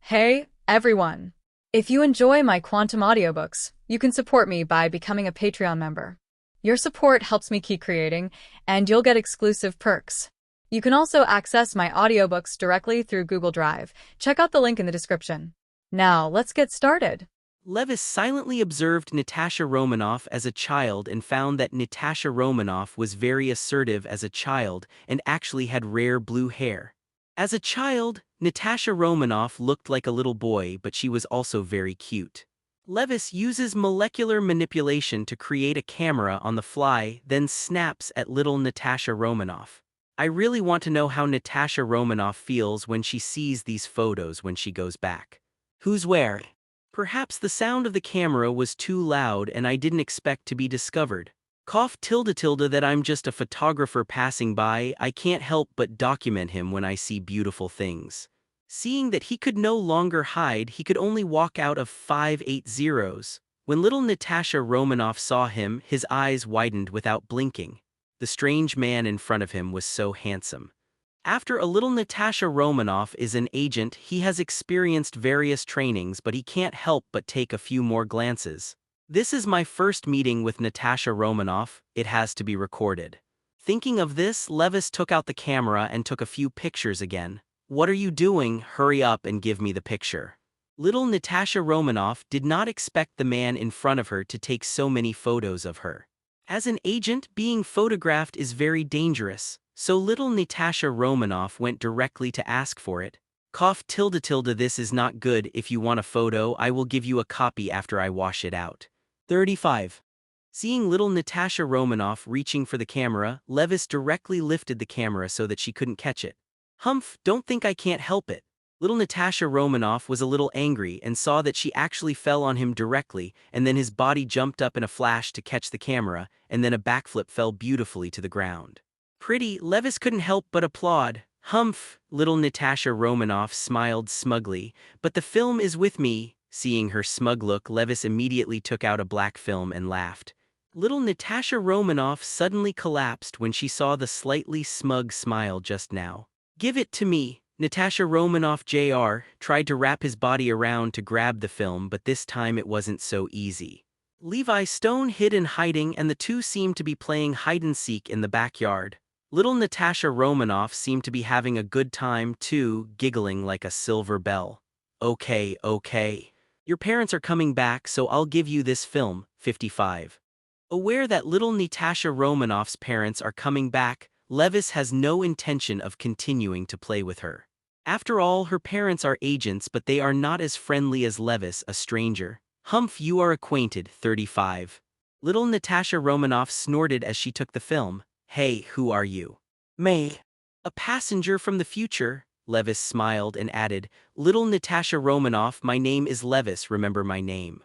Hey, everyone! If you enjoy my quantum audiobooks, you can support me by becoming a Patreon member. Your support helps me keep creating, and you'll get exclusive perks. You can also access my audiobooks directly through Google Drive. Check out the link in the description. Now, let's get started. Levis silently observed Natasha Romanoff as a child and found that Natasha Romanoff was very assertive as a child and actually had rare blue hair. As a child, Natasha Romanoff looked like a little boy, but she was also very cute. Levis uses molecular manipulation to create a camera on the fly, then snaps at little Natasha Romanoff. I really want to know how Natasha Romanoff feels when she sees these photos when she goes back. Who's where? Perhaps the sound of the camera was too loud and I didn't expect to be discovered. Cough tilde tilde that I'm just a photographer passing by, I can't help but document him when I see beautiful things. Seeing that he could no longer hide, he could only walk out of 580s. When little Natasha Romanoff saw him, his eyes widened without blinking. The strange man in front of him was so handsome. After a little Natasha Romanoff is an agent, he has experienced various trainings, but he can't help but take a few more glances. This is my first meeting with Natasha Romanoff, it has to be recorded. Thinking of this, Levis took out the camera and took a few pictures again. What are you doing? Hurry up and give me the picture. Little Natasha Romanoff did not expect the man in front of her to take so many photos of her. As an agent, being photographed is very dangerous. So little Natasha Romanoff went directly to ask for it. Cough tilde tilde this is not good. If you want a photo, I will give you a copy after I wash it out. 35. Seeing little Natasha Romanoff reaching for the camera, Levis directly lifted the camera so that she couldn't catch it. Humph, don't think I can't help it. Little Natasha Romanoff was a little angry and saw that she actually fell on him directly, and then his body jumped up in a flash to catch the camera, and then a backflip fell beautifully to the ground. Pretty, Levis couldn't help but applaud. Humph, little Natasha Romanoff smiled smugly, but the film is with me. Seeing her smug look, Levis immediately took out a black film and laughed. Little Natasha Romanoff suddenly collapsed when she saw the slightly smug smile just now. Give it to me. Natasha Romanoff Jr. tried to wrap his body around to grab the film, but this time it wasn't so easy. Levi Stone hid in hiding and the two seemed to be playing hide-and-seek in the backyard. Little Natasha Romanoff seemed to be having a good time too, giggling like a silver bell. Okay. Your parents are coming back, so I'll give you this film. 55. Aware that little Natasha Romanoff's parents are coming back, Levis has no intention of continuing to play with her. After all, her parents are agents, but they are not as friendly as Levis, a stranger. Humph, you are acquainted. 35. Little Natasha Romanoff snorted as she took the film. Hey, who are you? May. A passenger from the future. Levis smiled and added, Little Natasha Romanoff, my name is Levis, remember my name.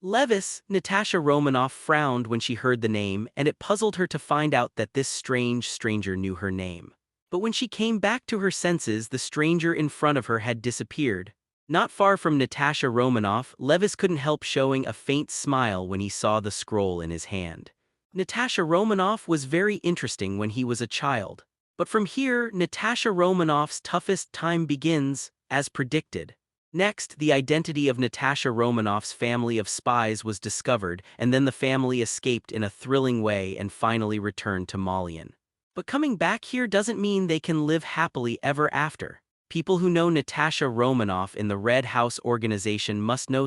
Levis, Natasha Romanoff frowned when she heard the name, and it puzzled her to find out that this strange stranger knew her name. But when she came back to her senses, the stranger in front of her had disappeared. Not far from Natasha Romanoff, Levis couldn't help showing a faint smile when he saw the scroll in his hand. Natasha Romanoff was very interesting when he was a child. But from here, Natasha Romanoff's toughest time begins, as predicted. Next, the identity of Natasha Romanoff's family of spies was discovered, and then the family escaped in a thrilling way and finally returned to Malian. But coming back here doesn't mean they can live happily ever after. People who know Natasha Romanoff in the Red House organization must know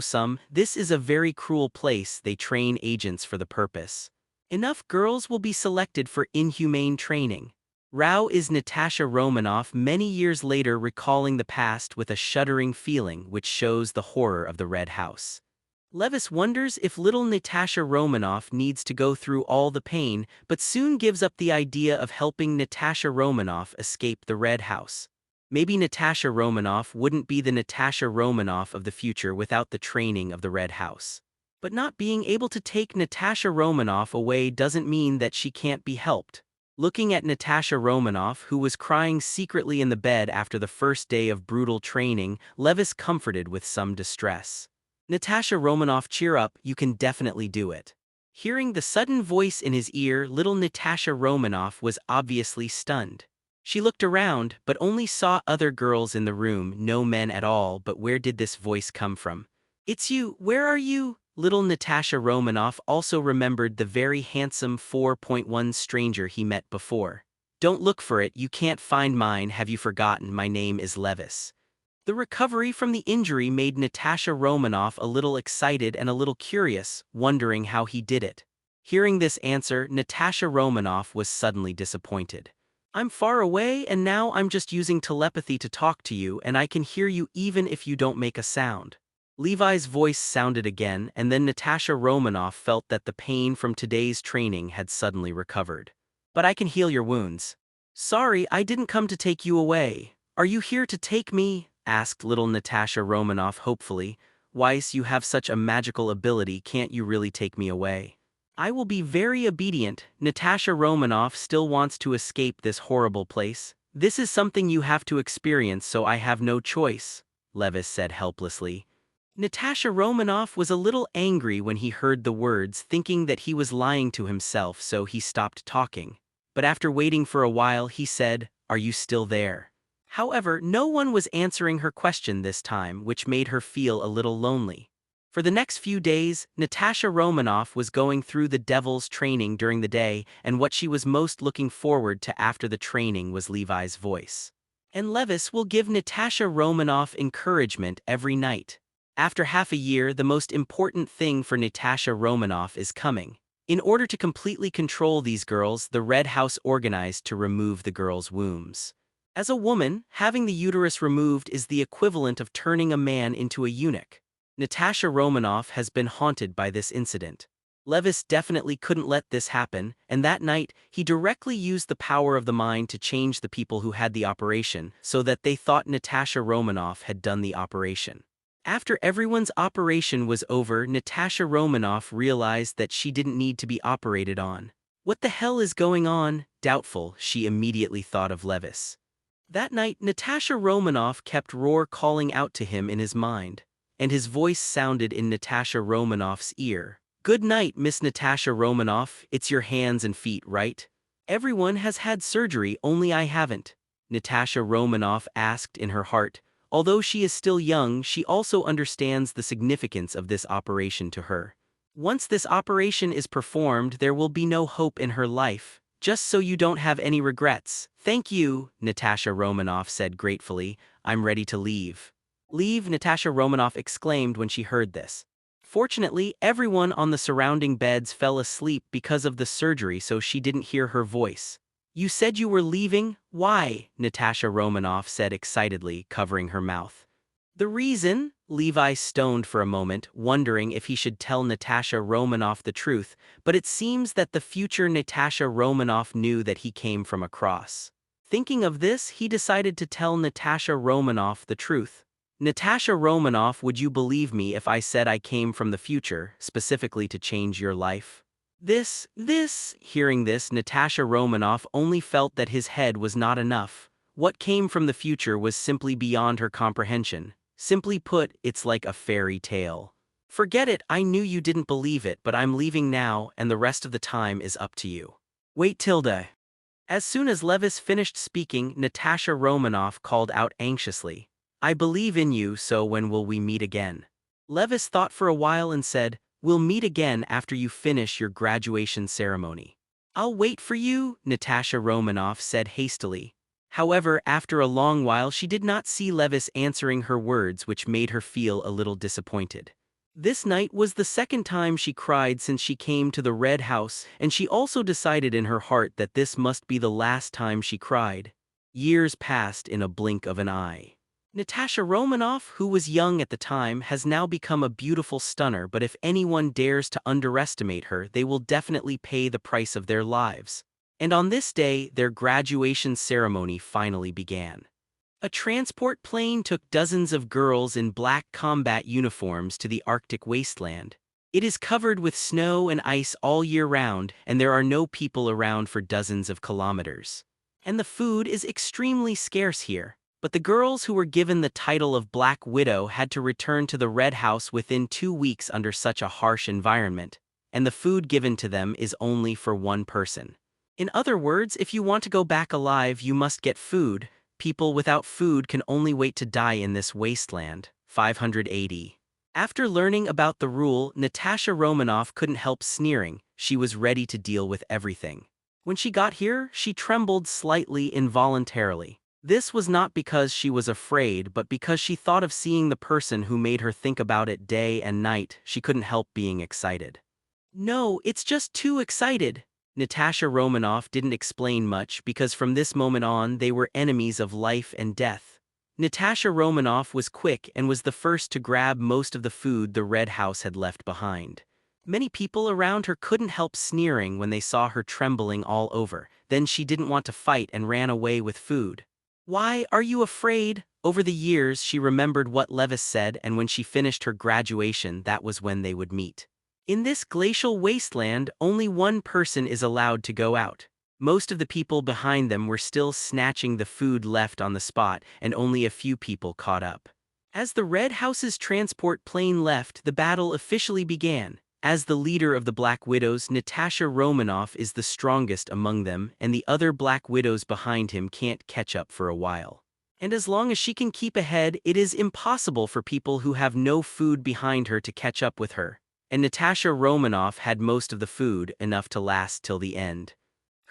this is a very cruel place. They train agents for the purpose. Enough girls will be selected for inhumane training. Rao is Natasha Romanoff many years later, recalling the past with a shuddering feeling which shows the horror of the Red House. Levis wonders if little Natasha Romanoff needs to go through all the pain, but soon gives up the idea of helping Natasha Romanoff escape the Red House. Maybe Natasha Romanoff wouldn't be the Natasha Romanoff of the future without the training of the Red House. But not being able to take Natasha Romanoff away doesn't mean that she can't be helped. Looking at Natasha Romanoff, who was crying secretly in the bed after the first day of brutal training, Levis comforted with some distress. Natasha Romanoff, cheer up, you can definitely do it. Hearing the sudden voice in his ear, little Natasha Romanoff was obviously stunned. She looked around, but only saw other girls in the room, no men at all. But where did this voice come from? "It's you, where are you?" Little Natasha Romanoff also remembered the very handsome 4.1 stranger he met before. "Don't look for it, you can't find mine, have you forgotten? My name is Levis." The recovery from the injury made Natasha Romanoff a little excited and a little curious, wondering how he did it. Hearing this answer, Natasha Romanoff was suddenly disappointed. "I'm far away and now I'm just using telepathy to talk to you and I can hear you even if you don't make a sound." Levi's voice sounded again, and then Natasha Romanoff felt that the pain from today's training had suddenly recovered. "But I can heal your wounds." "Sorry, I didn't come to take you away. Are you here to take me?" asked little Natasha Romanoff hopefully. "Weiss, you have such a magical ability, can't you really take me away?" "I will be very obedient." Natasha Romanoff still wants to escape this horrible place. "This is something you have to experience, so I have no choice," Levis said helplessly. Natasha Romanoff was a little angry when he heard the words, thinking that he was lying to himself, so he stopped talking. But after waiting for a while, he said, "Are you still there?" However, no one was answering her question this time, which made her feel a little lonely. For the next few days, Natasha Romanoff was going through the devil's training during the day, and what she was most looking forward to after the training was Levi's voice. And Levis will give Natasha Romanoff encouragement every night. After half a year, the most important thing for Natasha Romanoff is coming. In order to completely control these girls, the Red House organized to remove the girls' wombs. As a woman, having the uterus removed is the equivalent of turning a man into a eunuch. Natasha Romanoff has been haunted by this incident. Levis definitely couldn't let this happen, and that night, he directly used the power of the mind to change the people who had the operation, so that they thought Natasha Romanoff had done the operation. After everyone's operation was over, Natasha Romanoff realized that she didn't need to be operated on. What the hell is going on? Doubtful, she immediately thought of Levis. That night, Natasha Romanoff kept calling out to him in his mind, and his voice sounded in Natasha Romanoff's ear. "Good night, Miss Natasha Romanoff, it's your hands and feet, right? Everyone has had surgery, only I haven't," Natasha Romanoff asked in her heart. Although she is still young, she also understands the significance of this operation to her. Once this operation is performed, there will be no hope in her life. "Just so you don't have any regrets." "Thank you," Natasha Romanoff said gratefully. "I'm ready to leave." "Leave?" Natasha Romanoff exclaimed when she heard this. Fortunately, everyone on the surrounding beds fell asleep because of the surgery, so she didn't hear her voice. "You said you were leaving? Why?" Natasha Romanoff said excitedly, covering her mouth. "The reason?" Levi stoned for a moment, wondering if he should tell Natasha Romanoff the truth, but it seems that the future Natasha Romanoff knew that he came from across. Thinking of this, he decided to tell Natasha Romanoff the truth. "Natasha Romanoff, would you believe me if I said I came from the future, specifically to change your life?" Hearing this, Natasha Romanoff only felt that his head was not enough. What came from the future was simply beyond her comprehension. Simply put, it's like a fairy tale. "Forget it, I knew you didn't believe it, but I'm leaving now, and the rest of the time is up to you." "Wait, Tilda." As soon as Levis finished speaking, Natasha Romanoff called out anxiously, "I believe in you, so when will we meet again?" Levis thought for a while and said, "We'll meet again after you finish your graduation ceremony." "I'll wait for you," Natasha Romanoff said hastily. However, after a long while she did not see Levis answering her words, which made her feel a little disappointed. This night was the second time she cried since she came to the Red House, and she also decided in her heart that this must be the last time she cried. Years passed in a blink of an eye. Natasha Romanoff, who was young at the time, has now become a beautiful stunner, but if anyone dares to underestimate her, they will definitely pay the price of their lives. And on this day, their graduation ceremony finally began. A transport plane took dozens of girls in black combat uniforms to the Arctic wasteland. It is covered with snow and ice all year round, and there are no people around for dozens of kilometers. And the food is extremely scarce here. But the girls who were given the title of Black Widow had to return to the Red House within 2 weeks under such a harsh environment, and the food given to them is only for one person. In other words, if you want to go back alive, you must get food. People without food can only wait to die in this wasteland. 580. After learning about the rule, Natasha Romanoff couldn't help sneering. She was ready to deal with everything. When she got here, she trembled slightly involuntarily. This was not because she was afraid, but because she thought of seeing the person who made her think about it day and night. She couldn't help being excited. No, it's just too excited. Natasha Romanoff didn't explain much because from this moment on they were enemies of life and death. Natasha Romanoff was quick and was the first to grab most of the food the Red House had left behind. Many people around her couldn't help sneering when they saw her trembling all over. Then she didn't want to fight and ran away with food. Why are you afraid? Over the years she remembered what Levis said, and when she finished her graduation that was when they would meet. In this glacial wasteland, only one person is allowed to go out. Most of the people behind them were still snatching the food left on the spot, and only a few people caught up. As the Red House's transport plane left, the battle officially began. As the leader of the Black Widows, Natasha Romanoff is the strongest among them, and the other Black Widows behind him can't catch up for a while. And as long as she can keep ahead, it is impossible for people who have no food behind her to catch up with her. And Natasha Romanoff had most of the food, enough to last till the end.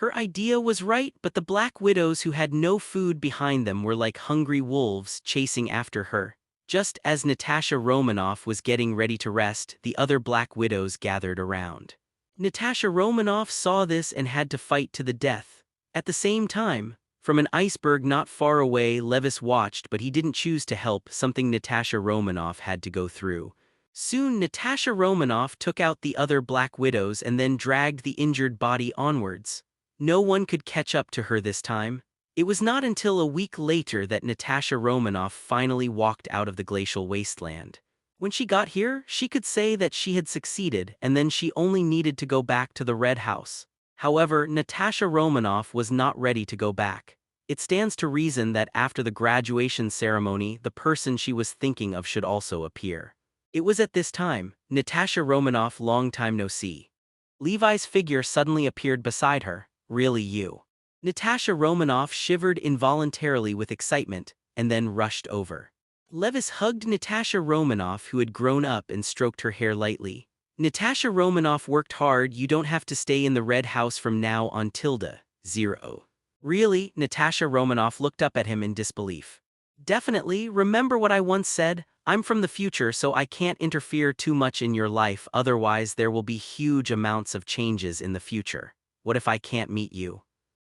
Her idea was right, but the Black Widows who had no food behind them were like hungry wolves chasing after her. Just as Natasha Romanoff was getting ready to rest, the other Black Widows gathered around. Natasha Romanoff saw this and had to fight to the death. At the same time, from an iceberg not far away, Levis watched, but he didn't choose to help, something Natasha Romanoff had to go through. Soon Natasha Romanoff took out the other Black Widows and then dragged the injured body onwards. No one could catch up to her this time. It was not until a week later that Natasha Romanoff finally walked out of the glacial wasteland. When she got here, she could say that she had succeeded, and then she only needed to go back to the Red House. However, Natasha Romanoff was not ready to go back. It stands to reason that after the graduation ceremony, the person she was thinking of should also appear. It was at this time, Natasha Romanoff, long time no see. Levi's figure suddenly appeared beside her. Really, you? Natasha Romanoff shivered involuntarily with excitement, and then rushed over. Levis hugged Natasha Romanoff, who had grown up, and stroked her hair lightly. Natasha Romanoff worked hard. You don't have to stay in the Red House from now on. 0. Really? Natasha Romanoff looked up at him in disbelief. Definitely. Remember what I once said? I'm from the future, so I can't interfere too much in your life, otherwise there will be huge amounts of changes in the future. What if I can't meet you?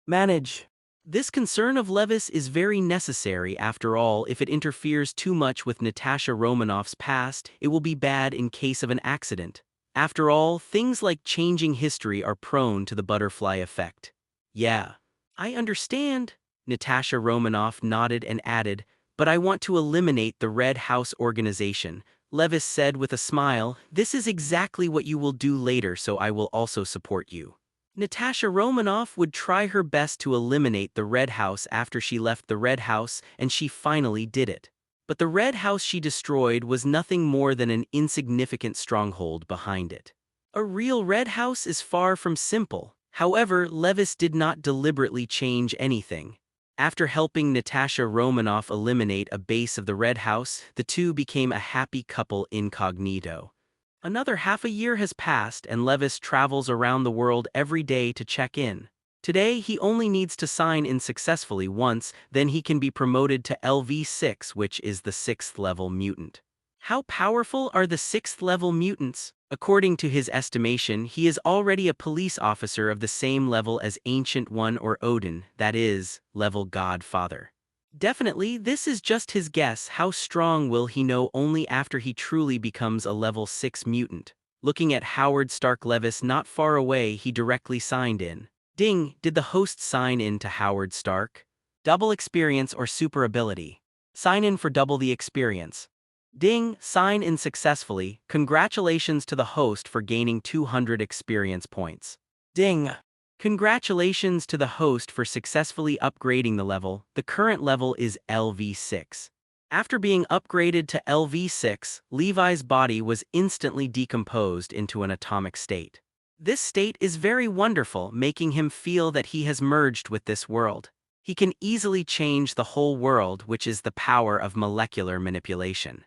Manage. This concern of Levis is very necessary. After all, if it interferes too much with Natasha Romanoff's past, it will be bad in case of an accident. After all, things like changing history are prone to the butterfly effect. Yeah. I understand. Natasha Romanoff nodded and added, but I want to eliminate the Red House organization. Levis said with a smile, this is exactly what you will do later, so I will also support you. Natasha Romanoff would try her best to eliminate the Red House after she left the Red House, and she finally did it. But the Red House she destroyed was nothing more than an insignificant stronghold behind it. A real Red House is far from simple. However, Levis did not deliberately change anything. After helping Natasha Romanoff eliminate a base of the Red House, the two became a happy couple incognito. Another half a year has passed, and Levis travels around the world every day to check in. Today, he only needs to sign in successfully once, then he can be promoted to LV6, which is the 6th level mutant. How powerful are the 6th level mutants? According to his estimation, he is already a police officer of the same level as Ancient One or Odin, that is, level Godfather. Definitely, this is just his guess. How strong will he know only after he truly becomes a level 6 mutant? Looking at Howard Stark Levis not far away, he directly signed in. Ding! Did the host sign in to Howard Stark? Double experience or super ability. Sign in for double the experience. Ding! Sign in successfully. Congratulations to the host for gaining 200 experience points. Ding! Congratulations to the host for successfully upgrading the level. The current level is LV6. After being upgraded to LV6, Levi's body was instantly decomposed into an atomic state. This state is very wonderful, making him feel that he has merged with this world. He can easily change the whole world, which is the power of molecular manipulation.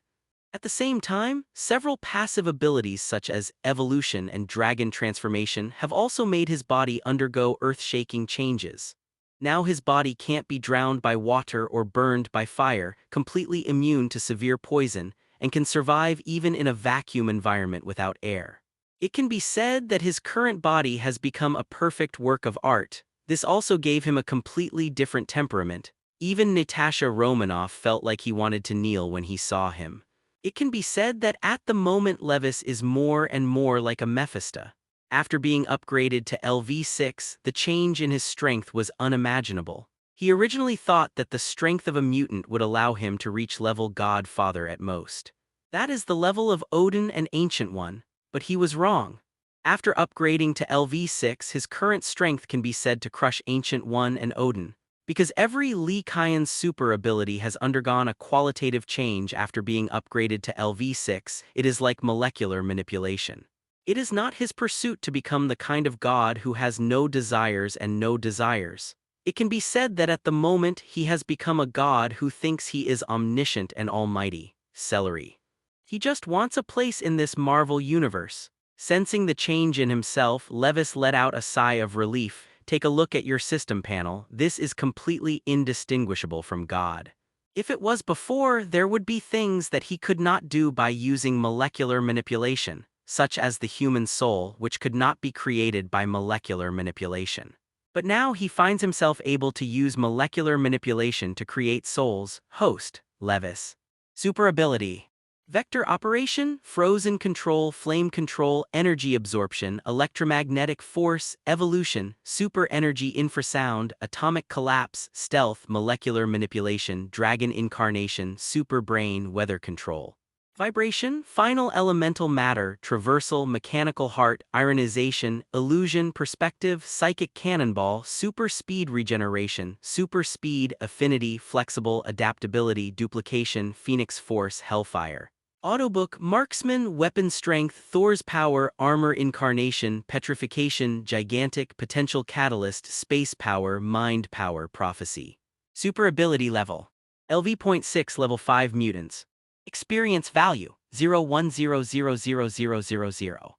At the same time, several passive abilities such as evolution and dragon transformation have also made his body undergo earth-shaking changes. Now his body can't be drowned by water or burned by fire, completely immune to severe poison, and can survive even in a vacuum environment without air. It can be said that his current body has become a perfect work of art. This also gave him a completely different temperament. Even Natasha Romanoff felt like he wanted to kneel when he saw him. It can be said that at the moment Levis is more and more like a Mephisto. After being upgraded to LV6, the change in his strength was unimaginable. He originally thought that the strength of a mutant would allow him to reach level Godfather at most. That is the level of Odin and Ancient One, but he was wrong. After upgrading to LV6, his current strength can be said to crush Ancient One and Odin. Because every Lee Kyan's super ability has undergone a qualitative change after being upgraded to LV6, it is like molecular manipulation. It is not his pursuit to become the kind of god who has no desires and no desires. It can be said that at the moment he has become a god who thinks he is omniscient and almighty. Celery. He just wants a place in this Marvel universe. Sensing the change in himself, Levis let out a sigh of relief. Take a look at your system panel. This is completely indistinguishable from God. If it was before, there would be things that he could not do by using molecular manipulation, such as the human soul, which could not be created by molecular manipulation. But now he finds himself able to use molecular manipulation to create souls. Host, Levis. Super ability. Vector operation, frozen control, flame control, energy absorption, electromagnetic force, evolution, super energy infrasound, atomic collapse, stealth, molecular manipulation, dragon incarnation, super brain, weather control. Vibration, final elemental matter, traversal, mechanical heart, ionization, illusion, perspective, psychic cannonball, super speed regeneration, super speed, affinity, flexible, adaptability, duplication, phoenix force, hellfire. Audiobook, marksman, weapon strength, Thor's power, armor incarnation, petrification, gigantic, potential catalyst, space power, mind power, prophecy. Super ability level. LV.6 level 5 mutants. Experience value, 010000000.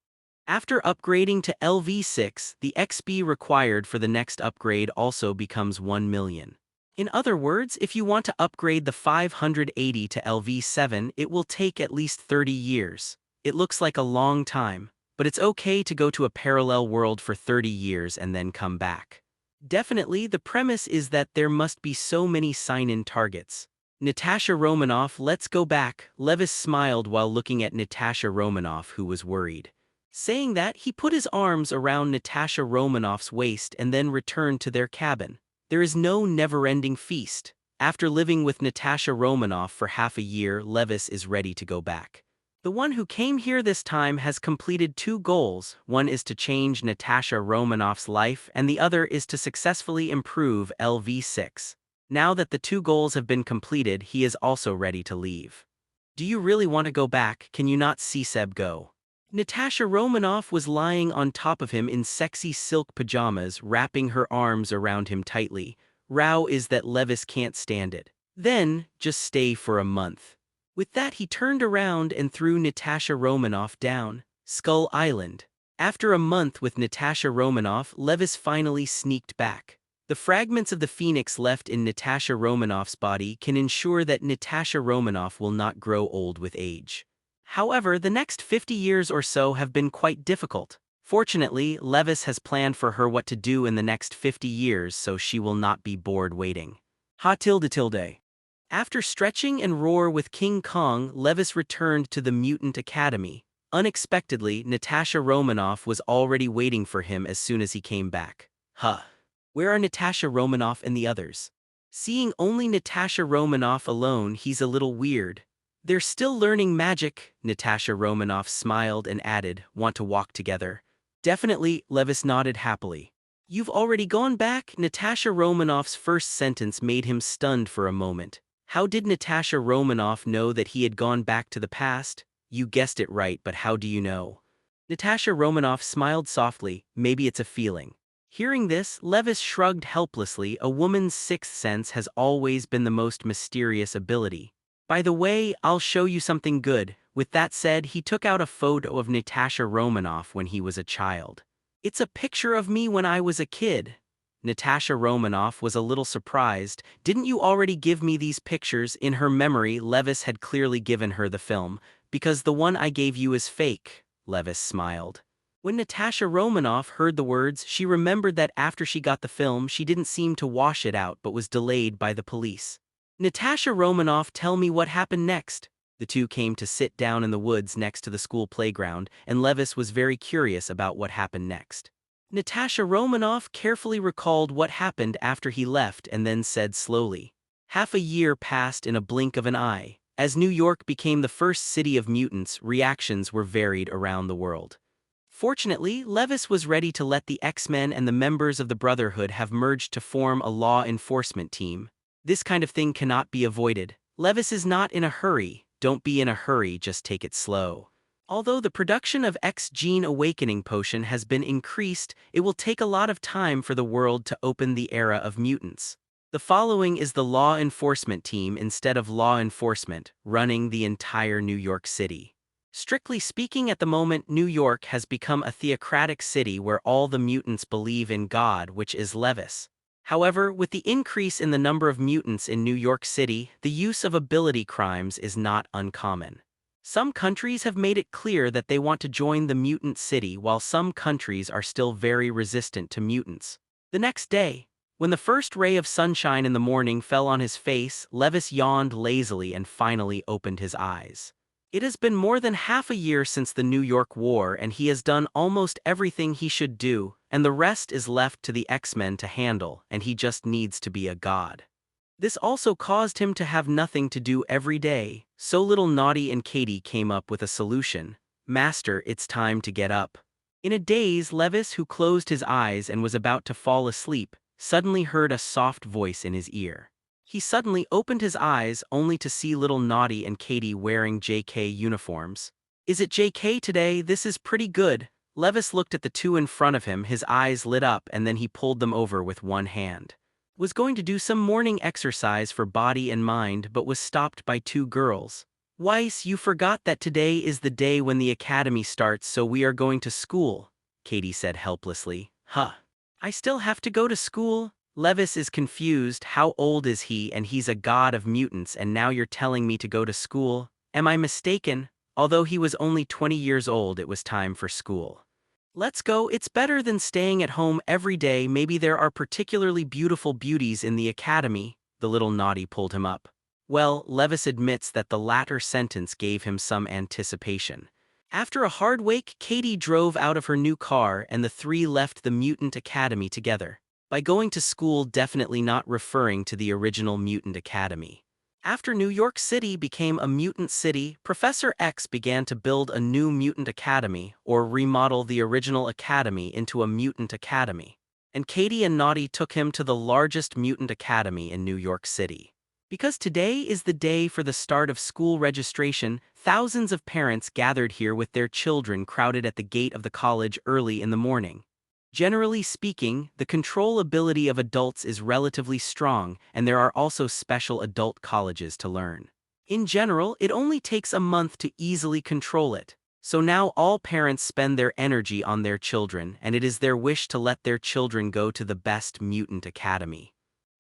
After upgrading to LV6, the XP required for the next upgrade also becomes 1 million. In other words, if you want to upgrade the 580 to LV7, it will take at least 30 years. It looks like a long time, but it's okay to go to a parallel world for 30 years and then come back. Definitely, the premise is that there must be so many sign-in targets. Natasha Romanoff, let's go back. Levis smiled while looking at Natasha Romanoff, who was worried. Saying that, he put his arms around Natasha Romanoff's waist and then returned to their cabin. There is no never-ending feast. After living with Natasha Romanoff for half a year, Levis is ready to go back. The one who came here this time has completed 2 goals. One is to change Natasha Romanoff's life, and the other is to successfully improve LV6. Now that the 2 goals have been completed, he is also ready to leave. Do you really want to go back? Can you not see Seb go? Natasha Romanoff was lying on top of him in sexy silk pajamas, wrapping her arms around him tightly. Row is that Levis can't stand it. Then, just stay for a month. With that, he turned around and threw Natasha Romanoff down. Skull Island. After a month with Natasha Romanoff, Levis finally sneaked back. The fragments of the phoenix left in Natasha Romanoff's body can ensure that Natasha Romanoff will not grow old with age. However, the next 50 years or so have been quite difficult. Fortunately, Levis has planned for her what to do in the next 50 years, so she will not be bored waiting. Ha tilde tilde. After stretching and roar with King Kong, Levis returned to the Mutant Academy. Unexpectedly, Natasha Romanoff was already waiting for him as soon as he came back. Huh. Where are Natasha Romanoff and the others? Seeing only Natasha Romanoff alone, he's a little weird. They're still learning magic, Natasha Romanoff smiled and added, want to walk together? Definitely, Levis nodded happily. You've already gone back? Natasha Romanoff's first sentence made him stunned for a moment. How did Natasha Romanoff know that he had gone back to the past? You guessed it right, but how do you know? Natasha Romanoff smiled softly. Maybe it's a feeling. Hearing this, Levis shrugged helplessly. A woman's sixth sense has always been the most mysterious ability. By the way, I'll show you something good. With that said, he took out a photo of Natasha Romanoff when he was a child. It's a picture of me when I was a kid. Natasha Romanoff was a little surprised. Didn't you already give me these pictures? In her memory, Levis had clearly given her the film. Because the one I gave you is fake, Levis smiled. When Natasha Romanoff heard the words, she remembered that after she got the film, she didn't seem to wash it out but was delayed by the police. Natasha Romanoff, tell me what happened next. The two came to sit down in the woods next to the school playground, and Levis was very curious about what happened next. Natasha Romanoff carefully recalled what happened after he left and then said slowly. Half a year passed in a blink of an eye. As New York became the first city of mutants, reactions were varied around the world. Fortunately, Levis was ready to let the X-Men and the members of the Brotherhood have merged to form a law enforcement team. This kind of thing cannot be avoided. Levis is not in a hurry. Don't be in a hurry, just take it slow. Although the production of X-Gene Awakening Potion has been increased, it will take a lot of time for the world to open the era of mutants. The following is the law enforcement team instead of law enforcement, running the entire New York City. Strictly speaking, at the moment, New York has become a theocratic city where all the mutants believe in God, which is Levis. However, with the increase in the number of mutants in New York City, the use of ability crimes is not uncommon. Some countries have made it clear that they want to join the mutant city, while some countries are still very resistant to mutants. The next day, when the first ray of sunshine in the morning fell on his face, Levis yawned lazily and finally opened his eyes. It has been more than half a year since the New York War, and he has done almost everything he should do, and the rest is left to the X-Men to handle, and he just needs to be a god. This also caused him to have nothing to do every day, so little Naughty and Katie came up with a solution. Master, it's time to get up. In a daze, Levis, who closed his eyes and was about to fall asleep, suddenly heard a soft voice in his ear. He suddenly opened his eyes only to see little Naughty and Katie wearing JK uniforms. Is it JK today? This is pretty good. Levis looked at the two in front of him, his eyes lit up, and then he pulled them over with one hand. Was going to do some morning exercise for body and mind but was stopped by two girls. Weiss, you forgot that today is the day when the academy starts, so we are going to school, Katie said helplessly. Huh. I still have to go to school? Levis is confused. How old is he? And he's a god of mutants, and now you're telling me to go to school? Am I mistaken? Although he was only 20 years old, it was time for school. Let's go. It's better than staying at home every day. Maybe there are particularly beautiful beauties in the academy. The little Naughty pulled him up. Well, Levis admits that the latter sentence gave him some anticipation. After a hard wake, Katie drove out of her new car and the three left the Mutant Academy together. By going to school, definitely not referring to the original Mutant Academy. After New York City became a mutant city, Professor X began to build a new Mutant Academy, or remodel the original academy into a Mutant Academy. And Katie and Naughty took him to the largest Mutant Academy in New York City. Because today is the day for the start of school registration, thousands of parents gathered here with their children crowded at the gate of the college early in the morning. Generally speaking, the control ability of adults is relatively strong, and there are also special adult colleges to learn. In general, it only takes a month to easily control it. So now all parents spend their energy on their children, and it is their wish to let their children go to the best Mutant Academy.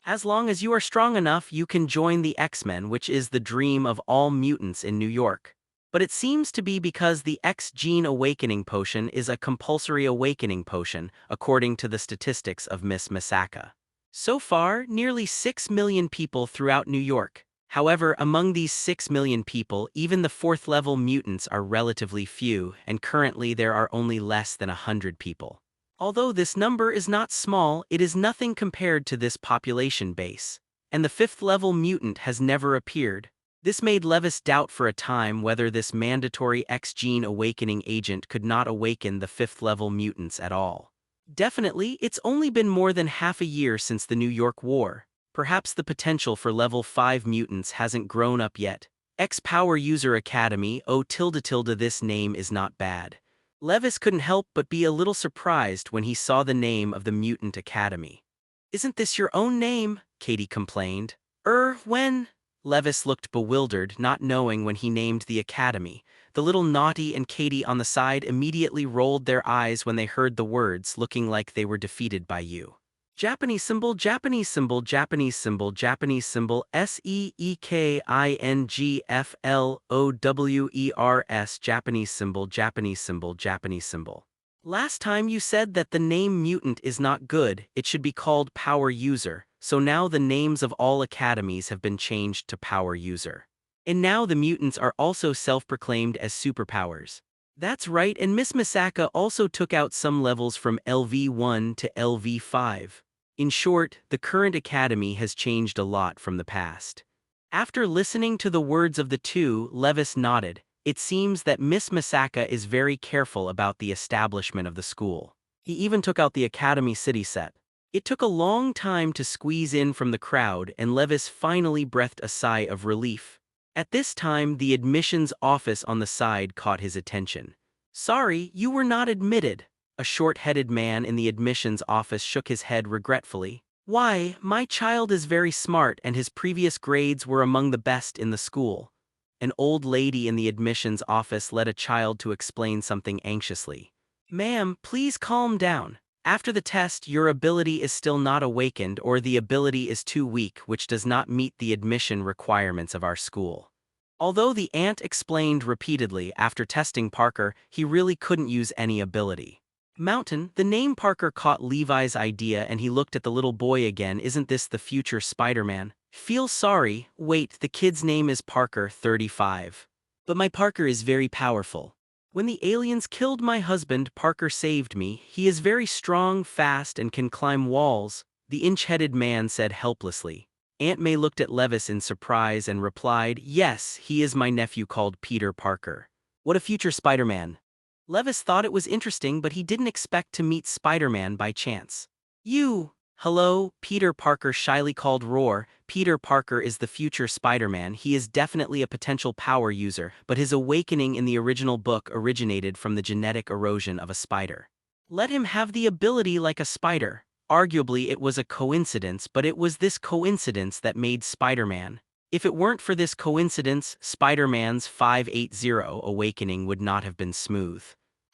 As long as you are strong enough, you can join the X-Men, which is the dream of all mutants in New York. But it seems to be because the X-Gene Awakening Potion is a compulsory awakening potion, according to the statistics of Miss Misaka. So far, nearly 6 million people throughout New York. However, among these 6 million people, even the 4th-level mutants are relatively few, and currently there are only less than 100 people. Although this number is not small, it is nothing compared to this population base. And the 5th-level mutant has never appeared. This made Levis doubt for a time whether this mandatory X-Gene Awakening agent could not awaken the 5th-level mutants at all. Definitely, it's only been more than half a year since the New York War. Perhaps the potential for level 5 mutants hasn't grown up yet. X-Power User Academy, oh tilde tilde, this name is not bad. Levis couldn't help but be a little surprised when he saw the name of the Mutant Academy. "Isn't this your own name?" Katie complained. When?" Levis looked bewildered, not knowing when he named the academy. The little Naughty and Katie on the side immediately rolled their eyes when they heard the words, looking like they were defeated by you. Japanese symbol, Japanese symbol, Japanese symbol, Japanese symbol, SEEKINGFLOWERS, Japanese symbol, Japanese symbol, Japanese symbol. Last time you said that the name mutant is not good, it should be called power user, so now the names of all academies have been changed to power user. And now the mutants are also self-proclaimed as superpowers. That's right, and Miss Misaka also took out some levels from LV1 to LV5. In short, the current academy has changed a lot from the past. After listening to the words of the two, Levis nodded. It seems that Miss Misaka is very careful about the establishment of the school. He even took out the Academy City set. It took a long time to squeeze in from the crowd, and Levis finally breathed a sigh of relief. At this time, the admissions office on the side caught his attention. "Sorry, you were not admitted." A short-headed man in the admissions office shook his head regretfully. "Why, my child is very smart and his previous grades were among the best in the school." An old lady in the admissions office led a child to explain something anxiously. "Ma'am, please calm down. After the test, your ability is still not awakened or the ability is too weak, which does not meet the admission requirements of our school." Although the aunt explained repeatedly after testing Parker, he really couldn't use any ability. "Mountain," the name Parker caught Levi's idea and he looked at the little boy again. "Isn't this the future Spider-Man?" "Feel sorry, wait, the kid's name is Parker, 35. But my Parker is very powerful. When the aliens killed my husband, Parker saved me. He is very strong, fast, and can climb walls," the inch-headed man said helplessly. Aunt May looked at Levis in surprise and replied, "Yes, he is my nephew called Peter Parker." What a future Spider-Man. Levis thought it was interesting, but he didn't expect to meet Spider-Man by chance. "You!" "Hello," Peter Parker shyly called Roar. Peter Parker is the future Spider-Man. He is definitely a potential power user, but his awakening in the original book originated from the genetic erosion of a spider. Let him have the ability like a spider. Arguably it was a coincidence, but it was this coincidence that made Spider-Man. If it weren't for this coincidence, Spider-Man's 580 awakening would not have been smooth.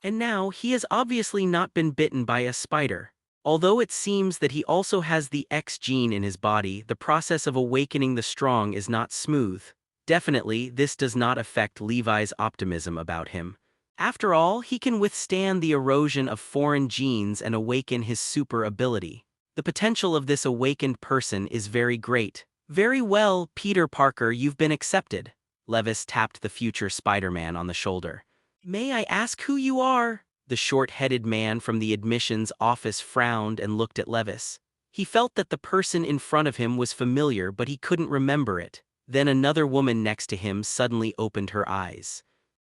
And now, he has obviously not been bitten by a spider. Although it seems that he also has the X gene in his body, the process of awakening the strong is not smooth. Definitely, this does not affect Levi's optimism about him. After all, he can withstand the erosion of foreign genes and awaken his super ability. The potential of this awakened person is very great. "Very well, Peter Parker, you've been accepted." Levis tapped the future Spider-Man on the shoulder. "May I ask who you are?" The short-headed man from the admissions office frowned and looked at Levis. He felt that the person in front of him was familiar, but he couldn't remember it. Then another woman next to him suddenly opened her eyes.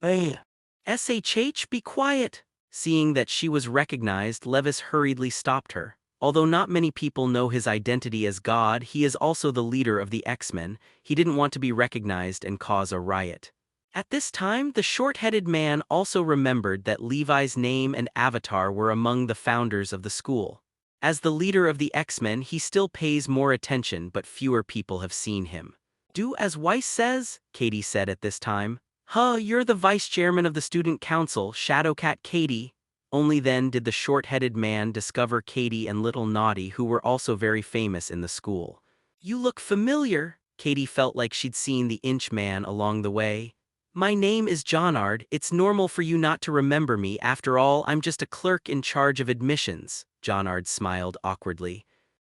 "Hey, SHH, be quiet." Seeing that she was recognized, Levis hurriedly stopped her. Although not many people know his identity as God, he is also the leader of the X-Men. He didn't want to be recognized and cause a riot. At this time, the short-headed man also remembered that Levi's name and avatar were among the founders of the school. As the leader of the X-Men, he still pays more attention, but fewer people have seen him. "Do as Weiss says," Katie said at this time. You're the vice-chairman of the student council, Shadowcat Katie." Only then did the short-headed man discover Katie and Little Naughty, who were also very famous in the school. "You look familiar." Katie felt like she'd seen the inch man along the way. "My name is Johnard. It's normal for you not to remember me. After all, I'm just a clerk in charge of admissions." Johnard smiled awkwardly.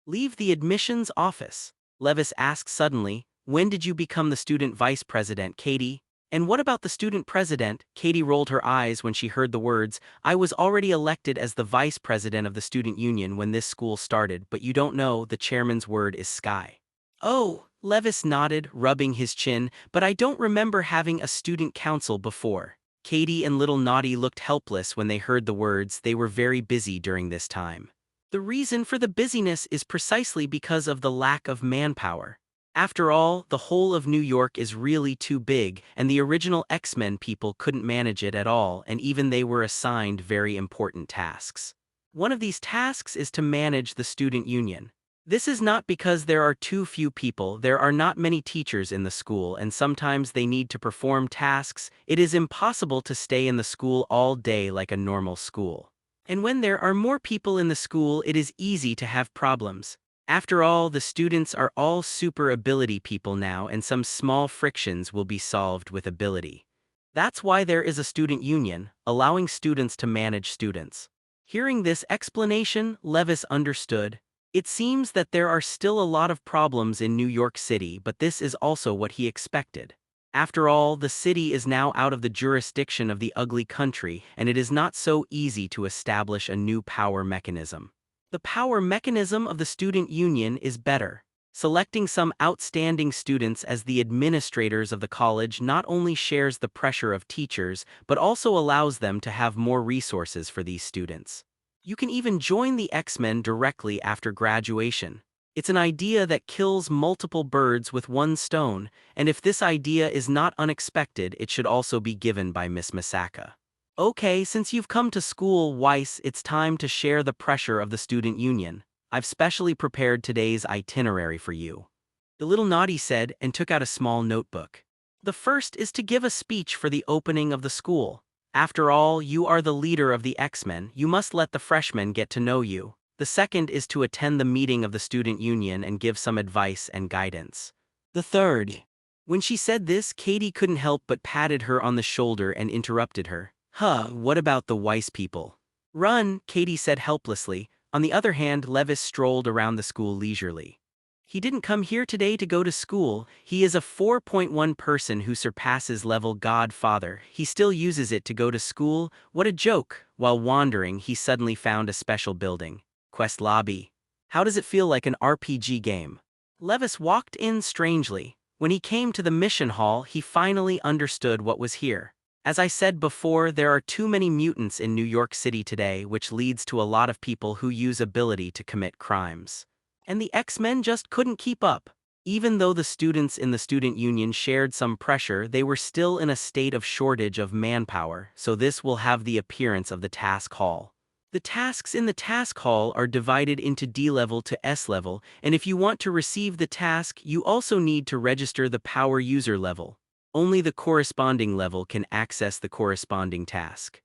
"Leave the admissions office." Levis asked suddenly, "When did you become the student vice president, Katie?" "And what about the student president?" Katie rolled her eyes when she heard the words. "I was already elected as the vice president of the student union when this school started, but you don't know, the chairman's word is sky." "Oh," Levis nodded, rubbing his chin, "but I don't remember having a student council before." Katie and Little Naughty looked helpless when they heard the words. They were very busy during this time. The reason for the busyness is precisely because of the lack of manpower. After all, the whole of New York is really too big, and the original X-Men people couldn't manage it at all, and even they were assigned very important tasks. One of these tasks is to manage the student union. This is not because there are too few people, there are not many teachers in the school, and sometimes they need to perform tasks. It is impossible to stay in the school all day like a normal school. And when there are more people in the school, it is easy to have problems. After all, the students are all super ability people now, and some small frictions will be solved with ability. That's why there is a student union, allowing students to manage students. Hearing this explanation, Levis understood. It seems that there are still a lot of problems in New York City, but this is also what he expected. After all, the city is now out of the jurisdiction of the ugly country, and it is not so easy to establish a new power mechanism. The power mechanism of the student union is better. Selecting some outstanding students as the administrators of the college not only shares the pressure of teachers, but also allows them to have more resources for these students. You can even join the X-Men directly after graduation. It's an idea that kills multiple birds with one stone, and if this idea is not unexpected, it should also be given by Miss Misaka. Okay, since you've come to school, Weiss, it's time to share the pressure of the student union. I've specially prepared today's itinerary for you. The little naughty said and took out a small notebook. The first is to give a speech for the opening of the school. After all, you are the leader of the X-Men, you must let the freshmen get to know you. The second is to attend the meeting of the student union and give some advice and guidance. The third. When she said this, Katie couldn't help but patted her on the shoulder and interrupted her. What about the Weiss people? Run, Katie said helplessly. On the other hand, Levis strolled around the school leisurely. He didn't come here today to go to school. He is a 4.1 person who surpasses level Godfather. He still uses it to go to school. What a joke. While wandering, he suddenly found a special building. Quest lobby. How does it feel like an RPG game? Levis walked in strangely. When he came to the mission hall, he finally understood what was here. As I said before, there are too many mutants in New York City today, which leads to a lot of people who use ability to commit crimes. And the X-Men just couldn't keep up. Even though the students in the student union shared some pressure, they were still in a state of shortage of manpower, so this will have the appearance of the task hall. The tasks in the task hall are divided into D level to S level, and if you want to receive the task, you also need to register the power user level. Only the corresponding level can access the corresponding task.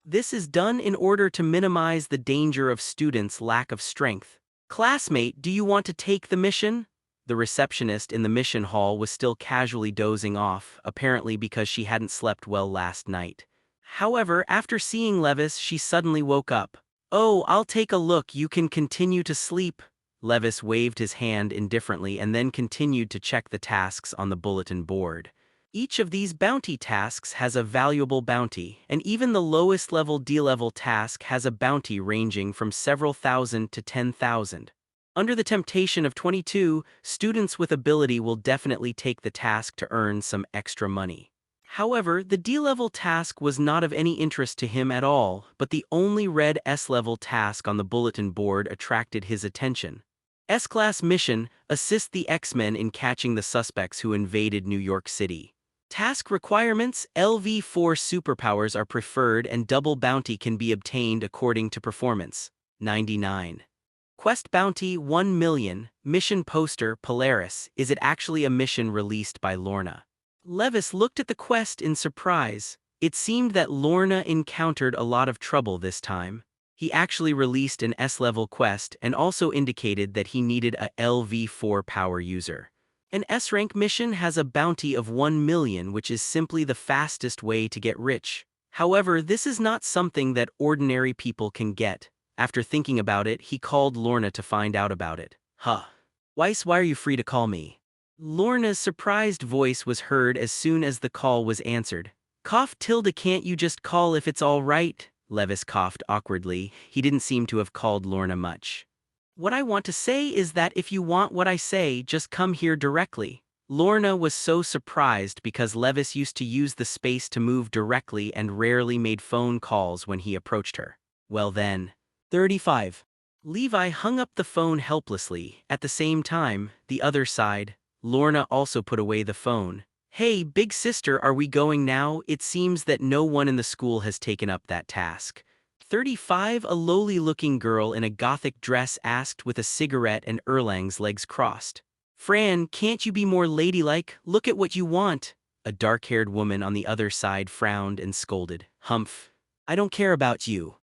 This is done in order to minimize the danger of students' lack of strength. Classmate, do you want to take the mission? The receptionist in the mission hall was still casually dozing off, apparently because she hadn't slept well last night. However, after seeing Levis, she suddenly woke up. Oh, I'll take a look, you can continue to sleep. Levis waved his hand indifferently and then continued to check the tasks on the bulletin board. Each of these bounty tasks has a valuable bounty, and even the lowest level D-level task has a bounty ranging from several thousand to 10,000. Under the temptation of 22, students with ability will definitely take the task to earn some extra money. However, the D-level task was not of any interest to him at all, but the only red S-level task on the bulletin board attracted his attention. S-Class Mission: Assist the X-Men in catching the suspects who invaded New York City. Task requirements: LV4 superpowers are preferred and double bounty can be obtained according to performance. 99. Quest bounty 1 million. Mission poster: Polaris. Is it actually a mission released by Lorna? Levis looked at the quest in surprise. It seemed that Lorna encountered a lot of trouble this time. He actually released an S-level quest and also indicated that he needed a LV4 power user. An S-rank mission has a bounty of 1 million, which is simply the fastest way to get rich. However, this is not something that ordinary people can get. After thinking about it, he called Lorna to find out about it. Weiss, why are you free to call me? Lorna's surprised voice was heard as soon as the call was answered. Can't you just call if it's all right? Levis coughed awkwardly. He didn't seem to have called Lorna much. What I want to say is that if you want what I say, just come here directly. Lorna was so surprised because Levis used to use the space to move directly and rarely made phone calls when he approached her. Well then. 35. Levi hung up the phone helplessly. At the same time, the other side. Lorna also put away the phone. Hey, big sister, are we going now? It seems that no one in the school has taken up that task. 35, a lowly-looking girl in a gothic dress asked with a cigarette and Erlang's legs crossed. Fran, can't you be more ladylike? Look at what you want. A dark-haired woman on the other side frowned and scolded. Humph. I don't care about you.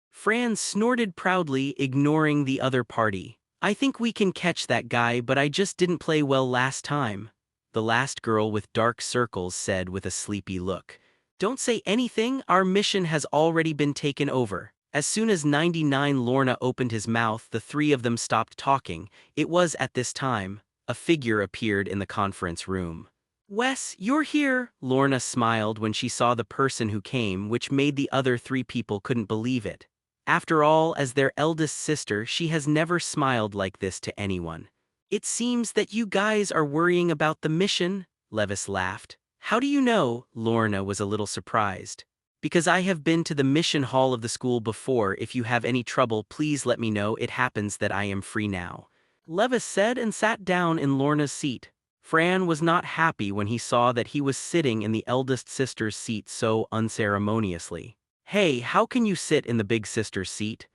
Fran snorted proudly, ignoring the other party. I think we can catch that guy, but I just didn't play well last time. The last girl with dark circles said with a sleepy look. Don't say anything, our mission has already been taken over. As soon as 99 Lorna opened his mouth, the three of them stopped talking. It was at this time, a figure appeared in the conference room. Wes, you're here, Lorna smiled when she saw the person who came, which made the other three people couldn't believe it. After all, as their eldest sister, she has never smiled like this to anyone. It seems that you guys are worrying about the mission, Levis laughed. How do you know? Lorna was a little surprised. Because I have been to the mission hall of the school before. If you have any trouble, please let me know. It happens that I am free now. Levis said and sat down in Lorna's seat. Fran was not happy when he saw that he was sitting in the eldest sister's seat so unceremoniously. Hey, how can you sit in the big sister's seat?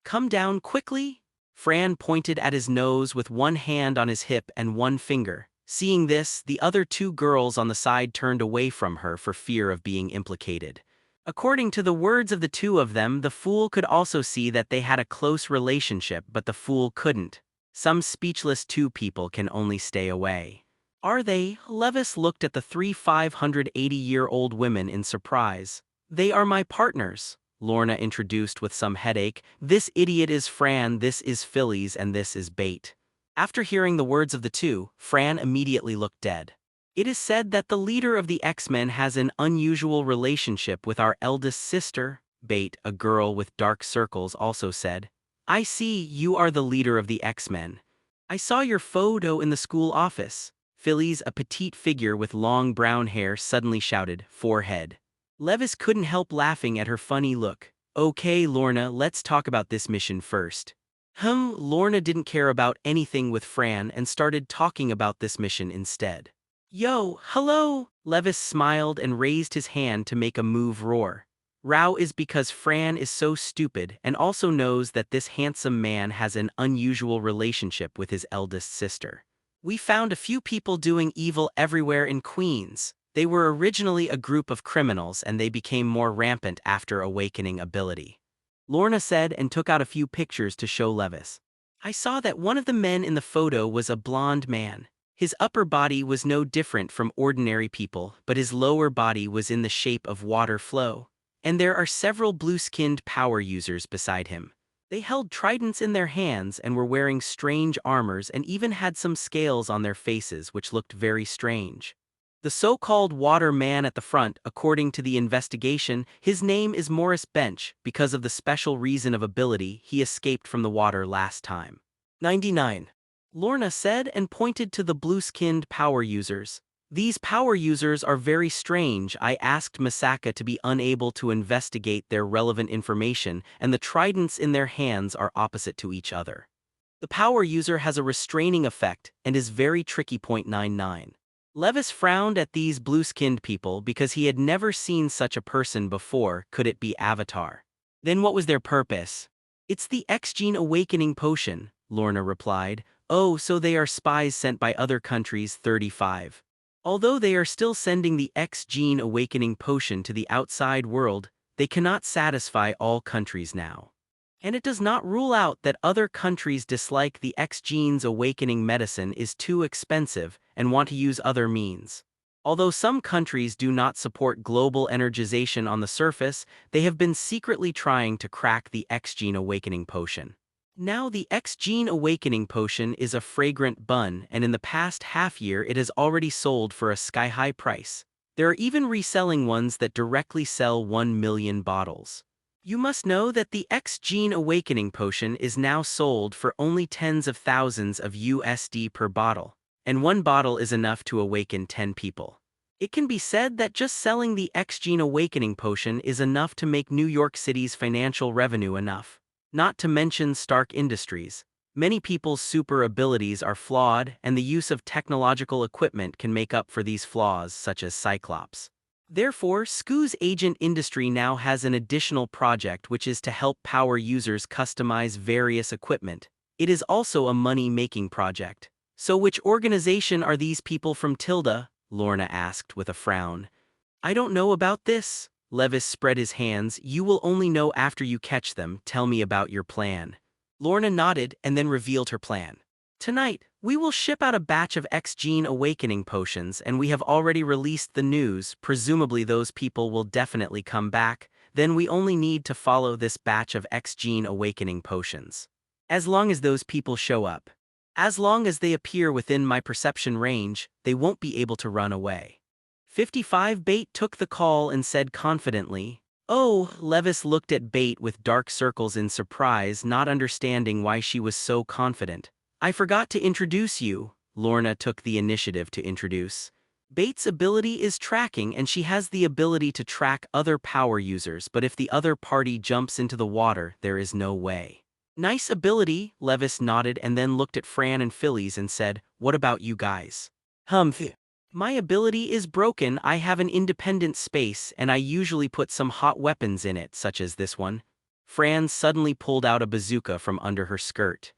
Come down quickly. Fran pointed at his nose with one hand on his hip and one finger. Seeing this, the other two girls on the side turned away from her for fear of being implicated. According to the words of the two of them, the fool could also see that they had a close relationship, but the fool couldn't. Some speechless two people can only stay away. Are they? Levis looked at the three 580-year-old women in surprise. They are my partners, Lorna introduced with some headache. This idiot is Fran, this is Phillies, and this is Bait. After hearing the words of the two, Fran immediately looked dead. It is said that the leader of the X-Men has an unusual relationship with our eldest sister, Bait, a girl with dark circles, also said. I see, you are the leader of the X-Men. I saw your photo in the school office. Phillies, a petite figure with long brown hair, suddenly shouted, forehead. Levis couldn't help laughing at her funny look. Okay, Lorna, let's talk about this mission first. Lorna didn't care about anything with Fran and started talking about this mission instead. Yo, hello! Levis smiled and raised his hand to make a move roar. Row is because Fran is so stupid and also knows that this handsome man has an unusual relationship with his eldest sister. We found a few people doing evil everywhere in Queens. They were originally a group of criminals and they became more rampant after awakening ability. Lorna said and took out a few pictures to show Levis. I saw that one of the men in the photo was a blonde man. His upper body was no different from ordinary people, but his lower body was in the shape of water flow. And there are several blue-skinned power users beside him. They held tridents in their hands and were wearing strange armors and even had some scales on their faces which looked very strange. The so-called water man at the front, according to the investigation, his name is Morris Bench because of the special reason of ability he escaped from the water last time. 99. Lorna said and pointed to the blue-skinned power users. These power users are very strange. I asked Misaka to be unable to investigate their relevant information, and the tridents in their hands are opposite to each other. The power user has a restraining effect and is very tricky. 99. Levis frowned at these blue-skinned people because he had never seen such a person before. Could it be Avatar? Then what was their purpose? It's the X-Gene awakening potion, Lorna replied. Oh, so they are spies sent by other countries. 35. Although they are still sending the X-Gene awakening potion to the outside world, they cannot satisfy all countries now. And it does not rule out that other countries dislike the X-Gene's awakening medicine is too expensive and want to use other means. Although some countries do not support global energization on the surface, they have been secretly trying to crack the X-Gene awakening potion. Now the X-Gene awakening potion is a fragrant bun, and in the past half-year it has already sold for a sky-high price. There are even reselling ones that directly sell 1 million bottles. You must know that the X-Gene awakening potion is now sold for only tens of thousands of USD per bottle, and one bottle is enough to awaken 10 people. It can be said that just selling the X-Gene awakening potion is enough to make New York City's financial revenue enough. Not to mention Stark Industries. Many people's super abilities are flawed, and the use of technological equipment can make up for these flaws, such as Cyclops. Therefore, SKU's agent industry now has an additional project, which is to help power users customize various equipment. It is also a money-making project. So which organization are these people from, Tilda? Lorna asked with a frown. I don't know about this. Levis spread his hands. You will only know after you catch them. Tell me about your plan. Lorna nodded and then revealed her plan. Tonight, we will ship out a batch of X-Gene awakening potions, and we have already released the news. Presumably those people will definitely come back. Then we only need to follow this batch of X-Gene awakening potions. As long as those people show up. As long as they appear within my perception range, they won't be able to run away. 55 Bait took the call and said confidently, "Oh." Levis looked at Bait with dark circles in surprise, not understanding why she was so confident. I forgot to introduce you. Lorna took the initiative to introduce. Bait's ability is tracking, and she has the ability to track other power users, but if the other party jumps into the water, there is no way. Nice ability, Levis nodded and then looked at Fran and Phillies and said, what about you guys? Humph. My ability is broken. I have an independent space, and I usually put some hot weapons in it, such as this one. Fran suddenly pulled out a bazooka from under her skirt.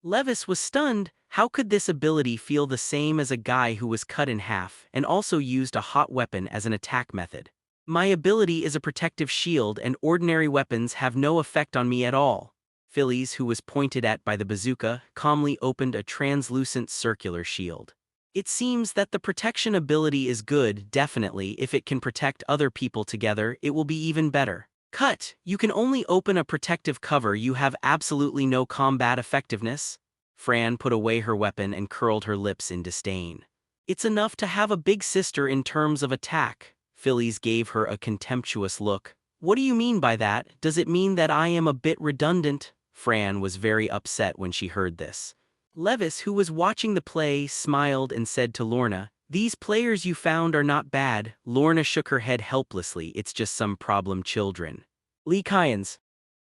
Levis was stunned. How could this ability feel the same as a guy who was cut in half and also used a hot weapon as an attack method? My ability is a protective shield, and ordinary weapons have no effect on me at all. Phillies, who was pointed at by the bazooka, calmly opened a translucent circular shield. It seems that the protection ability is good. Definitely, if it can protect other people together, it will be even better. Cut! You can only open a protective cover. You have absolutely no combat effectiveness. Fran put away her weapon and curled her lips in disdain. It's enough to have a big sister in terms of attack. Phillies gave her a contemptuous look. What do you mean by that? Does it mean that I am a bit redundant? Fran was very upset when she heard this. Levis, who was watching the play, smiled and said to Lorna, these players you found are not bad. Lorna shook her head helplessly. It's just some problem children. Lee Kyans.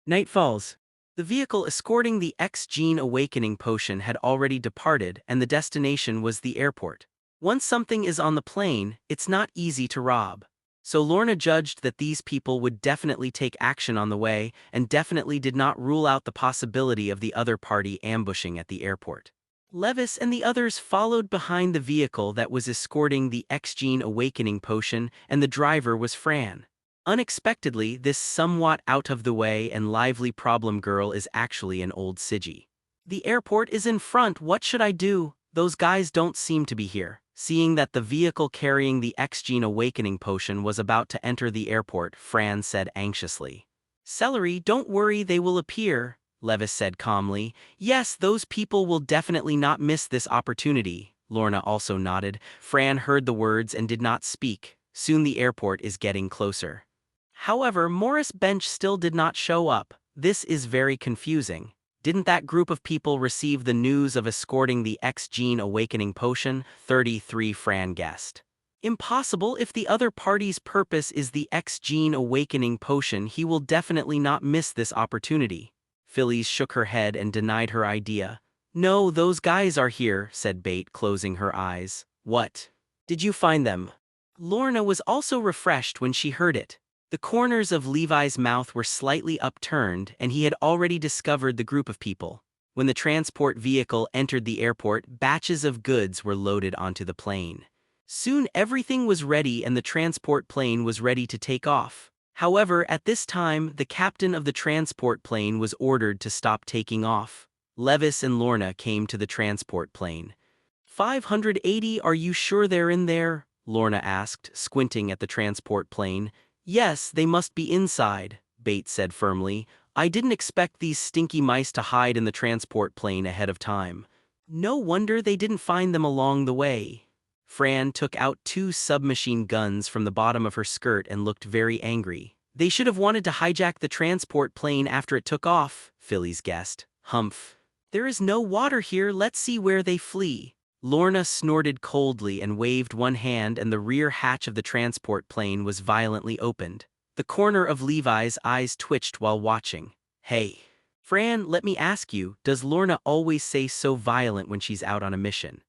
Night falls. The vehicle escorting the X-Gene awakening potion had already departed, and the destination was the airport. Once something is on the plane, it's not easy to rob. So Lorna judged that these people would definitely take action on the way, and definitely did not rule out the possibility of the other party ambushing at the airport. Levis and the others followed behind the vehicle that was escorting the X-Gene awakening potion, and the driver was Fran. Unexpectedly, this somewhat out-of-the-way and lively problem girl is actually an old Sigi. The airport is in front. What should I do? Those guys don't seem to be here. Seeing that the vehicle carrying the X-Gene awakening potion was about to enter the airport, Fran said anxiously. Celery, don't worry, they will appear, Levis said calmly. Yes, those people will definitely not miss this opportunity. Lorna also nodded. Fran heard the words and did not speak. Soon the airport is getting closer. However, Morris Bench still did not show up. This is very confusing. Didn't that group of people receive the news of escorting the X-Gene awakening potion? 33 Fran guessed. Impossible. If the other party's purpose is the X-Gene awakening potion, he will definitely not miss this opportunity. Phillies shook her head and denied her idea. No, those guys are here, said Bait, closing her eyes. What? Did you find them? Lorna was also refreshed when she heard it. The corners of Levi's mouth were slightly upturned, and he had already discovered the group of people. When the transport vehicle entered the airport, batches of goods were loaded onto the plane. Soon everything was ready and the transport plane was ready to take off. However, at this time, the captain of the transport plane was ordered to stop taking off. Levis and Lorna came to the transport plane. 580, are you sure they're in there? Lorna asked, squinting at the transport plane. Yes, they must be inside, Bait said firmly. I didn't expect these stinky mice to hide in the transport plane ahead of time. No wonder they didn't find them along the way. Fran took out 2 submachine guns from the bottom of her skirt and looked very angry. They should have wanted to hijack the transport plane after it took off, Phillies guessed. Humph. There is no water here. Let's see where they flee. Lorna snorted coldly and waved one hand, and the rear hatch of the transport plane was violently opened. The corner of Levi's eyes twitched while watching. Hey. Fran, let me ask you, does Lorna always say so violent when she's out on a mission?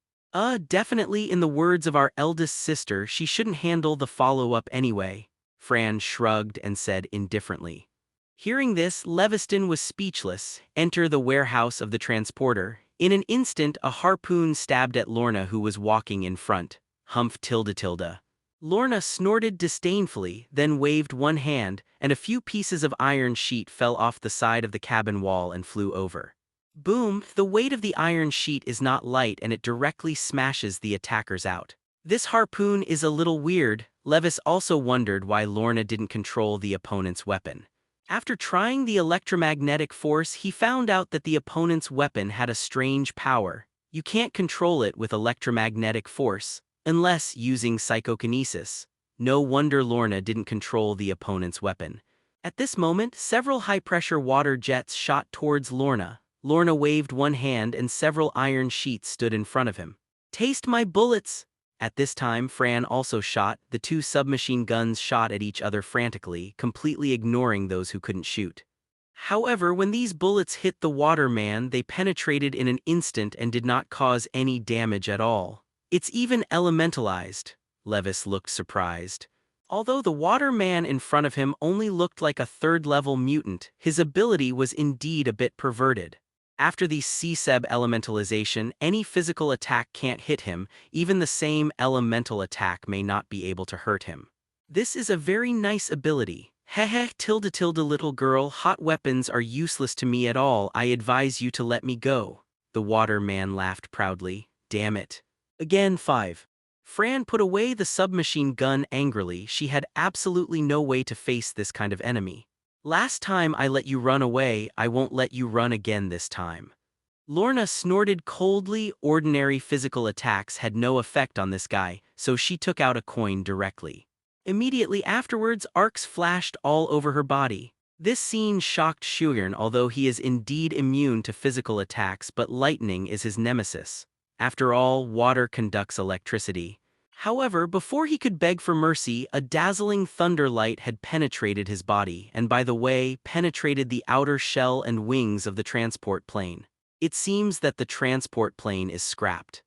Definitely in the words of our eldest sister, she shouldn't handle the follow-up anyway. Fran shrugged and said indifferently. Hearing this, Leviston was speechless. Enter the warehouse of the transporter. In an instant, a harpoon stabbed at Lorna, who was walking in front. Humph tilde tilde. Lorna snorted disdainfully, then waved one hand, and a few pieces of iron sheet fell off the side of the cabin wall and flew over. Boom, the weight of the iron sheet is not light and it directly smashes the attackers out. This harpoon is a little weird. Levis also wondered why Lorna didn't control the opponent's weapon. After trying the electromagnetic force, he found out that the opponent's weapon had a strange power. You can't control it with electromagnetic force, unless using psychokinesis. No wonder Lorna didn't control the opponent's weapon. At this moment, several high-pressure water jets shot towards Lorna. Lorna waved one hand and several iron sheets stood in front of him. "Taste my bullets!" At this time, Fran also shot. The two submachine guns shot at each other frantically, completely ignoring those who couldn't shoot. However, when these bullets hit the water man, they penetrated in an instant and did not cause any damage at all. "It's even elementalized." Levis looked surprised. Although the water man in front of him only looked like a third-level mutant, his ability was indeed a bit perverted. After the C-Seb elementalization, any physical attack can't hit him. Even the same elemental attack may not be able to hurt him. This is a very nice ability. Hehe tilde tilde little girl, hot weapons are useless to me at all. I advise you to let me go. The water man laughed proudly. Damn it. Again 5. Fran put away the submachine gun angrily. She had absolutely no way to face this kind of enemy. "Last time I let you run away, I won't let you run again this time." Lorna snorted coldly. Ordinary physical attacks had no effect on this guy, so she took out a coin directly. Immediately afterwards, arcs flashed all over her body. This scene shocked Shuyan, although he is indeed immune to physical attacks, but lightning is his nemesis. After all, water conducts electricity. However, before he could beg for mercy, a dazzling thunderlight had penetrated his body, and by the way, penetrated the outer shell and wings of the transport plane. It seems that the transport plane is scrapped.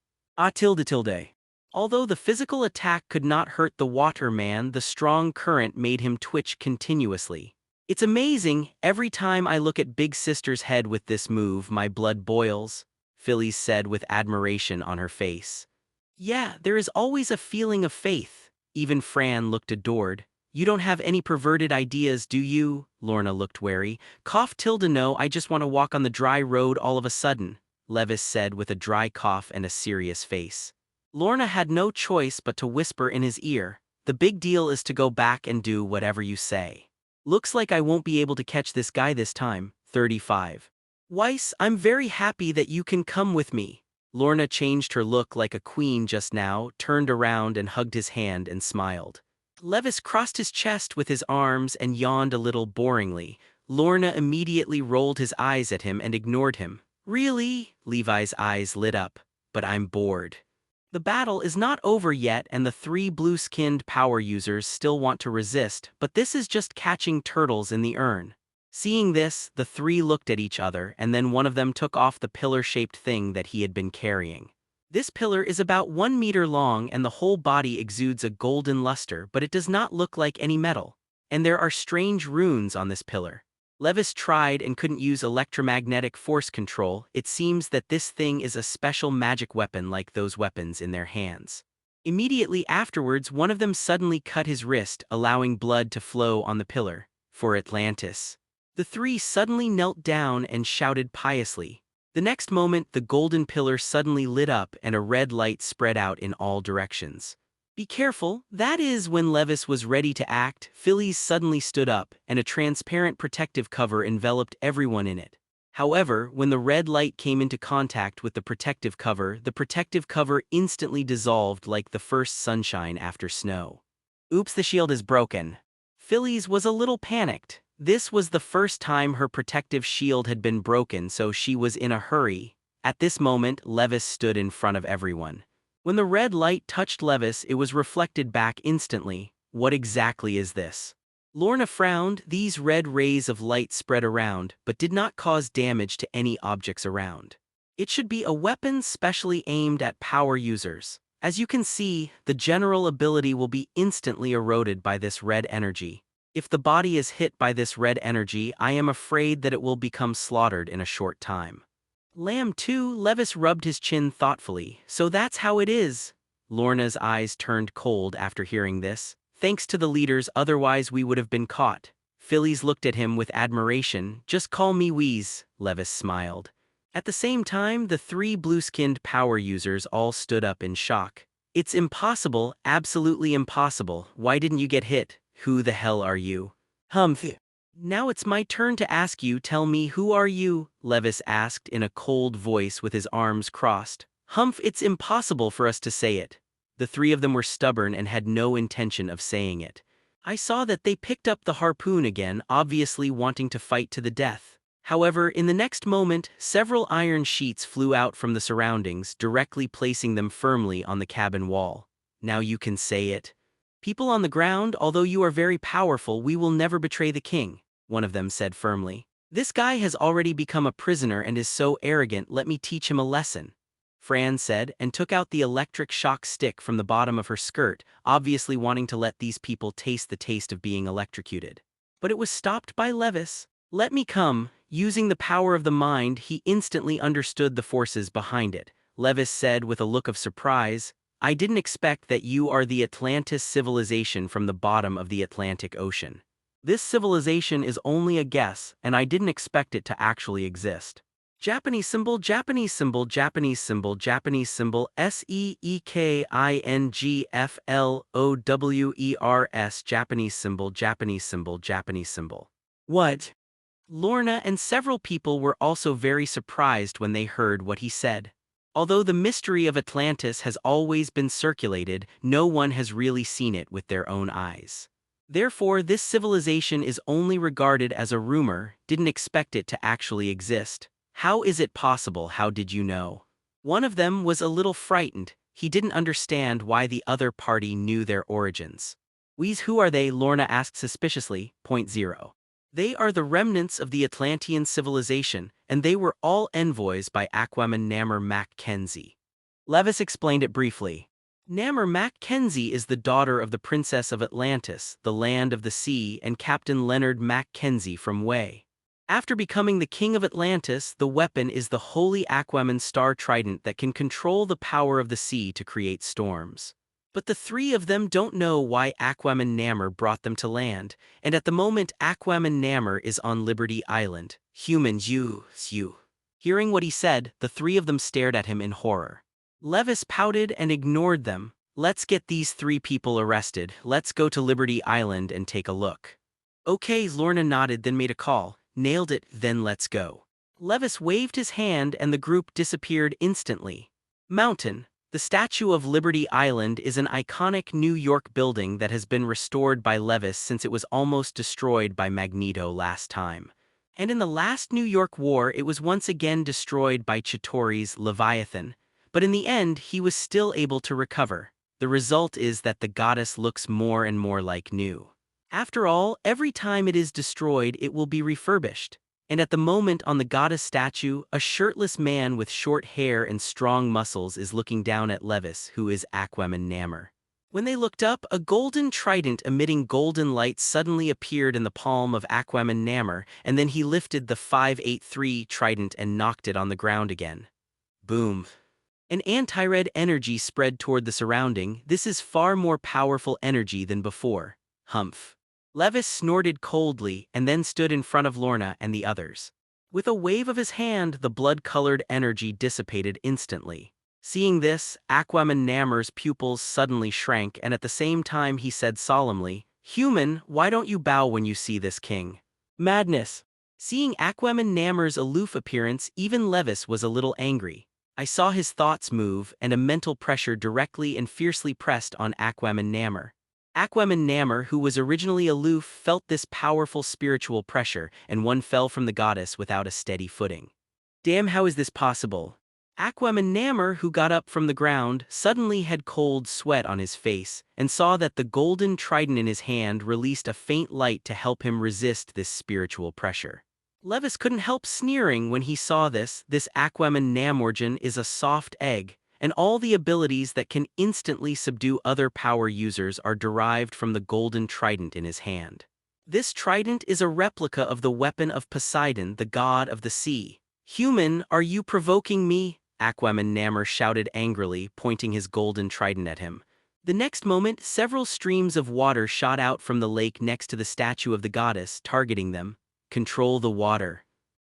Tilde tilde. Although the physical attack could not hurt the water man, the strong current made him twitch continuously. "It's amazing, every time I look at Big Sister's head with this move, my blood boils," Phyllis said with admiration on her face. "Yeah, there is always a feeling of faith." Even Fran looked adored. "You don't have any perverted ideas, do you?" Lorna looked wary. "Cough tilde no, I just want to walk on the dry road all of a sudden," Levis said with a dry cough and a serious face. Lorna had no choice but to whisper in his ear, "The big deal is to go back and do whatever you say. Looks like I won't be able to catch this guy this time." 35. "Weiss, I'm very happy that you can come with me." Lorna changed her look like a queen just now, turned around and hugged his hand and smiled. Levis crossed his chest with his arms and yawned a little boringly. Lorna immediately rolled his eyes at him and ignored him. "Really?" Levi's eyes lit up. "But I'm bored." The battle is not over yet and the three blue-skinned power users still want to resist, but this is just catching turtles in the urn. Seeing this, the three looked at each other, and then one of them took off the pillar-shaped thing that he had been carrying. This pillar is about 1 meter long and the whole body exudes a golden luster, but it does not look like any metal. And there are strange runes on this pillar. Levis tried and couldn't use electromagnetic force control. It seems that this thing is a special magic weapon like those weapons in their hands. Immediately afterwards, one of them suddenly cut his wrist, allowing blood to flow on the pillar. For Atlantis. The three suddenly knelt down and shouted piously. The next moment, the golden pillar suddenly lit up and a red light spread out in all directions. "Be careful." That is when Levis was ready to act, Phyllis suddenly stood up, and a transparent protective cover enveloped everyone in it. However, when the red light came into contact with the protective cover instantly dissolved like the first sunshine after snow. "Oops, the shield is broken." Phyllis was a little panicked. This was the first time her protective shield had been broken, so she was in a hurry. At this moment, Levis stood in front of everyone. When the red light touched Levis, it was reflected back instantly. "What exactly is this?" Lorna frowned. These red rays of light spread around, but did not cause damage to any objects around. It should be a weapon specially aimed at power users. As you can see, the general ability will be instantly eroded by this red energy. If the body is hit by this red energy, I am afraid that it will become slaughtered in a short time. Lamb 2, Levis rubbed his chin thoughtfully. So that's how it is. Lorna's eyes turned cold after hearing this. Thanks to the leaders, otherwise we would have been caught. Phillies looked at him with admiration. Just call me Wheeze, Levis smiled. At the same time, the three blue-skinned power users all stood up in shock. It's impossible, absolutely impossible. Why didn't you get hit? Who the hell are you? Humph. Now it's my turn to ask you. Tell me, who are you? Levis asked in a cold voice with his arms crossed. Humph, it's impossible for us to say it. The three of them were stubborn and had no intention of saying it. I saw that they picked up the harpoon again, obviously wanting to fight to the death. However, in the next moment, several iron sheets flew out from the surroundings, directly placing them firmly on the cabin wall. Now you can say it. People on the ground, although you are very powerful, we will never betray the king, one of them said firmly. This guy has already become a prisoner and is so arrogant, let me teach him a lesson. Fran said, and took out the electric shock stick from the bottom of her skirt, obviously wanting to let these people taste the taste of being electrocuted. But it was stopped by Levis. Let me come. Using the power of the mind, he instantly understood the forces behind it. Levis said with a look of surprise, I didn't expect that you are the Atlantis civilization from the bottom of the Atlantic Ocean. This civilization is only a guess, and I didn't expect it to actually exist. Japanese symbol, Japanese symbol, Japanese symbol, Japanese symbol, SEEKINGFLOWERS, Japanese symbol, Japanese symbol, Japanese symbol. What? Lorna and several people were also very surprised when they heard what he said. Although the mystery of Atlantis has always been circulated, no one has really seen it with their own eyes. Therefore, this civilization is only regarded as a rumor, didn't expect it to actually exist. How is it possible? How did you know? One of them was a little frightened. He didn't understand why the other party knew their origins. Wheeze, who are they? Lorna asked suspiciously. 0. They are the remnants of the Atlantean civilization, and they were all envoys by Aquaman Namor Mackenzie. Levis explained it briefly. Namor Mackenzie is the daughter of the Princess of Atlantis, the Land of the Sea, and Captain Leonard Mackenzie from Way. After becoming the King of Atlantis, the weapon is the Holy Aquaman Star Trident that can control the power of the sea to create storms. But the three of them don't know why Aquaman Namor brought them to land, and at the moment Aquaman Namor is on Liberty Island. Humans, you. Hearing what he said, the three of them stared at him in horror. Levis pouted and ignored them. Let's get these three people arrested. Let's go to Liberty Island and take a look. Okay, Lorna nodded, then made a call. Nailed it, then let's go. Levis waved his hand and the group disappeared instantly. Mountain. The Statue of Liberty Island is an iconic New York building that has been restored by Levis since it was almost destroyed by Magneto last time. And in the last New York War, it was once again destroyed by Chitauri's Leviathan. But in the end, he was still able to recover. The result is that the goddess looks more and more like new. After all, every time it is destroyed, it will be refurbished. And at the moment on the goddess statue, a shirtless man with short hair and strong muscles is looking down at Levis, who is Aquaman Namor. When they looked up, a golden trident emitting golden light suddenly appeared in the palm of Aquaman Namor, and then he lifted the 583 trident and knocked it on the ground again. Boom. An anti-red energy spread toward the surrounding. This is far more powerful energy than before. Humph. Levis snorted coldly and then stood in front of Lorna and the others. With a wave of his hand, the blood-colored energy dissipated instantly. Seeing this, Aquaman Namor's pupils suddenly shrank, and at the same time he said solemnly, Human, why don't you bow when you see this king? Madness. Seeing Aquaman Namor's aloof appearance, even Levis was a little angry. I saw his thoughts move, and a mental pressure directly and fiercely pressed on Aquaman Namor. Aquaman Namor, who was originally aloof, felt this powerful spiritual pressure, and one fell from the goddess without a steady footing. Damn, how is this possible? Aquaman, who got up from the ground, suddenly had cold sweat on his face and saw that the golden trident in his hand released a faint light to help him resist this spiritual pressure. Levis couldn't help sneering when he saw this Aquaman is a soft egg, and all the abilities that can instantly subdue other power users are derived from the golden trident in his hand. This trident is a replica of the weapon of Poseidon, the god of the sea. "Human, are you provoking me?" Aquaman shouted angrily, pointing his golden trident at him. The next moment, several streams of water shot out from the lake next to the statue of the goddess, targeting them. "Control the water."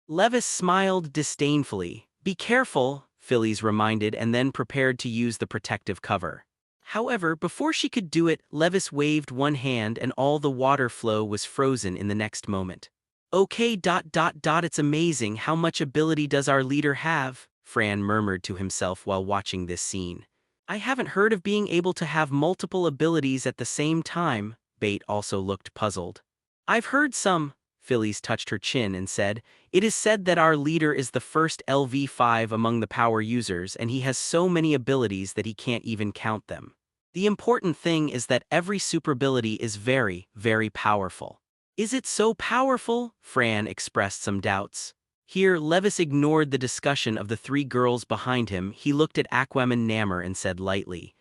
Levis smiled disdainfully. "Be careful," Phyllis reminded, and then prepared to use the protective cover. However, before she could do it, Levis waved one hand and all the water flow was frozen in the next moment. "Okay, it's amazing how much ability does our leader have?" Fran murmured to himself while watching this scene. "I haven't heard of being able to have multiple abilities at the same time." Bait also looked puzzled. "I've heard some." Phyllis touched her chin and said, "It is said that our leader is the first LV5 among the power users and he has so many abilities that he can't even count them. The important thing is that every super ability is very, very powerful." "Is it so powerful?" Fran expressed some doubts. Here, Levis ignored the discussion of the three girls behind him. He looked at Aquaman and said lightly,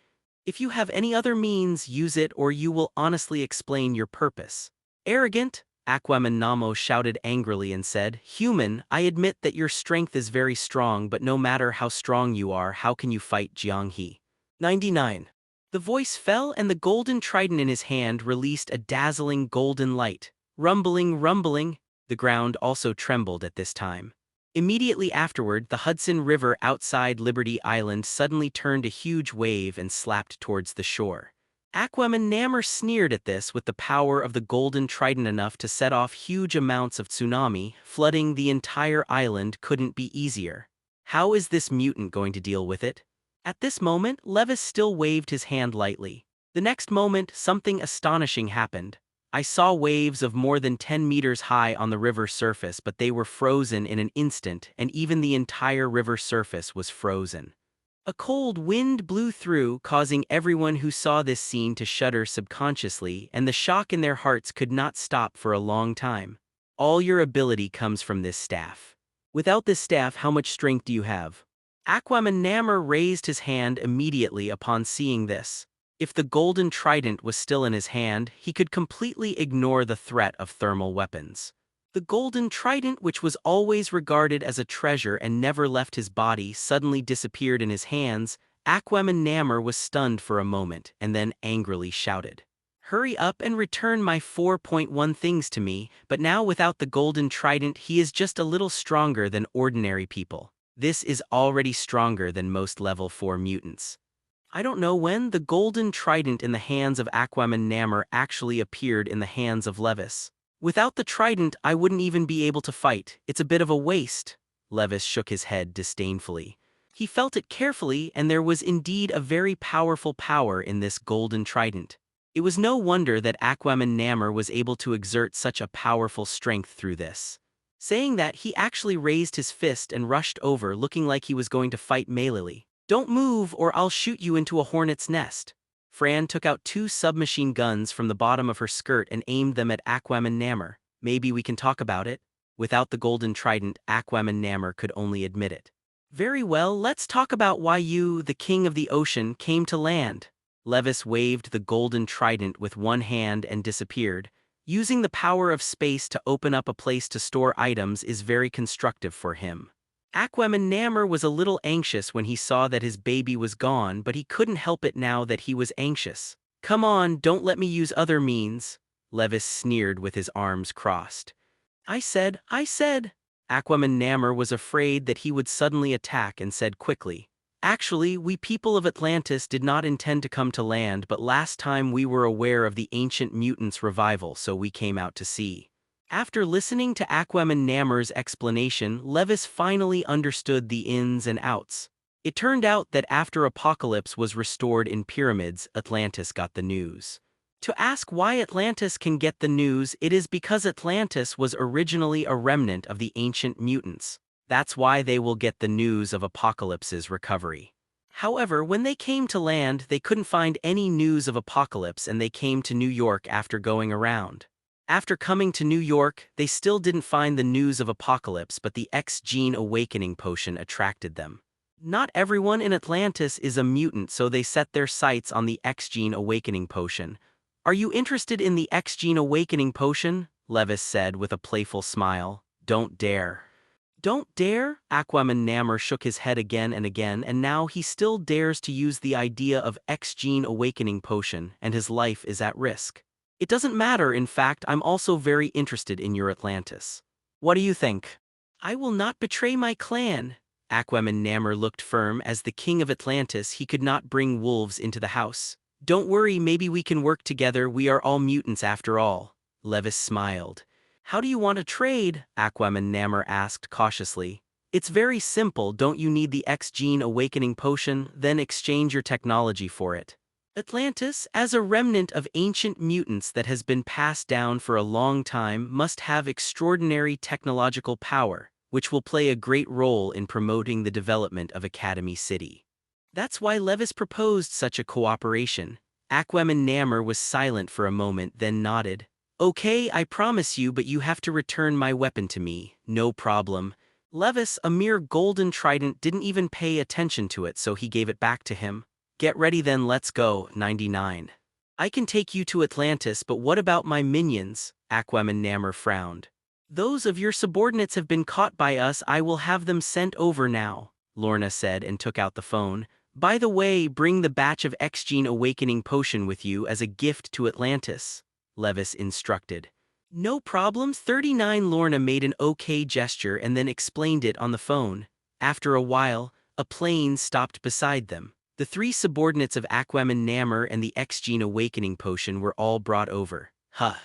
"If you have any other means, use it or you will honestly explain your purpose." "Arrogant!" Aquaman shouted angrily and said, "Human, I admit that your strength is very strong, but no matter how strong you are, how can you fight Jianghe?" 99. The voice fell and the golden trident in his hand released a dazzling golden light. Rumbling. The ground also trembled at this time. Immediately afterward, the Hudson River outside Liberty Island suddenly turned a huge wave and slapped towards the shore. Aquaman sneered at this with the power of the golden trident enough to set off huge amounts of tsunami, flooding the entire island couldn't be easier. How is this mutant going to deal with it? At this moment, Levis still waved his hand lightly. The next moment, something astonishing happened. I saw waves of more than 10 meters high on the river surface, but they were frozen in an instant, and even the entire river surface was frozen. A cold wind blew through, causing everyone who saw this scene to shudder subconsciously, and the shock in their hearts could not stop for a long time. "All your ability comes from this staff. Without this staff, how much strength do you have?" Aquaman raised his hand immediately upon seeing this. If the golden trident was still in his hand, he could completely ignore the threat of thermal weapons. The golden trident, which was always regarded as a treasure and never left his body, suddenly disappeared in his hands. Aquaman was stunned for a moment and then angrily shouted, "Hurry up and return my 4.1 things to me," but now without the golden trident he is just a little stronger than ordinary people. This is already stronger than most level 4 mutants. I don't know when the golden trident in the hands of Aquaman actually appeared in the hands of Levis. "Without the trident, I wouldn't even be able to fight. It's a bit of a waste." Levis shook his head disdainfully. He felt it carefully, and there was indeed a very powerful power in this golden trident. It was no wonder that Aquaman was able to exert such a powerful strength through this. Saying that, he actually raised his fist and rushed over, looking like he was going to fight melee. "Don't move or I'll shoot you into a hornet's nest." Fran took out 2 submachine guns from the bottom of her skirt and aimed them at Aquaman. "Maybe we can talk about it?" Without the golden trident, Aquaman could only admit it. "Very well, let's talk about why you, the king of the ocean, came to land." Levis waved the golden trident with one hand and disappeared. Using the power of space to open up a place to store items is very constructive for him. Aquaman was a little anxious when he saw that his baby was gone, but he couldn't help it now that he was anxious. "Come on, don't let me use other means." Levis sneered with his arms crossed. I said. Aquaman was afraid that he would suddenly attack and said quickly, "Actually, we people of Atlantis did not intend to come to land, but last time we were aware of the ancient mutants' revival, so we came out to see." After listening to Aquaman explanation, Levis finally understood the ins and outs. It turned out that after Apocalypse was restored in pyramids, Atlantis got the news. To ask why Atlantis can get the news, it is because Atlantis was originally a remnant of the ancient mutants. That's why they will get the news of Apocalypse's recovery. However, when they came to land, they couldn't find any news of Apocalypse and they came to New York after going around. After coming to New York, they still didn't find the news of Apocalypse, but the X-Gene Awakening potion attracted them. Not everyone in Atlantis is a mutant, so they set their sights on the X-Gene Awakening potion. "Are you interested in the X-Gene Awakening potion?" Levis said with a playful smile. "Don't dare." "Don't dare?" Aquaman shook his head again, and now he still dares to use the idea of X-Gene Awakening potion, and his life is at risk. "It doesn't matter, in fact, I'm also very interested in your Atlantis. What do you think?" "I will not betray my clan." Aquaman looked firm. As the king of Atlantis, he could not bring wolves into the house. "Don't worry, maybe we can work together, we are all mutants after all." Levis smiled. "How do you want to trade?" Aquaman asked cautiously. "It's very simple, don't you need the X-Gene Awakening potion? Then exchange your technology for it. Atlantis, as a remnant of ancient mutants that has been passed down for a long time, must have extraordinary technological power, which will play a great role in promoting the development of Academy City. That's why Levis proposed such a cooperation." Aquaman was silent for a moment, then nodded. "Okay, I promise you, but you have to return my weapon to me." "No problem." Levis, a mere golden trident, didn't even pay attention to it, so he gave it back to him. "Get ready then, let's go." 99. "I can take you to Atlantis, but what about my minions?" Aquaman frowned. "Those of your subordinates have been caught by us. I will have them sent over now," Lorna said and took out the phone. "By the way, bring the batch of X-Gene Awakening potion with you as a gift to Atlantis," Levis instructed. "No problem." 39 Lorna made an okay gesture and then explained it on the phone. After a while, a plane stopped beside them. The three subordinates of Aquaman and the X-Gene Awakening potion were all brought over. "Huh.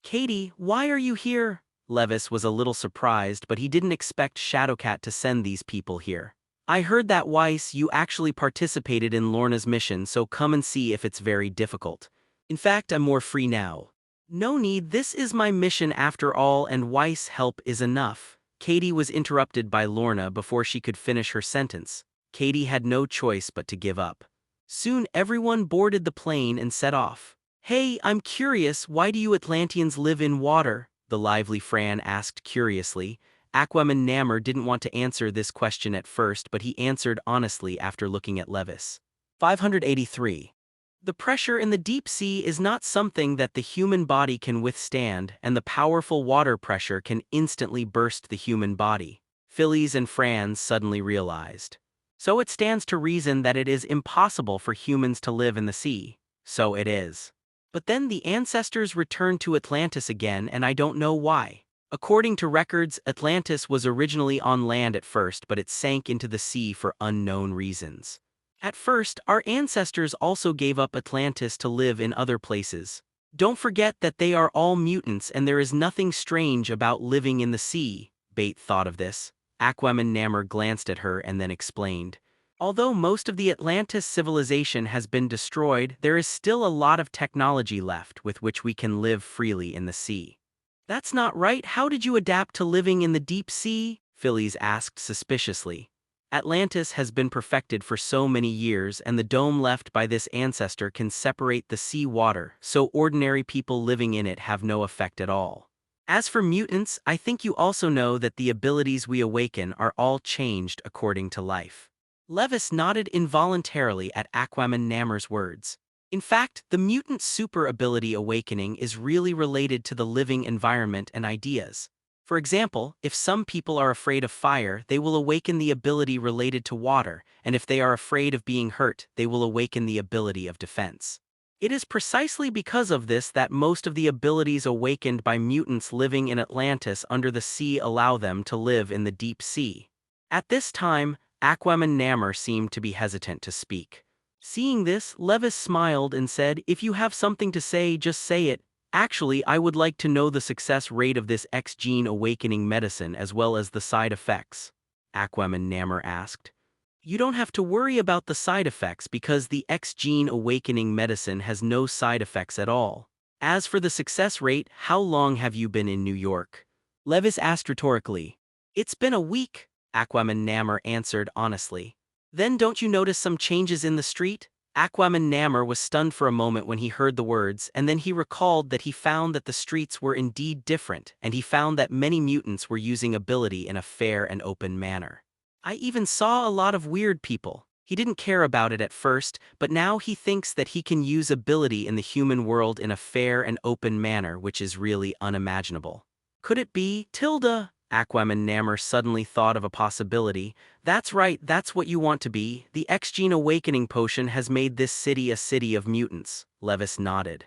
Katie, why are you here?" Levis was a little surprised, but he didn't expect Shadowcat to send these people here. "I heard that Weiss, you actually participated in Lorna's mission, so come and see if it's very difficult. In fact, I'm more free now." "No need, this is my mission after all, and Weiss' help is enough." Katie was interrupted by Lorna before she could finish her sentence. Katie had no choice but to give up. Soon everyone boarded the plane and set off. "Hey, I'm curious, why do you Atlanteans live in water?" the lively Fran asked curiously. Aquaman didn't want to answer this question at first, but he answered honestly after looking at Levis. 583. "The pressure in the deep sea is not something that the human body can withstand, and the powerful water pressure can instantly burst the human body." Phillies and Franz suddenly realized. "So it stands to reason that it is impossible for humans to live in the sea." "So it is. But then the ancestors returned to Atlantis again, and I don't know why. According to records, Atlantis was originally on land at first, but it sank into the sea for unknown reasons. At first, our ancestors also gave up Atlantis to live in other places. Don't forget that they are all mutants and there is nothing strange about living in the sea." Bate thought of this. Aquaman glanced at her and then explained. "Although most of the Atlantis civilization has been destroyed, there is still a lot of technology left with which we can live freely in the sea." "That's not right. How did you adapt to living in the deep sea?" Phillies asked suspiciously. "Atlantis has been perfected for so many years, and the dome left by this ancestor can separate the sea water, so ordinary people living in it have no effect at all. As for mutants, I think you also know that the abilities we awaken are all changed according to life." Levis nodded involuntarily at Aquaman words. In fact, the mutant super ability awakening is really related to the living environment and ideas. For example, if some people are afraid of fire, they will awaken the ability related to water, and if they are afraid of being hurt, they will awaken the ability of defense. It is precisely because of this that most of the abilities awakened by mutants living in Atlantis under the sea allow them to live in the deep sea. At this time, Aquaman seemed to be hesitant to speak. Seeing this, Levis smiled and said, "If you have something to say, just say it. Actually, I would like to know the success rate of this X-Gene Awakening medicine as well as the side effects." Aquaman asked. "You don't have to worry about the side effects because the X-Gene Awakening medicine has no side effects at all. As for the success rate, how long have you been in New York?" Levis asked rhetorically. "It's been a week." Aquaman answered honestly. Then don't you notice some changes in the street? Aquaman was stunned for a moment when he heard the words, and then he recalled that he found that the streets were indeed different, and he found that many mutants were using ability in a fair and open manner. I even saw a lot of weird people. He didn't care about it at first, but now he thinks that he can use ability in the human world in a fair and open manner, which is really unimaginable. Could it be, Tilda? Aquaman suddenly thought of a possibility. That's right, that's what you want to be. The X-Gene Awakening potion has made this city a city of mutants. Levis nodded.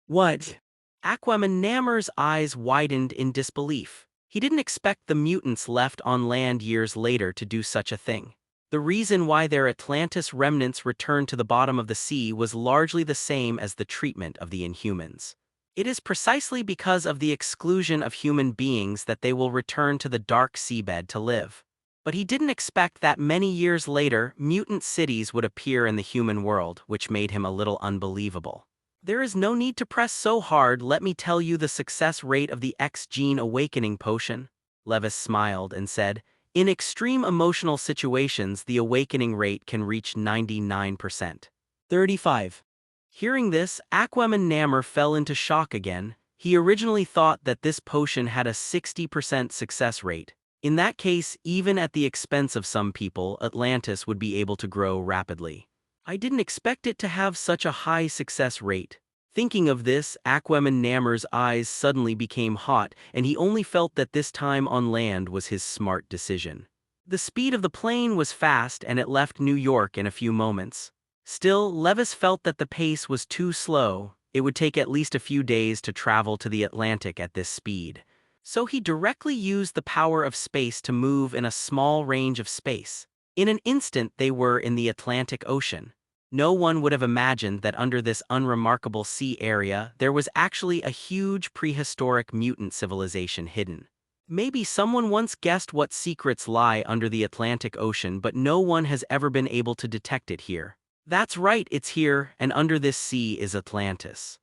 What? Aquaman eyes widened in disbelief. He didn't expect the mutants left on land years later to do such a thing. The reason why their Atlantis remnants returned to the bottom of the sea was largely the same as the treatment of the Inhumans. It is precisely because of the exclusion of human beings that they will return to the dark seabed to live. But he didn't expect that many years later, mutant cities would appear in the human world, which made him a little unbelievable. There is no need to press so hard, let me tell you the success rate of the X-Gene Awakening potion. Levis smiled and said, in extreme emotional situations, the awakening rate can reach 99%. 35. Hearing this, Aquaman fell into shock again. He originally thought that this potion had a 60% success rate. In that case, even at the expense of some people, Atlantis would be able to grow rapidly. I didn't expect it to have such a high success rate. Thinking of this, Aquaman eyes suddenly became hot, and he only felt that this time on land was his smart decision. The speed of the plane was fast, and it left New York in a few moments. Still, Levis felt that the pace was too slow. It would take at least a few days to travel to the Atlantic at this speed. So he directly used the power of space to move in a small range of space. In an instant they were in the Atlantic Ocean. No one would have imagined that under this unremarkable sea area there was actually a huge prehistoric mutant civilization hidden. Maybe someone once guessed what secrets lie under the Atlantic Ocean, but no one has ever been able to detect it here. That's right, it's here, and under this sea is Atlantis.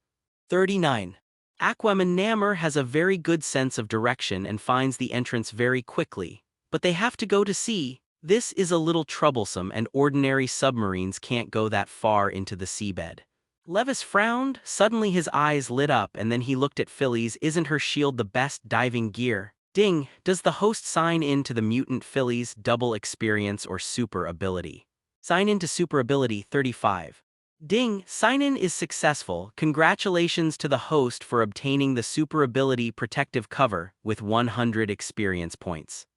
39. Aquaman has a very good sense of direction and finds the entrance very quickly. But they have to go to sea. This is a little troublesome, and ordinary submarines can't go that far into the seabed. Levis frowned. Suddenly his eyes lit up, and then he looked at Phillies. Isn't her shield the best diving gear? Ding! Does the host sign in to the mutant Phillies double experience or super ability? Sign in to super ability 35. Ding! Sign-in is successful. Congratulations to the host for obtaining the super ability protective cover with 100 experience points.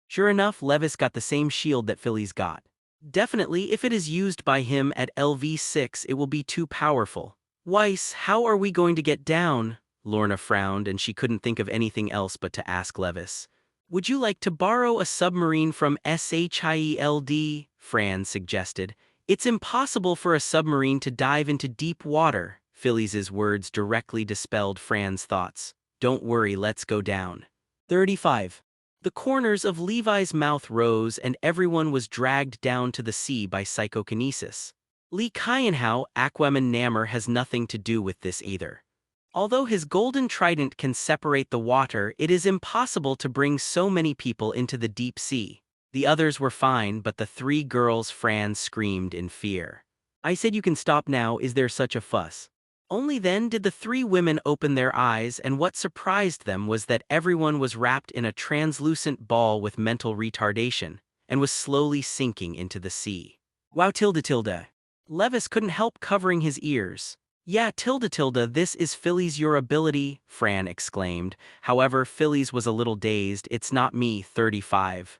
Sure enough, Levis got the same shield that Phillies got. Definitely, if it is used by him at LV6, it will be too powerful. Weiss, how are we going to get down? Lorna frowned, and she couldn't think of anything else but to ask Levis. Would you like to borrow a submarine from SHIELD? Fran suggested. It's impossible for a submarine to dive into deep water. Phillies' words directly dispelled Fran's thoughts. Don't worry, let's go down. 35. The corners of Levi's mouth rose, and everyone was dragged down to the sea by psychokinesis. Lee Kyanhao, Aquaman has nothing to do with this either. Although his golden trident can separate the water, it is impossible to bring so many people into the deep sea. The others were fine, but the three girls Fran screamed in fear. I said you can stop now, is there such a fuss? Only then did the three women open their eyes, and what surprised them was that everyone was wrapped in a translucent ball with mental retardation, and was slowly sinking into the sea. Wow, tilde. Levis couldn't help covering his ears. Yeah, tilde, this is Phillies your ability, Fran exclaimed. However, Phillies was a little dazed. It's not me, 35.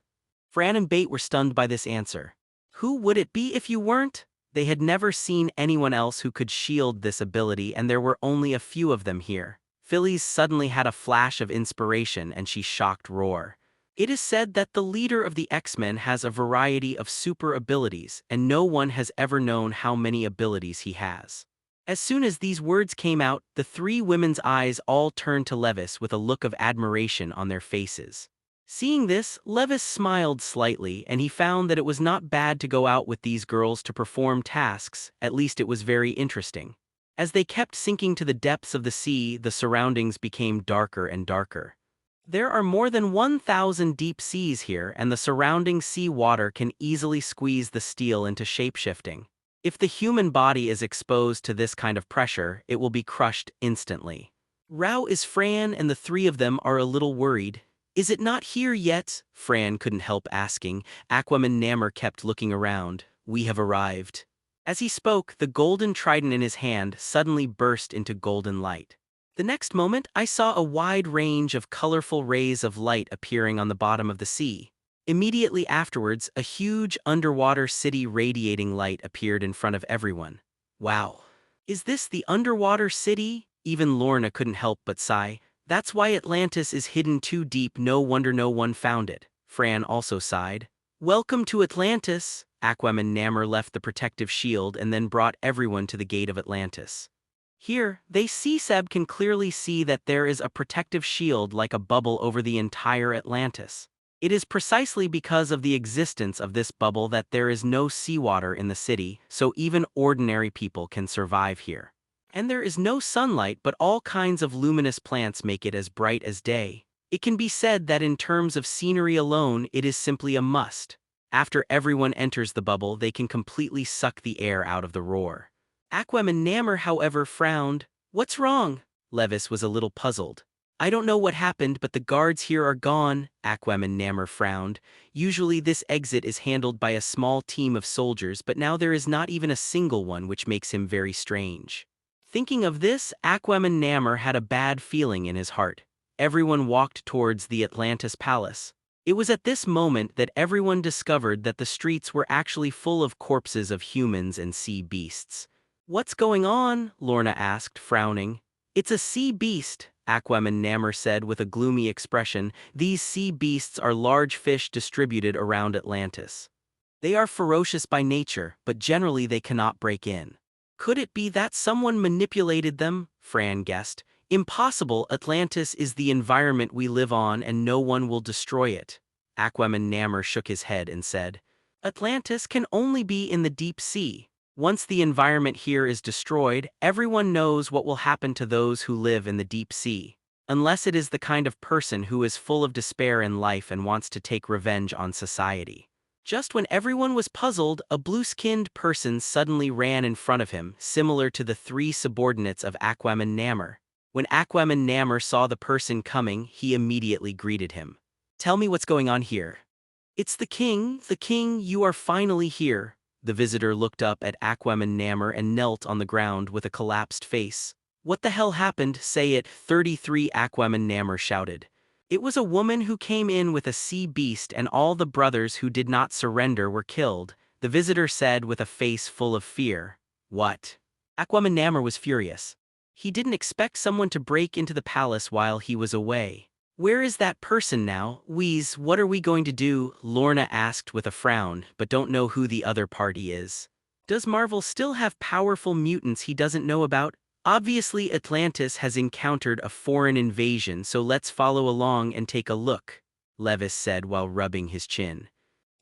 Fran and Bate were stunned by this answer. Who would it be if you weren't? They had never seen anyone else who could shield this ability, and there were only a few of them here. Phillies suddenly had a flash of inspiration, and she shocked roar. It is said that the leader of the X-Men has a variety of super abilities, and no one has ever known how many abilities he has. As soon as these words came out, the three women's eyes all turned to Levis with a look of admiration on their faces. Seeing this, Levis smiled slightly, and he found that it was not bad to go out with these girls to perform tasks. At least it was very interesting. As they kept sinking to the depths of the sea, the surroundings became darker and darker. There are more than 1,000 deep seas here, and the surrounding sea water can easily squeeze the steel into shapeshifting. If the human body is exposed to this kind of pressure, it will be crushed instantly. Rao is Fran, and the three of them are a little worried. Is it not here yet? Fran couldn't help asking. Aquaman Namor kept looking around. We have arrived. As he spoke, the golden trident in his hand suddenly burst into golden light. The next moment, I saw a wide range of colorful rays of light appearing on the bottom of the sea. Immediately afterwards, a huge underwater city radiating light appeared in front of everyone. Wow. Is this the underwater city? Even Lorna couldn't help but sigh. That's why Atlantis is hidden too deep, no wonder no one found it. Fran also sighed. Welcome to Atlantis. Aquaman Namor left the protective shield and then brought everyone to the gate of Atlantis. Here, Seb can clearly see that there is a protective shield like a bubble over the entire Atlantis. It is precisely because of the existence of this bubble that there is no seawater in the city, so even ordinary people can survive here. And there is no sunlight, but all kinds of luminous plants make it as bright as day. It can be said that in terms of scenery alone, it is simply a must. After everyone enters the bubble, they can completely suck the air out of the roar. Aquaman Namor, however, frowned. What's wrong? Levis was a little puzzled. I don't know what happened, but the guards here are gone. Aquaman Namor frowned. Usually this exit is handled by a small team of soldiers, but now there is not even a single one, which makes him very strange. Thinking of this, Aquaman Namor had a bad feeling in his heart. Everyone walked towards the Atlantis Palace. It was at this moment that everyone discovered that the streets were actually full of corpses of humans and sea beasts. What's going on? Lorna asked, frowning. It's a sea beast, Aquaman Namor said with a gloomy expression. These sea beasts are large fish distributed around Atlantis. They are ferocious by nature, but generally they cannot break in. Could it be that someone manipulated them? Fran guessed. Impossible. Atlantis is the environment we live on and no one will destroy it. Aquaman Namor shook his head and said, Atlantis can only be in the deep sea. Once the environment here is destroyed, everyone knows what will happen to those who live in the deep sea. Unless it is the kind of person who is full of despair in life and wants to take revenge on society. Just when everyone was puzzled, a blue-skinned person suddenly ran in front of him, similar to the three subordinates of Aquaman Namor. When Aquaman Namor saw the person coming, he immediately greeted him. Tell me what's going on here. It's the king, you are finally here. The visitor looked up at Aquaman Namor and knelt on the ground with a collapsed face. What the hell happened? Say it, 33, Aquaman Namor shouted. It was a woman who came in with a sea beast and all the brothers who did not surrender were killed, the visitor said with a face full of fear. What? Aquaman Namor was furious. He didn't expect someone to break into the palace while he was away. Where is that person now? Wheeze, what are we going to do? Lorna asked with a frown, but don't know who the other party is. Does Marvel still have powerful mutants he doesn't know about? Obviously Atlantis has encountered a foreign invasion, so let's follow along and take a look, Levis said while rubbing his chin.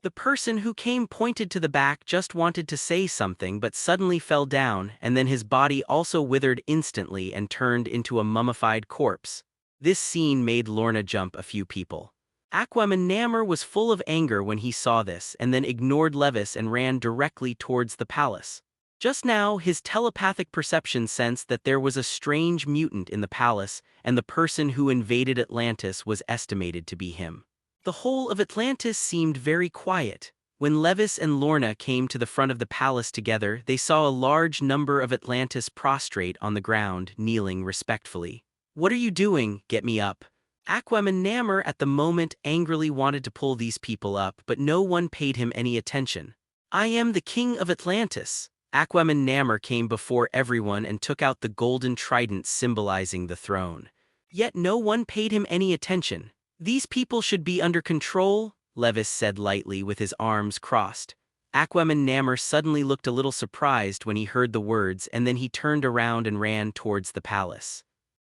The person who came pointed to the back, just wanted to say something but suddenly fell down, and then his body also withered instantly and turned into a mummified corpse. This scene made Lorna jump a few people. Aquaman Namor was full of anger when he saw this and then ignored Levis and ran directly towards the palace. Just now, his telepathic perception sensed that there was a strange mutant in the palace, and the person who invaded Atlantis was estimated to be him. The whole of Atlantis seemed very quiet. When Levis and Lorna came to the front of the palace together, they saw a large number of Atlantis prostrate on the ground, kneeling respectfully. What are you doing? Get me up. Aquaman Namor at the moment angrily wanted to pull these people up, but no one paid him any attention. I am the king of Atlantis. Aquaman Namor came before everyone and took out the golden trident symbolizing the throne. Yet no one paid him any attention. These people should be under control, Levis said lightly with his arms crossed. Aquaman Namor suddenly looked a little surprised when he heard the words, and then he turned around and ran towards the palace.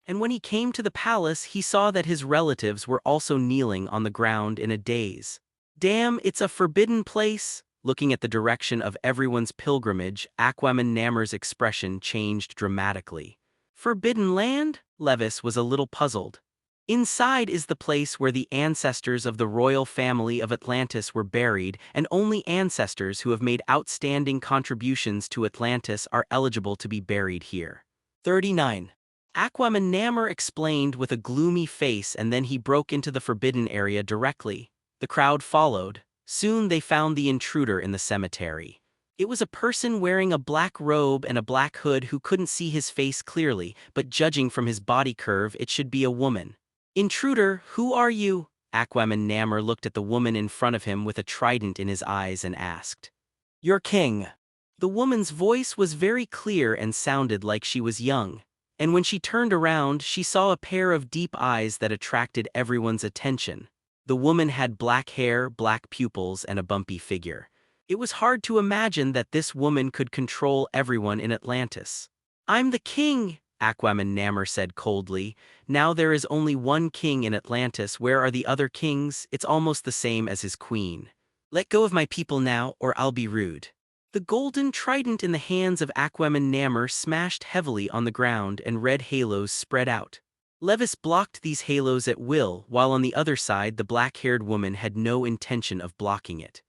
And when he came to the palace, he saw that his relatives were also kneeling on the ground in a daze. Damn, it's a forbidden place. Looking at the direction of everyone's pilgrimage, Aquaman Namor's expression changed dramatically. Forbidden land? Levis was a little puzzled. Inside is the place where the ancestors of the royal family of Atlantis were buried, and only ancestors who have made outstanding contributions to Atlantis are eligible to be buried here. 39. Aquaman explained with a gloomy face, and then he broke into the forbidden area directly. The crowd followed. Soon they found the intruder in the cemetery. It was a person wearing a black robe and a black hood who couldn't see his face clearly, but judging from his body curve, it should be a woman. "Intruder, who are you?" Aquaman looked at the woman in front of him with a trident in his eyes and asked. "Your king." The woman's voice was very clear and sounded like she was young. And when she turned around, she saw a pair of deep eyes that attracted everyone's attention. The woman had black hair, black pupils, and a bumpy figure. It was hard to imagine that this woman could control everyone in Atlantis. "I'm the king," Aquaman said coldly. "Now there is only one king in Atlantis. Where are the other kings? It's almost the same as his queen. Let go of my people now, or I'll be rude." The golden trident in the hands of Aquaman smashed heavily on the ground, and red halos spread out. Levis blocked these halos at will, while on the other side the black-haired woman had no intention of blocking it.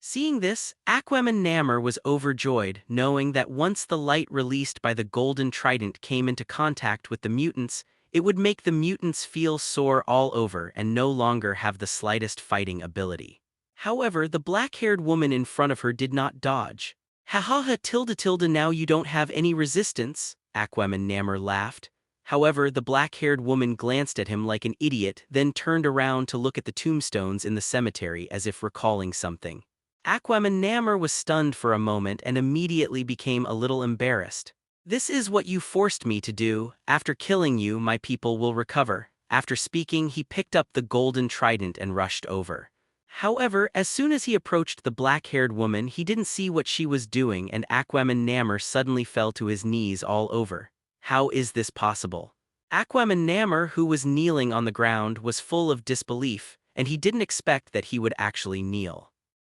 Seeing this, Aquaman was overjoyed, knowing that once the light released by the golden trident came into contact with the mutants, it would make the mutants feel sore all over and no longer have the slightest fighting ability. However, the black-haired woman in front of her did not dodge. "Ha ha ha tilde, now you don't have any resistance," Aquaman laughed. However, the black-haired woman glanced at him like an idiot, then turned around to look at the tombstones in the cemetery as if recalling something. Aquaman was stunned for a moment and immediately became a little embarrassed. "This is what you forced me to do. After killing you, my people will recover." After speaking, he picked up the golden trident and rushed over. However, as soon as he approached the black-haired woman, he didn't see what she was doing, and Aquaman suddenly fell to his knees all over. How is this possible? Aquaman who was kneeling on the ground, was full of disbelief, and he didn't expect that he would actually kneel.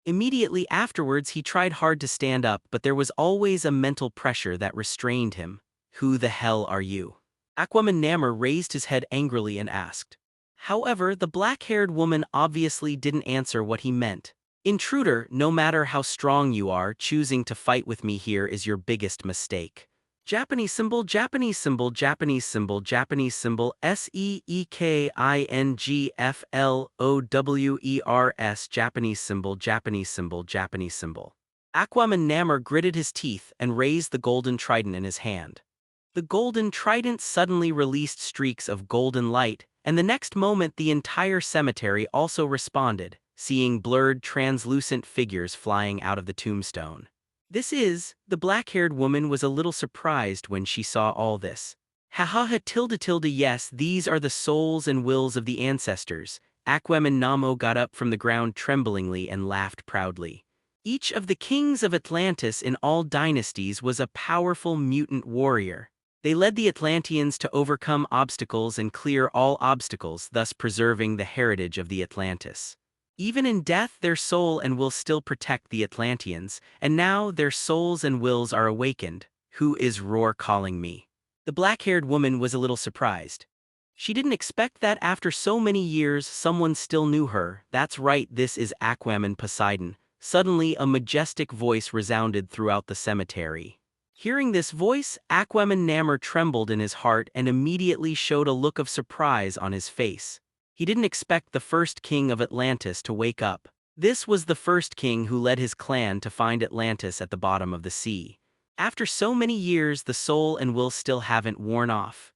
Immediately afterwards, he tried hard to stand up, but there was always a mental pressure that restrained him. "Who the hell are you?" Aquaman raised his head angrily and asked. However, the black-haired woman obviously didn't answer what he meant. "Intruder, no matter how strong you are, choosing to fight with me here is your biggest mistake." Japanese symbol, Japanese symbol, Japanese symbol, Japanese symbol, SEEKINGFLOWERS, Japanese symbol, Japanese symbol, Japanese symbol. Aquaman gritted his teeth and raised the golden trident in his hand. The golden trident suddenly released streaks of golden light, and the next moment the entire cemetery also responded, seeing blurred translucent figures flying out of the tombstone. The black-haired woman was a little surprised when she saw all this. "Ha ha ha tilde, yes, these are the souls and wills of the ancestors." Aquaman got up from the ground tremblingly and laughed proudly. Each of the kings of Atlantis in all dynasties was a powerful mutant warrior. They led the Atlanteans to overcome obstacles and clear all obstacles, thus preserving the heritage of the Atlantis. Even in death, their soul and will still protect the Atlanteans, and now their souls and wills are awakened. "Who is Roar calling me?" The black-haired woman was a little surprised. She didn't expect that after so many years someone still knew her. "That's right, this is Aquaman Poseidon." Suddenly, a majestic voice resounded throughout the cemetery. Hearing this voice, Aquaman trembled in his heart and immediately showed a look of surprise on his face. He didn't expect the first king of Atlantis to wake up. This was the first king who led his clan to find Atlantis at the bottom of the sea. After so many years, the soul and will still haven't worn off.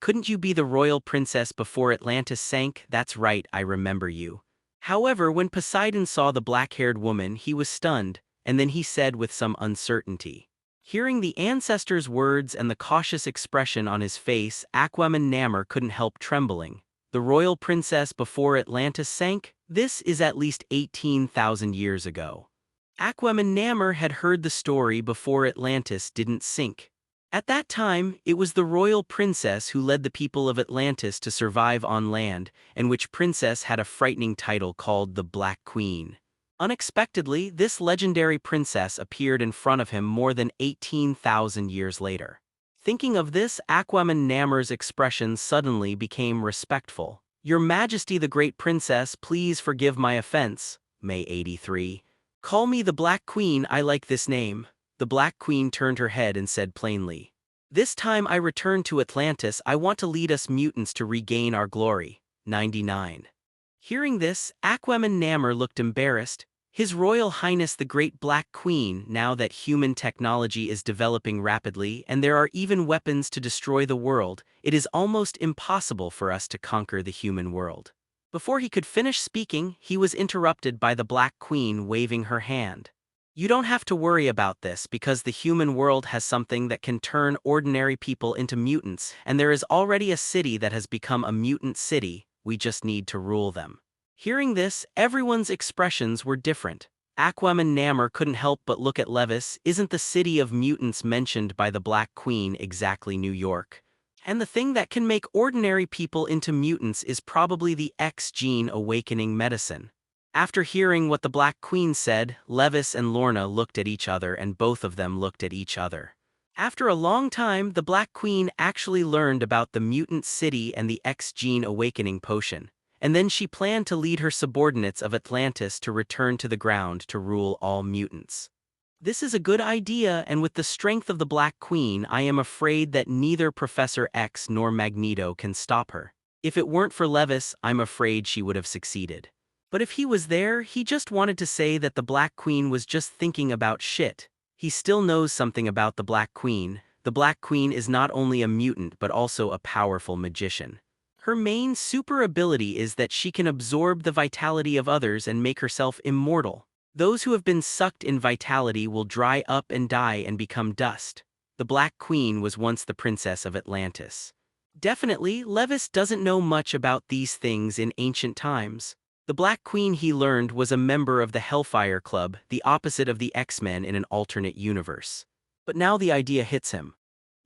Couldn't you be the royal princess before Atlantis sank?" "That's right, I remember you." However, when Poseidon saw the black-haired woman, he was stunned, and then he said with some uncertainty. Hearing the ancestor's words and the cautious expression on his face, Aquaman couldn't help trembling. "The royal princess before Atlantis sank? This is at least 18,000 years ago." Aquaman had heard the story before Atlantis didn't sink. At that time, it was the royal princess who led the people of Atlantis to survive on land, and which princess had a frightening title called the Black Queen. Unexpectedly, this legendary princess appeared in front of him more than 18,000 years later. Thinking of this, Aquaman expression suddenly became respectful. Your Majesty the Great Princess, please forgive my offense. May 83. Call me the Black Queen, I like this name. The Black Queen turned her head and said plainly. This time I return to Atlantis, I want to lead us mutants to regain our glory. 99. Hearing this, Aquaman looked embarrassed. His Royal Highness the Great Black Queen, now that human technology is developing rapidly and there are even weapons to destroy the world, it is almost impossible for us to conquer the human world. Before he could finish speaking, he was interrupted by the Black Queen waving her hand. You don't have to worry about this because the human world has something that can turn ordinary people into mutants, and there is already a city that has become a mutant city, we just need to rule them. Hearing this, everyone's expressions were different. Aquaman couldn't help but look at Levis. Isn't the city of mutants mentioned by the Black Queen exactly New York? And the thing that can make ordinary people into mutants is probably the X gene awakening medicine. After hearing what the Black Queen said, Levis and Lorna looked at each other and both of them looked at each other. After a long time, the Black Queen actually learned about the mutant city and the X gene awakening potion. And then she planned to lead her subordinates of Atlantis to return to the ground to rule all mutants. This is a good idea, and with the strength of the Black Queen, I am afraid that neither Professor X nor Magneto can stop her. If it weren't for Levis, I'm afraid she would have succeeded. But if he was there, he just wanted to say that the Black Queen was just thinking about shit. He still knows something about the Black Queen. The Black Queen is not only a mutant but also a powerful magician. Her main super ability is that she can absorb the vitality of others and make herself immortal. Those who have been sucked in vitality will dry up and die and become dust. The Black Queen was once the princess of Atlantis. Definitely, Levis doesn't know much about these things in ancient times. The Black Queen, he learned, was a member of the Hellfire Club, the opposite of the X-Men in an alternate universe. But now the idea hits him.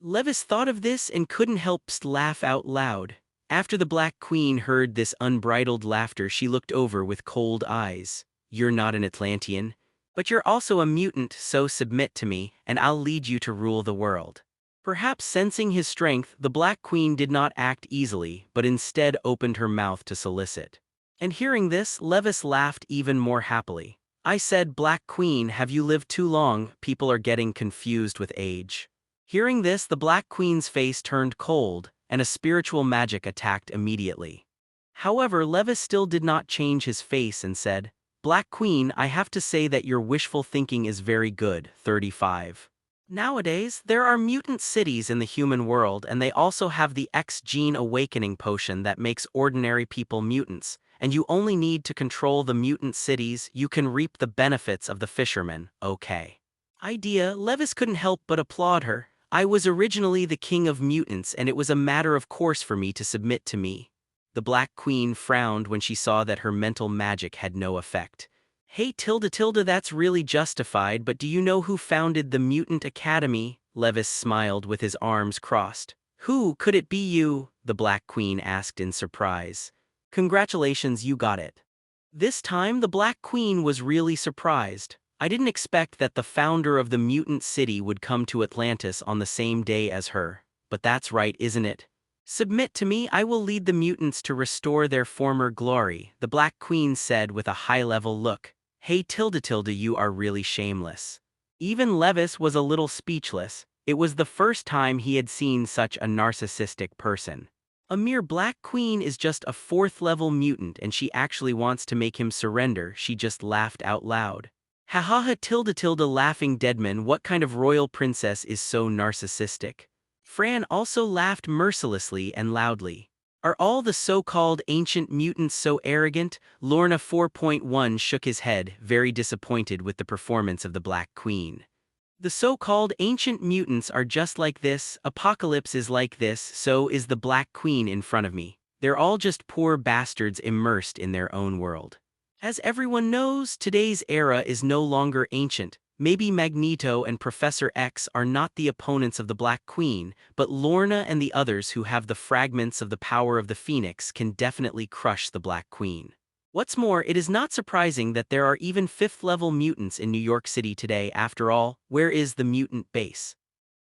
Levis thought of this and couldn't help but laugh out loud. After the Black Queen heard this unbridled laughter, she looked over with cold eyes. You're not an Atlantean, but you're also a mutant, so submit to me, and I'll lead you to rule the world. Perhaps sensing his strength, the Black Queen did not act easily, but instead opened her mouth to solicit. And hearing this, Levis laughed even more happily. I said, Black Queen, have you lived too long? People are getting confused with age. Hearing this, the Black Queen's face turned cold, and a spiritual magic attacked immediately. However, Levis still did not change his face and said, Black Queen, I have to say that your wishful thinking is very good. 35. Nowadays, there are mutant cities in the human world, and they also have the X gene awakening potion that makes ordinary people mutants, and you only need to control the mutant cities. You can reap the benefits of the fisherman. Okay. Idea. Levis couldn't help but applaud her. I was originally the king of mutants, and it was a matter of course for me to submit to me. The Black Queen frowned when she saw that her mental magic had no effect. Hey tilde, that's really justified, but do you know who founded the Mutant Academy? Levis smiled with his arms crossed. Who could it be? You? The Black Queen asked in surprise. Congratulations, you got it. This time the Black Queen was really surprised. I didn't expect that the founder of the mutant city would come to Atlantis on the same day as her. But that's right, isn't it? Submit to me, I will lead the mutants to restore their former glory, the Black Queen said with a high-level look. Hey tilde, you are really shameless. Even Levis was a little speechless. It was the first time he had seen such a narcissistic person. A mere Black Queen is just a 4th-level mutant and she actually wants to make him surrender. She just laughed out loud. Ha ha ha tilde laughing deadman, what kind of royal princess is so narcissistic? Fran also laughed mercilessly and loudly. Are all the so-called ancient mutants so arrogant? Lorna 4.1 shook his head, very disappointed with the performance of the Black Queen. The so-called ancient mutants are just like this, Apocalypse is like this, so is the Black Queen in front of me. They're all just poor bastards immersed in their own world. As everyone knows, today's era is no longer ancient. Maybe Magneto and Professor X are not the opponents of the Black Queen, but Lorna and the others who have the fragments of the power of the Phoenix can definitely crush the Black Queen. What's more, it is not surprising that there are even 5th-level mutants in New York City today. After all, where is the mutant base?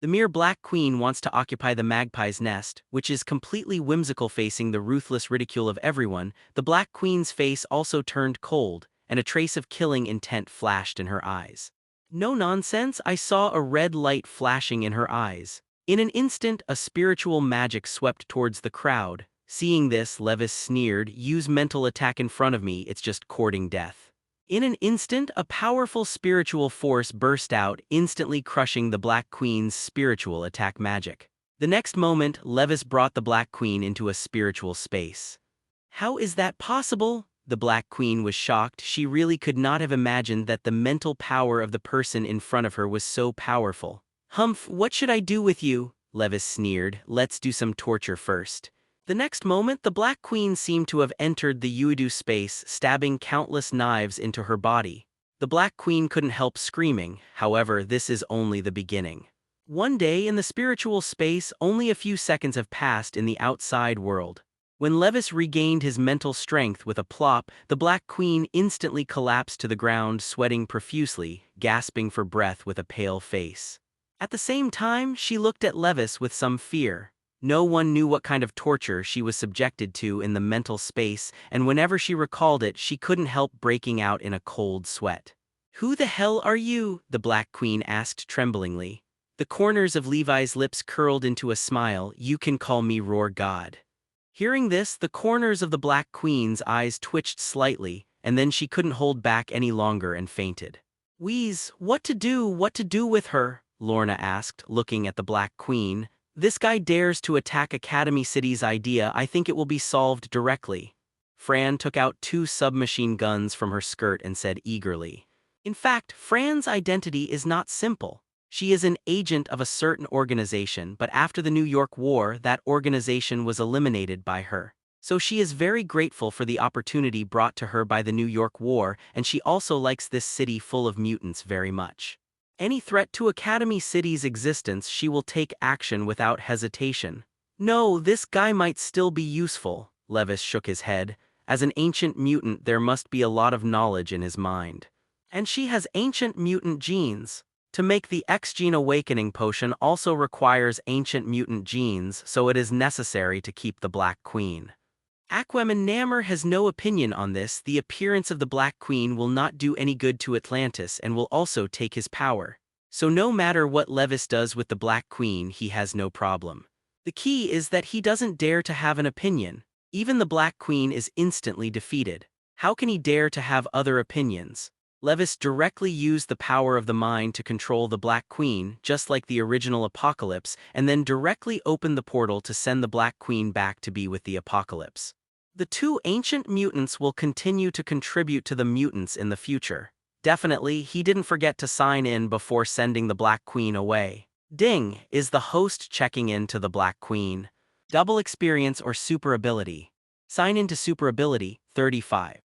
The mere Black Queen wants to occupy the magpie's nest, which is completely whimsical. Facing the ruthless ridicule of everyone, the Black Queen's face also turned cold, and a trace of killing intent flashed in her eyes. No nonsense, I saw a red light flashing in her eyes. In an instant, a spiritual magic swept towards the crowd. Seeing this, Levis sneered, "Use mental attack in front of me, it's just courting death." In an instant, a powerful spiritual force burst out, instantly crushing the Black Queen's spiritual attack magic. The next moment, Levis brought the Black Queen into a spiritual space. How is that possible? The Black Queen was shocked. She really could not have imagined that the mental power of the person in front of her was so powerful. "Humph, what should I do with you?" Levis sneered. "Let's do some torture first." The next moment, the Black Queen seemed to have entered the Uidu space, stabbing countless knives into her body. The Black Queen couldn't help screaming. However, this is only the beginning. One day in the spiritual space, only a few seconds have passed in the outside world. When Levis regained his mental strength with a plop, the Black Queen instantly collapsed to the ground, sweating profusely, gasping for breath with a pale face. At the same time, she looked at Levis with some fear. No one knew what kind of torture she was subjected to in the mental space, and whenever she recalled it, she couldn't help breaking out in a cold sweat. "Who the hell are you?" the Black Queen asked tremblingly. The corners of Levi's lips curled into a smile. "You can call me Roar God." Hearing this, the corners of the Black Queen's eyes twitched slightly, and then she couldn't hold back any longer and fainted. "Wheeze, what to do with her?" Lorna asked, looking at the Black Queen. "This guy dares to attack Academy City's idea. I think it will be solved directly." Fran took out 2 submachine guns from her skirt and said eagerly. In fact, Fran's identity is not simple. She is an agent of a certain organization, but after the New York War, that organization was eliminated by her. So she is very grateful for the opportunity brought to her by the New York War, and she also likes this city full of mutants very much. Any threat to Academy City's existence, she will take action without hesitation. "No, this guy might still be useful," Levis shook his head. "As an ancient mutant, there must be a lot of knowledge in his mind. And she has ancient mutant genes. To make the X-Gene awakening potion also requires ancient mutant genes, so it is necessary to keep the Black Queen." Aquaman Namor has no opinion on this. The appearance of the Black Queen will not do any good to Atlantis and will also take his power. So no matter what Levis does with the Black Queen, he has no problem. The key is that he doesn't dare to have an opinion. Even the Black Queen is instantly defeated. How can he dare to have other opinions? Levis directly used the power of the mind to control the Black Queen, just like the original Apocalypse, and then directly opened the portal to send the Black Queen back to be with the Apocalypse. The 2 ancient mutants will continue to contribute to the mutants in the future. Definitely, he didn't forget to sign in before sending the Black Queen away. Ding, is the host checking in to the Black Queen. Double experience or super ability. Sign in to super ability, 35.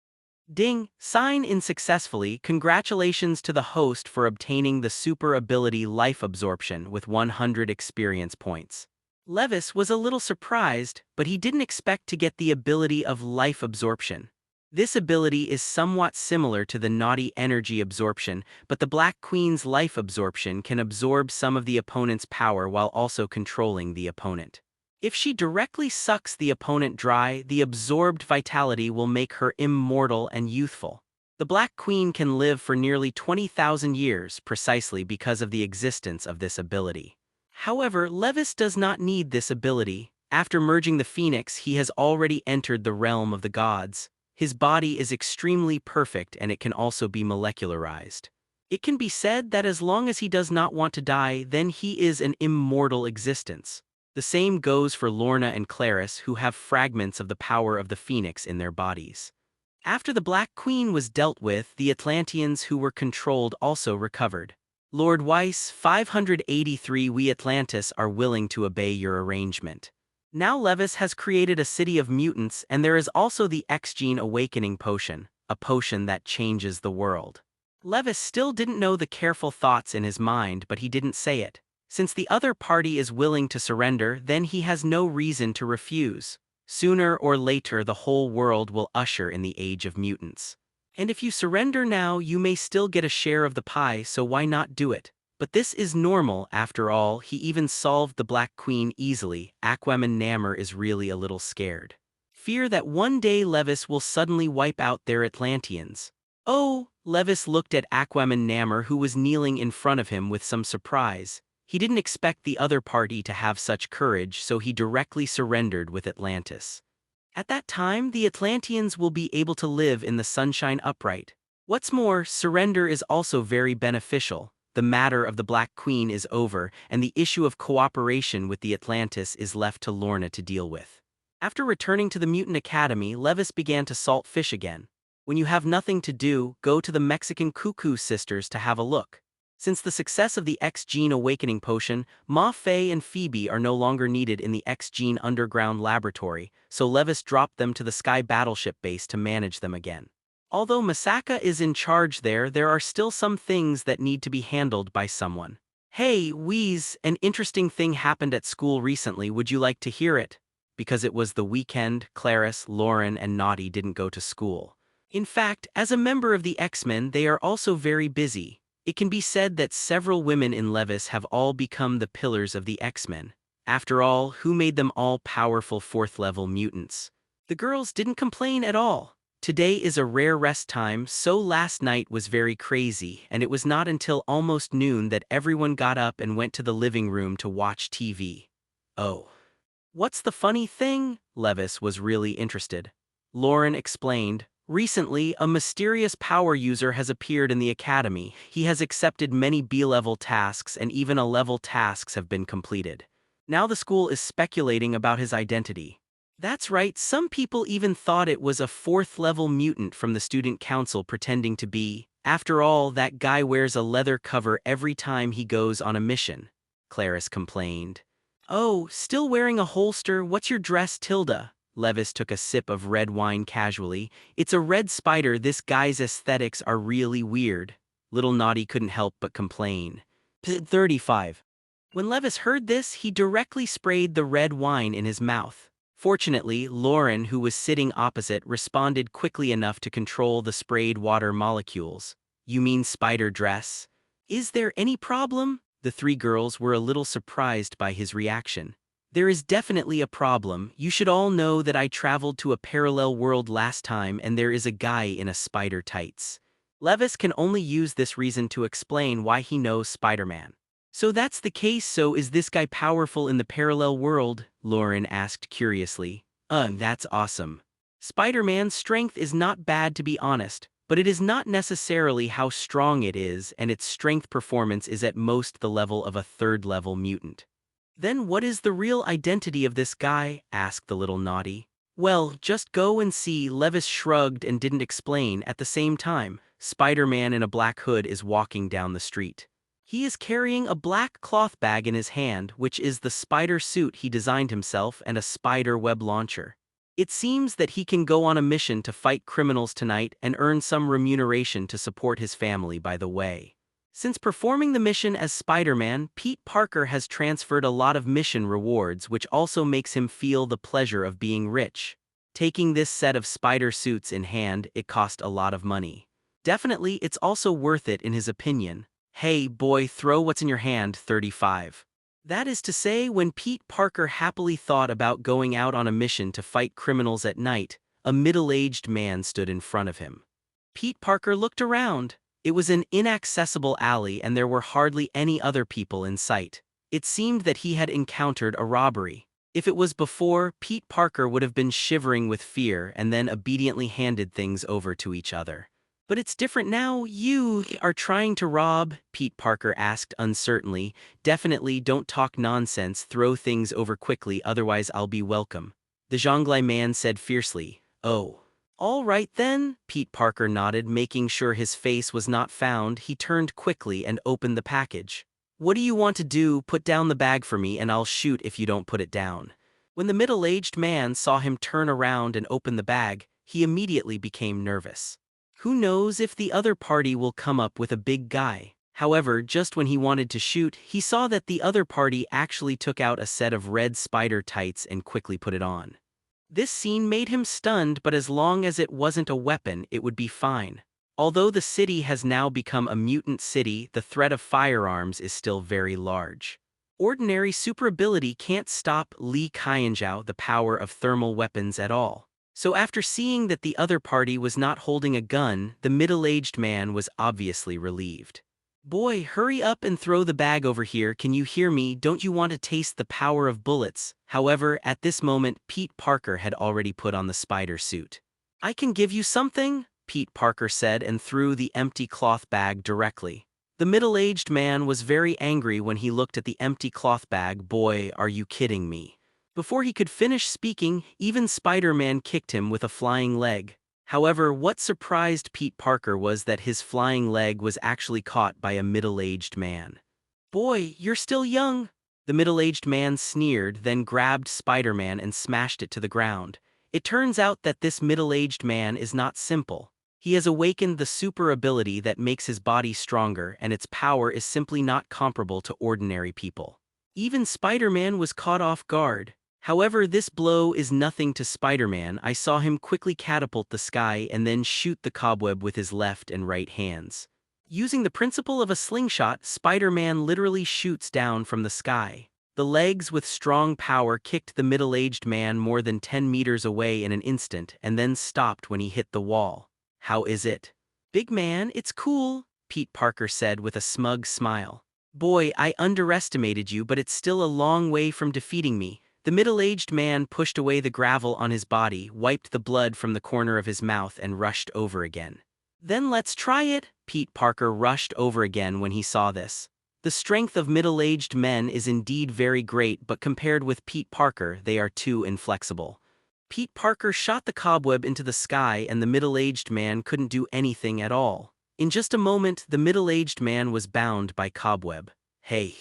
Ding, sign in successfully. Congratulations to the host for obtaining the super ability Life Absorption with 100 experience points. Levis was a little surprised, but he didn't expect to get the ability of Life Absorption. This ability is somewhat similar to the Naughty Energy Absorption, but the Black Queen's Life Absorption can absorb some of the opponent's power while also controlling the opponent. If she directly sucks the opponent dry, the absorbed vitality will make her immortal and youthful. The Black Queen can live for nearly 20,000 years precisely because of the existence of this ability. However, Levis does not need this ability. After merging the Phoenix, he has already entered the realm of the gods. His body is extremely perfect and it can also be molecularized. It can be said that as long as he does not want to die, then he is an immortal existence. The same goes for Lorna and Clarice, who have fragments of the power of the Phoenix in their bodies. After the Black Queen was dealt with, the Atlanteans who were controlled also recovered. Lord Weiss, 583. We Atlantis are willing to obey your arrangement. Now Levis has created a city of mutants, and there is also the X-Gene awakening potion, a potion that changes the world. Levis still didn't know the careful thoughts in his mind, but he didn't say it. Since the other party is willing to surrender, then he has no reason to refuse. Sooner or later the whole world will usher in the age of mutants. And if you surrender now, you may still get a share of the pie, so why not do it? But this is normal, after all, he even solved the Black Queen easily. Aquaman is really a little scared. Fear that one day Levis will suddenly wipe out their Atlanteans. Oh, Levis looked at Aquaman, who was kneeling in front of him with some surprise. He didn't expect the other party to have such courage, so he directly surrendered with Atlantis. At that time, the Atlanteans will be able to live in the sunshine upright. What's more, surrender is also very beneficial. The matter of the Black Queen is over, and the issue of cooperation with the Atlantis is left to Lorna to deal with. After returning to the Mutant Academy, Levis began to salt fish again. When you have nothing to do, go to the Mexican Cuckoo Sisters to have a look. Since the success of the X-Gene Awakening Potion, Ma Fei and Phoebe are no longer needed in the X-Gene Underground Laboratory, so Levis dropped them to the Sky Battleship base to manage them again. Although Masaka is in charge there are still some things that need to be handled by someone. Hey, Wheeze, an interesting thing happened at school recently, would you like to hear it? Because it was the weekend, Clarice, Lauren, and Naughty didn't go to school. In fact, as a member of the X-Men, they are also very busy. It can be said that several women in Levis have all become the pillars of the X-Men. After all, who made them all powerful fourth-level mutants? The girls didn't complain at all. Today is a rare rest time, so last night was very crazy, and it was not until almost noon that everyone got up and went to the living room to watch TV. Oh. What's the funny thing? Levis was really interested. Lauren explained. Recently, a mysterious power user has appeared in the Academy. He has accepted many B-level tasks, and even A-level tasks have been completed. Now the school is speculating about his identity. That's right, some people even thought it was a fourth-level mutant from the student council pretending to be. After all, that guy wears a leather cover every time he goes on a mission, Clarice complained. Oh, still wearing a holster? What's your dress, Tilda? Levis took a sip of red wine casually. It's a red spider. This guy's aesthetics are really weird. Little Naughty couldn't help but complain. 35. When Levis heard this, he directly sprayed the red wine in his mouth. Fortunately, Lauren, who was sitting opposite, responded quickly enough to control the sprayed water molecules. You mean spider dress? Is there any problem? The three girls were a little surprised by his reaction. There is definitely a problem. You should all know that I traveled to a parallel world last time and there is a guy in a spider tights. Levis can only use this reason to explain why he knows Spider-Man. So that's the case, so is this guy powerful in the parallel world? Lauren asked curiously. That's awesome. Spider-Man's strength is not bad to be honest, but it is not necessarily how strong it is, and its strength performance is at most the level of a third-level mutant. Then what is the real identity of this guy? Asked the little Naughty. Well, just go and see. Levis shrugged and didn't explain. At the same time, Spider-Man in a black hood is walking down the street. He is carrying a black cloth bag in his hand, which is the spider suit he designed himself and a spider web launcher. It seems that he can go on a mission to fight criminals tonight and earn some remuneration to support his family by the way. Since performing the mission as Spider-Man, Pete Parker has transferred a lot of mission rewards, which also makes him feel the pleasure of being rich. Taking this set of spider suits in hand, it cost a lot of money. Definitely, it's also worth it in his opinion. Hey, boy, throw what's in your hand, 35. That is to say, when Pete Parker happily thought about going out on a mission to fight criminals at night, a middle-aged man stood in front of him. Pete Parker looked around. It was an inaccessible alley and there were hardly any other people in sight. It seemed that he had encountered a robbery. If it was before, Pete Parker would have been shivering with fear and then obediently handed things over to each other. But it's different now. You are trying to rob? Pete Parker asked uncertainly. Definitely don't talk nonsense, throw things over quickly, otherwise I'll be welcome. The Zhongli man said fiercely. Oh. All right then, Pete Parker nodded, making sure his face was not found. He turned quickly and opened the package. What do you want to do? Put down the bag for me and I'll shoot if you don't put it down. When the middle-aged man saw him turn around and open the bag, he immediately became nervous. Who knows if the other party will come up with a big guy? However, just when he wanted to shoot, he saw that the other party actually took out a set of red spider tights and quickly put it on. This scene made him stunned, but as long as it wasn't a weapon, it would be fine. Although the city has now become a mutant city, the threat of firearms is still very large. Ordinary super ability can't stop Li Qianzhao the power of thermal weapons at all. So after seeing that the other party was not holding a gun, the middle-aged man was obviously relieved. Boy, hurry up and throw the bag over here, can you hear me? Don't you want to taste the power of bullets? However, at this moment, Pete Parker had already put on the spider suit. I can give you something, Pete Parker said and threw the empty cloth bag directly. The middle-aged man was very angry when he looked at the empty cloth bag. Boy, are you kidding me? Before he could finish speaking, even Spider-Man kicked him with a flying leg. However, what surprised Pete Parker was that his flying leg was actually caught by a middle-aged man. Boy, you're still young. The middle-aged man sneered, then grabbed Spider-Man and smashed it to the ground. It turns out that this middle-aged man is not simple. He has awakened the super ability that makes his body stronger, and its power is simply not comparable to ordinary people. Even Spider-Man was caught off guard. However, this blow is nothing to Spider-Man. I saw him quickly catapult the sky and then shoot the cobweb with his left and right hands. Using the principle of a slingshot, Spider-Man literally shoots down from the sky. The legs with strong power kicked the middle-aged man more than 10 meters away in an instant and then stopped when he hit the wall. How is it? Big man, it's cool, Pete Parker said with a smug smile. Boy, I underestimated you, but it's still a long way from defeating me. The middle-aged man pushed away the gravel on his body, wiped the blood from the corner of his mouth and rushed over again. Then let's try it, Pete Parker rushed over again when he saw this. The strength of middle-aged men is indeed very great, but compared with Pete Parker, they are too inflexible. Pete Parker shot the cobweb into the sky and the middle-aged man couldn't do anything at all. In just a moment, the middle-aged man was bound by cobweb. Hey,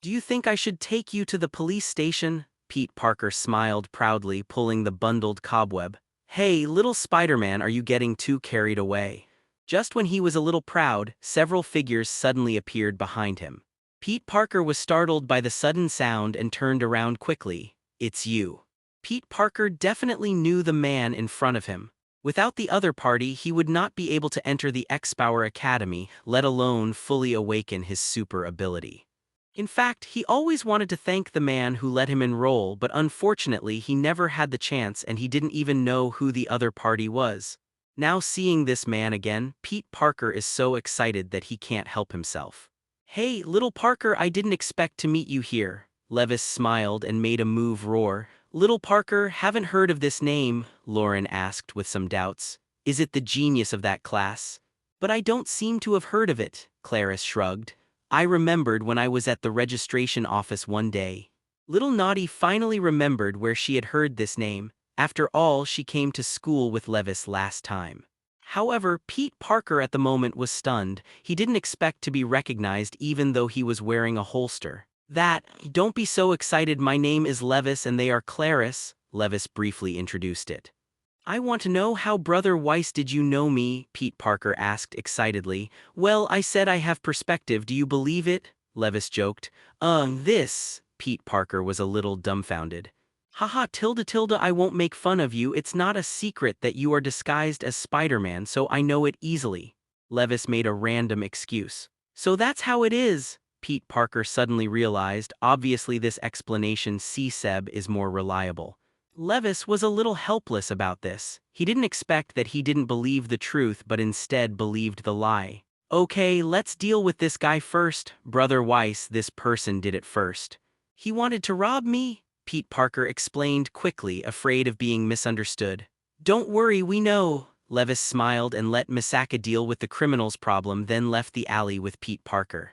do you think I should take you to the police station? Pete Parker smiled proudly, pulling the bundled cobweb. Hey, little Spider-Man, are you getting too carried away? Just when he was a little proud, several figures suddenly appeared behind him. Pete Parker was startled by the sudden sound and turned around quickly. It's you. Pete Parker definitely knew the man in front of him. Without the other party, he would not be able to enter the X-Power Academy, let alone fully awaken his super ability. In fact, he always wanted to thank the man who let him enroll, but unfortunately he never had the chance and he didn't even know who the other party was. Now seeing this man again, Pete Parker is so excited that he can't help himself. Hey, little Parker, I didn't expect to meet you here. Levis smiled and made a move. Roar. Little Parker, haven't heard of this name, Lauren asked with some doubts. Is it the genius of that class? But I don't seem to have heard of it, Clarice shrugged. I remembered when I was at the registration office one day. Little Naughty finally remembered where she had heard this name. After all, she came to school with Levis last time. However, Pete Parker at the moment was stunned. He didn't expect to be recognized even though he was wearing a holster. Don't be so excited, my name is Levis and they are Clarice, Levis briefly introduced it. I want to know how Brother Weiss did you know me, Pete Parker asked excitedly. Well, I said I have perspective, do you believe it? Levis joked. Pete Parker was a little dumbfounded. Haha, tilde, I won't make fun of you, it's not a secret that you are disguised as Spider-Man, so I know it easily. Levis made a random excuse. So that's how it is, Pete Parker suddenly realized. Obviously this explanation C-Seb is more reliable. Levis was a little helpless about this. He didn't expect that he didn't believe the truth but instead believed the lie. Okay, let's deal with this guy first. Brother Weiss, this person did it first. He wanted to rob me, Pete Parker explained quickly, afraid of being misunderstood. Don't worry, we know. Levis smiled and let Misaka deal with the criminal's problem, then left the alley with Pete Parker.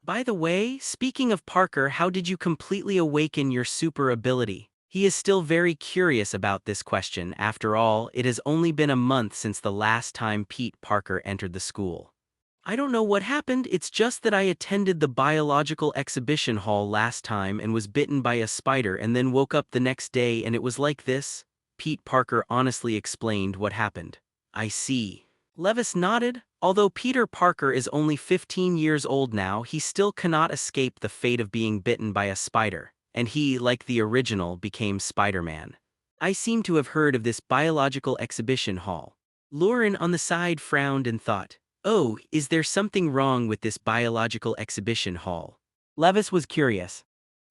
By the way, speaking of Parker, how did you completely awaken your super ability? He is still very curious about this question. After all, it has only been a month since the last time Pete Parker entered the school. I don't know what happened, it's just that I attended the biological exhibition hall last time and was bitten by a spider and then woke up the next day and it was like this. Pete Parker honestly explained what happened. I see. Levis nodded. Although Peter Parker is only 15 years old now, he still cannot escape the fate of being bitten by a spider. And he, like the original, became Spider-Man. I seem to have heard of this biological exhibition hall. Lauren on the side frowned and thought, "Oh, is there something wrong with this biological exhibition hall?" Levis was curious.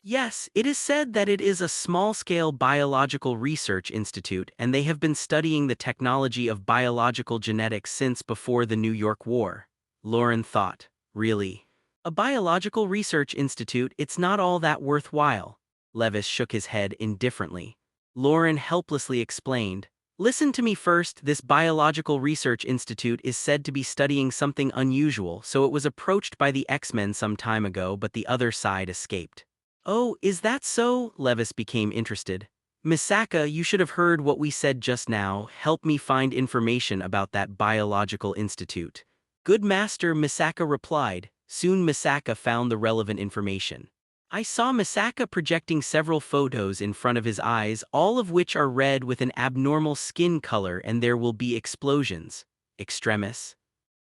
Yes, it is said that it is a small-scale biological research institute and they have been studying the technology of biological genetics since before the New York War. Lauren thought, really? A biological research institute, it's not all that worthwhile. Levis shook his head indifferently. Lauren helplessly explained, "Listen to me first, this biological research institute is said to be studying something unusual, so it was approached by the X-Men some time ago but the other side escaped." "Oh, is that so?" Levis became interested. "Misaka, you should have heard what we said just now. Help me find information about that biological institute." "Good master," Misaka replied. Soon Misaka found the relevant information. I saw Misaka projecting several photos in front of his eyes, all of which are red with an abnormal skin color, and there will be explosions. Extremis?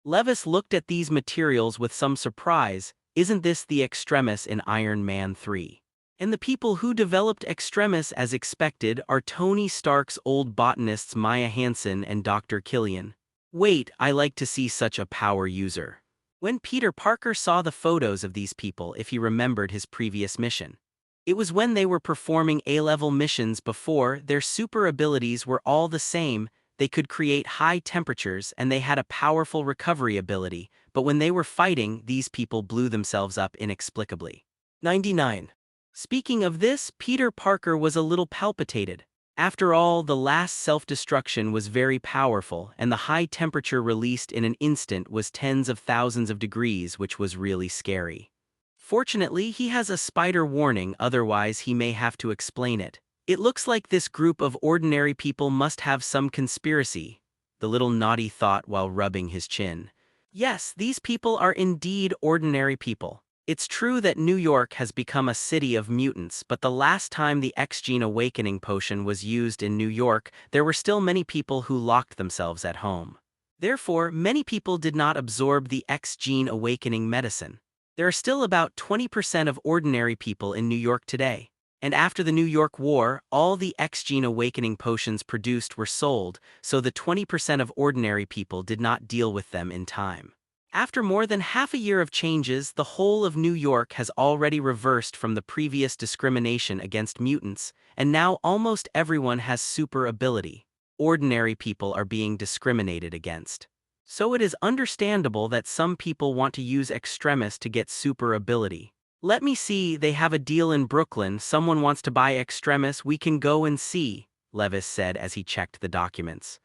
Levis looked at these materials with some surprise. Isn't this the Extremis in Iron Man 3? And the people who developed Extremis as expected are Tony Stark's old botanists Maya Hansen and Dr. Killian. Wait, I like to see such a power user. When Peter Parker saw the photos of these people, if he remembered his previous mission. It was when they were performing A-level missions before, their super abilities were all the same. They could create high temperatures and they had a powerful recovery ability, but when they were fighting, these people blew themselves up inexplicably. 99. Speaking of this, Peter Parker was a little palpitated. After all, the last self-destruction was very powerful, and the high temperature released in an instant was tens of thousands of degrees, which was really scary. Fortunately, he has a spider warning, otherwise he may have to explain it. It looks like this group of ordinary people must have some conspiracy, the little naughty thought while rubbing his chin. Yes, these people are indeed ordinary people. It's true that New York has become a city of mutants, but the last time the X-Gene Awakening potion was used in New York, there were still many people who locked themselves at home. Therefore, many people did not absorb the X-Gene Awakening medicine. There are still about 20% of ordinary people in New York today. And after the New York War, all the X-Gene Awakening potions produced were sold, so the 20% of ordinary people did not deal with them in time. After more than half a year of changes, the whole of New York has already reversed from the previous discrimination against mutants, and now almost everyone has super ability. Ordinary people are being discriminated against. So it is understandable that some people want to use Extremis to get super ability. Let me see, they have a deal in Brooklyn. Someone wants to buy Extremis, we can go and see, Levis said as he checked the documents.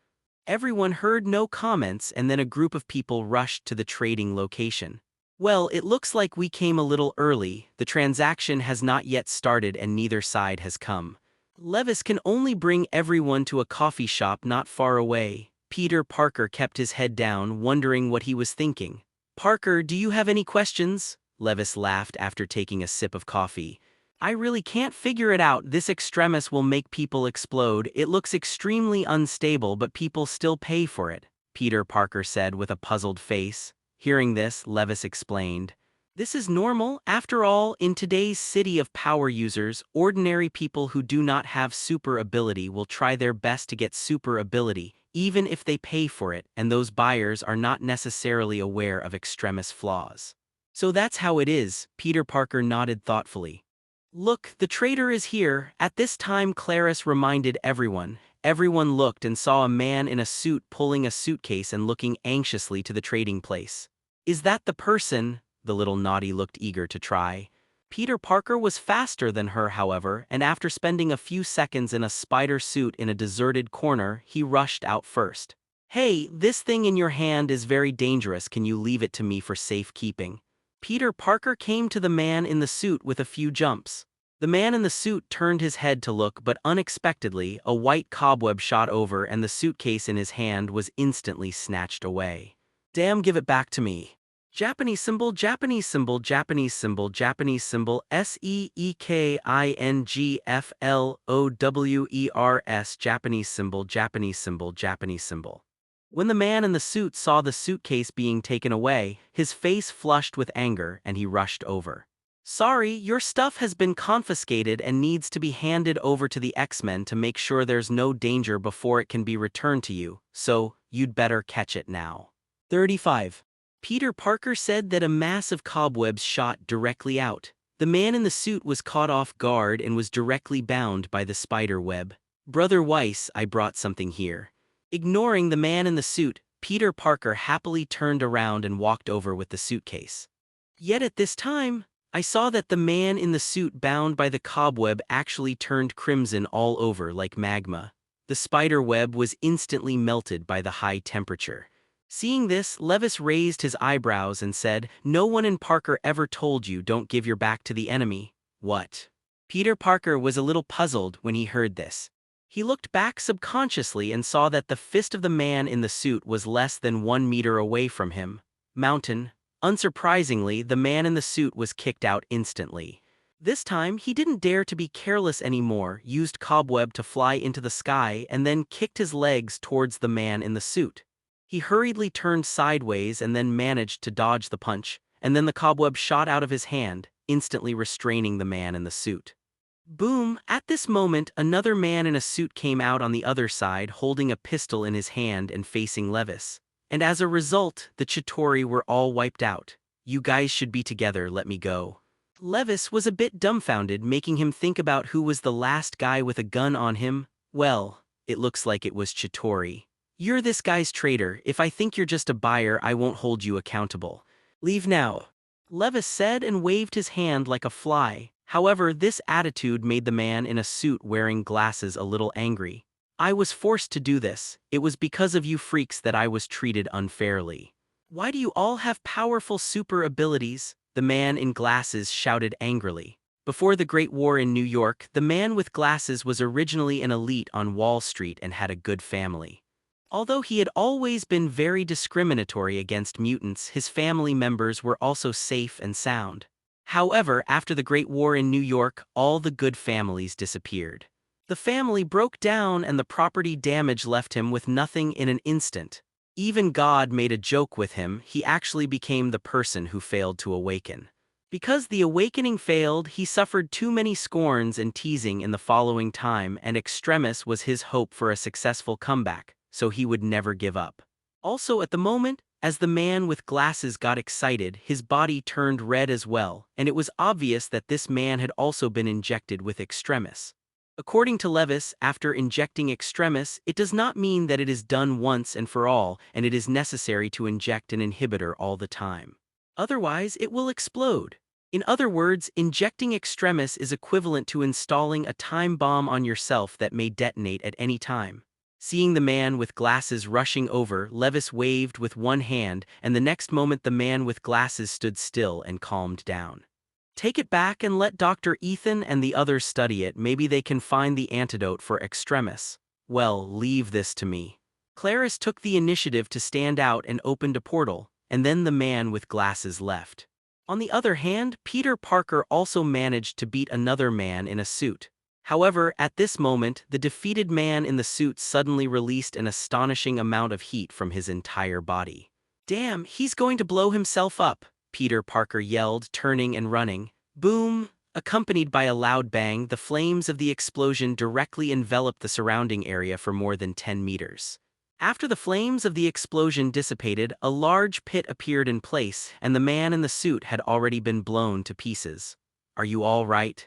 Everyone heard no comments, and then a group of people rushed to the trading location. Well, it looks like we came a little early. The transaction has not yet started and neither side has come. Levis can only bring everyone to a coffee shop not far away. Peter Parker kept his head down, wondering what he was thinking. Parker, do you have any questions? Levis laughed after taking a sip of coffee. I really can't figure it out. This Extremis will make people explode. It looks extremely unstable, but people still pay for it, Peter Parker said with a puzzled face. Hearing this, Levis explained. This is normal. After all, in today's city of power users, ordinary people who do not have super ability will try their best to get super ability, even if they pay for it, and those buyers are not necessarily aware of Extremis flaws. So that's how it is, Peter Parker nodded thoughtfully. Look, the trader is here. At this time, Clarice reminded everyone. Everyone looked and saw a man in a suit pulling a suitcase and looking anxiously to the trading place. Is that the person? The little naughty looked eager to try. Peter Parker was faster than her, however, and after spending a few seconds in a spider suit in a deserted corner, he rushed out first. Hey, this thing in your hand is very dangerous. Can you leave it to me for safekeeping? Peter Parker came to the man in the suit with a few jumps. The man in the suit turned his head to look, but unexpectedly, a white cobweb shot over and the suitcase in his hand was instantly snatched away. Damn, give it back to me. Japanese symbol, Japanese symbol, Japanese symbol, Japanese symbol, SEEKINGFLOWERS, Japanese symbol, Japanese symbol, Japanese symbol. When the man in the suit saw the suitcase being taken away, his face flushed with anger and he rushed over. Sorry, your stuff has been confiscated and needs to be handed over to the X-Men to make sure there's no danger before it can be returned to you. So, You'd better catch it now. 35. Peter Parker said that a mass of cobwebs shot directly out. The man in the suit was caught off guard and was directly bound by the spider web. Brother Weiss, I brought something here. Ignoring the man in the suit, Peter Parker happily turned around and walked over with the suitcase. Yet at this time, I saw that the man in the suit bound by the cobweb actually turned crimson all over like magma. The spider web was instantly melted by the high temperature. Seeing this, Levis raised his eyebrows and said, "No one in Parker ever told you don't give your back to the enemy." What? Peter Parker was a little puzzled when he heard this. He looked back subconsciously and saw that the fist of the man in the suit was less than 1 meter away from him. Mountain. Unsurprisingly, the man in the suit was kicked out instantly. This time, he didn't dare to be careless anymore, used cobweb to fly into the sky, and then kicked his legs towards the man in the suit. He hurriedly turned sideways and then managed to dodge the punch, and then the cobweb shot out of his hand, instantly restraining the man in the suit. Boom! At this moment, another man in a suit came out on the other side holding a pistol in his hand and facing Levis. And as a result, the Chitauri were all wiped out. "You guys should be together, let me go." Levis was a bit dumbfounded, making him think about who was the last guy with a gun on him. Well, it looks like it was Chitauri. "You're this guy's traitor. If I think you're just a buyer, I won't hold you accountable. Leave now," Levis said and waved his hand like a fly. However, this attitude made the man in a suit wearing glasses a little angry. "I was forced to do this. It was because of you freaks that I was treated unfairly. Why do you all have powerful super abilities?" the man in glasses shouted angrily. Before the Great War in New York, the man with glasses was originally an elite on Wall Street and had a good family. Although he had always been very discriminatory against mutants, his family members were also safe and sound. However, after the Great War in New York, all the good families disappeared. The family broke down and the property damage left him with nothing in an instant. Even God made a joke with him. He actually became the person who failed to awaken. Because the awakening failed, he suffered too many scorns and teasing in the following time, and Extremis was his hope for a successful comeback, so he would never give up. Also at the moment, as the man with glasses got excited, his body turned red as well, and it was obvious that this man had also been injected with Extremis. According to Levis, after injecting Extremis, it does not mean that it is done once and for all, and it is necessary to inject an inhibitor all the time. Otherwise, it will explode. In other words, injecting Extremis is equivalent to installing a time bomb on yourself that may detonate at any time. Seeing the man with glasses rushing over, Levis waved with one hand, and the next moment the man with glasses stood still and calmed down. "Take it back and let Dr. Ethan and the others study it. Maybe they can find the antidote for Extremis." "Well, leave this to me." Clarice took the initiative to stand out and opened a portal, and then the man with glasses left. On the other hand, Peter Parker also managed to beat another man in a suit. However, at this moment, the defeated man in the suit suddenly released an astonishing amount of heat from his entire body. "Damn, he's going to blow himself up," Peter Parker yelled, turning and running. Boom! Accompanied by a loud bang, the flames of the explosion directly enveloped the surrounding area for more than 10 meters. After the flames of the explosion dissipated, a large pit appeared in place, and the man in the suit had already been blown to pieces. "Are you all right?"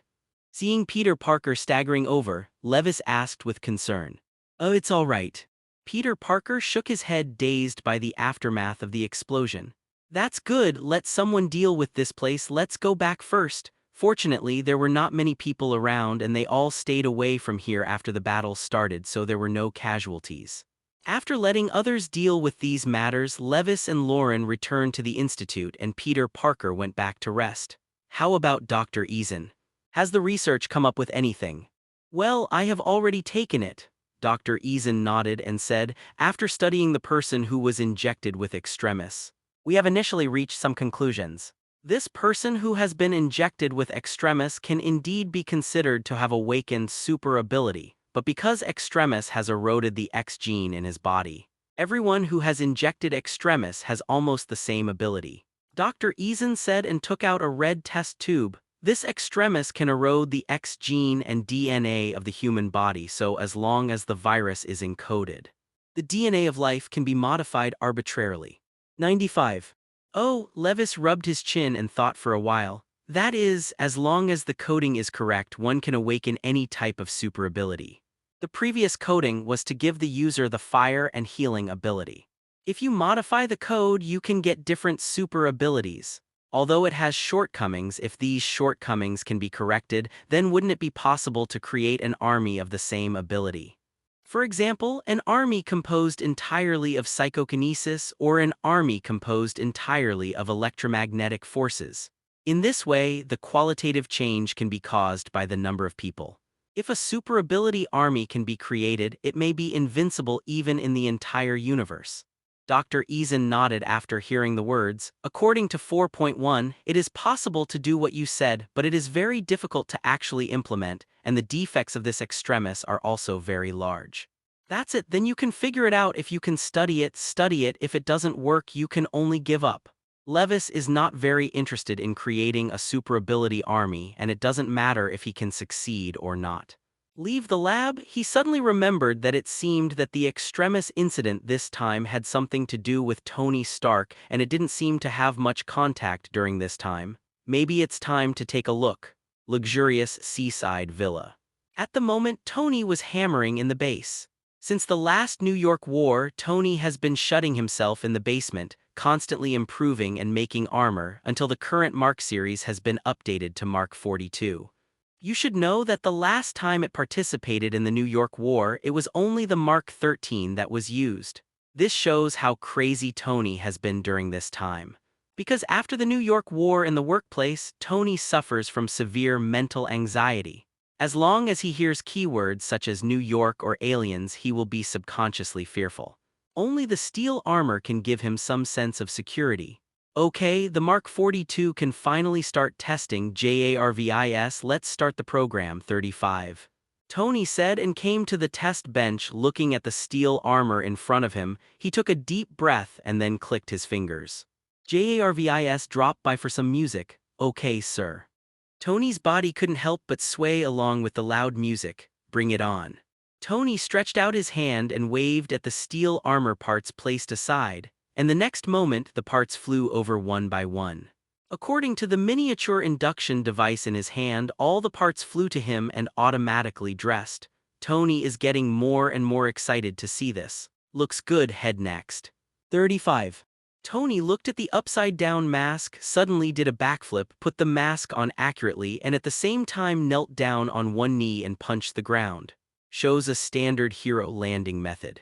Seeing Peter Parker staggering over, Levis asked with concern. "Oh, it's all right." Peter Parker shook his head, dazed by the aftermath of the explosion. "That's good, let someone deal with this place, let's go back first." Fortunately, there were not many people around and they all stayed away from here after the battle started, so there were no casualties. After letting others deal with these matters, Levis and Lauren returned to the Institute and Peter Parker went back to rest. "How about Dr. Eason? Has the research come up with anything?" "Well, I have already taken it." Dr. Eason nodded and said, "After studying the person who was injected with Extremis, we have initially reached some conclusions. This person who has been injected with Extremis can indeed be considered to have awakened super ability, but because Extremis has eroded the X gene in his body, everyone who has injected Extremis has almost the same ability." Dr. Eason said and took out a red test tube. "This Extremis can erode the X gene and DNA of the human body, so as long as the virus is encoded. The DNA of life can be modified arbitrarily. 95. Oh, Levis rubbed his chin and thought for a while. That is, as long as the coding is correct, one can awaken any type of super ability. The previous coding was to give the user the fire and healing ability. If you modify the code, you can get different super abilities. Although it has shortcomings, if these shortcomings can be corrected, then wouldn't it be possible to create an army of the same ability? For example, an army composed entirely of psychokinesis or an army composed entirely of electromagnetic forces. In this way, the qualitative change can be caused by the number of people. If a super ability army can be created, it may be invincible even in the entire universe. Dr. Eason nodded after hearing the words. According to 4.1, it is possible to do what you said, but it is very difficult to actually implement, and the defects of this extremis are also very large. That's it, then you can figure it out. If you can study it. If it doesn't work, you can only give up. Levis is not very interested in creating a super ability army, and it doesn't matter if he can succeed or not. Leave the lab. He suddenly remembered that it seemed that the extremis incident this time had something to do with Tony Stark, and it didn't seem to have much contact during this time. Maybe it's time to take a look. Luxurious seaside villa. At the moment, Tony was hammering in the base. Since the last New York War, Tony has been shutting himself in the basement, constantly improving and making armor, until the current Mark series has been updated to Mark 42. You should know that the last time it participated in the New York War, it was only the Mark 13 that was used. This shows how crazy Tony has been during this time. Because after the New York War in the workplace, Tony suffers from severe mental anxiety. As long as he hears keywords such as New York or aliens, he will be subconsciously fearful. Only the steel armor can give him some sense of security. Okay, the Mark 42 can finally start testing JARVIS. Let's start the program. 35. Tony said and came to the test bench. Looking at the steel armor in front of him, he took a deep breath and then clicked his fingers. JARVIS dropped by for some music. Okay, sir. Tony's body couldn't help but sway along with the loud music. Bring it on. Tony stretched out his hand and waved at the steel armor parts placed aside, and the next moment the parts flew over one by one. According to the miniature induction device in his hand, all the parts flew to him and automatically dressed. Tony is getting more and more excited to see this. Looks good. Head next. 35. Tony looked at the upside-down mask, suddenly did a backflip, put the mask on accurately, and at the same time knelt down on one knee and punched the ground. Shows a standard hero landing method.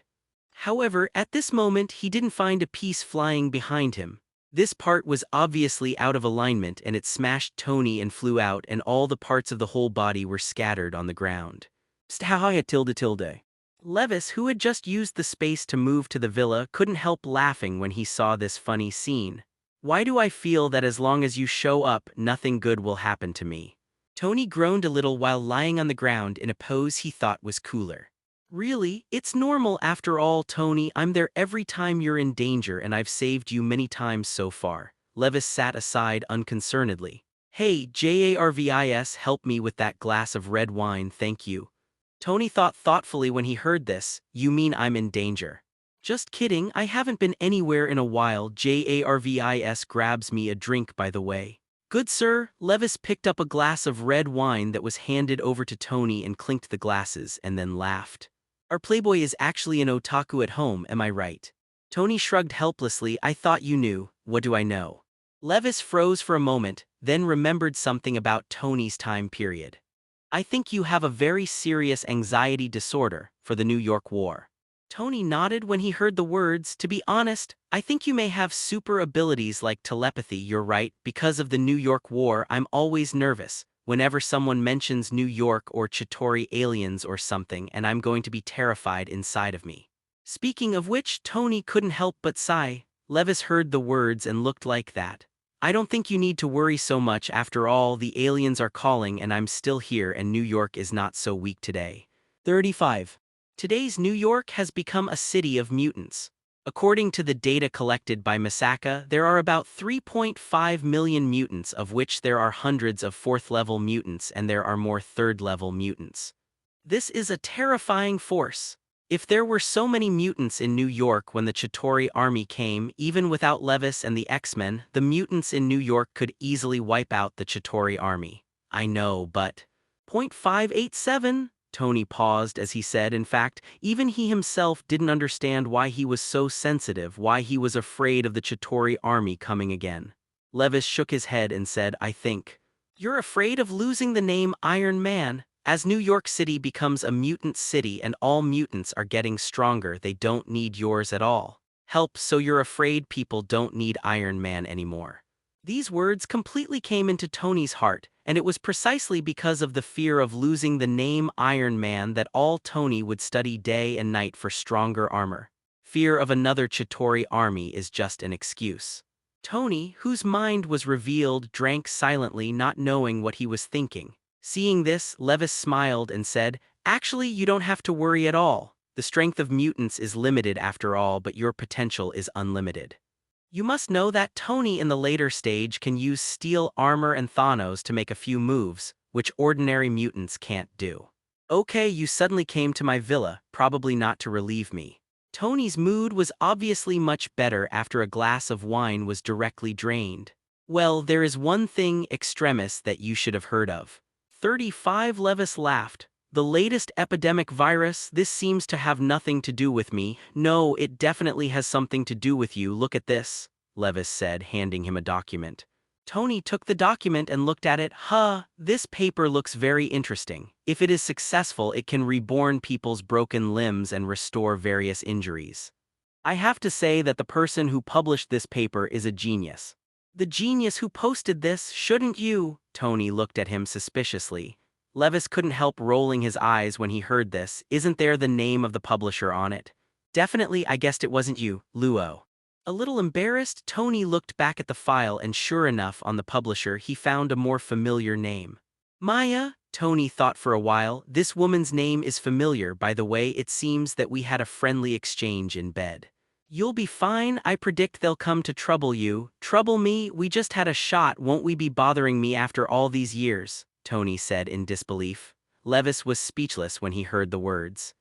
However, at this moment he didn't find a piece flying behind him. This part was obviously out of alignment and it smashed Tony and flew out, and all the parts of the whole body were scattered on the ground. Levis, who had just used the space to move to the villa, couldn't help laughing when he saw this funny scene. Why do I feel that as long as you show up, nothing good will happen to me? Tony groaned a little while lying on the ground in a pose he thought was cooler. Really, it's normal after all, Tony. I'm there every time you're in danger and I've saved you many times so far. Levis sat aside unconcernedly. Hey, JARVIS, help me with that glass of red wine, thank you. Tony thought thoughtfully when he heard this. You mean I'm in danger? Just kidding, I haven't been anywhere in a while. JARVIS grabs me a drink by the way. Good sir. Levis picked up a glass of red wine that was handed over to Tony and clinked the glasses and then laughed. Our playboy is actually an otaku at home, am I right? Tony shrugged helplessly. I thought you knew. What do I know? Levis froze for a moment, then remembered something about Tony's time period. I think you have a very serious anxiety disorder for the New York War. Tony nodded when he heard the words. To be honest, I think you may have super abilities like telepathy. You're right, because of the New York War I'm always nervous whenever someone mentions New York or Chitauri aliens or something, and I'm going to be terrified inside of me. Speaking of which, Tony couldn't help but sigh. Levis heard the words and looked like that. I don't think you need to worry so much. After all, the aliens are calling and I'm still here, and New York is not so weak today. 35. Today's New York has become a city of mutants. According to the data collected by Misaka, there are about 3.5 million mutants, of which there are hundreds of 4th-level mutants and there are more 3rd-level mutants. This is a terrifying force. If there were so many mutants in New York when the Chitauri army came, even without Levis and the X-Men, the mutants in New York could easily wipe out the Chitauri army. I know, but... 0.587? Tony paused as he said, in fact, even he himself didn't understand why he was so sensitive, why he was afraid of the Chitauri army coming again. Levis shook his head and said, I think. You're afraid of losing the name Iron Man? As New York City becomes a mutant city and all mutants are getting stronger, they don't need yours at all. Help, so you're afraid people don't need Iron Man anymore. These words completely came into Tony's heart, and it was precisely because of the fear of losing the name Iron Man that all Tony would study day and night for stronger armor. Fear of another Chitauri army is just an excuse. Tony, whose mind was revealed, drank silently, not knowing what he was thinking. Seeing this, Levis smiled and said, Actually, you don't have to worry at all. The strength of mutants is limited after all, but your potential is unlimited. You must know that Tony in the later stage can use steel armor and Thanos to make a few moves, which ordinary mutants can't do. Okay, you suddenly came to my villa, probably not to relieve me. Tony's mood was obviously much better after a glass of wine was directly drained. Well, there is one thing, Extremis, that you should have heard of. 35. Levis laughed. The latest epidemic virus, this seems to have nothing to do with me. No, it definitely has something to do with you. Look at this, Levis said, handing him a document. Tony took the document and looked at it. This paper looks very interesting. If it is successful, it can reborn people's broken limbs and restore various injuries. I have to say that the person who published this paper is a genius. The genius who posted this, shouldn't you? Tony looked at him suspiciously. Levis couldn't help rolling his eyes when he heard this. Isn't there the name of the publisher on it? Definitely, I guessed it wasn't you, Luo. A little embarrassed, Tony looked back at the file and sure enough, on the publisher he found a more familiar name. Maya? Tony thought for a while. This woman's name is familiar, by the way. It seems that we had a friendly exchange in bed. You'll be fine, I predict they'll come to trouble you. Trouble me? We just had a shot, won't we be bothering me after all these years? Tony said in disbelief. Levis was speechless when he heard the words.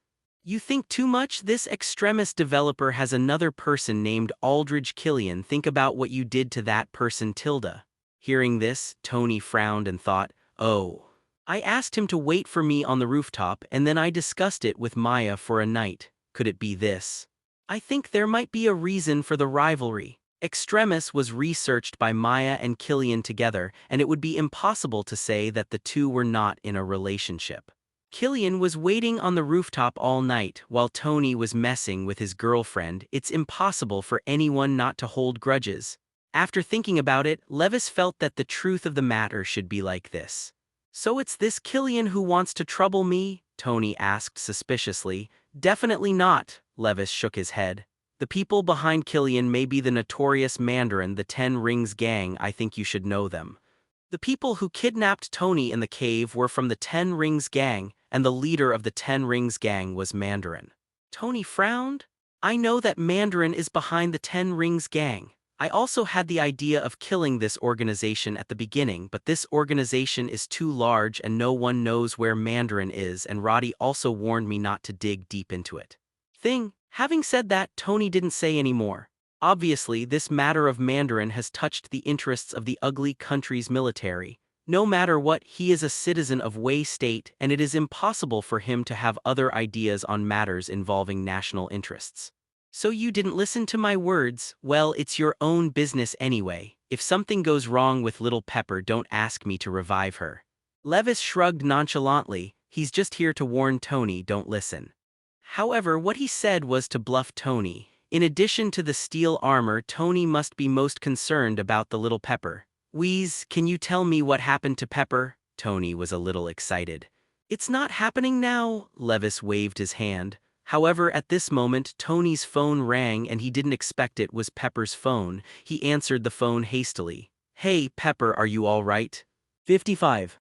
You think too much? This Extremis developer has another person named Aldridge Killian. Think about what you did to that person, Tilda. Hearing this, Tony frowned and thought, oh. I asked him to wait for me on the rooftop and then I discussed it with Maya for a night. Could it be this? I think there might be a reason for the rivalry. Extremis was researched by Maya and Killian together, and it would be impossible to say that the two were not in a relationship. Killian was waiting on the rooftop all night while Tony was messing with his girlfriend. It's impossible for anyone not to hold grudges. After thinking about it, Levis felt that the truth of the matter should be like this. So it's this Killian who wants to trouble me? Tony asked suspiciously. Definitely not, Levis shook his head. The people behind Killian may be the notorious Mandarin, the Ten Rings Gang. I think you should know them. The people who kidnapped Tony in the cave were from the Ten Rings Gang, and the leader of the Ten Rings Gang was Mandarin. Tony frowned. I know that Mandarin is behind the Ten Rings Gang. I also had the idea of killing this organization at the beginning, but this organization is too large and no one knows where Mandarin is, and Roddy also warned me not to dig deep into it. Having said that, Tony didn't say any more. Obviously, this matter of Mandarin has touched the interests of the ugly country's military. No matter what, he is a citizen of Wei State, and it is impossible for him to have other ideas on matters involving national interests. So you didn't listen to my words? Well, it's your own business anyway. If something goes wrong with little Pepper, don't ask me to revive her. Levis shrugged nonchalantly. He's just here to warn Tony, don't listen. However, what he said was to bluff Tony. In addition to the steel armor, Tony must be most concerned about the little Pepper. Wheeze, can you tell me what happened to Pepper? Tony was a little excited. It's not happening now, Levis waved his hand. However, at this moment, Tony's phone rang and he didn't expect it was Pepper's phone. He answered the phone hastily. Hey, Pepper, are you all right? 55.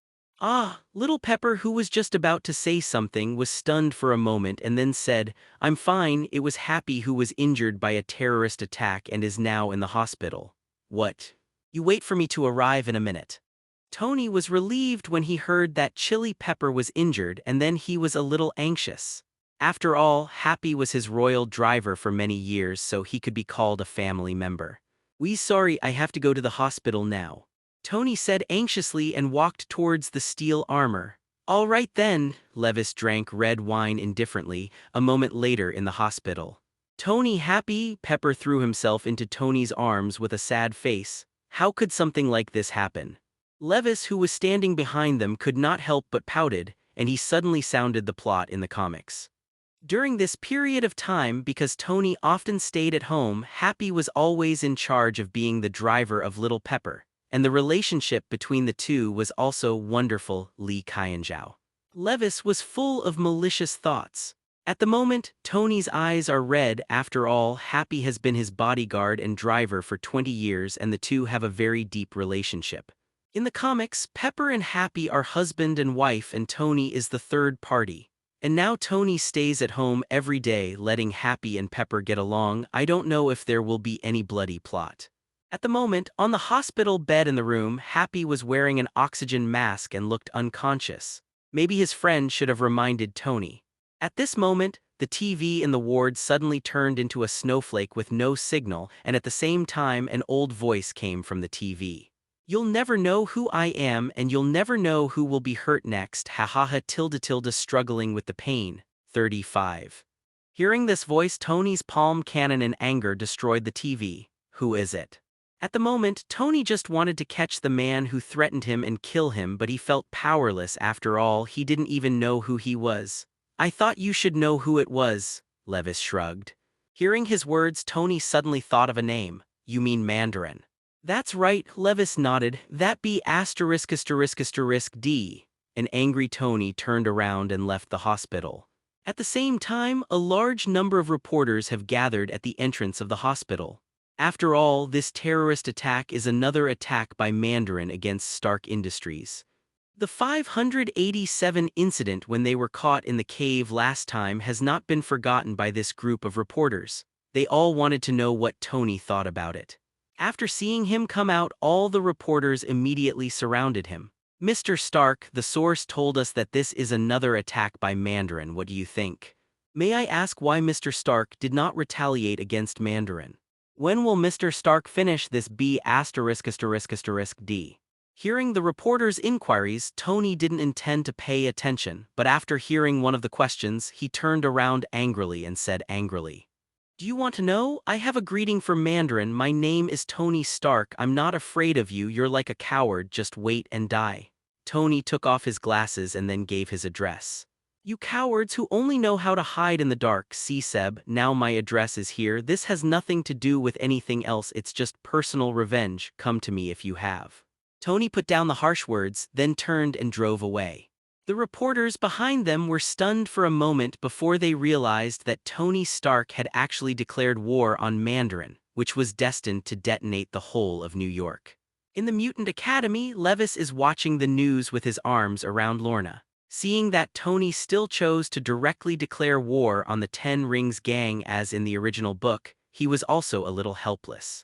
Little Pepper, who was just about to say something, was stunned for a moment and then said, I'm fine. It was Happy who was injured by a terrorist attack and is now in the hospital. What? You wait for me to arrive in a minute. Tony was relieved when he heard that Chili Pepper was injured, and then he was a little anxious. After all, Happy was his royal driver for many years, so he could be called a family member. "We sorry, I have to go to the hospital now," Tony said anxiously and walked towards the steel armor. "All right then," Levis drank red wine indifferently, a moment later in the hospital. "Tony, Happy?" Pepper threw himself into Tony's arms with a sad face. How could something like this happen? Levis, who was standing behind them, could not help but pouted, and he suddenly sounded the plot in the comics. During this period of time, because Tony often stayed at home, Happy was always in charge of being the driver of Little Pepper, and the relationship between the two was also wonderful. Lee Kyanjiao. Levis was full of malicious thoughts. At the moment, Tony's eyes are red. After all, Happy has been his bodyguard and driver for 20 years, and the two have a very deep relationship. In the comics, Pepper and Happy are husband and wife, and Tony is the third party. And now Tony stays at home every day, letting Happy and Pepper get along. I don't know if there will be any bloody plot. At the moment, on the hospital bed in the room, Happy was wearing an oxygen mask and looked unconscious. Maybe his friend should have reminded Tony. At this moment, the TV in the ward suddenly turned into a snowflake with no signal, and at the same time an old voice came from the TV. "You'll never know who I am, and you'll never know who will be hurt next. Ha ha ha tilde struggling with the pain. 35. Hearing this voice, Tony's palm cannon in anger destroyed the TV. Who is it? At the moment, Tony just wanted to catch the man who threatened him and kill him, but he felt powerless. After all, he didn't even know who he was. "I thought you should know who it was," Levis shrugged. Hearing his words, Tony suddenly thought of a name. "You mean Mandarin?" "That's right," Levis nodded. "That be ****D. An angry Tony turned around and left the hospital. At the same time, a large number of reporters have gathered at the entrance of the hospital. After all, this terrorist attack is another attack by Mandarin against Stark Industries. The 587 incident when they were caught in the cave last time has not been forgotten by this group of reporters. They all wanted to know what Tony thought about it. After seeing him come out, all the reporters immediately surrounded him. "Mr. Stark, the source told us that this is another attack by Mandarin. What do you think? May I ask why Mr. Stark did not retaliate against Mandarin? When will Mr. Stark finish this B*******D? Hearing the reporters' inquiries, Tony didn't intend to pay attention, but after hearing one of the questions, he turned around angrily and said angrily, "Do you want to know? I have a greeting for Mandarin. My name is Tony Stark. I'm not afraid of you. You're like a coward. Just wait and die." Tony took off his glasses and then gave his address. "You cowards who only know how to hide in the dark. See, Seb, now my address is here. This has nothing to do with anything else. It's just personal revenge. Come to me if you have." Tony put down the harsh words, then turned and drove away. The reporters behind them were stunned for a moment before they realized that Tony Stark had actually declared war on Mandarin, which was destined to detonate the whole of New York. In the Mutant Academy, Levis is watching the news with his arms around Lorna. Seeing that Tony still chose to directly declare war on the Ten Rings gang as in the original book, he was also a little helpless.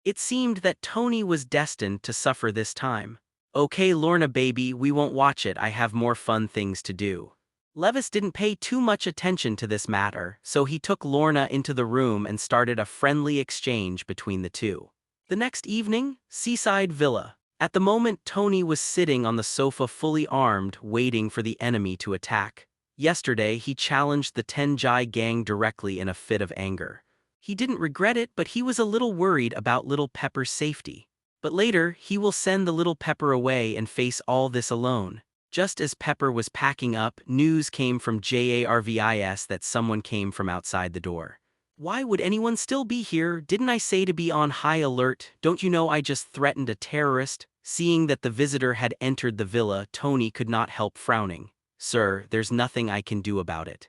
It seemed that Tony was destined to suffer this time. "Okay, Lorna baby, we won't watch it. I have more fun things to do." Levis didn't pay too much attention to this matter, so he took Lorna into the room and started a friendly exchange between the two. The next evening, Seaside Villa. At the moment, Tony was sitting on the sofa fully armed, waiting for the enemy to attack. Yesterday, he challenged the Tenjai gang directly in a fit of anger. He didn't regret it, but he was a little worried about Little Pepper's safety. But later, he will send the Little Pepper away and face all this alone. Just as Pepper was packing up, news came from Jarvis that someone came from outside the door. "Why would anyone still be here? Didn't I say to be on high alert? Don't you know I just threatened a terrorist?" Seeing that the visitor had entered the villa, Tony could not help frowning. "Sir, there's nothing I can do about it."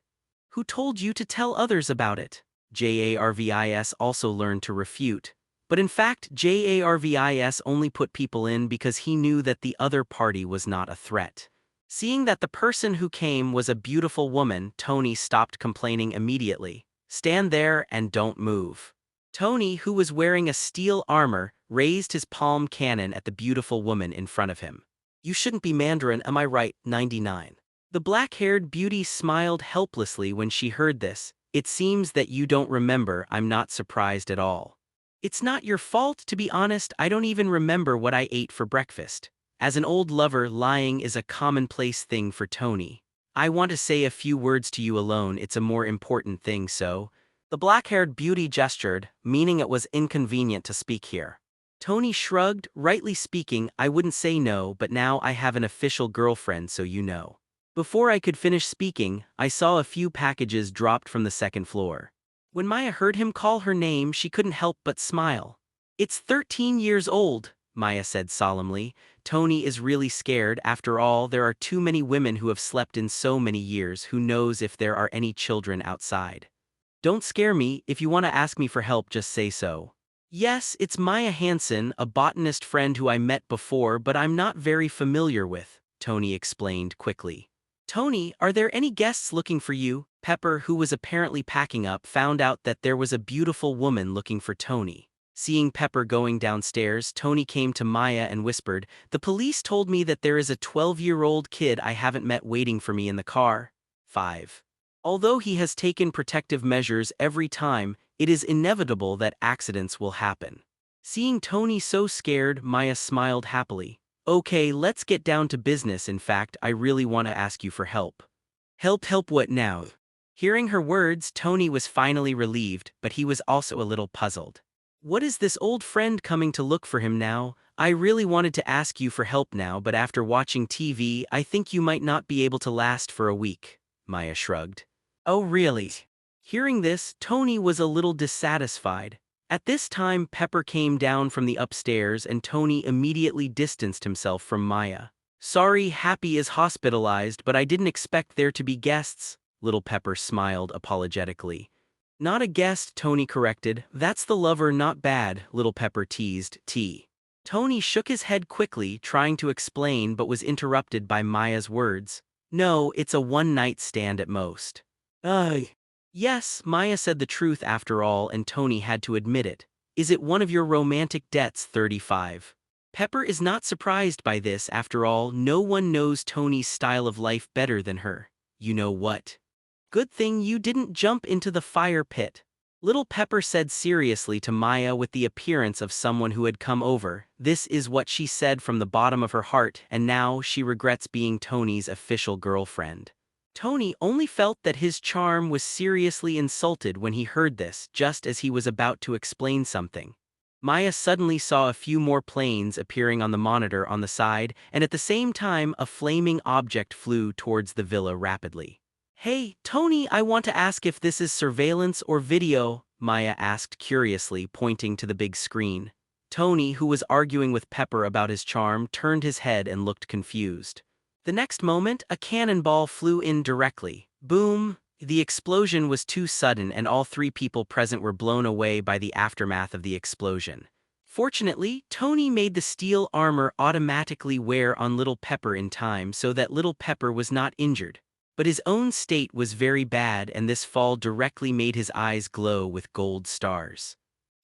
"Who told you to tell others about it?" Jarvis also learned to refute. But in fact, Jarvis only put people in because he knew that the other party was not a threat. Seeing that the person who came was a beautiful woman, Tony stopped complaining immediately. "Stand there and don't move." Tony, who was wearing a steel armor, raised his palm cannon at the beautiful woman in front of him. "You shouldn't be Mandarin, am I right? 99. The black-haired beauty smiled helplessly when she heard this. It seems that you don't remember. I'm not surprised at all. It's not your fault, to be honest. I don't even remember what I ate for breakfast. As an old lover, lying is a commonplace thing for Tony. I want to say a few words to you alone. It's a more important thing, so. The black-haired beauty gestured, meaning it was inconvenient to speak here. Tony shrugged. Rightly speaking, I wouldn't say no, but now I have an official girlfriend, so you know. Before I could finish speaking, I saw a few packages dropped from the second floor. When Maya heard him call her name, she couldn't help but smile. It's 13 years old, Maya said solemnly. Tony is really scared. After all, there are too many women who have slept in so many years. Who knows if there are any children outside? Don't scare me. If you want to ask me for help, just say so. Yes, it's Maya Hansen, a botanist friend who I met before, but I'm not very familiar with, Tony explained quickly. Tony, are there any guests looking for you? Pepper, who was apparently packing up, found out that there was a beautiful woman looking for Tony. Seeing Pepper going downstairs, Tony came to Maya and whispered, "The police told me that there is a 12-year-old kid I haven't met waiting for me in the car." 5. Although he has taken protective measures every time, it is inevitable that accidents will happen. Seeing Tony so scared, Maya smiled happily. Okay, let's get down to business. In fact, I really want to ask you for help. Help what now? Hearing her words, Tony was finally relieved, but he was also a little puzzled. What is this old friend coming to look for him now? I really wanted to ask you for help now, but after watching TV, I think you might not be able to last for a week, Maya shrugged. Oh really? Hearing this, Tony was a little dissatisfied. At this time, Pepper came down from the upstairs and Tony immediately distanced himself from Maya. Sorry, Happy is hospitalized, but I didn't expect there to be guests. Little Pepper smiled apologetically. Not a guest, Tony corrected. That's the lover, not bad, Little Pepper teased. Tony shook his head quickly, trying to explain, but was interrupted by Maya's words. No, it's a one-night stand at most. Ugh. Yes, Maya said the truth after all, and Tony had to admit it. Is it one of your romantic debts? 35. Pepper is not surprised by this. After all, no one knows Tony's style of life better than her. You know what? Good thing you didn't jump into the fire pit. Little Pepper said seriously to Maya with the appearance of someone who had come over. This is what she said from the bottom of her heart, and now she regrets being Tony's official girlfriend. Tony only felt that his charm was seriously insulted when he heard this, just as he was about to explain something. Maya suddenly saw a few more planes appearing on the monitor on the side, and at the same time a flaming object flew towards the villa rapidly. Hey, Tony, I want to ask if this is surveillance or video, Maya asked curiously, pointing to the big screen. Tony, who was arguing with Pepper about his charm, turned his head and looked confused. The next moment, a cannonball flew in directly. Boom! The explosion was too sudden and all three people present were blown away by the aftermath of the explosion. Fortunately, Tony made the steel armor automatically wear on Little Pepper in time so that Little Pepper was not injured. But his own state was very bad, and this fall directly made his eyes glow with gold stars.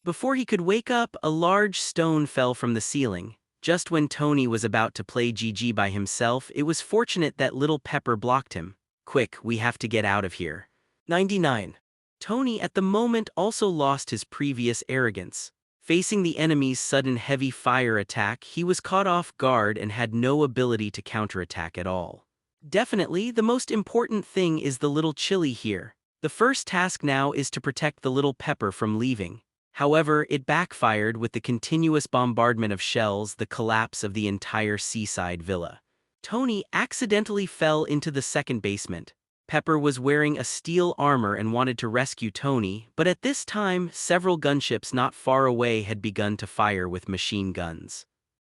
Before he could wake up, a large stone fell from the ceiling. Just when Tony was about to play GG by himself, it was fortunate that Little Pepper blocked him. Quick, we have to get out of here. 99. Tony at the moment also lost his previous arrogance. Facing the enemy's sudden heavy fire attack, he was caught off guard and had no ability to counterattack at all. Definitely, the most important thing is the little Chili here. The first task now is to protect the Little Pepper from leaving. However, it backfired with the continuous bombardment of shells, the collapse of the entire seaside villa. Tony accidentally fell into the second basement. Pepper was wearing a steel armor and wanted to rescue Tony, but at this time, several gunships not far away had begun to fire with machine guns.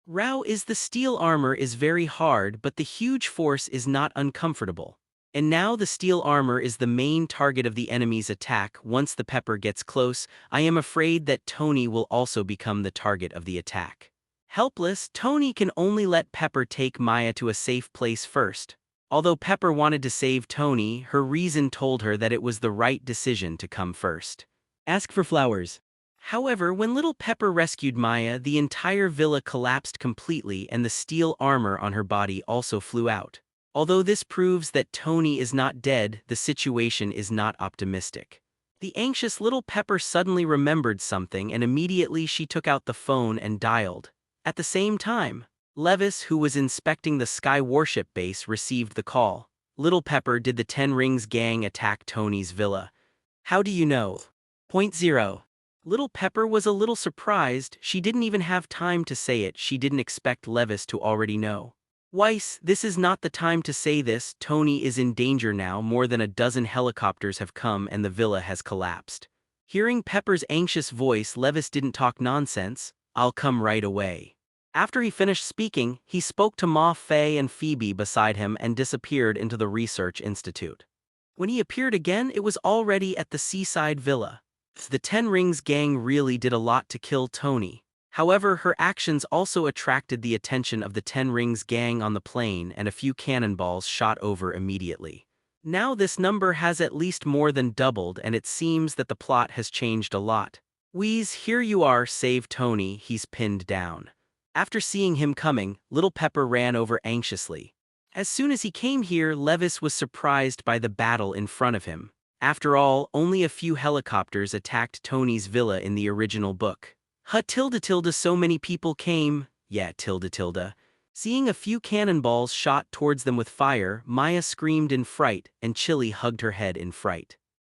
The steel armor is very hard, but the huge force is not uncomfortable. And now the steel armor is the main target of the enemy's attack. Once the Pepper gets close, I am afraid that Tony will also become the target of the attack. Helpless, Tony can only let Pepper take Maya to a safe place first. Although Pepper wanted to save Tony, her reason told her that it was the right decision to come first. Ask for flowers. However, when Little Pepper rescued Maya, the entire villa collapsed completely and the steel armor on her body also flew out. Although this proves that Tony is not dead, the situation is not optimistic. The anxious little Pepper suddenly remembered something and immediately she took out the phone and dialed. At the same time, Levis, who was inspecting the Sky Warship base, received the call. Little Pepper, did the Ten Rings gang attack Tony's villa? How do you know? Point 0. Little Pepper was a little surprised. She didn't even have time to say it. She didn't expect Levis to already know. Weiss, this is not the time to say this. Tony is in danger now. More than a dozen helicopters have come and the villa has collapsed. Hearing Pepper's anxious voice, Levis didn't talk nonsense. I'll come right away. After he finished speaking, he spoke to Ma Fei and Phoebe beside him and disappeared into the research institute. When he appeared again, it was already at the seaside villa. The Ten Rings gang really did a lot to kill Tony. However, her actions also attracted the attention of the Ten Rings gang on the plane and a few cannonballs shot over immediately. Now this number has at least more than doubled and it seems that the plot has changed a lot. Wheeze, here you are, save Tony, he's pinned down. After seeing him coming, Little Pepper ran over anxiously. As soon as he came here, Levis was surprised by the battle in front of him. After all, only a few helicopters attacked Tony's villa in the original book. So many people came. Yeah, tilde. Seeing a few cannonballs shot towards them with fire, Maya screamed in fright, and Chili hugged her head in fright.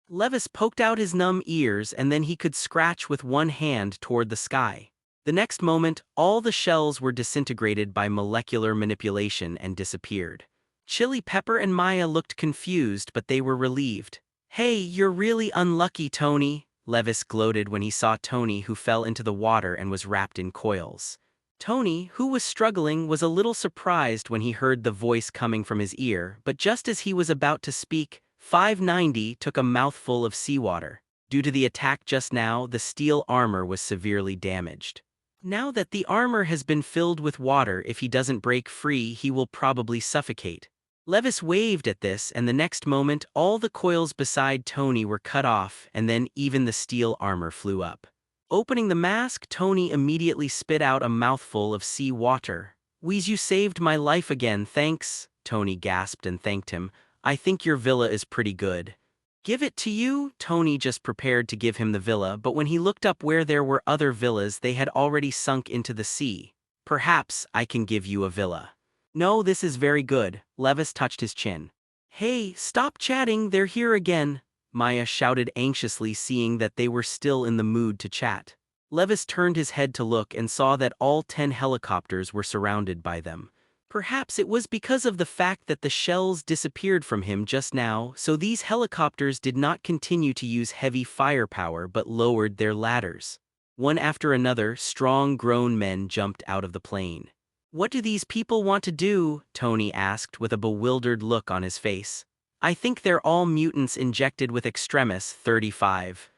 Levis poked out his numb ears and then he could scratch with one hand toward the sky. The next moment, all the shells were disintegrated by molecular manipulation and disappeared. Chili Pepper and Maya looked confused, but they were relieved. Hey, you're really unlucky, Tony, Levis gloated when he saw Tony, who fell into the water and was wrapped in coils. Tony, who was struggling, was a little surprised when he heard the voice coming from his ear, but just as he was about to speak, 590 took a mouthful of seawater. Due to the attack just now, the steel armor was severely damaged. Now that the armor has been filled with water, if he doesn't break free, he will probably suffocate. Levis waved at this, and the next moment, all the coils beside Tony were cut off, and then even the steel armor flew up. Opening the mask, Tony immediately spit out a mouthful of sea water. Wheeze, you saved my life again, thanks, Tony gasped and thanked him. I think your villa is pretty good. Give it to you? Tony just prepared to give him the villa, but when he looked up where there were other villas, they had already sunk into the sea. Perhaps I can give you a villa. No, this is very good. Levis touched his chin. Hey, stop chatting, they're here again, Maya shouted anxiously, seeing that they were still in the mood to chat. Levis turned his head to look and saw that all 10 helicopters were surrounded by them. Perhaps it was because of the fact that the shells disappeared from him just now, so these helicopters did not continue to use heavy firepower but lowered their ladders. One after another, strong grown men jumped out of the plane. What do these people want to do? Tony asked with a bewildered look on his face. I think they're all mutants injected with Extremis 35.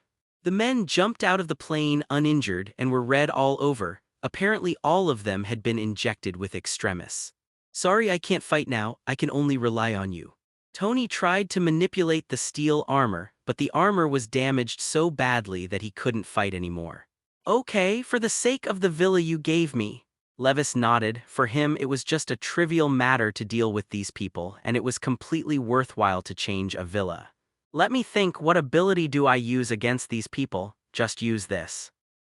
The men jumped out of the plane uninjured and were red all over. Apparently all of them had been injected with Extremis. Sorry, I can't fight now, I can only rely on you. Tony tried to manipulate the steel armor, but the armor was damaged so badly that he couldn't fight anymore. Okay, for the sake of the villa you gave me. Levis nodded. For him, it was just a trivial matter to deal with these people, and it was completely worthwhile to change a villa. Let me think, what ability do I use against these people? Just use this.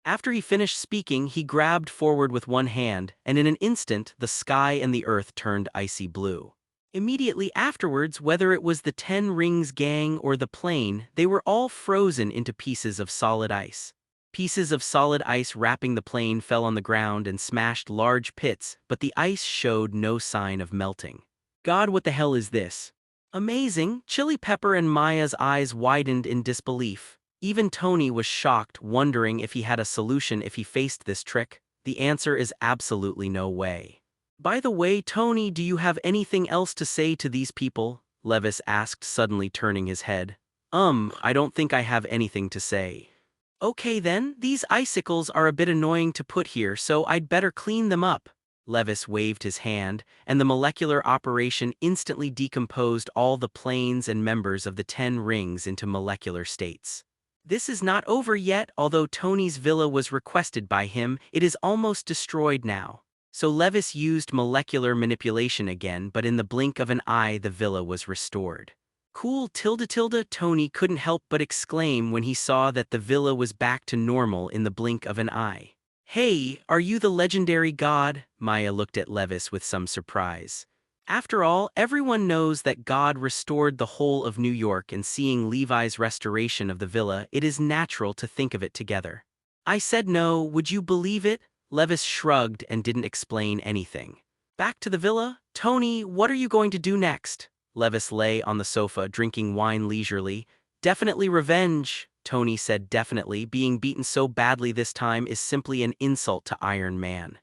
After he finished speaking, he grabbed forward with one hand, and in an instant, the sky and the earth turned icy blue. Immediately afterwards, whether it was the Ten Rings gang or the plane, they were all frozen into pieces of solid ice. Pieces of solid ice wrapping the plane fell on the ground and smashed large pits, but the ice showed no sign of melting. God, what the hell is this? Amazing! Chili Pepper and Maya's eyes widened in disbelief. Even Tony was shocked, wondering if he had a solution if he faced this trick. The answer is absolutely no way. By the way, Tony, do you have anything else to say to these people? Levis asked, suddenly turning his head. I don't think I have anything to say. Okay then, these icicles are a bit annoying to put here, so I'd better clean them up. Levis waved his hand, and the molecular operation instantly decomposed all the planes and members of the 10 rings into molecular states. This is not over yet. Although Tony's villa was requested by him, it is almost destroyed now. So Levis used molecular manipulation again, but in the blink of an eye the villa was restored. Cool tilde, Tony couldn't help but exclaim when he saw that the villa was back to normal in the blink of an eye. Hey, are you the legendary god? Maya looked at Levis with some surprise. After all, everyone knows that God restored the whole of New York, and seeing Levi's restoration of the villa, it is natural to think of it together. I said no, would you believe it? Levis shrugged and didn't explain anything. Back to the villa? Tony, what are you going to do next? Levis lay on the sofa drinking wine leisurely. Definitely revenge, Tony said definitely. Being beaten so badly this time is simply an insult to Iron Man.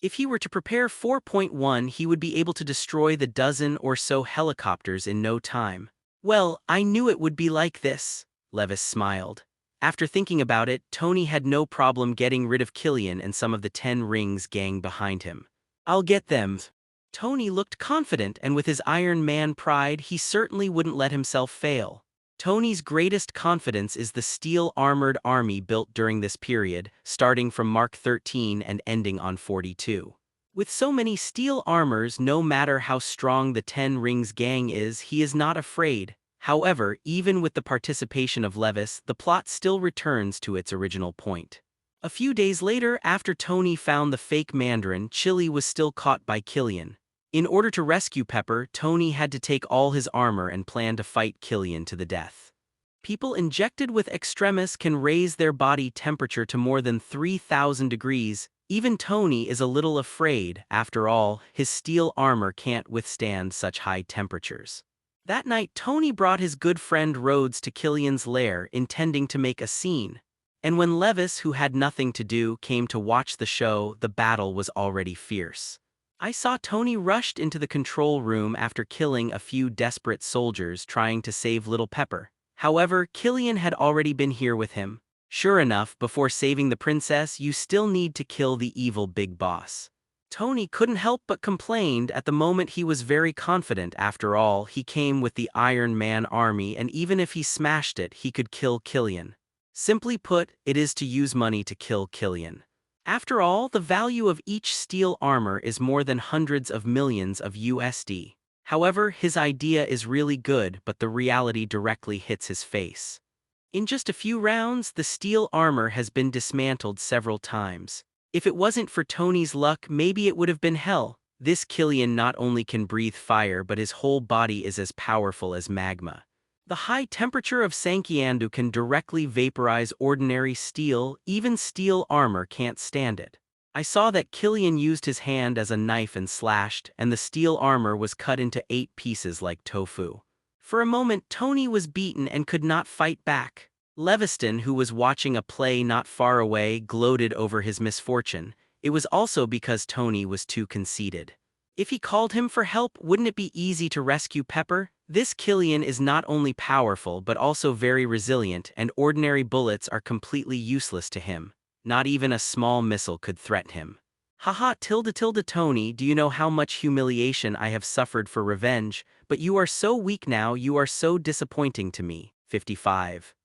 If he were to prepare 4.1, he would be able to destroy the dozen or so helicopters in no time. Well, I knew it would be like this, Levis smiled. After thinking about it, Tony had no problem getting rid of Killian and some of the 10 Rings gang behind him. I'll get them. Tony looked confident, and with his Iron Man pride, he certainly wouldn't let himself fail. Tony's greatest confidence is the steel-armored army built during this period, starting from Mark 13 and ending on 42. With so many steel armors, no matter how strong the 10 Rings gang is, he is not afraid. However, even with the participation of Levis, the plot still returns to its original point. A few days later, after Tony found the fake Mandarin, Chili was still caught by Killian. In order to rescue Pepper, Tony had to take all his armor and plan to fight Killian to the death. People injected with Extremis can raise their body temperature to more than 3,000 degrees. Even Tony is a little afraid. After all, his steel armor can't withstand such high temperatures. That night, Tony brought his good friend Rhodes to Killian's lair, intending to make a scene. And when Levis, who had nothing to do, came to watch the show, the battle was already fierce. I saw Tony rushed into the control room after killing a few desperate soldiers trying to save little Pepper. However, Killian had already been here with him. Sure enough, before saving the princess, you still need to kill the evil big boss. Tony couldn't help but complained. At the moment he was very confident. After all, he came with the Iron Man army, and even if he smashed it, he could kill Killian. Simply put, it is to use money to kill Killian. After all, the value of each steel armor is more than hundreds of millions of USD. However, his idea is really good, but the reality directly hits his face. In just a few rounds, the steel armor has been dismantled several times. If it wasn't for Tony's luck, maybe it would have been hell. This Killian not only can breathe fire, but his whole body is as powerful as magma. The high temperature of Sankyandu can directly vaporize ordinary steel. Even steel armor can't stand it. I saw that Killian used his hand as a knife and slashed, and the steel armor was cut into 8 pieces like tofu. For a moment, Tony was beaten and could not fight back. Leviston, who was watching a play not far away, gloated over his misfortune. It was also because Tony was too conceited. If he called him for help, wouldn't it be easy to rescue Pepper? This Killian is not only powerful but also very resilient, and ordinary bullets are completely useless to him. Not even a small missile could threaten him. Haha tilde Tony, do you know how much humiliation I have suffered for revenge? But you are so weak now, you are so disappointing to me. 55.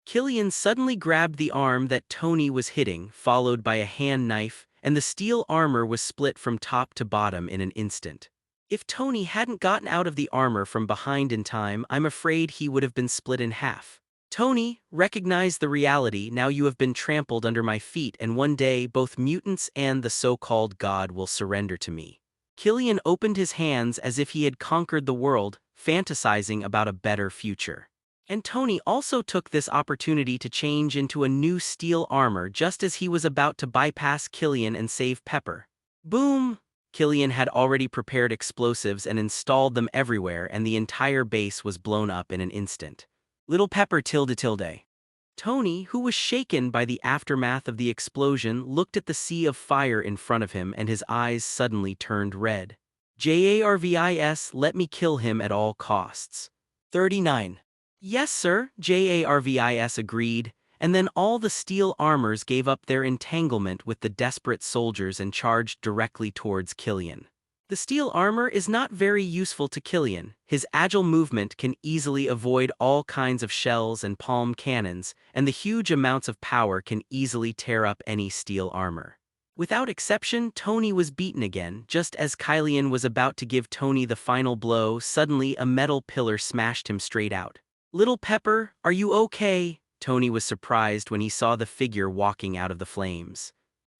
Killian suddenly grabbed the arm that Tony was hitting, followed by a hand knife, and the steel armor was split from top to bottom in an instant. If Tony hadn't gotten out of the armor from behind in time, I'm afraid he would have been split in half. Tony, recognize the reality. Now you have been trampled under my feet, and one day both mutants and the so-called god will surrender to me. Killian opened his hands as if he had conquered the world, fantasizing about a better future. And Tony also took this opportunity to change into a new steel armor just as he was about to bypass Killian and save Pepper. Boom! Killian had already prepared explosives and installed them everywhere, and the entire base was blown up in an instant. Little Pepper tilde. Tony, who was shaken by the aftermath of the explosion, looked at the sea of fire in front of him, and his eyes suddenly turned red. Jarvis, let me kill him at all costs. 39. Yes, sir, Jarvis agreed, and then all the steel armors gave up their entanglement with the desperate soldiers and charged directly towards Killian. The steel armor is not very useful to Killian. His agile movement can easily avoid all kinds of shells and palm cannons, and the huge amounts of power can easily tear up any steel armor. Without exception, Tony was beaten again. Just as Kylian was about to give Tony the final blow, suddenly a metal pillar smashed him straight out. "Little Pepper, are you okay?" Tony was surprised when he saw the figure walking out of the flames.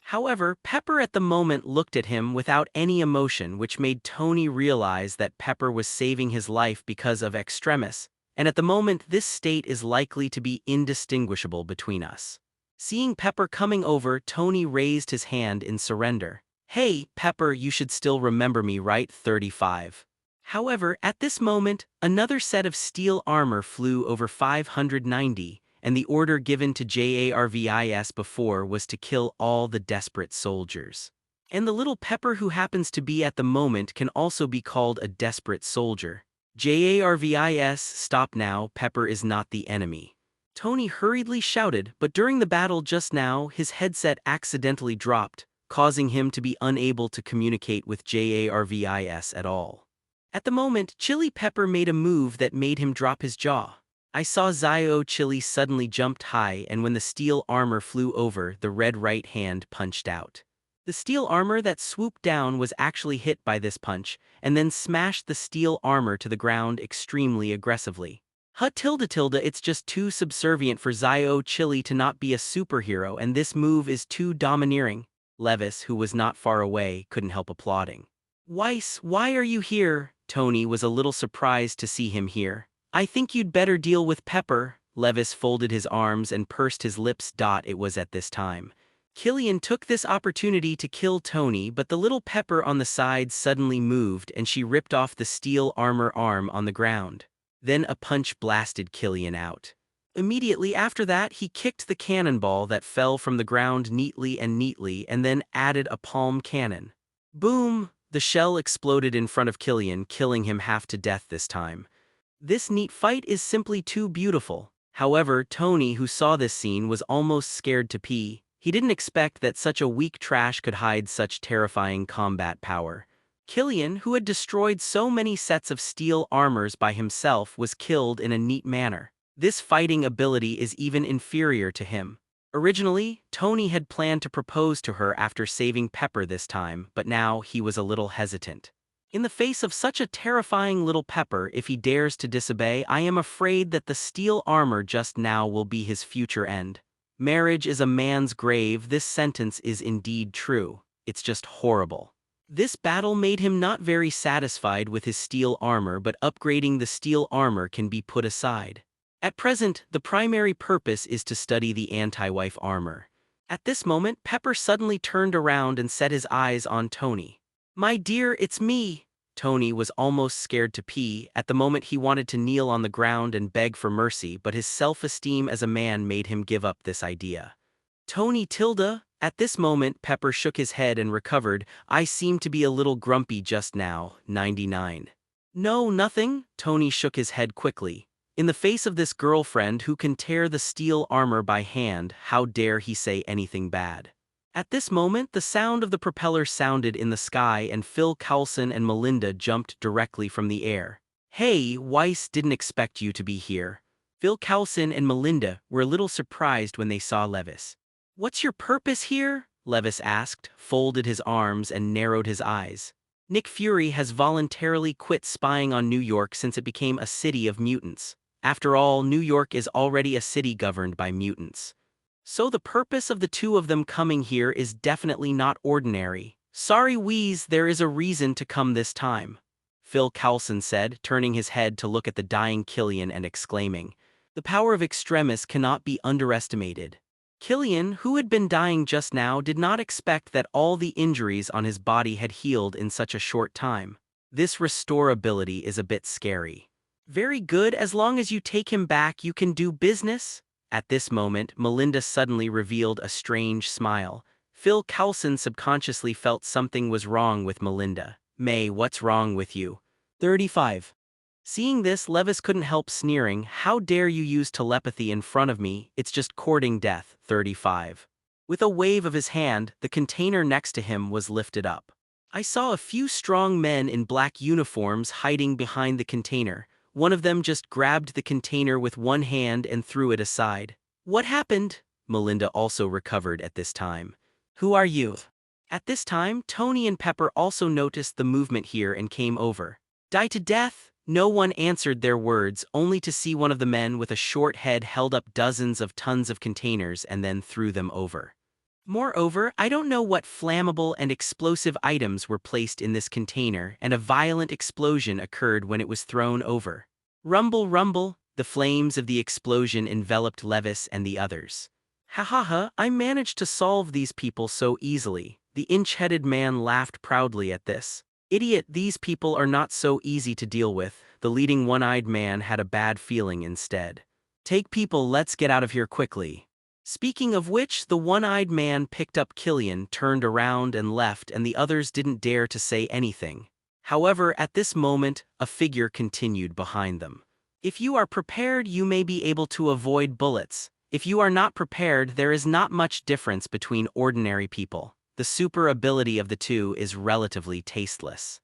However, Pepper at the moment looked at him without any emotion, which made Tony realize that Pepper was saving his life because of extremis, and at the moment this state is likely to be indistinguishable between us. Seeing Pepper coming over, Tony raised his hand in surrender. "Hey, Pepper, you should still remember me, right? 35. However, at this moment, another set of steel armor flew over 590, and the order given to Jarvis before was to kill all the desperate soldiers. And the little Pepper who happens to be at the moment can also be called a desperate soldier. Jarvis, stop now, Pepper is not the enemy." Tony hurriedly shouted, but during the battle just now, his headset accidentally dropped, causing him to be unable to communicate with Jarvis at all. At the moment, Chili Pepper made a move that made him drop his jaw. I saw Chili suddenly jumped high, and when the steel armor flew over, the red right hand punched out. The steel armor that swooped down was actually hit by this punch, and then smashed the steel armor to the ground extremely aggressively. It's just too subservient for Chili to not be a superhero, and this move is too domineering. Levis, who was not far away, couldn't help applauding. "Weiss, why are you here?" Tony was a little surprised to see him here. "I think you'd better deal with Pepper." Levis folded his arms and pursed his lips. It was at this time Kylian took this opportunity to kill Tony, but the little Pepper on the side suddenly moved and she ripped off the steel armor arm on the ground. Then a punch blasted Kylian out. Immediately after that, he kicked the cannonball that fell from the ground neatly and then added a palm cannon. Boom! The shell exploded in front of Kylian, killing him half to death this time. This neat fight is simply too beautiful. However, Tony, who saw this scene, was almost scared to pee. He didn't expect that such a weak trash could hide such terrifying combat power. Kylian, who had destroyed so many sets of steel armors by himself, was killed in a neat manner. This fighting ability is even inferior to him. Originally, Tony had planned to propose to her after saving Pepper this time, but now he was a little hesitant. In the face of such a terrifying little Pepper, if he dares to disobey, I am afraid that the steel armor just now will be his future end. Marriage is a man's grave. This sentence is indeed true. It's just horrible. This battle made him not very satisfied with his steel armor, but upgrading the steel armor can be put aside. At present, the primary purpose is to study the anti-wife armor. At this moment, Pepper suddenly turned around and set his eyes on Tony. "My dear, it's me." Tony was almost scared to pee. At the moment he wanted to kneel on the ground and beg for mercy, but his self-esteem as a man made him give up this idea. "Tony tilde." At this moment, Pepper shook his head and recovered. "I seem to be a little grumpy just now." 99. "No, nothing." Tony shook his head quickly. In the face of this girlfriend who can tear the steel armor by hand, how dare he say anything bad? At this moment, the sound of the propeller sounded in the sky and Phil Coulson and Melinda jumped directly from the air. "Hey, Weiss, didn't expect you to be here." Phil Coulson and Melinda were a little surprised when they saw Levis. "What's your purpose here?" Levis asked, folded his arms and narrowed his eyes. "Nick Fury has voluntarily quit spying on New York since it became a city of mutants. After all, New York is already a city governed by mutants. So the purpose of the two of them coming here is definitely not ordinary. Sorry, Wheeze, there is a reason to come this time," Phil Coulson said, turning his head to look at the dying Kylian and exclaiming. The power of extremis cannot be underestimated. Kylian, who had been dying just now, did not expect that all the injuries on his body had healed in such a short time. This restore ability is a bit scary. "Very good, as long as you take him back, you can do business." At this moment, Melinda suddenly revealed a strange smile. Phil Coulson subconsciously felt something was wrong with Melinda. "May, what's wrong with you?" 35. Seeing this, Levis couldn't help sneering. "How dare you use telepathy in front of me? It's just courting death." 35. With a wave of his hand, the container next to him was lifted up. I saw a few strong men in black uniforms hiding behind the container. One of them just grabbed the container with one hand and threw it aside. "What happened?" Melinda also recovered at this time. "Who are you?" At this time, Tony and Pepper also noticed the movement here and came over. Die to death? No one answered their words, only to see one of the men with a short head held up dozens of tons of containers and then threw them over. Moreover, I don't know what flammable and explosive items were placed in this container, and a violent explosion occurred when it was thrown over. Rumble, rumble, the flames of the explosion enveloped Levis and the others. Ha ha ha, I managed to solve these people so easily. The inch-headed man laughed proudly at this. Idiot, these people are not so easy to deal with. The leading one-eyed man had a bad feeling instead. Take people, let's get out of here quickly. Speaking of which, the one-eyed man picked up Killian, turned around and left, and the others didn't dare to say anything. However, at this moment, a figure continued behind them. If you are prepared, you may be able to avoid bullets. If you are not prepared, there is not much difference between ordinary people. The super ability of the two is relatively tasteless.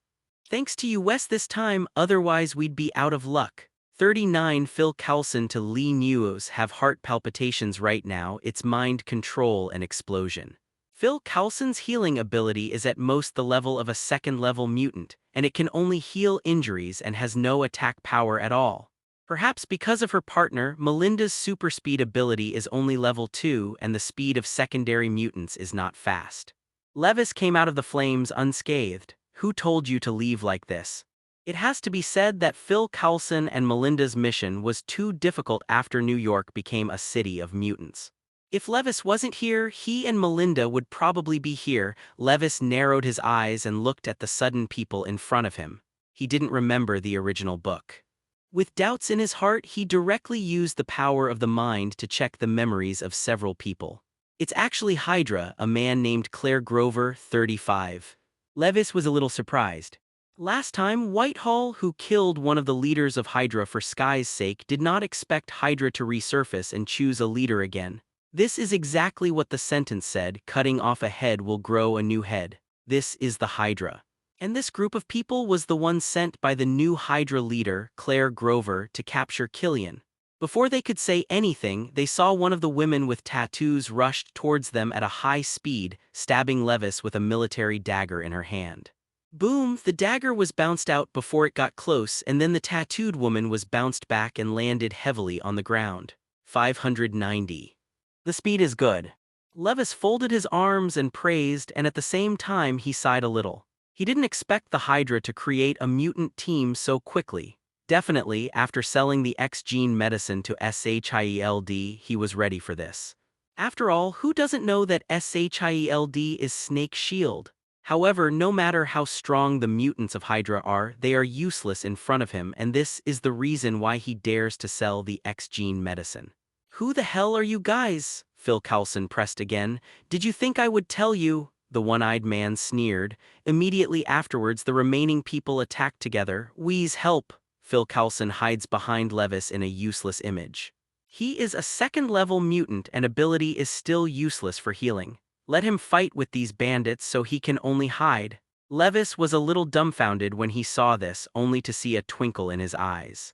Thanks to you, Wes, this time, otherwise we'd be out of luck. 39 Phil Coulson to Lee News have heart palpitations right now, it's mind control and explosion. Phil Coulson's healing ability is at most the level of a second-level mutant, and it can only heal injuries and has no attack power at all. Perhaps because of her partner, Melinda's super speed ability is only level 2 and the speed of secondary mutants is not fast. Levis came out of the flames unscathed. Who told you to leave like this? It has to be said that Phil Coulson and Melinda's mission was too difficult after New York became a city of mutants. If Levis wasn't here, he and Melinda would probably be here. Levis narrowed his eyes and looked at the sudden people in front of him. He didn't remember the original book. With doubts in his heart, he directly used the power of the mind to check the memories of several people. It's actually Hydra, a man named Claire Grover, 35. Levis was a little surprised. Last time, Whitehall, who killed one of the leaders of Hydra for Sky's sake, did not expect Hydra to resurface and choose a leader again. This is exactly what the sentence said: cutting off a head will grow a new head. This is the Hydra. And this group of people was the one sent by the new Hydra leader, Claire Grover, to capture Killian. Before they could say anything, they saw one of the women with tattoos rushed towards them at a high speed, stabbing Levis with a military dagger in her hand. Boom, the dagger was bounced out before it got close, and then the tattooed woman was bounced back and landed heavily on the ground. 590. The speed is good. Levis folded his arms and praised, and at the same time he sighed a little. He didn't expect the Hydra to create a mutant team so quickly. Definitely, after selling the X-Gene medicine to SHIELD, he was ready for this. After all, who doesn't know that SHIELD is Snake's shield? However, no matter how strong the mutants of Hydra are, they are useless in front of him, and this is the reason why he dares to sell the X-Gene medicine. Who the hell are you guys? Phil Coulson pressed again. Did you think I would tell you? The one-eyed man sneered. Immediately afterwards, the remaining people attacked together. Wheeze, help! Phil Coulson hides behind Levis in a useless image. He is a second-level mutant and ability is still useless for healing. Let him fight with these bandits so he can only hide. Levis was a little dumbfounded when he saw this, only to see a twinkle in his eyes.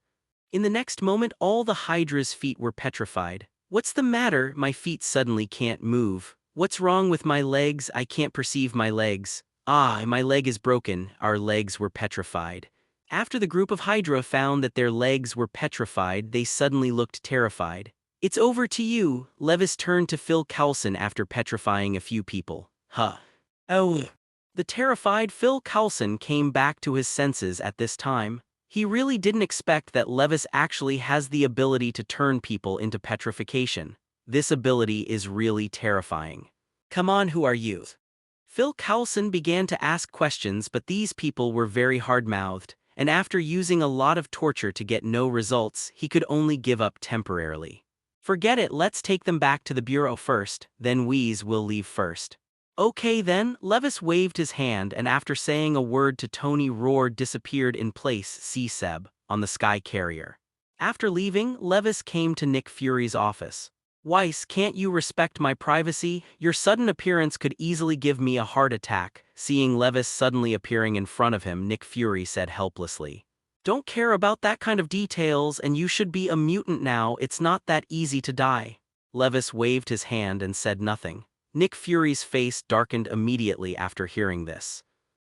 In the next moment, all the Hydra's feet were petrified. What's the matter? My feet suddenly can't move. What's wrong with my legs? I can't perceive my legs. Ah, my leg is broken. Our legs were petrified. After the group of Hydra found that their legs were petrified, they suddenly looked terrified. It's over to you. Levis turned to Phil Coulson after petrifying a few people. Huh. Oh. The terrified Phil Coulson came back to his senses at this time. He really didn't expect that Levis actually has the ability to turn people into petrification. This ability is really terrifying. Come on, who are you? Phil Coulson began to ask questions, but these people were very hard-mouthed, and after using a lot of torture to get no results, he could only give up temporarily. Forget it, let's take them back to the bureau first, then Wheeze will leave first. Okay then, Levis waved his hand and after saying a word to Tony Roar disappeared in place C-Seb, on the Sky Carrier. After leaving, Levis came to Nick Fury's office. Weiss, can't you respect my privacy? Your sudden appearance could easily give me a heart attack. Seeing Levis suddenly appearing in front of him, Nick Fury said helplessly. Don't care about that kind of details and you should be a mutant now, it's not that easy to die. Levis waved his hand and said nothing. Nick Fury's face darkened immediately after hearing this.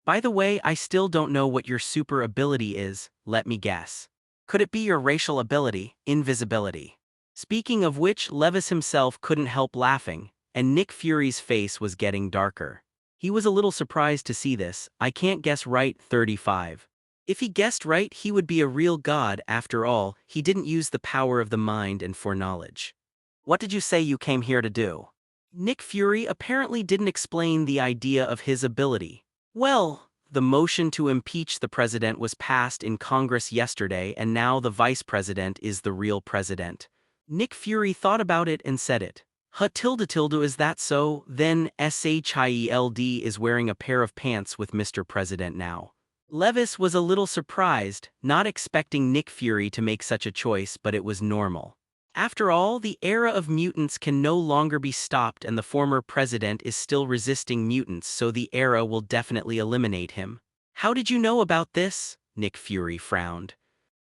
By the way, I still don't know what your super ability is, let me guess. Could it be your racial ability, invisibility? Speaking of which, Levis himself couldn't help laughing, and Nick Fury's face was getting darker. He was a little surprised to see this. I can't guess right, 35. If he guessed right, he would be a real god. After all, he didn't use the power of the mind and foreknowledge. What did you say you came here to do? Nick Fury apparently didn't explain the idea of his ability. Well, the motion to impeach the president was passed in Congress yesterday, and now the vice president is the real president. Nick Fury thought about it and said it. Is that so? Then SHIELD is wearing a pair of pants with Mr. President now. Levis was a little surprised, not expecting Nick Fury to make such a choice, but it was normal. After all, the era of mutants can no longer be stopped, and the former president is still resisting mutants, so the era will definitely eliminate him. How did you know about this? Nick Fury frowned.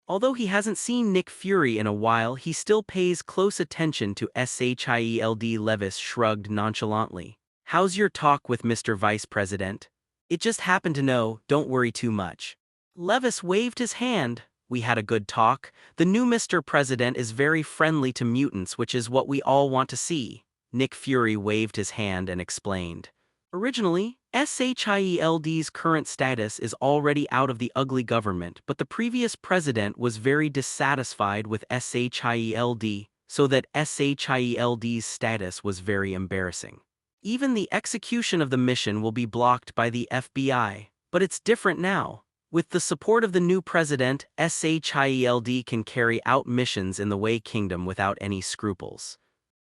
Although he hasn't seen Nick Fury in a while, he still pays close attention to SHIELD. Levis shrugged nonchalantly. How's your talk with Mr. Vice President? It just happened to know, don't worry too much. Levis waved his hand. We had a good talk. The new Mr. President is very friendly to mutants, which is what we all want to see. Nick Fury waved his hand and explained. Originally, SHIELD's current status is already out of the ugly government, but the previous president was very dissatisfied with SHIELD, so that SHIELD's status was very embarrassing. Even the execution of the mission will be blocked by the FBI, but it's different now. With the support of the new president, SHIELD can carry out missions in the Way Kingdom without any scruples.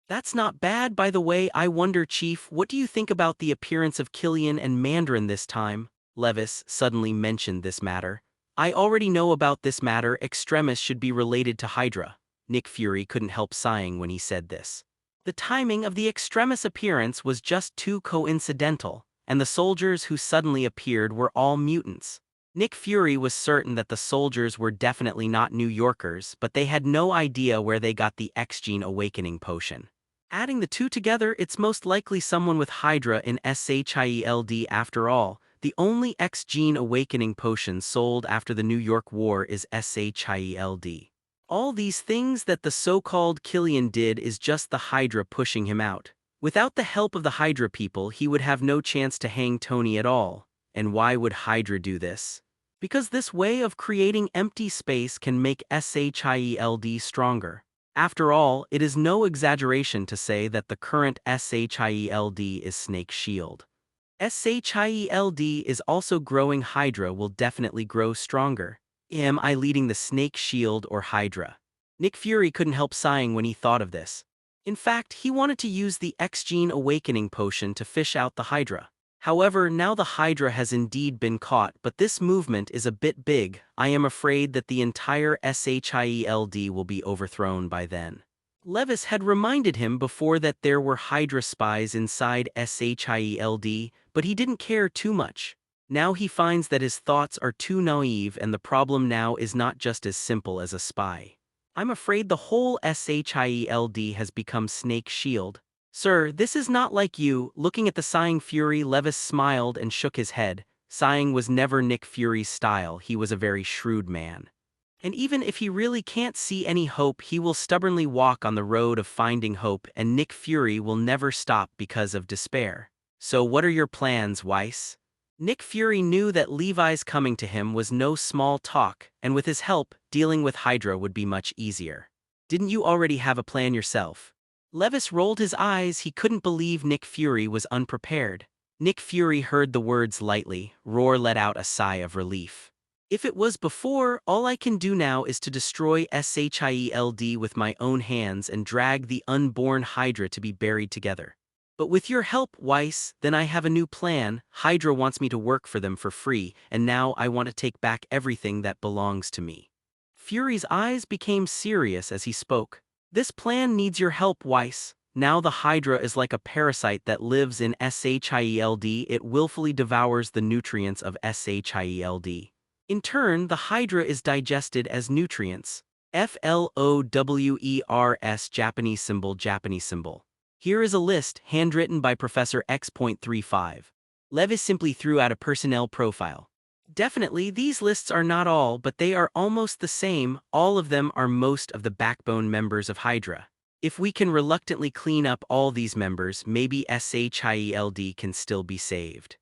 That's not bad, by the way. I wonder, Chief, what do you think about the appearance of Killian and Mandarin this time? Levis suddenly mentioned this matter. I already know about this matter. Extremis should be related to Hydra. Nick Fury couldn't help sighing when he said this. The timing of the Extremis appearance was just too coincidental, and the soldiers who suddenly appeared were all mutants. Nick Fury was certain that the soldiers were definitely not New Yorkers, but they had no idea where they got the X-Gene awakening potion. Adding the two together, it's most likely someone with Hydra in SHIELD. After all, the only X-Gene awakening potion sold after the New York War is SHIELD. All these things that the so-called Killian did is just the Hydra pushing him out. Without the help of the Hydra people, he would have no chance to hang Tony at all. And why would Hydra do this? Because this way of creating empty space can make SHIELD stronger. After all, it is no exaggeration to say that the current SHIELD is Snake Shield. SHIELD is also growing. Hydra will definitely grow stronger. Am I leading the Snake Shield or Hydra? Nick Fury couldn't help sighing when he thought of this. In fact, he wanted to use the X-Gene awakening potion to fish out the Hydra. However, now the Hydra has indeed been caught, but this movement is a bit big. I am afraid that the entire SHIELD will be overthrown by then. Levis had reminded him before that there were Hydra spies inside SHIELD, but he didn't care too much. Now he finds that his thoughts are too naive, and the problem now is not just as simple as a spy. I'm afraid the whole SHIELD has become Snake Shield. Sir, this is not like you. Looking at the sighing Fury, Levis smiled and shook his head. Sighing was never Nick Fury's style. He was a very shrewd man. And even if he really can't see any hope, he will stubbornly walk on the road of finding hope, and Nick Fury will never stop because of despair. So what are your plans, Weiss? Nick Fury knew that Levi's coming to him was no small talk, and with his help, dealing with Hydra would be much easier. Didn't you already have a plan yourself? Levis rolled his eyes. He couldn't believe Nick Fury was unprepared. Nick Fury heard the words lightly. Roar let out a sigh of relief. If it was before, all I can do now is to destroy SHIELD with my own hands and drag the unborn Hydra to be buried together. But with your help, Weiss, then I have a new plan. Hydra wants me to work for them for free, and now I want to take back everything that belongs to me. Fury's eyes became serious as he spoke. This plan needs your help, Weiss. Now the Hydra is like a parasite that lives in SHIELD. It willfully devours the nutrients of SHIELD. In turn, the Hydra is digested as nutrients. FLOWERS Japanese symbol. Here is a list handwritten by Professor X.35. Levis simply threw out a personnel profile. Definitely, these lists are not all, but they are almost the same. All of them are most of the backbone members of Hydra. If we can reluctantly clean up all these members, maybe SHIELD can still be saved.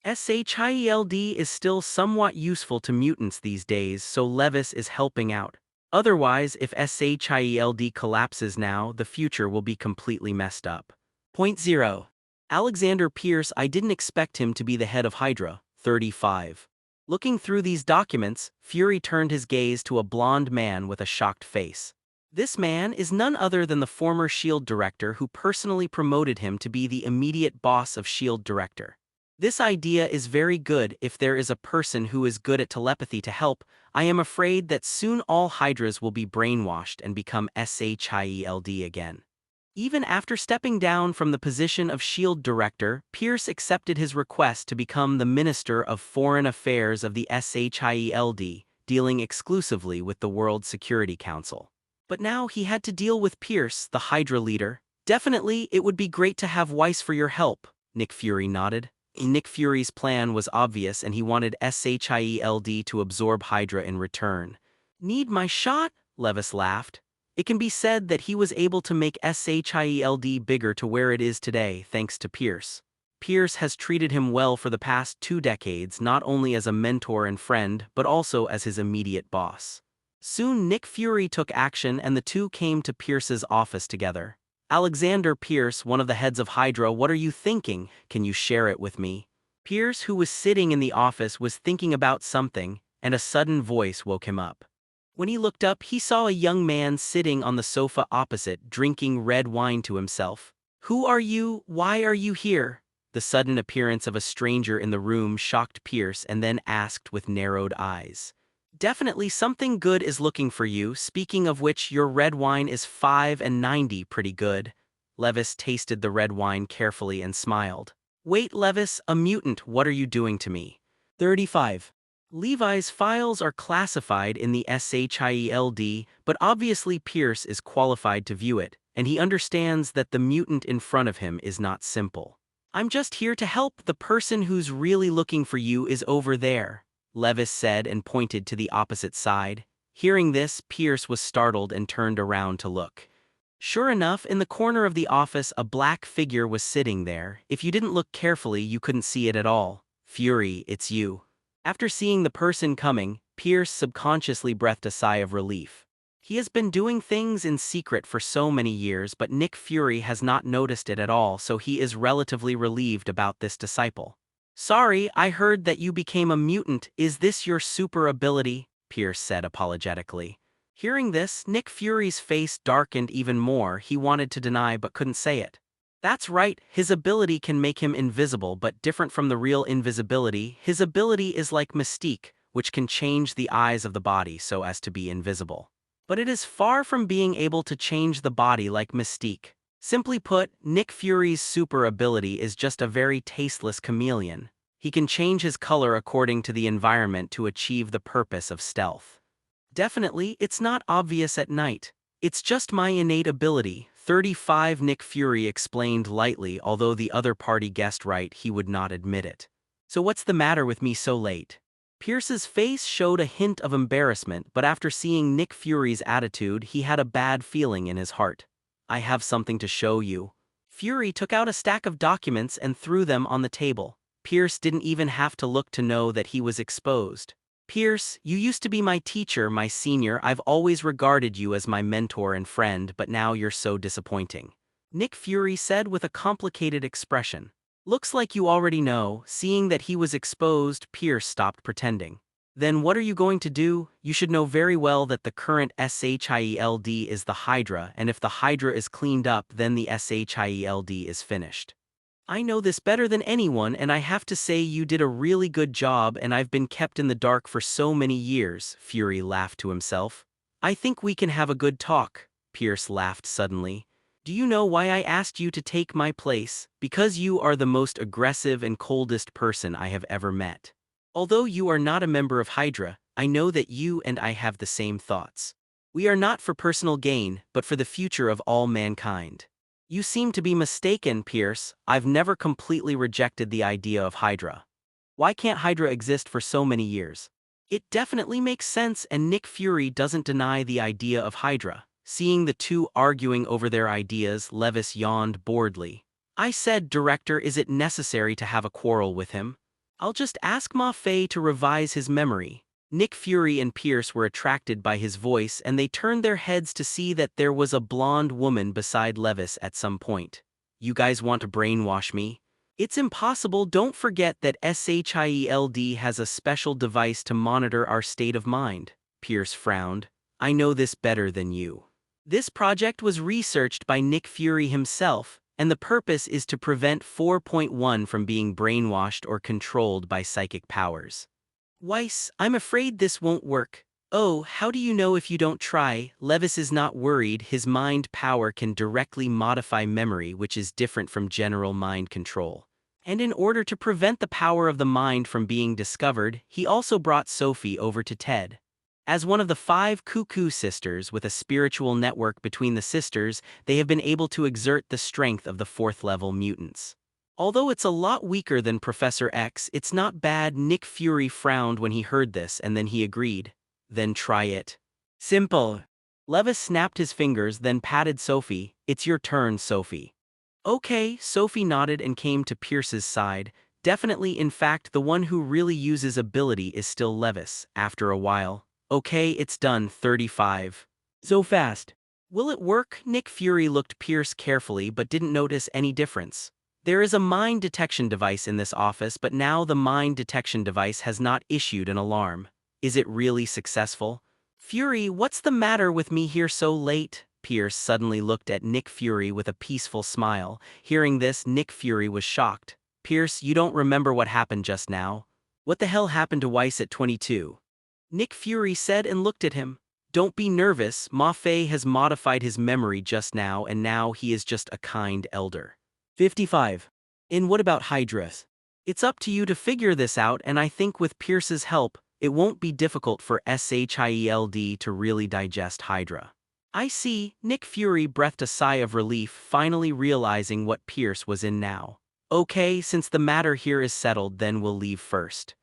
SHIELD is still somewhat useful to mutants these days, so Levis is helping out. Otherwise, if SHIELD collapses now, the future will be completely messed up. Point 0. Alexander Pierce. I didn't expect him to be the head of Hydra. 35. Looking through these documents, Fury turned his gaze to a blond man with a shocked face. This man is none other than the former S.H.I.E.L.D. director who personally promoted him to be the immediate boss of S.H.I.E.L.D. director. This idea is very good if there is a person who is good at telepathy to help. I am afraid that soon all Hydras will be brainwashed and become SHIELD again. Even after stepping down from the position of S.H.I.E.L.D. director, Pierce accepted his request to become the Minister of Foreign Affairs of the SHIELD, dealing exclusively with the World Security Council. But now he had to deal with Pierce, the Hydra leader. Definitely, it would be great to have Weiss for your help, Nick Fury nodded. Nick Fury's plan was obvious and he wanted SHIELD to absorb Hydra in return. Need my shot? Levis laughed. It can be said that he was able to make SHIELD bigger to where it is today thanks to Pierce. Pierce has treated him well for the past 2 decades, not only as a mentor and friend, but also as his immediate boss. Soon Nick Fury took action and the two came to Pierce's office together. Alexander Pierce, one of the heads of Hydra, what are you thinking? Can you share it with me? Pierce, who was sitting in the office, was thinking about something, and a sudden voice woke him up. When he looked up, he saw a young man sitting on the sofa opposite, drinking red wine to himself. Who are you? Why are you here? The sudden appearance of a stranger in the room shocked Pierce and then asked with narrowed eyes. Definitely something good is looking for you, speaking of which your red wine is 5.90 pretty good. Levis tasted the red wine carefully and smiled. Wait Levis, a mutant, what are you doing to me? 35. Levi's files are classified in the SHIELD, but obviously Pierce is qualified to view it, and he understands that the mutant in front of him is not simple. I'm just here to help. The person who's really looking for you is over there, Levis said and pointed to the opposite side. Hearing this, Pierce was startled and turned around to look. Sure enough, in the corner of the office a black figure was sitting there. If you didn't look carefully, you couldn't see it at all. Fury, it's you. After seeing the person coming, Pierce subconsciously breathed a sigh of relief. He has been doing things in secret for so many years, but Nick Fury has not noticed it at all, so he is relatively relieved about this disciple. Sorry, I heard that you became a mutant. Is this your super ability? Pierce said apologetically. Hearing this, Nick Fury's face darkened even more. He wanted to deny but couldn't say it. That's right, his ability can make him invisible, but different from the real invisibility. His ability is like Mystique, which can change the eyes of the body so as to be invisible. But it is far from being able to change the body like Mystique. Simply put, Nick Fury's super ability is just a very tasteless chameleon. He can change his color according to the environment to achieve the purpose of stealth. Definitely, it's not obvious at night. It's just my innate ability. 35 Nick Fury explained lightly, although the other party guessed right, he would not admit it. So what's the matter with me so late? Pierce's face showed a hint of embarrassment, but after seeing Nick Fury's attitude, he had a bad feeling in his heart. I have something to show you. Fury took out a stack of documents and threw them on the table. Pierce didn't even have to look to know that he was exposed. Pierce, you used to be my teacher, my senior. I've always regarded you as my mentor and friend, but now you're so disappointing. Nick Fury said with a complicated expression. Looks like you already know. Seeing that he was exposed, Pierce stopped pretending. Then what are you going to do? You should know very well that the current SHIELD is the Hydra, and if the Hydra is cleaned up, then the SHIELD is finished. I know this better than anyone, and I have to say you did a really good job, and I've been kept in the dark for so many years, Fury laughed to himself. I think we can have a good talk, Pierce laughed suddenly. Do you know why I asked you to take my place? Because you are the most aggressive and coldest person I have ever met. Although you are not a member of Hydra, I know that you and I have the same thoughts. We are not for personal gain, but for the future of all mankind. You seem to be mistaken, Pierce. I've never completely rejected the idea of Hydra. Why can't Hydra exist for so many years? It definitely makes sense, and Nick Fury doesn't deny the idea of Hydra. Seeing the two arguing over their ideas, Levis yawned boredly. I said, Director, is it necessary to have a quarrel with him? I'll just ask Ma Fei to revise his memory. Nick Fury and Pierce were attracted by his voice, and they turned their heads to see that there was a blonde woman beside Levis at some point. You guys want to brainwash me? It's impossible. Don't forget that SHIELD has a special device to monitor our state of mind. Pierce frowned. I know this better than you. This project was researched by Nick Fury himself, and the purpose is to prevent 4.1 from being brainwashed or controlled by psychic powers. Weiss, I'm afraid this won't work. Oh, how do you know if you don't try? Levis is not worried. His mind power can directly modify memory, which is different from general mind control. And in order to prevent the power of the mind from being discovered, he also brought Sophie over to Ted. As one of the 5 Cuckoo sisters with a spiritual network between the sisters, they have been able to exert the strength of the 4th-level mutants. Although it's a lot weaker than Professor X, it's not bad. Nick Fury frowned when he heard this, and then he agreed. Then try it. Simple. Levis snapped his fingers, then patted Sophie. It's your turn, Sophie. Okay, Sophie nodded and came to Pierce's side. Definitely, in fact, the one who really uses ability is still Levis, after a while. Okay, it's done. 35. So fast. Will it work? Nick Fury looked Pierce carefully but didn't notice any difference. There is a mine detection device in this office, but now the mine detection device has not issued an alarm. Is it really successful? Fury, what's the matter with me here so late? Pierce suddenly looked at Nick Fury with a peaceful smile. Hearing this, Nick Fury was shocked. Pierce, you don't remember what happened just now? What the hell happened to Weiss at 22? Nick Fury said and looked at him. Don't be nervous. Ma Fei has modified his memory just now, and now he is just a kind elder. 55. And what about Hydras? It's up to you to figure this out, and I think with Pierce's help, it won't be difficult for SHIELD to really digest Hydra. I see. Nick Fury breathed a sigh of relief, finally realizing what Pierce was in now. Okay, since the matter here is settled, then we'll leave first.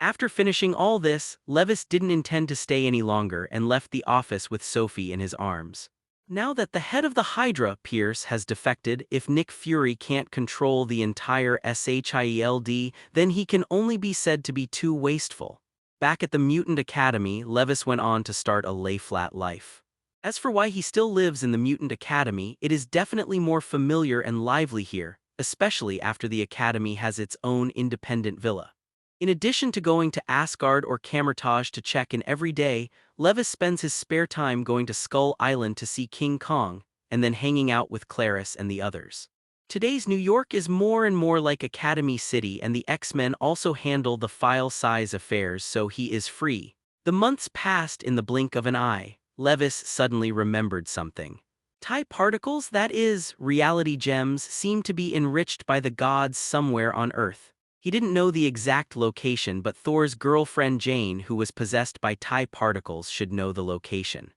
After finishing all this, Levis didn't intend to stay any longer and left the office with Sophie in his arms. Now that the head of the Hydra, Pierce, has defected, if Nick Fury can't control the entire SHIELD, then he can only be said to be too wasteful. Back at the Mutant Academy, Levis went on to start a lay-flat life. As for why he still lives in the Mutant Academy, it is definitely more familiar and lively here, especially after the Academy has its own independent villa. In addition to going to Asgard or Camertage to check in every day, Levis spends his spare time going to Skull Island to see King Kong, and then hanging out with Clarice and the others. Today's New York is more and more like Academy City, and the X-Men also handle the file-size affairs, so he is free. The months passed in the blink of an eye. Levis suddenly remembered something. TIE particles, that is, reality gems, seem to be enriched by the gods somewhere on Earth. He didn't know the exact location, but Thor's girlfriend Jane, who was possessed by TIE particles, should know the location.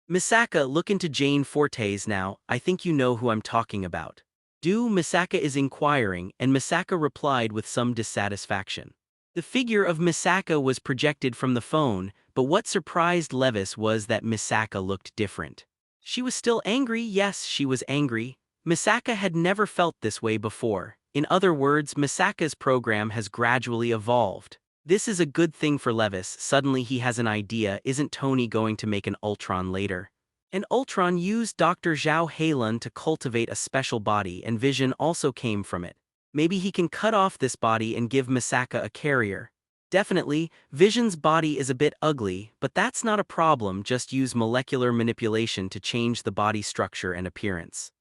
Misaka, look into Jane Fortes now. I think you know who I'm talking about. Do? Misaka is inquiring, and Misaka replied with some dissatisfaction. The figure of Misaka was projected from the phone, but what surprised Levis was that Misaka looked different. She was still angry. Yes, she was angry. Misaka had never felt this way before. In other words, Misaka's program has gradually evolved. This is a good thing for Levis. Suddenly he has an idea. Isn't Tony going to make an Ultron later? An Ultron used Dr. Zhao Heilun to cultivate a special body, and Vision also came from it. Maybe he can cut off this body and give Misaka a carrier. Definitely, Vision's body is a bit ugly, but that's not a problem. Just use molecular manipulation to change the body structure and appearance.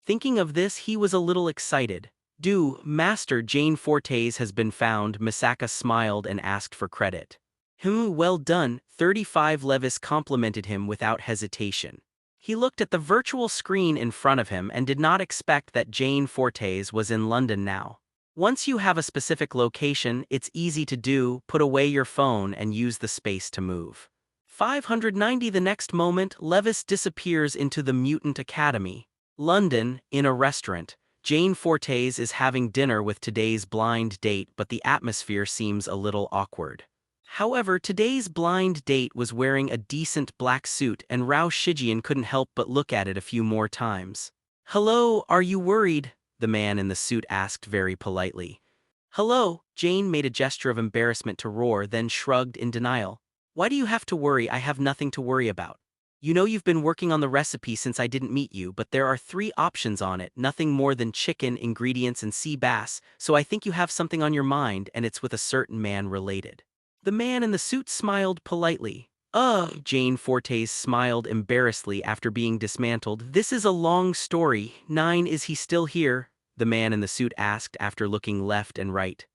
Thinking of this, he was a little excited. Master, Jane Fortes has been found. Misaka smiled and asked for credit. Well done. 35. Levis complimented him without hesitation. He looked at the virtual screen in front of him and did not expect that Jane Fortes was in London now. Once you have a specific location, it's easy to do. Put away your phone and use the space to move. 590. The next moment, Levis disappears into the Mutant Academy. London, in a restaurant. Jane Fortes is having dinner with today's blind date, but the atmosphere seems a little awkward. However, today's blind date was wearing a decent black suit, and Rao Shijian couldn't help but look at it a few more times. "Hello, are you worried?" the man in the suit asked very politely. "Hello," Jane made a gesture of embarrassment to roar, then shrugged in denial. "Why do you have to worry? I have nothing to worry about. You know you've been working on the recipe since I didn't meet you, but there are 3 options on it, nothing more than chicken, ingredients, and sea bass, so I think you have something on your mind, and it's with a certain man related." The man in the suit smiled politely. Jane Fortes smiled embarrassedly after being dismantled. "This is a long story. 9, is he still here?" the man in the suit asked after looking left and right.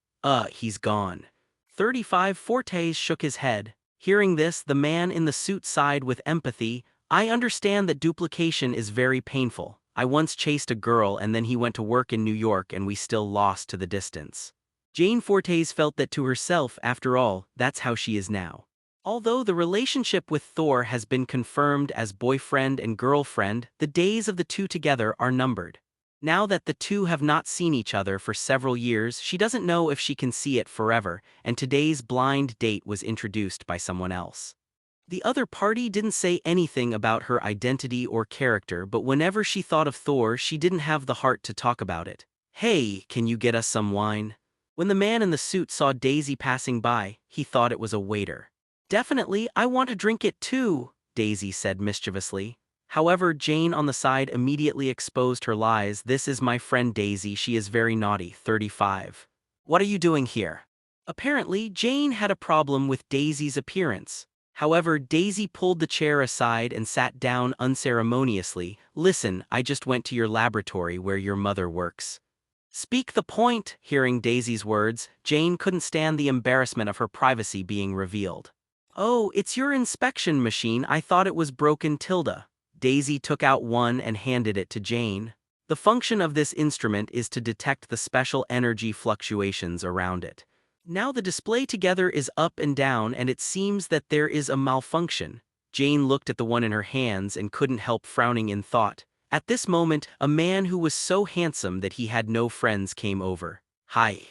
He's gone." 35 Fortes shook his head. Hearing this, the man in the suit sighed with empathy. "I understand that duplication is very painful. I once chased a girl and then he went to work in New York and we still lost to the distance." Jane Fortes felt that to herself, after all, that's how she is now. Although the relationship with Thor has been confirmed as boyfriend and girlfriend, the days of the two together are numbered. Now that the two have not seen each other for several years, she doesn't know if she can see it forever, and today's blind date was introduced by someone else. The other party didn't say anything about her identity or character, but whenever she thought of Thor, she didn't have the heart to talk about it. "Hey, can you get us some wine?" When the man in the suit saw Daisy passing by, he thought it was a waiter. "Definitely, I want to drink it too," Daisy said mischievously. However, Jane on the side immediately exposed her lies. "This is my friend Daisy, she is very naughty." 35. "What are you doing here?" Apparently, Jane had a problem with Daisy's appearance. However, Daisy pulled the chair aside and sat down unceremoniously. "Listen, I just went to your laboratory where your mother works." "Speak the point." Hearing Daisy's words, Jane couldn't stand the embarrassment of her privacy being revealed. "Oh, it's your inspection machine. I thought it was broken." Daisy took out one and handed it to Jane. The function of this instrument is to detect the special energy fluctuations around it. Now the display together is up and down, and it seems that there is a malfunction. Jane looked at the one in her hands and couldn't help frowning in thought. At this moment, a man who was so handsome that he had no friends came over. "Hi."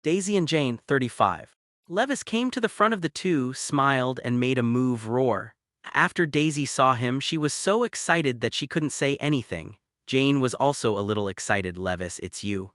Daisy and Jane, 35. Levis came to the front of the two, smiled, and made a move roar. After Daisy saw him, she was so excited that she couldn't say anything. Jane was also a little excited. "Levis, it's you."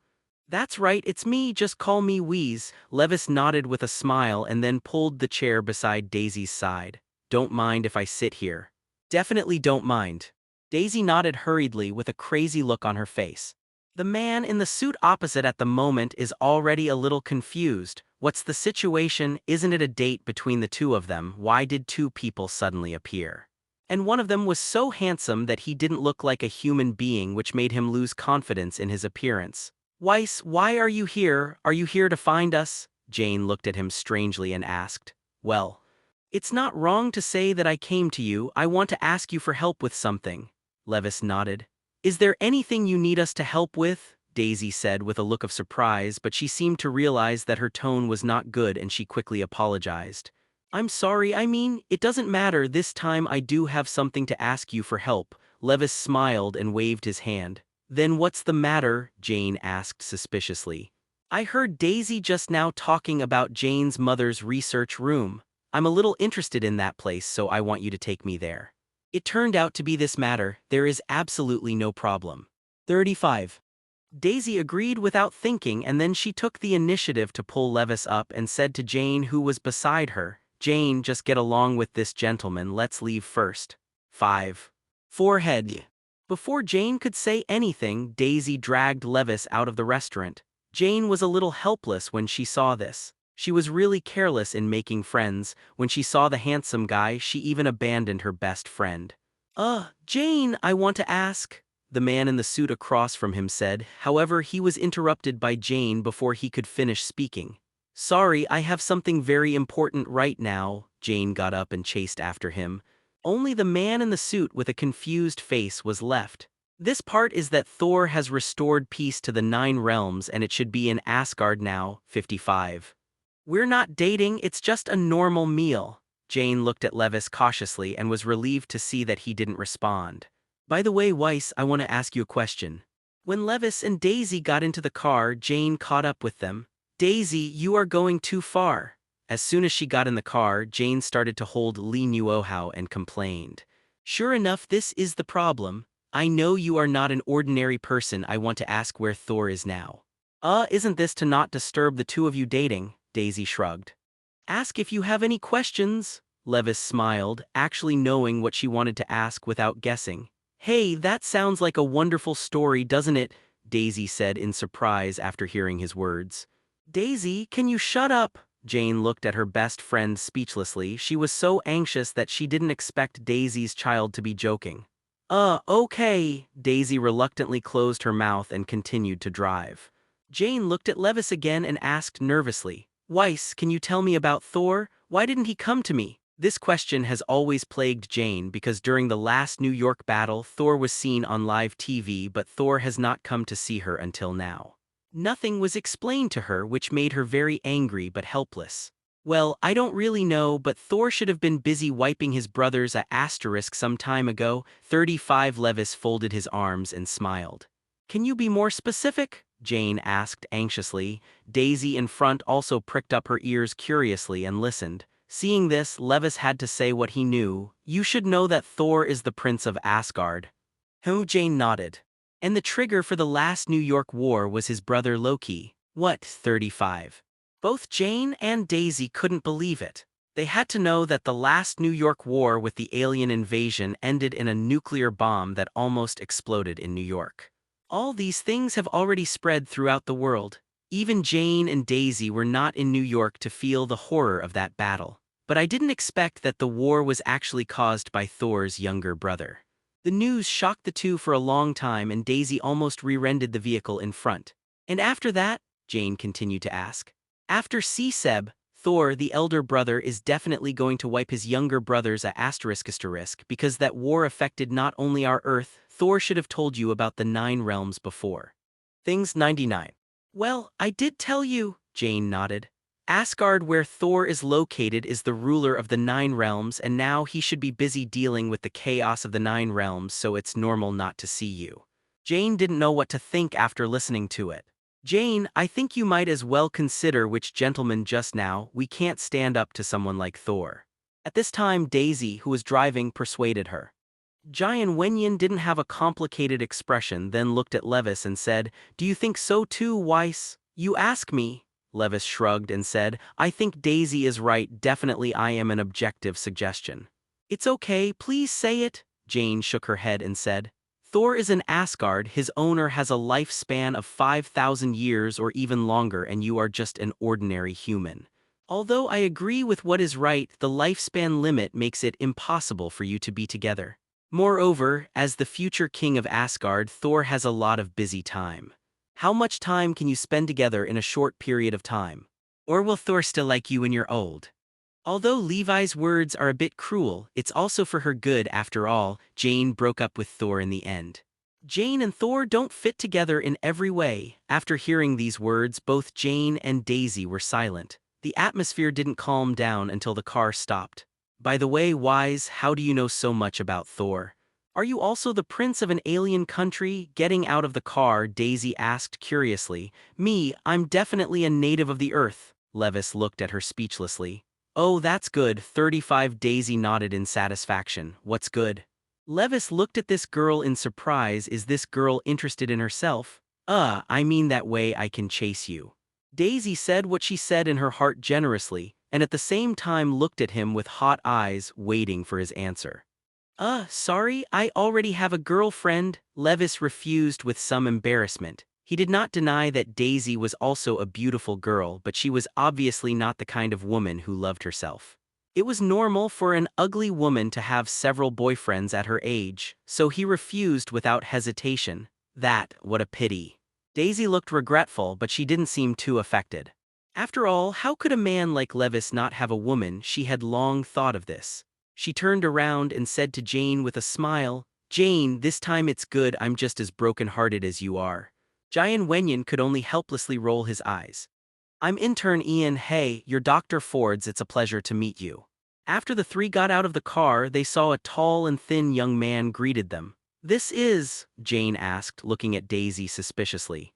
"That's right, it's me, just call me Wheeze." Levis nodded with a smile and then pulled the chair beside Daisy's side. "Don't mind if I sit here." "Definitely don't mind." Daisy nodded hurriedly with a crazy look on her face. The man in the suit opposite at the moment is already a little confused. What's the situation? Isn't it a date between the two of them? Why did 2 people suddenly appear? And one of them was so handsome that he didn't look like a human being, which made him lose confidence in his appearance. "Weiss, why are you here? Are you here to find us?" Jane looked at him strangely and asked. "Well, it's not wrong to say that I came to you. I want to ask you for help with something." Levis nodded. "Is there anything you need us to help with?" Daisy said with a look of surprise, but she seemed to realize that her tone was not good and she quickly apologized. "I'm sorry, it doesn't matter. This time I do have something to ask you for help." Levis smiled and waved his hand. "Then what's the matter?" Jane asked suspiciously. "I heard Daisy just now talking about Jane's mother's research room. I'm a little interested in that place, so I want you to take me there." It turned out to be this matter. There is absolutely no problem. 35. Daisy agreed without thinking, and then she took the initiative to pull Levis up and said to Jane, who was beside her, "Jane, just get along with this gentleman. Let's leave first." 5. Forehead. Before Jane could say anything, Daisy dragged Levis out of the restaurant. Jane was a little helpless when she saw this. She was really careless in making friends. When she saw the handsome guy, she even abandoned her best friend. Jane, I want to ask," the man in the suit across from him said. However, he was interrupted by Jane before he could finish speaking. "Sorry, I have something very important right now." Jane got up and chased after him. Only the man in the suit with a confused face was left. This part is that Thor has restored peace to the 9 realms and it should be in Asgard now. 55. "We're not dating, it's just a normal meal." Jane looked at Levis cautiously and was relieved to see that he didn't respond. By the way, Weiss, I want to ask you a question. When Levis and Daisy got into the car, Jane caught up with them. Daisy, you are going too far. As soon as she got in the car, Jane started to hold Lee Nuohao and complained. Sure enough, this is the problem. I know you are not an ordinary person. I want to ask where Thor is now. Isn't this to not disturb the two of you dating? Daisy shrugged. Ask if you have any questions. Levis smiled, actually knowing what she wanted to ask without guessing. Hey, that sounds like a wonderful story, doesn't it? Daisy said in surprise after hearing his words. Daisy, can you shut up? Jane looked at her best friend speechlessly. She was so anxious that she didn't expect Daisy's child to be joking. Okay. Daisy reluctantly closed her mouth and continued to drive. Jane looked at Levis again and asked nervously, Weiss, can you tell me about Thor? Why didn't he come to me? This question has always plagued Jane because during the last New York battle, Thor was seen on live TV, but Thor has not come to see her until now. Nothing was explained to her, which made her very angry but helpless. Well, I don't really know, but Thor should have been busy wiping his brother's asterisk some time ago. 35 Levis folded his arms and smiled. Can you be more specific? Jane asked anxiously. Daisy in front also pricked up her ears curiously and listened. Seeing this, Levis had to say what he knew. You should know that Thor is the Prince of Asgard. Jane nodded. And the trigger for the last New York war was his brother Loki. What, 35? Both Jane and Daisy couldn't believe it. They had to know that the last New York war with the alien invasion ended in a nuclear bomb that almost exploded in New York. All these things have already spread throughout the world. Even Jane and Daisy were not in New York to feel the horror of that battle. But I didn't expect that the war was actually caused by Thor's younger brother. The news shocked the two for a long time, and Daisy almost rear-ended the vehicle in front. And after that? Jane continued to ask. After C-Seb, Thor, the elder brother, is definitely going to wipe his younger brother's asterisk because that war affected not only our Earth. Thor should have told you about the 9 realms before. Things 99. Well, I did tell you, Jane nodded. Asgard, where Thor is located, is the ruler of the 9 realms, and now he should be busy dealing with the chaos of the 9 realms, so it's normal not to see you. Jane didn't know what to think after listening to it. Jane, I think you might as well consider which gentleman just now. We can't stand up to someone like Thor. At this time, Daisy, who was driving, persuaded her. Jian Wenyan didn't have a complicated expression, then looked at Levis and said, Do you think so too, Weiss? You ask me. Levis shrugged and said, I think Daisy is right. Definitely I am an objective suggestion. It's okay, please say it. Jane shook her head and said, Thor is an Asgard. His owner has a lifespan of 5,000 years or even longer, and you are just an ordinary human. Although I agree with what is right, the lifespan limit makes it impossible for you to be together. Moreover, as the future king of Asgard, Thor has a lot of busy time. How much time can you spend together in a short period of time? Or will Thor still like you when you're old? Although Levi's words are a bit cruel, it's also for her good after all. Jane broke up with Thor in the end. Jane and Thor don't fit together in every way. After hearing these words, both Jane and Daisy were silent. The atmosphere didn't calm down until the car stopped. By the way, Wise, how do you know so much about Thor? Are you also the prince of an alien country? Getting out of the car, Daisy asked curiously. Me, I'm definitely a native of the Earth. Levis looked at her speechlessly. Oh, that's good. 35 Daisy nodded in satisfaction. What's good? Levis looked at this girl in surprise. Is this girl interested in herself? I mean that way I can chase you. Daisy said what she said in her heart generously, and at the same time looked at him with hot eyes, waiting for his answer. Sorry, I already have a girlfriend. Levis refused with some embarrassment. He did not deny that Daisy was also a beautiful girl, but she was obviously not the kind of woman who loved herself. It was normal for an ugly woman to have several boyfriends at her age, so he refused without hesitation. What a pity. Daisy looked regretful, but she didn't seem too affected. After all, how could a man like Levis not have a woman? She had long thought of this. She turned around and said to Jane with a smile, Jane, this time it's good. I'm just as broken-hearted as you are. Jian Wenyan could only helplessly roll his eyes. I'm intern Ian. Hey, you're Dr. Ford's. It's a pleasure to meet you. After the three got out of the car, they saw a tall and thin young man greeted them. "This is," Jane asked, looking at Daisy suspiciously.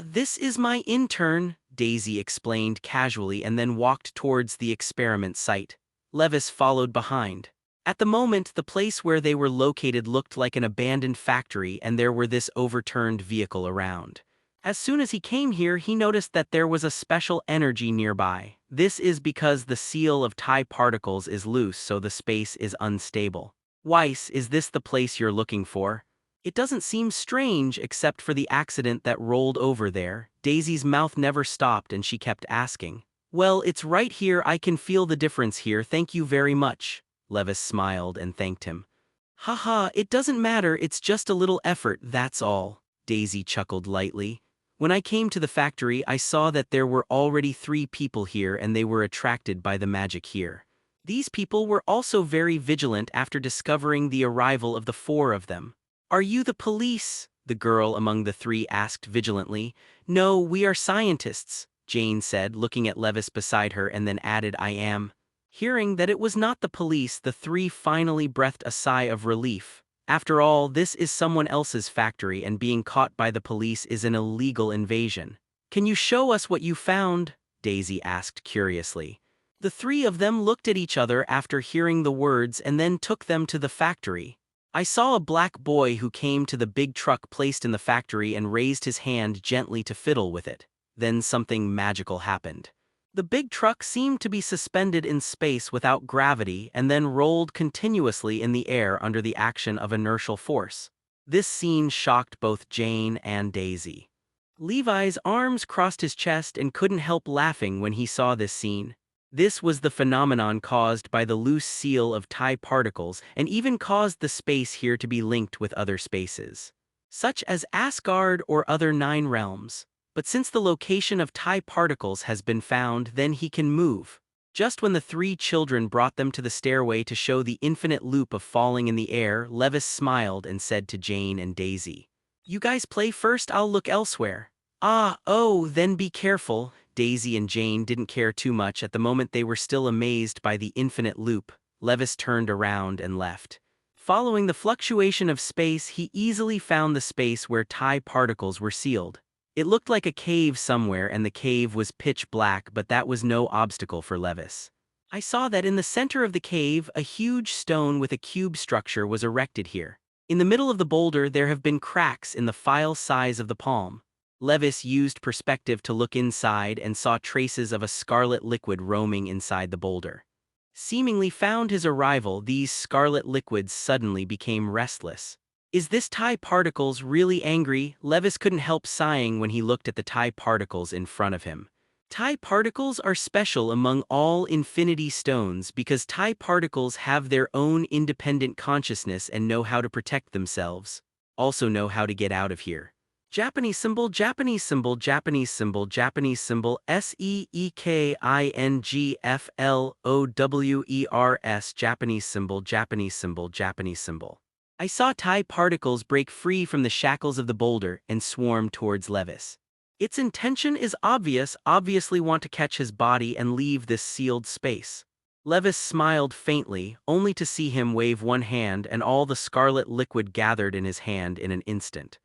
This is my intern," Daisy explained casually and then walked towards the experiment site. Levis followed behind. At the moment, the place where they were located looked like an abandoned factory and there were this overturned vehicle around. As soon as he came here, he noticed that there was a special energy nearby. This is because the seal of TIE particles is loose, so the space is unstable. "Weiss, is this the place you're looking for?" "It doesn't seem strange except for the accident that rolled over there." Daisy's mouth never stopped and she kept asking. "Well, it's right here. I can feel the difference here. Thank you very much." Levis smiled and thanked him. "Haha, it doesn't matter. It's just a little effort, that's all." Daisy chuckled lightly. "When I came to the factory, I saw that there were already 3 people here and they were attracted by the magic here. These people were also very vigilant after discovering the arrival of the 4 of them." "Are you the police?" the girl among the 3 asked vigilantly. "No, we are scientists," Jane said, looking at Levis beside her, and then added, "I am." Hearing that it was not the police, the 3 finally breathed a sigh of relief. After all, this is someone else's factory and being caught by the police is an illegal invasion. "Can you show us what you found?" Daisy asked curiously. The 3 of them looked at each other after hearing the words and then took them to the factory. "I saw a black boy who came to the big truck placed in the factory and raised his hand gently to fiddle with it. Then something magical happened. The big truck seemed to be suspended in space without gravity and then rolled continuously in the air under the action of inertial force." This scene shocked both Jane and Daisy. Levi's arms crossed his chest and couldn't help laughing when he saw this scene. This was the phenomenon caused by the loose seal of TIE particles and even caused the space here to be linked with other spaces, such as Asgard or other 9 realms. But since the location of TIE particles has been found, then he can move. Just when the 3 children brought them to the stairway to show the infinite loop of falling in the air, Levis smiled and said to Jane and Daisy, "You guys play first, I'll look elsewhere." "Oh, then be careful." Daisy and Jane didn't care too much. At the moment they were still amazed by the infinite loop. Levis turned around and left. Following the fluctuation of space, he easily found the space where TIE particles were sealed. It looked like a cave somewhere and the cave was pitch black, but that was no obstacle for Levis. "I saw that in the center of the cave, a huge stone with a cube structure was erected here. In the middle of the boulder there have been cracks in the file size of the palm." Levis used perspective to look inside and saw traces of a scarlet liquid roaming inside the boulder. Seemingly found his arrival, these scarlet liquids suddenly became restless. "Is this TIE particles really angry?" Levis couldn't help sighing when he looked at the TIE particles in front of him. TIE particles are special among all infinity stones because TIE particles have their own independent consciousness and know how to protect themselves. Also know how to get out of here. Japanese symbol, Japanese symbol, Japanese symbol, Japanese symbol, SEEKINGFLOWERS, Japanese symbol, Japanese symbol, Japanese symbol. I saw TIE particles break free from the shackles of the boulder and swarm towards Levis. Its intention is obvious, obviously want to catch his body and leave this sealed space. Levis smiled faintly, only to see him wave one hand and all the scarlet liquid gathered in his hand in an instant.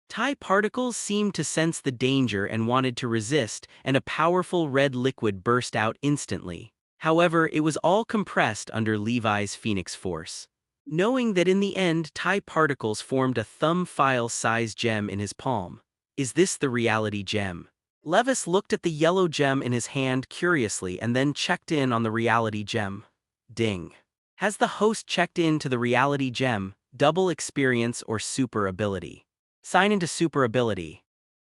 TIE particles seemed to sense the danger and wanted to resist, and a powerful red liquid burst out instantly. However, it was all compressed under Levi's Phoenix Force. Knowing that in the end TIE particles formed a thumb file-size gem in his palm. Is this the reality gem? Levis looked at the yellow gem in his hand curiously and then checked in on the reality gem. Ding. Has the host checked in to the reality gem, double experience or super ability? Sign into super ability.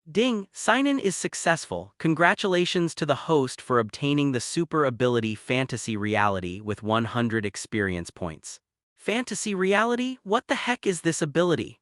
Ding, sign-in is successful. Congratulations to the host for obtaining the super ability Fantasy Reality with 100 experience points. Fantasy Reality? What the heck is this ability?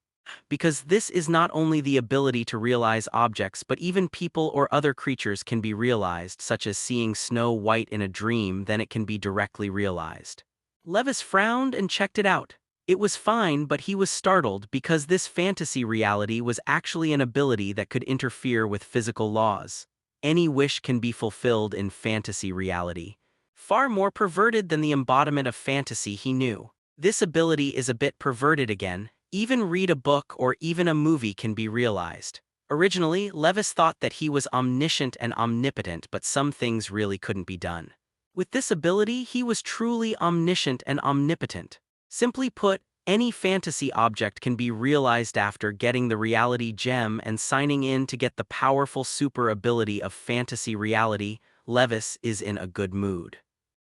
Because this is not only the ability to realize objects, but even people or other creatures can be realized, such as seeing Snow White in a dream, then it can be directly realized. Levis frowned and checked it out. It was fine, but he was startled because this fantasy reality was actually an ability that could interfere with physical laws. Any wish can be fulfilled in fantasy reality. Far more perverted than the embodiment of fantasy he knew. This ability is a bit perverted again. Even read a book or even a movie can be realized. Originally, Levis thought that he was omniscient and omnipotent, but some things really couldn't be done. With this ability, he was truly omniscient and omnipotent. Simply put, any fantasy object can be realized after getting the reality gem and signing in to get the powerful super ability of fantasy reality. Levis is in a good mood.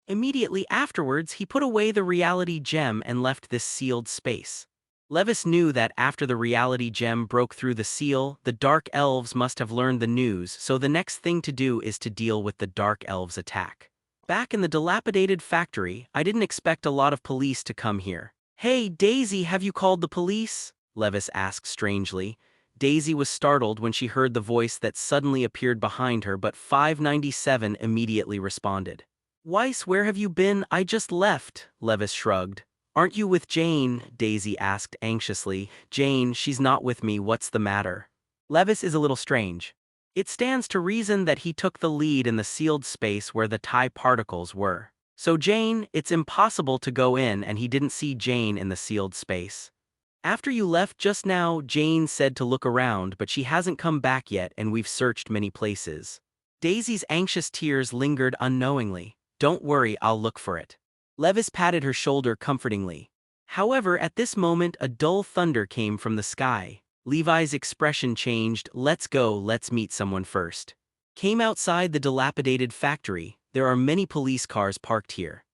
Immediately afterwards, he put away the reality gem and left this sealed space. Levis knew that after the reality gem broke through the seal, the Dark Elves must have learned the news, so the next thing to do is to deal with the Dark Elves' attack. Back in the dilapidated factory, I didn't expect a lot of police to come here. "Hey, Daisy, have you called the police?" Levis asked strangely. Daisy was startled when she heard the voice that suddenly appeared behind her, but 597 immediately responded. "Weiss, where have you been? I just left," Levis shrugged. "Aren't you with Jane?" Daisy asked anxiously. "Jane, she's not with me, what's the matter?" Levis is a little strange. It stands to reason that he took the lead in the sealed space where the TIE particles were. So Jane, it's impossible to go in, and he didn't see Jane in the sealed space. "After you left just now, Jane said to look around, but she hasn't come back yet, and we've searched many places." Daisy's anxious tears lingered unknowingly. "Don't worry, I'll look for it." Levis patted her shoulder comfortingly. However, at this moment a dull thunder came from the sky. Levi's expression changed. "Let's go, let's meet someone first." Came outside the dilapidated factory. There are many police cars parked here.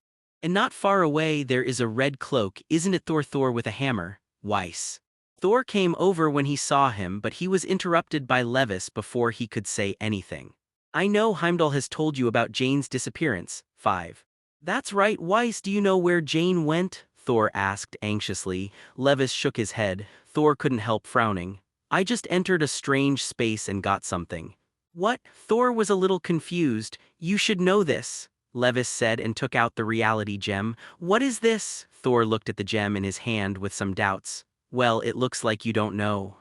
And not far away there is a red cloak. "Isn't it Thor with a hammer?" Weiss. Thor came over when he saw him, but he was interrupted by Levis before he could say anything. "I know Heimdall has told you about Jane's disappearance." 5. "That's right, Weiss, do you know where Jane went?" Thor asked anxiously. Levis shook his head. Thor couldn't help frowning. "I just entered a strange space and got something." "What?" Thor was a little confused. "You should know this," Levis said and took out the reality gem. "What is this?" Thor looked at the gem in his hand with some doubts. "Well, it looks like you don't know."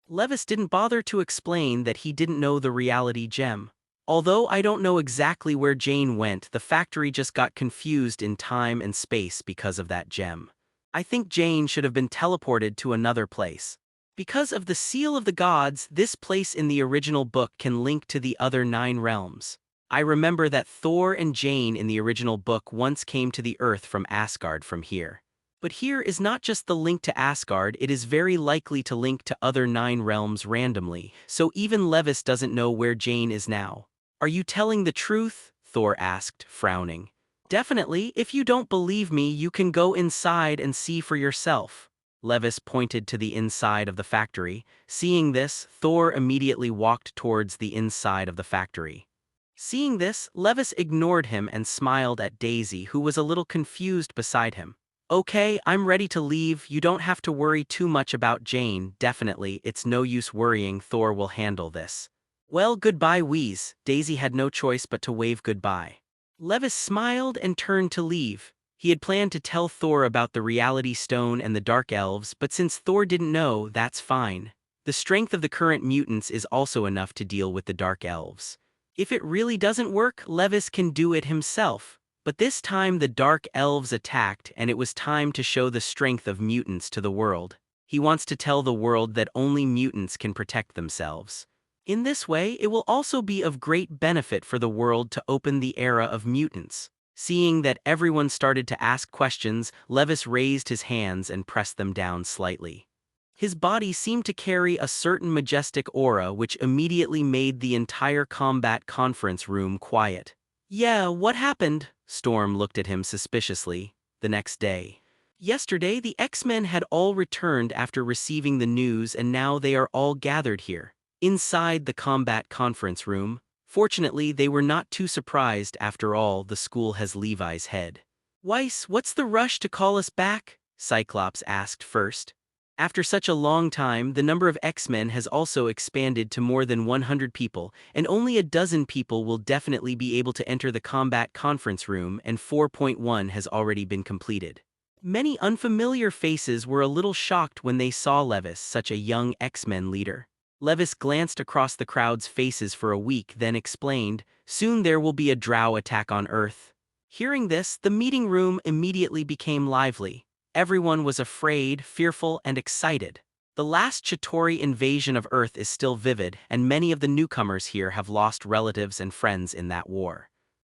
Levis didn't bother to explain that he didn't know the reality gem. "Although I don't know exactly where Jane went, the factory just got confused in time and space because of that gem. I think Jane should have been teleported to another place. Because of the Seal of the Gods, this place in the original book can link to the other 9 realms. I remember that Thor and Jane in the original book once came to the Earth from Asgard from here. But here is not just the link to Asgard, it is very likely to link to other 9 realms randomly, so even Levis doesn't know where Jane is now." "Are you telling the truth?" Thor asked, frowning. "Definitely. If you don't believe me, you can go inside and see for yourself." Levis pointed to the inside of the factory. Seeing this, Thor immediately walked towards the inside of the factory. Seeing this, Levis ignored him and smiled at Daisy, who was a little confused beside him. "Okay, I'm ready to leave. You don't have to worry too much about Jane. Definitely, it's no use worrying. Thor will handle this." "Well, goodbye, Wheeze." Daisy had no choice but to wave goodbye. Levis smiled and turned to leave. He had planned to tell Thor about the Reality Stone and the Dark Elves, but since Thor didn't know, that's fine. The strength of the current mutants is also enough to deal with the Dark Elves. If it really doesn't work, Levis can do it himself. But this time the Dark Elves attacked, and it was time to show the strength of mutants to the world. He wants to tell the world that only mutants can protect themselves. In this way, it will also be of great benefit for the world to open the era of mutants. Seeing that everyone started to ask questions, Levis raised his hands and pressed them down slightly. His body seemed to carry a certain majestic aura which immediately made the entire combat conference room quiet. "Yeah, what happened?" Storm looked at him suspiciously. The next day. "Yesterday, the X-Men had all returned after receiving the news, and now they are all gathered here, inside the combat conference room. Fortunately, they were not too surprised. After all, the school has Levi's head." "Weiss, what's the rush to call us back?" Cyclops asked first. "After such a long time, the number of X-Men has also expanded to more than 100 people, and only a dozen people will definitely be able to enter the combat conference room, and 4.1 has already been completed." Many unfamiliar faces were a little shocked when they saw Levis, such a young X-Men leader. Levis glanced across the crowd's faces for a week, then explained, "Soon there will be a drow attack on Earth." Hearing this, the meeting room immediately became lively. Everyone was afraid, fearful, and excited. The last Chitauri invasion of Earth is still vivid, and many of the newcomers here have lost relatives and friends in that war.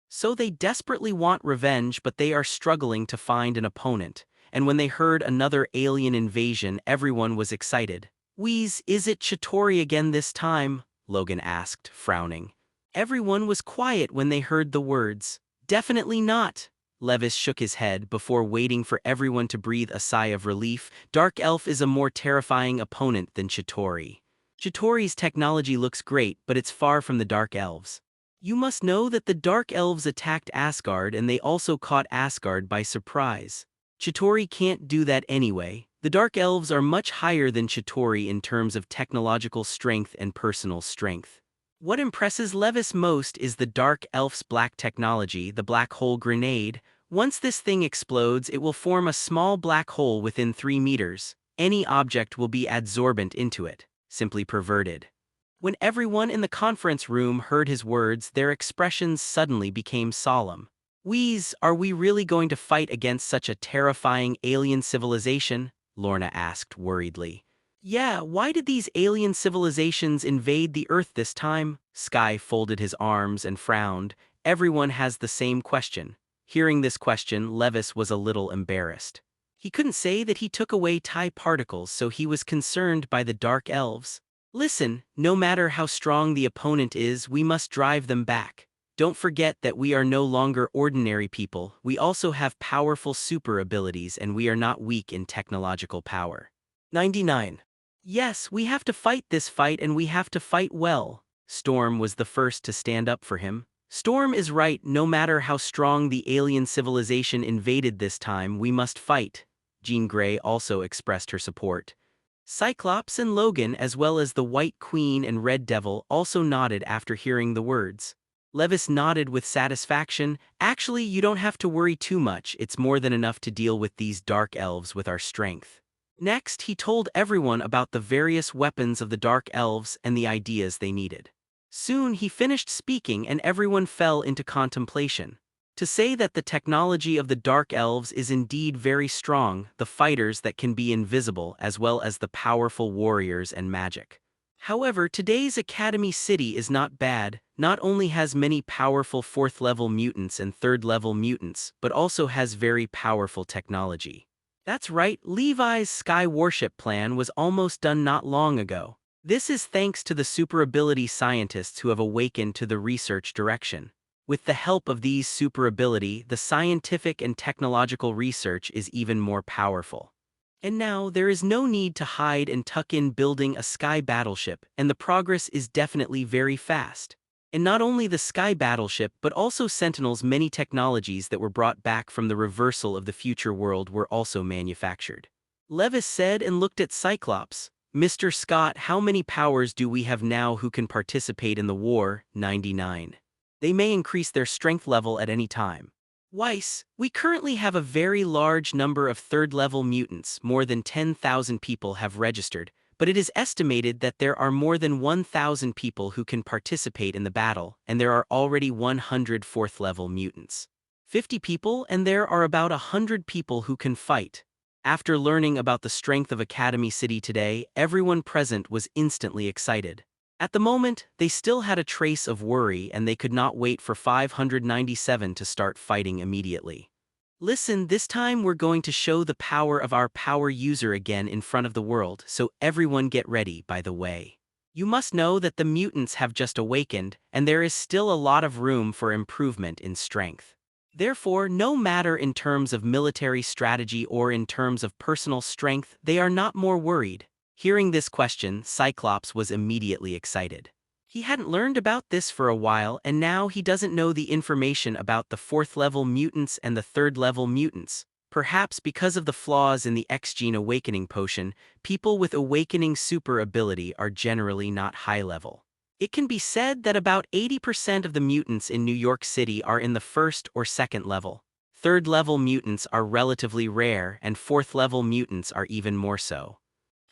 So they desperately want revenge, but they are struggling to find an opponent. And when they heard another alien invasion, everyone was excited. "Wheeze, is it Chitauri again this time?" Logan asked, frowning. Everyone was quiet when they heard the words. "Definitely not." Levis shook his head before waiting for everyone to breathe a sigh of relief. "Dark Elf is a more terrifying opponent than Chitauri. Chitauri's technology looks great, but it's far from the Dark Elves. You must know that the Dark Elves attacked Asgard and they also caught Asgard by surprise. Chitauri can't do that anyway. The Dark Elves are much higher than Chitauri in terms of technological strength and personal strength. What impresses Levis most is the Dark Elf's black technology, the black hole grenade. Once this thing explodes, it will form a small black hole within 3 meters. Any object will be adsorbent into it, simply perverted. When everyone in the conference room heard his words, their expressions suddenly became solemn. "Wheeze, are we really going to fight against such a terrifying alien civilization?" Lorna asked worriedly. "Yeah, why did these alien civilizations invade the Earth this time?" Sky folded his arms and frowned. Everyone has the same question. Hearing this question, Levis was a little embarrassed. He couldn't say that he took away TIE particles, so he was concerned by the Dark Elves. "Listen, no matter how strong the opponent is, we must drive them back. Don't forget that we are no longer ordinary people. We also have powerful super abilities and we are not weak in technological power." 99. "Yes, we have to fight this fight and we have to fight well." Storm was the first to stand up for him. "Storm is right, no matter how strong the alien civilization invaded this time, we must fight." Jean Grey also expressed her support. Cyclops and Logan, as well as the White Queen and Red Devil, also nodded after hearing the words. Levis nodded with satisfaction. "Actually, you don't have to worry too much. It's more than enough to deal with these Dark Elves with our strength." Next, he told everyone about the various weapons of the Dark Elves and the ideas they needed. Soon he finished speaking and everyone fell into contemplation. To say that the technology of the Dark Elves is indeed very strong, the fighters that can be invisible as well as the powerful warriors and magic. However, today's Academy City is not bad, not only has many powerful 4th-level mutants and 3rd-level mutants, but also has very powerful technology. That's right, Levi's Sky Warship plan was almost done not long ago. This is thanks to the super ability scientists who have awakened to the research direction. With the help of these super ability, the scientific and technological research is even more powerful. And now, there is no need to hide and tuck in building a sky battleship, and the progress is definitely very fast. And not only the sky battleship but also Sentinel's many technologies that were brought back from the reversal of the future world were also manufactured. Levis said and looked at Cyclops. "Mr. Scott, how many powers do we have now who can participate in the war?" 99. "They may increase their strength level at any time." "Weiss, we currently have a very large number of 3rd-level mutants. More than 10,000 people have registered, but it is estimated that there are more than 1,000 people who can participate in the battle, and there are already 100 4th-level mutants. 50 people, and there are about 100 people who can fight." After learning about the strength of Academy City today, everyone present was instantly excited. At the moment, they still had a trace of worry and they could not wait for 597 to start fighting immediately. "Listen, this time we're going to show the power of our power user again in front of the world, so everyone get ready, by the way. You must know that the mutants have just awakened, and there is still a lot of room for improvement in strength. Therefore, no matter in terms of military strategy or in terms of personal strength, they are not more worried." Hearing this question, Cyclops was immediately excited. He hadn't learned about this for a while, and now he doesn't know the information about the 4th-level mutants and the 3rd-level mutants. Perhaps because of the flaws in the X-Gene Awakening Potion, people with awakening super ability are generally not high-level. It can be said that about 80% of the mutants in New York City are in the 1st or 2nd level. 3rd-level mutants are relatively rare, and 4th-level mutants are even more so.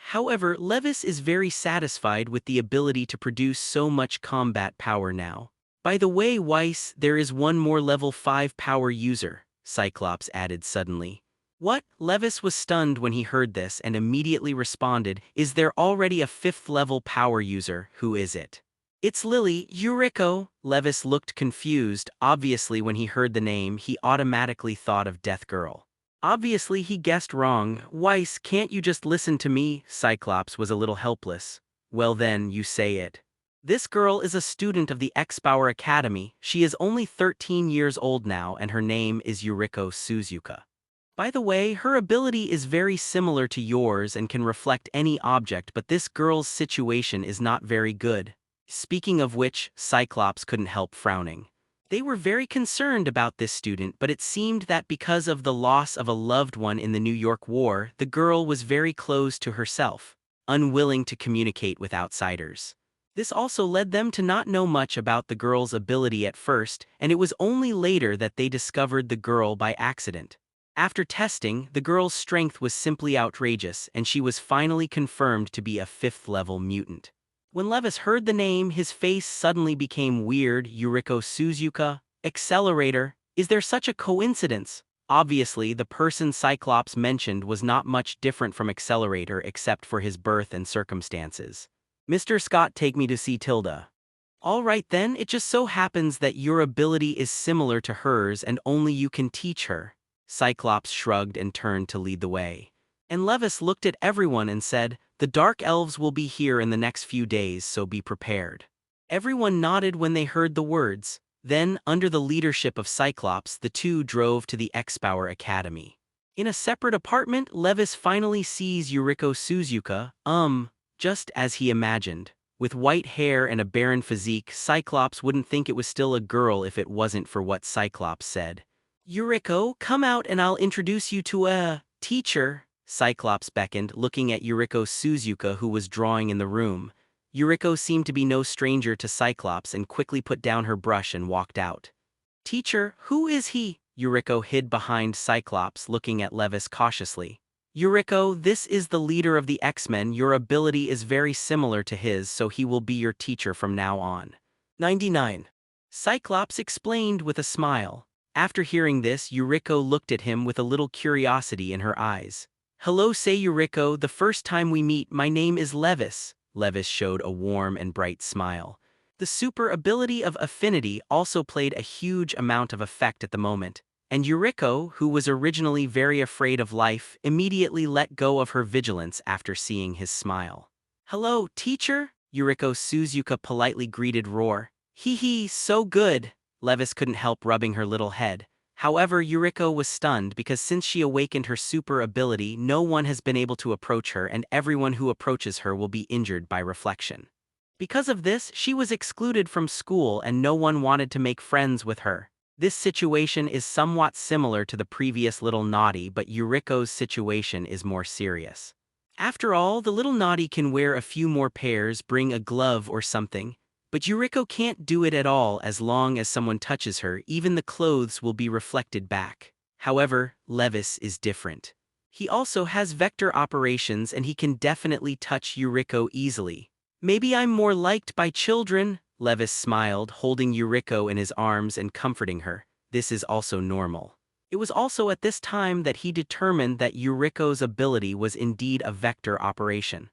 However, Levis is very satisfied with the ability to produce so much combat power now. "By the way, Weiss, there is one more level 5 power user," Cyclops added suddenly. What? Levis was stunned when he heard this and immediately responded, is there already a 5th-level power user? Who is it? It's Lily, Yuriko. Levis looked confused. Obviously when he heard the name, he automatically thought of Death Girl. Obviously he guessed wrong. Weiss, can't you just listen to me? Cyclops was a little helpless. Well then, you say it. This girl is a student of the Academy. She is only 13 years old now and her name is Yuriko Suzuka. By the way, her ability is very similar to yours and can reflect any object, but this girl's situation is not very good. Speaking of which, Cyclops couldn't help frowning. They were very concerned about this student, but it seemed that because of the loss of a loved one in the New York War, the girl was very closed to herself, unwilling to communicate with outsiders. This also led them to not know much about the girl's ability at first, and it was only later that they discovered the girl by accident. After testing, the girl's strength was simply outrageous, and she was finally confirmed to be a 5th-level mutant. When Levis heard the name, his face suddenly became weird. Yuriko Suzuka, Accelerator. Is there such a coincidence? Obviously, the person Cyclops mentioned was not much different from Accelerator except for his birth and circumstances. Mr. Scott, take me to see Tilda. All right then, it just so happens that your ability is similar to hers and only you can teach her. Cyclops shrugged and turned to lead the way. And Levis looked at everyone and said, the Dark Elves will be here in the next few days, so be prepared. Everyone nodded when they heard the words. Then, under the leadership of Cyclops, the two drove to the Academy. In a separate apartment, Levis finally sees Yuriko Suzuka, just as he imagined. With white hair and a barren physique, Cyclops wouldn't think it was still a girl if it wasn't for what Cyclops said. Yuriko, come out and I'll introduce you to a teacher. Cyclops beckoned, looking at Yuriko Suzuka, who was drawing in the room. Yuriko seemed to be no stranger to Cyclops and quickly put down her brush and walked out. Teacher, who is he? Yuriko hid behind Cyclops, looking at Levis cautiously. Yuriko, this is the leader of the X-Men. Your ability is very similar to his, so he will be your teacher from now on. 99. Cyclops explained with a smile. After hearing this, Yuriko looked at him with a little curiosity in her eyes. Hello, say Yuriko, the first time we meet, my name is Levis. Levis showed a warm and bright smile. The super ability of affinity also played a huge amount of effect at the moment, and Yuriko, who was originally very afraid of life, immediately let go of her vigilance after seeing his smile. Hello, teacher? Yuriko Suzuka politely greeted Roar. Hee hee, so good. Levis couldn't help rubbing her little head. However, Yuriko was stunned because since she awakened her super ability, no one has been able to approach her and everyone who approaches her will be injured by reflection. Because of this, she was excluded from school and no one wanted to make friends with her. This situation is somewhat similar to the previous little naughty, but Yuriko's situation is more serious. After all, the little naughty can wear a few more pairs, bring a glove or something. But Yuriko can't do it at all as long as someone touches her, even the clothes will be reflected back. However, Levis is different. He also has vector operations and he can definitely touch Yuriko easily. Maybe I'm more liked by children, Levis smiled, holding Yuriko in his arms and comforting her. This is also normal. It was also at this time that he determined that Yuriko's ability was indeed a vector operation.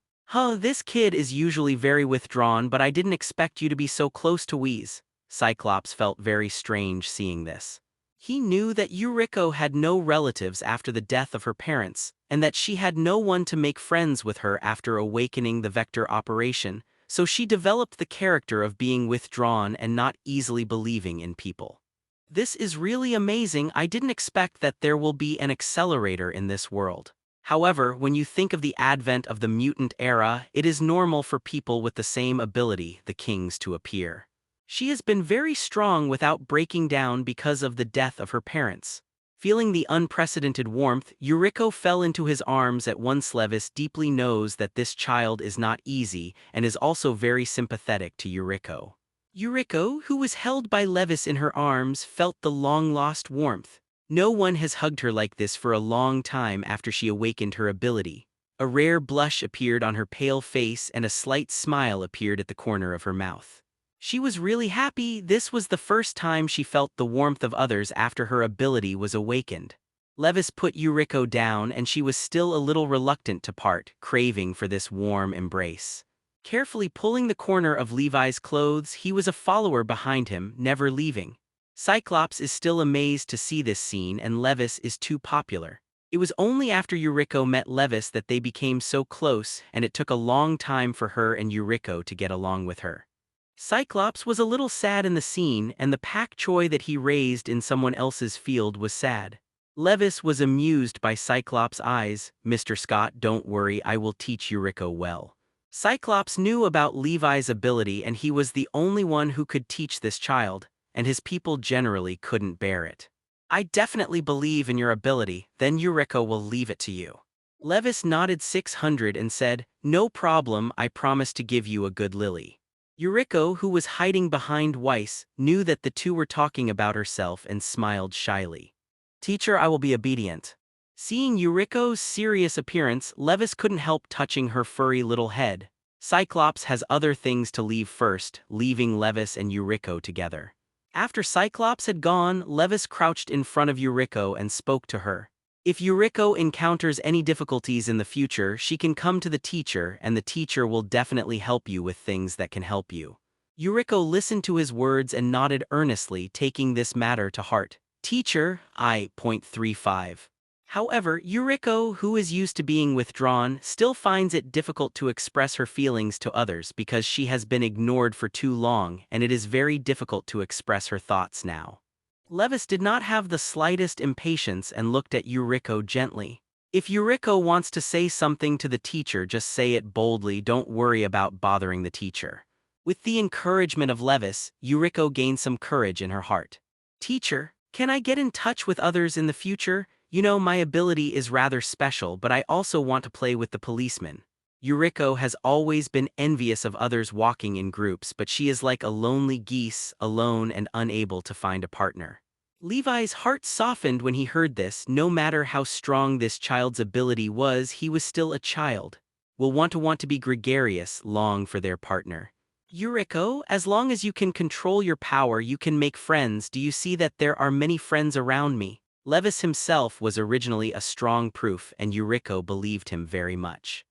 This kid is usually very withdrawn, but I didn't expect you to be so close to Wheeze. Cyclops felt very strange seeing this. He knew that Yuriko had no relatives after the death of her parents, and that she had no one to make friends with her after awakening the vector operation, so she developed the character of being withdrawn and not easily believing in people. This is really amazing. I didn't expect that there will be an accelerator in this world. However, when you think of the advent of the mutant era, it is normal for people with the same ability, the kings, to appear. She has been very strong without breaking down because of the death of her parents. Feeling the unprecedented warmth, Yuriko fell into his arms at once. Levis deeply knows that this child is not easy and is also very sympathetic to Yuriko. Yuriko, who was held by Levis in her arms, felt the long-lost warmth. No one has hugged her like this for a long time after she awakened her ability. A rare blush appeared on her pale face and a slight smile appeared at the corner of her mouth. She was really happy. This was the first time she felt the warmth of others after her ability was awakened. Levis put Yuriko down and she was still a little reluctant to part, craving for this warm embrace. Carefully pulling the corner of Levi's clothes, he was a follower behind him, never leaving. Cyclops is still amazed to see this scene and Levis is too popular. It was only after Yuriko met Levis that they became so close, and it took a long time for her and Yuriko to get along with her. Cyclops was a little sad in the scene, and the pak choi that he raised in someone else's field was sad. Levis was amused by Cyclops' eyes. "Mr. Scott, don't worry, I will teach Yuriko well." Cyclops knew about Levi's ability and he was the only one who could teach this child, and his people generally couldn't bear it. "I definitely believe in your ability, then Yuriko will leave it to you." Levis nodded 600 and said, "No problem, I promise to give you a good lily." Yuriko, who was hiding behind Weiss, knew that the two were talking about herself and smiled shyly. "Teacher, I will be obedient." Seeing Yuriko's serious appearance, Levis couldn't help touching her furry little head. Cyclops has other things to leave first, leaving Levis and Yuriko together. After Cyclops had gone, Levis crouched in front of Yuriko and spoke to her. If Yuriko encounters any difficulties in the future, she can come to the teacher and the teacher will definitely help you with things that can help you. Yuriko listened to his words and nodded earnestly, taking this matter to heart. "Teacher, I.35. However, Yuriko, who is used to being withdrawn, still finds it difficult to express her feelings to others because she has been ignored for too long and it is very difficult to express her thoughts now. Levis did not have the slightest impatience and looked at Yuriko gently. "If Yuriko wants to say something to the teacher, just say it boldly, don't worry about bothering the teacher." With the encouragement of Levis, Yuriko gained some courage in her heart. "Teacher, can I get in touch with others in the future? You know, my ability is rather special, but I also want to play with the policemen." Yuriko has always been envious of others walking in groups, but she is like a lonely geese, alone and unable to find a partner. Levi's heart softened when he heard this. No matter how strong this child's ability was, he was still a child. Will want to be gregarious, long for their partner. "Yuriko, as long as you can control your power, you can make friends. Do you see that there are many friends around me?" Levis himself was originally a strong proof and Yuriko believed him very much.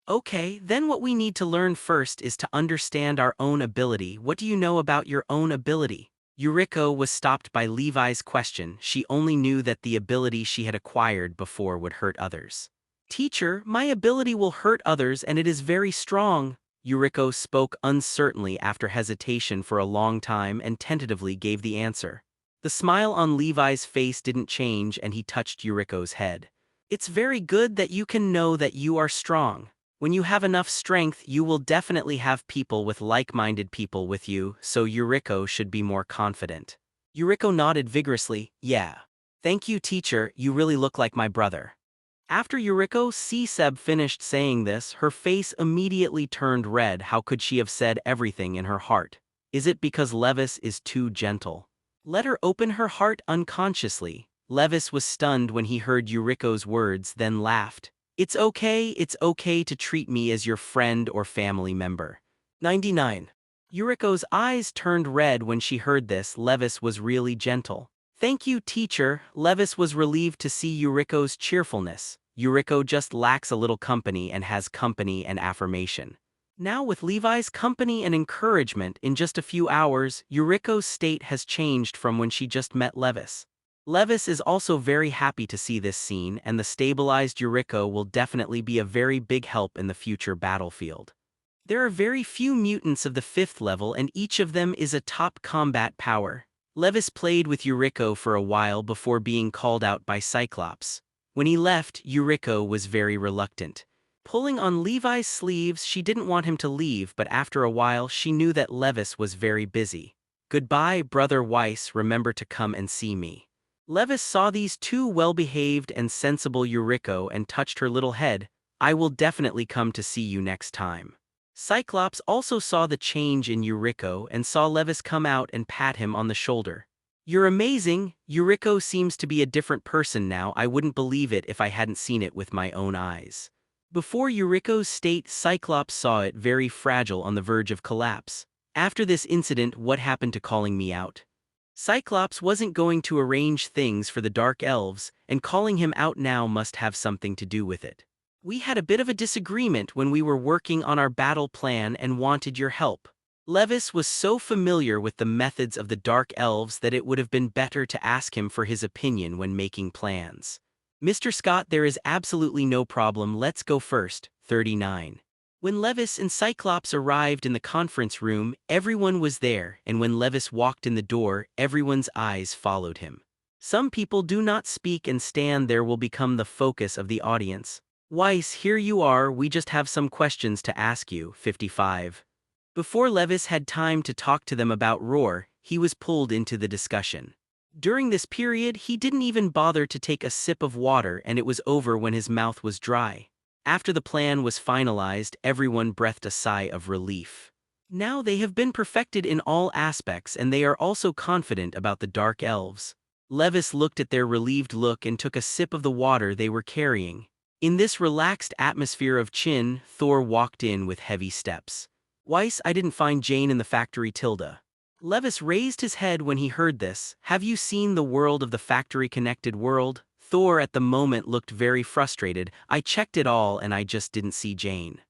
"Okay, then what we need to learn first is to understand our own ability. What do you know about your own ability?" Yuriko was stopped by Levi's question. She only knew that the ability she had acquired before would hurt others. "Teacher, my ability will hurt others and it is very strong." Yuriko spoke uncertainly after hesitation for a long time and tentatively gave the answer. The smile on Levi's face didn't change and he touched Yuriko's head. "It's very good that you can know that you are strong. When you have enough strength, you will definitely have people with like-minded people with you, so Yuriko should be more confident." Yuriko nodded vigorously. "Yeah. Thank you, teacher, you really look like my brother." After Yuriko Seb finished saying this, her face immediately turned red. How could she have said everything in her heart? Is it because Levis is too gentle? Let her open her heart unconsciously. Levis was stunned when he heard Yuriko's words, then laughed. It's okay to treat me as your friend or family member." 99. Yuriko's eyes turned red when she heard this. Levis was really gentle. "Thank you, teacher." Levis was relieved to see Yuriko's cheerfulness. Yuriko just lacks a little company and has company and affirmation. Now with Levi's company and encouragement, in just a few hours, Yuriko's state has changed from when she just met Levis. Levis is also very happy to see this scene, and the stabilized Yuriko will definitely be a very big help in the future battlefield. There are very few mutants of the 5th level and each of them is a top combat power. Levis played with Yuriko for a while before being called out by Cyclops. When he left, Yuriko was very reluctant. Pulling on Levi's sleeves, she didn't want him to leave, but after a while she knew that Levis was very busy. "Goodbye, Brother Weiss, remember to come and see me." Levis saw these two well-behaved and sensible Yuriko and touched her little head. "I will definitely come to see you next time." Cyclops also saw the change in Yuriko and saw Levis come out and pat him on the shoulder. "You're amazing. Yuriko seems to be a different person now. I wouldn't believe it if I hadn't seen it with my own eyes." Before Yuriko's state, Cyclops saw it very fragile on the verge of collapse. "After this incident, what happened to calling me out?" Cyclops wasn't going to arrange things for the Dark Elves, and calling him out now must have something to do with it. We had a bit of a disagreement when we were working on our battle plan and wanted your help. Levis was so familiar with the methods of the Dark Elves that it would have been better to ask him for his opinion when making plans. Mr. Scott, there is absolutely no problem, let's go first. 39. When Levis and Cyclops arrived in the conference room, everyone was there, and when Levis walked in the door, everyone's eyes followed him. Some people do not speak and stand there will become the focus of the audience. Weiss, here you are, we just have some questions to ask you. 55. Before Levis had time to talk to them about Roar, he was pulled into the discussion. During this period, he didn't even bother to take a sip of water, and it was over when his mouth was dry. After the plan was finalized, everyone breathed a sigh of relief. Now they have been perfected in all aspects, and they are also confident about the Dark Elves. Levis looked at their relieved look and took a sip of the water they were carrying. In this relaxed atmosphere of chin, Thor walked in with heavy steps. Weiss, I didn't find Jane in the factory. Tilda. Levis raised his head when he heard this. Have you seen the world of the factory-connected world? Thor at the moment looked very frustrated. I checked it all and I just didn't see Jane.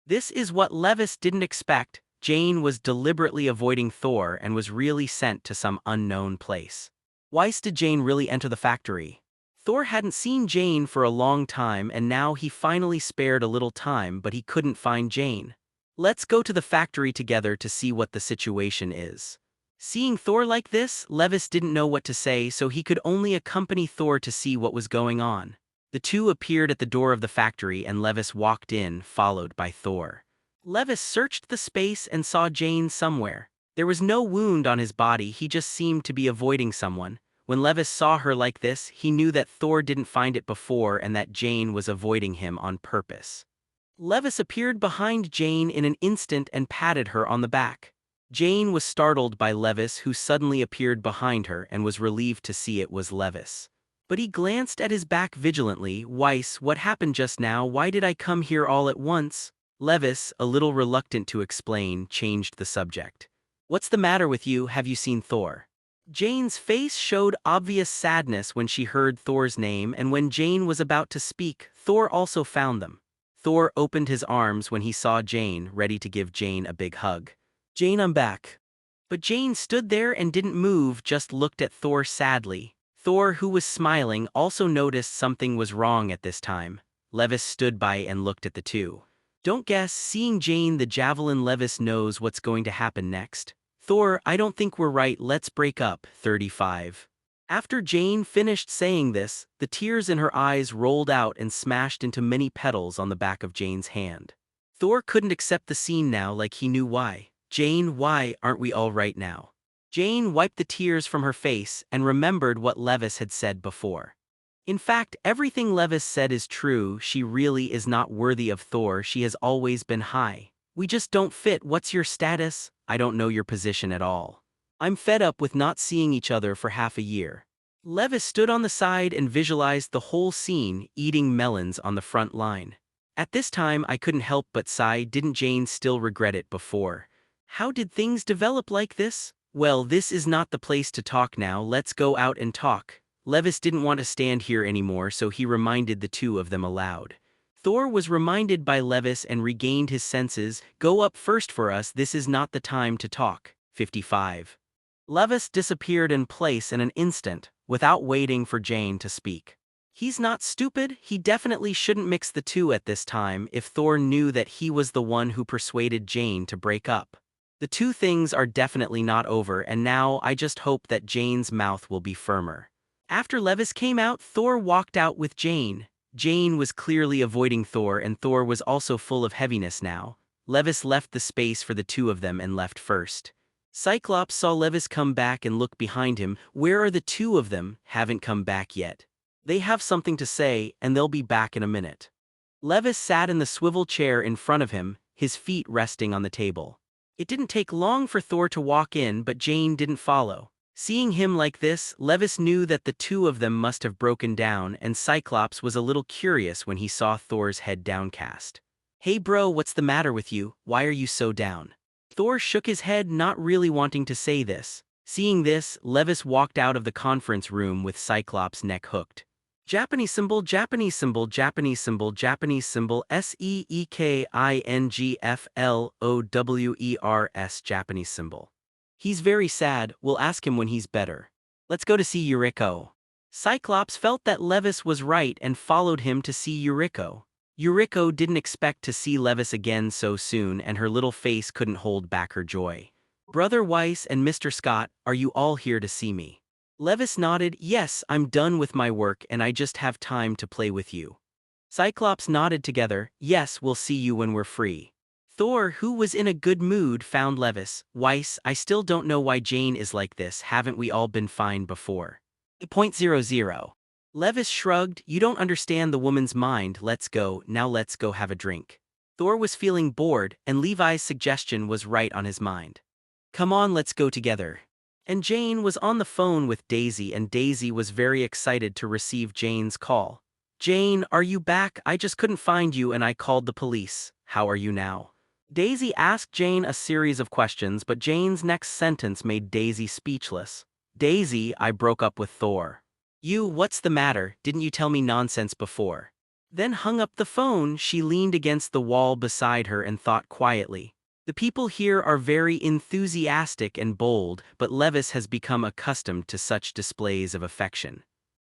This is what Levis didn't expect. Jane was deliberately avoiding Thor and was really sent to some unknown place. Why did Jane really enter the factory? Thor hadn't seen Jane for a long time and now he finally spared a little time, but he couldn't find Jane. Let's go to the factory together to see what the situation is. Seeing Thor like this, Levis didn't know what to say, so he could only accompany Thor to see what was going on. The two appeared at the door of the factory and Levis walked in, followed by Thor. Levis searched the space and saw Jane somewhere. There was no wound on his body, he just seemed to be avoiding someone. When Levis saw her like this, he knew that Thor didn't find it before and that Jane was avoiding him on purpose. Levis appeared behind Jane in an instant and patted her on the back. Jane was startled by Levis, who suddenly appeared behind her, and was relieved to see it was Levis. But he glanced at his back vigilantly. Weiss, what happened just now? Why did I come here all at once? Levis, a little reluctant to explain, changed the subject. What's the matter with you? Have you seen Thor? Jane's face showed obvious sadness when she heard Thor's name, and when Jane was about to speak, Thor also found them. Thor opened his arms when he saw Jane, ready to give Jane a big hug. Jane, I'm back. But Jane stood there and didn't move, just looked at Thor sadly. Thor, who was smiling, also noticed something was wrong at this time. Levis stood by and looked at the two. Don't guess, seeing Jane the javelin, Levis knows what's going to happen next. Thor, I don't think we're right, let's break up. 35. After Jane finished saying this, the tears in her eyes rolled out and smashed into many petals on the back of Jane's hand. Thor couldn't accept the scene now, like he knew why. Jane, why aren't we all right now? Jane wiped the tears from her face and remembered what Levis had said before. In fact, everything Levis said is true. She really is not worthy of Thor. She has always been high. We just don't fit. What's your status? I don't know your position at all. I'm fed up with not seeing each other for half a year. Levis stood on the side and visualized the whole scene, eating melons on the front line. At this time I couldn't help but sigh. Didn't Jane still regret it before? How did things develop like this? Well, this is not the place to talk now, let's go out and talk. Levis didn't want to stand here anymore, so he reminded the two of them aloud. Thor was reminded by Levis and regained his senses. Go up first for us, this is not the time to talk. 55. Levis disappeared in place in an instant, without waiting for Jane to speak. He's not stupid, he definitely shouldn't mix the two at this time if Thor knew that he was the one who persuaded Jane to break up. The two things are definitely not over, and now I just hope that Jane's mouth will be firmer. After Levis came out, Thor walked out with Jane. Jane was clearly avoiding Thor, and Thor was also full of heaviness now. Levis left the space for the two of them and left first. Cyclops saw Levis come back and look behind him. Where are the two of them? Haven't come back yet. They have something to say, and they'll be back in a minute. Levis sat in the swivel chair in front of him, his feet resting on the table. It didn't take long for Thor to walk in, but Jane didn't follow. Seeing him like this, Levis knew that the two of them must have broken down, and Cyclops was a little curious when he saw Thor's head downcast. Hey bro, what's the matter with you? Why are you so down? Thor shook his head, not really wanting to say this. Seeing this, Levis walked out of the conference room with Cyclops' neck hooked. Japanese symbol, Japanese symbol, Japanese symbol, Japanese symbol, SEEKINGFLOWERS, Japanese symbol. He's very sad, we'll ask him when he's better. Let's go to see Yuriko. Cyclops felt that Levis was right and followed him to see Yuriko. Yuriko didn't expect to see Levis again so soon, and her little face couldn't hold back her joy. Brother Weiss and Mr. Scott, are you all here to see me? Levis nodded. Yes, I'm done with my work and I just have time to play with you. Cyclops nodded together. Yes, we'll see you when we're free. Thor, who was in a good mood, found Levis. Weiss, I still don't know why Jane is like this. Haven't we all been fine before? 0.00. Levis shrugged. You don't understand the woman's mind. Let's go, now let's go have a drink. Thor was feeling bored, and Levi's suggestion was right on his mind. Come on, let's go together. And Jane was on the phone with Daisy, and Daisy was very excited to receive Jane's call. Jane, are you back? I just couldn't find you and I called the police. How are you now? Daisy asked Jane a series of questions, but Jane's next sentence made Daisy speechless. Daisy, I broke up with Thor. You, what's the matter? Didn't you tell me nonsense before? Then hung up the phone. She leaned against the wall beside her and thought quietly. The people here are very enthusiastic and bold, but Levis has become accustomed to such displays of affection.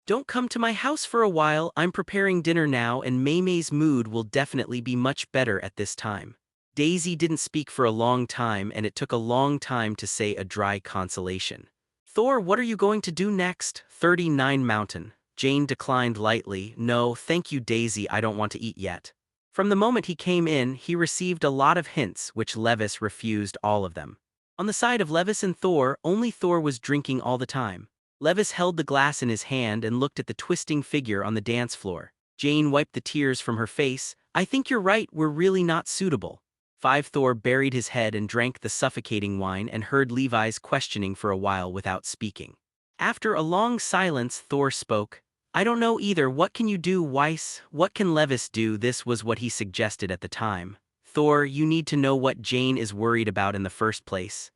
Don't come to my house for a while. I'm preparing dinner now, and Maymay's mood will definitely be much better at this time. Daisy didn't speak for a long time, and it took a long time to say a dry consolation. Thor, what are you going to do next? 39 Mountain. Jane declined lightly. No, thank you, Daisy, I don't want to eat yet. From the moment he came in, he received a lot of hints, which Levis refused all of them. On the side of Levis and Thor, only Thor was drinking all the time. Levis held the glass in his hand and looked at the twisting figure on the dance floor. Jane wiped the tears from her face. I think you're right, we're really not suitable. 5 Thor buried his head and drank the suffocating wine and heard Levi's questioning for a while without speaking. After a long silence, Thor spoke. I don't know either. What can you do, Weiss? What can Levis do? This was what he suggested at the time. Thor, you need to know what Jane is worried about in the first place.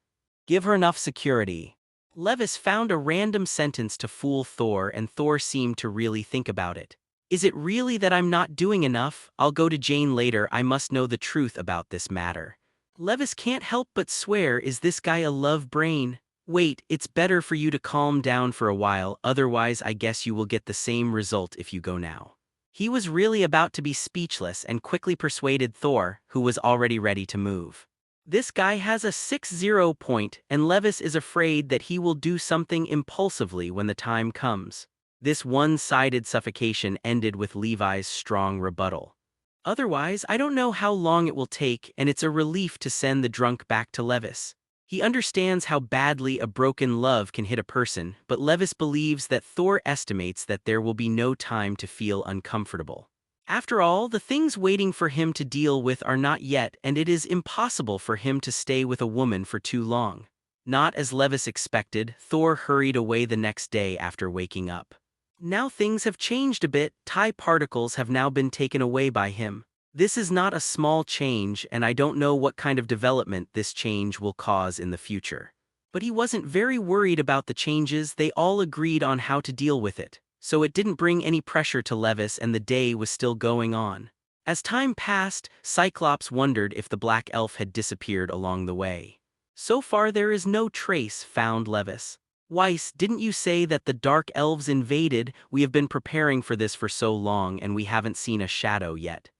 Give her enough security. Levis found a random sentence to fool Thor, and Thor seemed to really think about it. Is it really that I'm not doing enough? I'll go to Jane later. I must know the truth about this matter. Levis can't help but swear, is this guy a love brain? Wait, it's better for you to calm down for a while, otherwise I guess you will get the same result if you go now. He was really about to be speechless and quickly persuaded Thor, who was already ready to move. This guy has a 60 point, and Levis is afraid that he will do something impulsively when the time comes. This one-sided suffocation ended with Levi's strong rebuttal. Otherwise, I don't know how long it will take, and it's a relief to send the drunk back to Levis. He understands how badly a broken love can hit a person, but Levis believes that Thor estimates that there will be no time to feel uncomfortable. After all, the things waiting for him to deal with are not yet, and it is impossible for him to stay with a woman for too long. Not as Levis expected, Thor hurried away the next day after waking up. Now things have changed a bit. TIE particles have now been taken away by him. This is not a small change, and I don't know what kind of development this change will cause in the future. But he wasn't very worried about the changes. They all agreed on how to deal with it, so it didn't bring any pressure to Levis, and the day was still going on. As time passed, Cyclops wondered if the Black Elf had disappeared along the way. So far there is no trace found, Levis. Weiss, didn't you say that the Dark Elves invaded? We have been preparing for this for so long, and we haven't seen a shadow yet.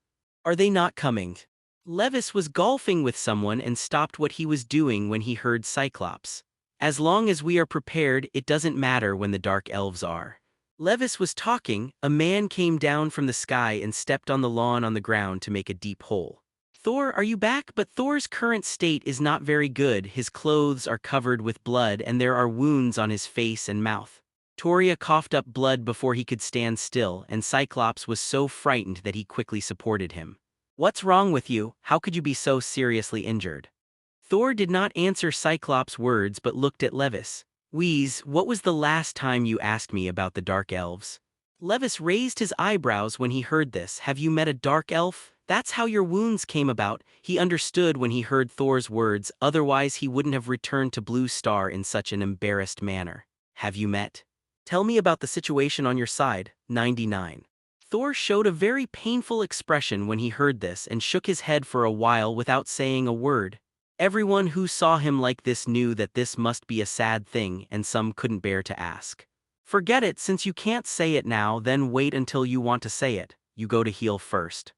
Are they not coming? Levis was golfing with someone and stopped what he was doing when he heard Cyclops. As long as we are prepared, it doesn't matter when the Dark Elves are. Levis was talking. A man came down from the sky and stepped on the lawn on the ground to make a deep hole. Thor, are you back? But Thor's current state is not very good. His clothes are covered with blood and there are wounds on his face and mouth. Toria coughed up blood before he could stand still, and Cyclops was so frightened that he quickly supported him. What's wrong with you? How could you be so seriously injured? Thor did not answer Cyclops' words but looked at Levis. Wheeze, what was the last time you asked me about the Dark Elves? Levis raised his eyebrows when he heard this. Have you met a Dark Elf? That's how your wounds came about. He understood when he heard Thor's words, otherwise he wouldn't have returned to Blue Star in such an embarrassed manner. Have you met? Tell me about the situation on your side, 99. Thor showed a very painful expression when he heard this and shook his head for a while without saying a word. Everyone who saw him like this knew that this must be a sad thing, and some couldn't bear to ask. Forget it, since you can't say it now, then wait until you want to say it. You go to heal first.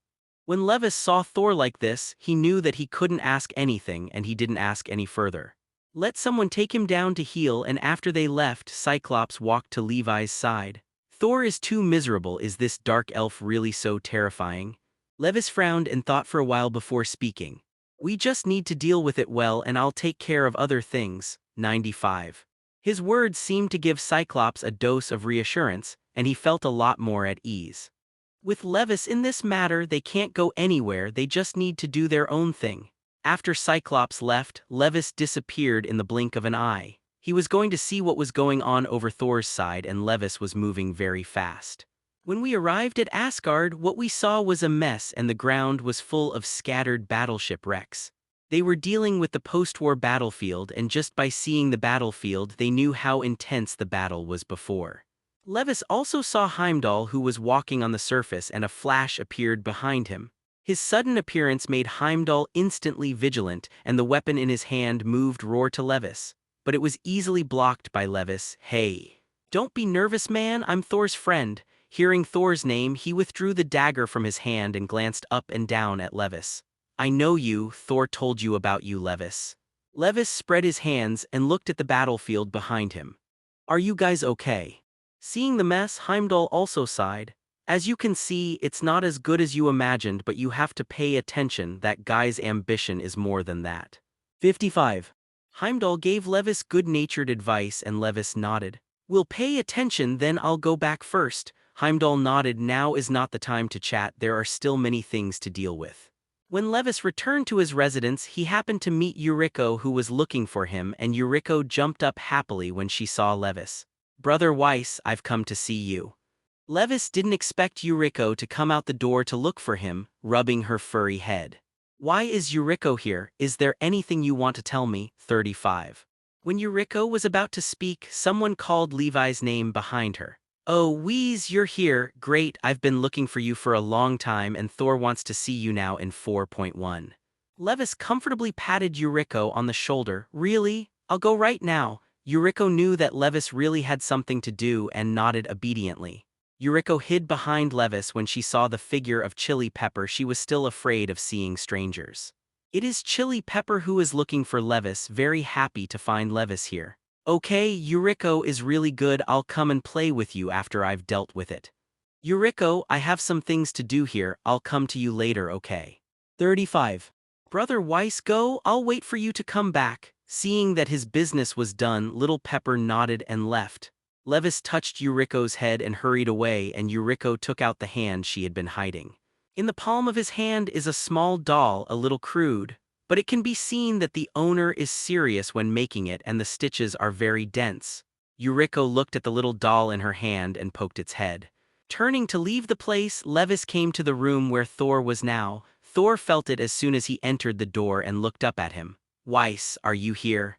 When Levis saw Thor like this, he knew that he couldn't ask anything, and he didn't ask any further. Let someone take him down to heal, and after they left, Cyclops walked to Levi's side. Thor is too miserable. Is this dark elf really so terrifying? Levis frowned and thought for a while before speaking. We just need to deal with it well, and I'll take care of other things, 95. His words seemed to give Cyclops a dose of reassurance, and he felt a lot more at ease. With Levis in this matter, they can't go anywhere, they just need to do their own thing. After Cyclops left, Levis disappeared in the blink of an eye. He was going to see what was going on over Thor's side, and Levis was moving very fast. When we arrived at Asgard, what we saw was a mess, and the ground was full of scattered battleship wrecks. They were dealing with the post-war battlefield, and just by seeing the battlefield they knew how intense the battle was before. Levis also saw Heimdall, who was walking on the surface, and a flash appeared behind him. His sudden appearance made Heimdall instantly vigilant, and the weapon in his hand moved roar to Levis. But it was easily blocked by Levis. Hey. Don't be nervous, man, I'm Thor's friend. Hearing Thor's name, he withdrew the dagger from his hand and glanced up and down at Levis. I know you, Thor told you about you, Levis. Levis spread his hands and looked at the battlefield behind him. Are you guys okay? Seeing the mess, Heimdall also sighed. As you can see, it's not as good as you imagined, but you have to pay attention. That guy's ambition is more than that. 55. Heimdall gave Levis good-natured advice, and Levis nodded. We'll pay attention, then I'll go back first. Heimdall nodded. Now is not the time to chat, there are still many things to deal with. When Levis returned to his residence, he happened to meet Yuriko, who was looking for him, and Yuriko jumped up happily when she saw Levis. Brother Weiss, I've come to see you. Levis didn't expect Yuriko to come out the door to look for him, rubbing her furry head. Why is Yuriko here? Is there anything you want to tell me? 35. When Yuriko was about to speak, someone called Levi's name behind her. Oh, Wheeze, you're here. Great, I've been looking for you for a long time, and Thor wants to see you now in 4.1. Levis comfortably patted Yuriko on the shoulder. Really? I'll go right now. Yuriko knew that Levis really had something to do and nodded obediently. Yuriko hid behind Levis when she saw the figure of Chili Pepper. She was still afraid of seeing strangers. It is Chili Pepper who is looking for Levis, very happy to find Levis here. Okay, Yuriko is really good, I'll come and play with you after I've dealt with it. Yuriko, I have some things to do here, I'll come to you later, okay? 35. Brother Weiss, go, I'll wait for you to come back. Seeing that his business was done, Little Pepper nodded and left. Levis touched Yuriko's head and hurried away, and Yuriko took out the hand she had been hiding. In the palm of his hand is a small doll, a little crude, but it can be seen that the owner is serious when making it, and the stitches are very dense. Yuriko looked at the little doll in her hand and poked its head. Turning to leave the place, Levis came to the room where Thor was now. Thor felt it as soon as he entered the door and looked up at him. Weiss, are you here?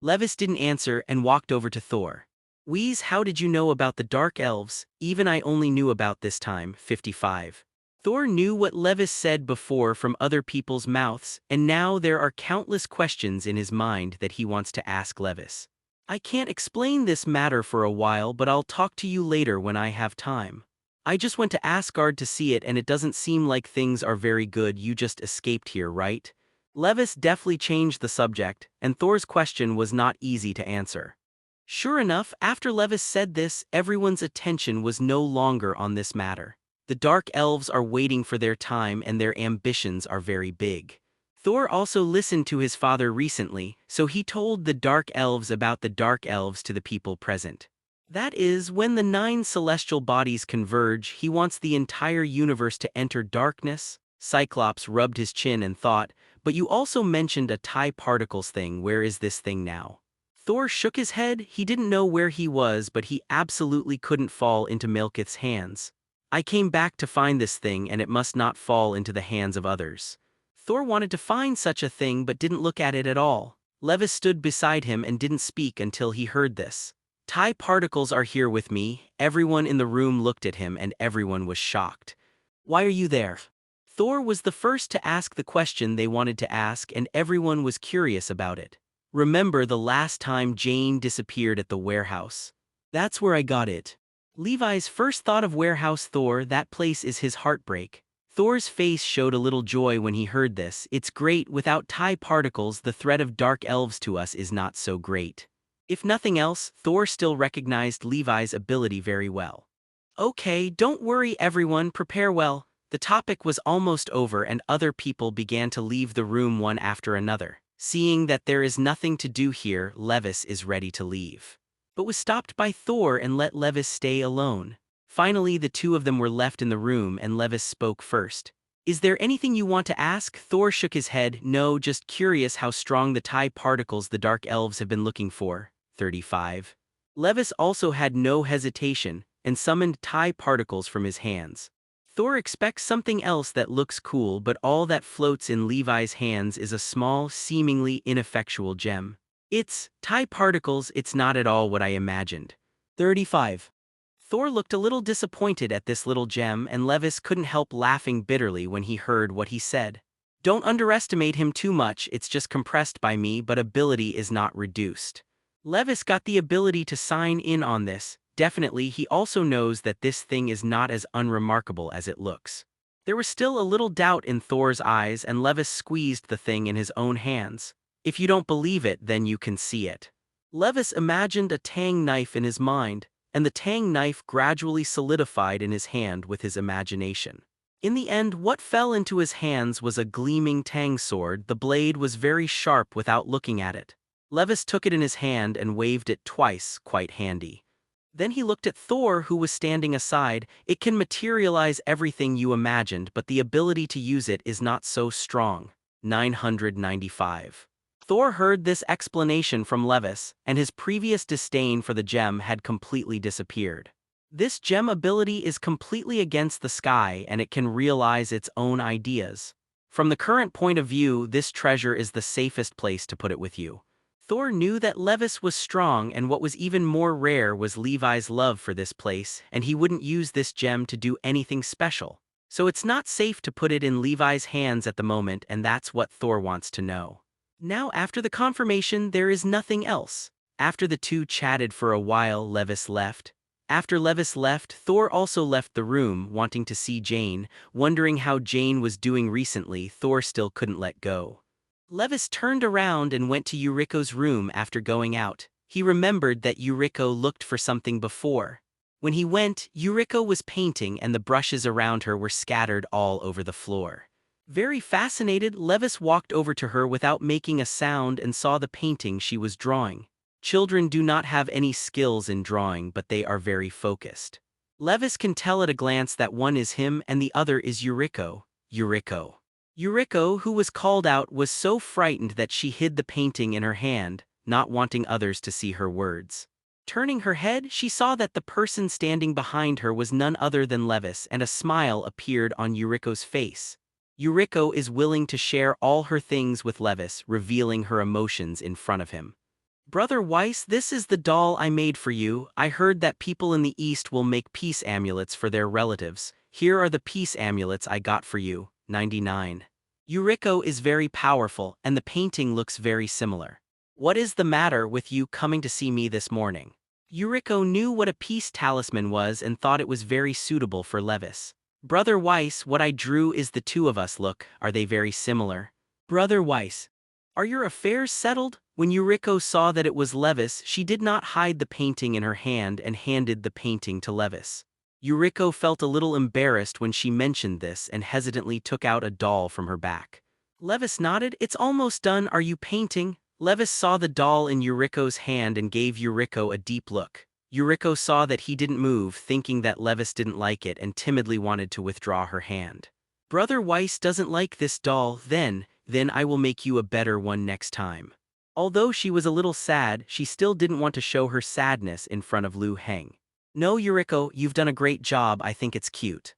Levis didn't answer and walked over to Thor. Wheeze, how did you know about the Dark Elves? Even I only knew about this time. 55. Thor knew what Levis said before from other people's mouths, and now there are countless questions in his mind that he wants to ask Levis. I can't explain this matter for a while, but I'll talk to you later when I have time. I just went to Asgard to see it, and it doesn't seem like things are very good. You just escaped here, right? Levis deftly changed the subject, and Thor's question was not easy to answer. Sure enough, after Levis said this, everyone's attention was no longer on this matter. The Dark Elves are waiting for their time, and their ambitions are very big. Thor also listened to his father recently, so he told the Dark Elves about the Dark Elves to the people present. That is, when the 9 celestial bodies converge, he wants the entire universe to enter darkness. Cyclops rubbed his chin and thought, but you also mentioned a TIE particles thing. Where is this thing now? Thor shook his head. He didn't know where he was, but he absolutely couldn't fall into Malekith's hands. I came back to find this thing and it must not fall into the hands of others. Thor wanted to find such a thing but didn't look at it at all. Levis stood beside him and didn't speak until he heard this. "TIE particles are here with me." Everyone in the room looked at him and everyone was shocked. "Why are you there?" Thor was the first to ask the question they wanted to ask, and everyone was curious about it. "Remember the last time Jane disappeared at the warehouse? That's where I got it." Levi's first thought of warehouse. Thor, that place is his heartbreak. Thor's face showed a little joy when he heard this. "It's great. Without TIE particles, the threat of dark elves to us is not so great." If nothing else, Thor still recognized Levi's ability very well. "Okay, don't worry everyone, prepare well." The topic was almost over and other people began to leave the room one after another. Seeing that there is nothing to do here, Levis is ready to leave, but was stopped by Thor and let Levis stay alone. Finally, the two of them were left in the room and Levis spoke first. "Is there anything you want to ask?" Thor shook his head. "No, just curious how strong the TIE particles the Dark Elves have been looking for." 35. Levis also had no hesitation and summoned TIE particles from his hands. Thor expects something else that looks cool, but all that floats in Levi's hands is a small, seemingly ineffectual gem. "It's TIE particles. It's not at all what I imagined." 35. Thor looked a little disappointed at this little gem, and Levis couldn't help laughing bitterly when he heard what he said. "Don't underestimate him too much. It's just compressed by me, but ability is not reduced." Levis got the ability to sign in on this. Definitely, he also knows that this thing is not as unremarkable as it looks. There was still a little doubt in Thor's eyes, and Levis squeezed the thing in his own hands. "If you don't believe it, then you can see it." Levis imagined a tang knife in his mind, and the tang knife gradually solidified in his hand with his imagination. In the end, what fell into his hands was a gleaming tang sword. The blade was very sharp without looking at it. Levis took it in his hand and waved it twice, quite handy. Then he looked at Thor, who was standing aside. "It can materialize everything you imagined, but the ability to use it is not so strong." 995. Thor heard this explanation from Levis, and his previous disdain for the gem had completely disappeared. This gem ability is completely against the sky, and it can realize its own ideas. From the current point of view, this treasure is the safest place to put it with you. Thor knew that Levis was strong, and what was even more rare was Levi's love for this place, and he wouldn't use this gem to do anything special. So it's not safe to put it in Levi's hands at the moment, and that's what Thor wants to know. Now, after the confirmation, there is nothing else. After the two chatted for a while, Levis left. After Levis left, Thor also left the room, wanting to see Jane, wondering how Jane was doing recently. Thor still couldn't let go. Levis turned around and went to Yuriko's room after going out. He remembered that Yuriko looked for something before. When he went, Yuriko was painting and the brushes around her were scattered all over the floor. Very fascinated, Levis walked over to her without making a sound and saw the painting she was drawing. Children do not have any skills in drawing, but they are very focused. Levis can tell at a glance that one is him and the other is Yuriko. Yuriko, who was called out, was so frightened that she hid the painting in her hand, not wanting others to see her words. Turning her head, she saw that the person standing behind her was none other than Levis, and a smile appeared on Yuriko's face. Yuriko is willing to share all her things with Levis, revealing her emotions in front of him. "Brother Weiss, this is the doll I made for you. I heard that people in the East will make peace amulets for their relatives. Here are the peace amulets I got for you." 99. Yuriko is very powerful, and the painting looks very similar. "What is the matter with you coming to see me this morning?" Yuriko knew what a peace talisman was and thought it was very suitable for Levis. "Brother Weiss, what I drew is the two of us. Look, are they very similar?" "Brother Weiss, are your affairs settled?" When Yuriko saw that it was Levis, she did not hide the painting in her hand and handed the painting to Levis. Yuriko felt a little embarrassed when she mentioned this and hesitantly took out a doll from her back. Levis nodded. "It's almost done. Are you painting?" Levis saw the doll in Yuriko's hand and gave Yuriko a deep look. Yuriko saw that he didn't move, thinking that Levis didn't like it and timidly wanted to withdraw her hand. "Brother Weiss doesn't like this doll. Then I will make you a better one next time." Although she was a little sad, she still didn't want to show her sadness in front of Lu Heng. No, Yuriko, you've done a great job, I think it's cute.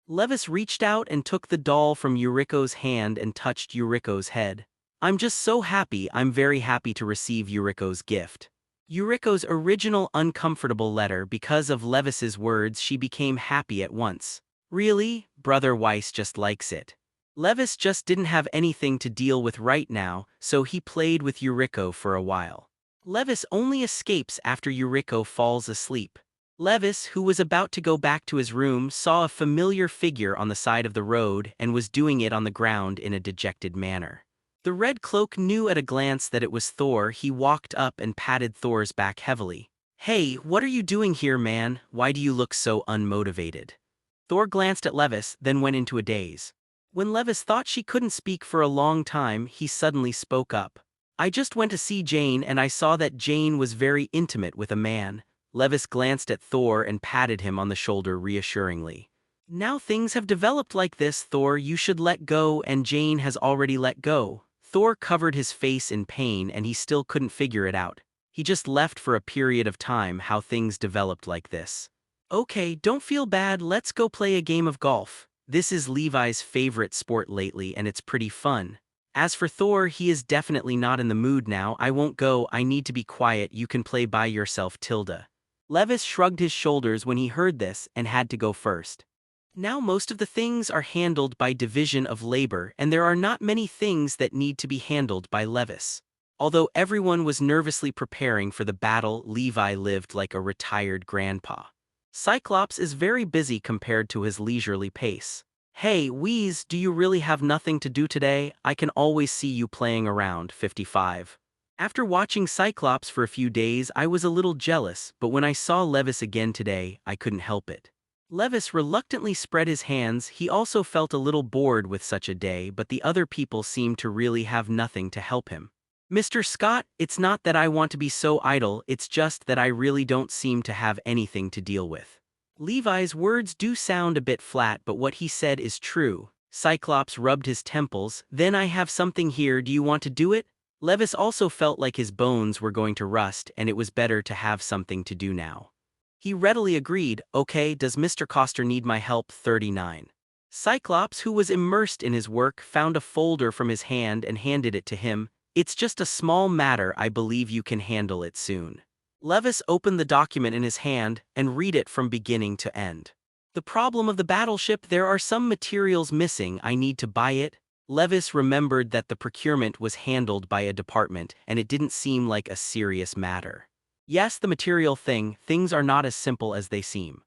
Levis reached out and took the doll from Yuriko's hand and touched Yuriko's head. I'm just so happy, I'm very happy to receive Yuriko's gift. Yuriko's original uncomfortable letter, because of Levis's words she became happy at once. Really? Brother Weiss just likes it. Levis just didn't have anything to deal with right now, so he played with Yuriko for a while. Levis only escapes after Yuriko falls asleep. Levis, who was about to go back to his room, saw a familiar figure on the side of the road and was doing it on the ground in a dejected manner. The red cloak knew at a glance that it was Thor. He walked up and patted Thor's back heavily. Hey, what are you doing here, man? Why do you look so unmotivated? Thor glanced at Levis, then went into a daze. When Levis thought she couldn't speak for a long time, he suddenly spoke up. I just went to see Jane and I saw that Jane was very intimate with a man. Levis glanced at Thor and patted him on the shoulder reassuringly. Now things have developed like this, Thor, you should let go, and Jane has already let go. Thor covered his face in pain and he still couldn't figure it out. He just left for a period of time how things developed like this. Okay, don't feel bad, let's go play a game of golf. This is Levi's favorite sport lately and it's pretty fun. As for Thor, he is definitely not in the mood now. I won't go, I need to be quiet, you can play by yourself, Tilda. Levis shrugged his shoulders when he heard this and had to go first. Now most of the things are handled by division of labor and there are not many things that need to be handled by Levis. Although everyone was nervously preparing for the battle, Levi lived like a retired grandpa. Cyclops is very busy compared to his leisurely pace. Hey, Wheeze, do you really have nothing to do today? I can always see you playing around. 55. After watching Cyclops for a few days, I was a little jealous, but when I saw Levis again today, I couldn't help it. Levis reluctantly spread his hands. He also felt a little bored with such a day, but the other people seemed to really have nothing to help him. Mr. Scott, it's not that I want to be so idle, it's just that I really don't seem to have anything to deal with. Levi's words do sound a bit flat, but what he said is true. Cyclops rubbed his temples. Then I have something here, do you want to do it? Levis also felt like his bones were going to rust and it was better to have something to do now. He readily agreed. Okay, does Mr. Coster need my help? 39. Cyclops, who was immersed in his work, found a folder from his hand and handed it to him. It's just a small matter, I believe you can handle it soon. Levis opened the document in his hand and read it from beginning to end. The problem of the battleship, there are some materials missing, I need to buy it. Levis remembered that the procurement was handled by a department and it didn't seem like a serious matter. Yes, the material things are not as simple as they seem.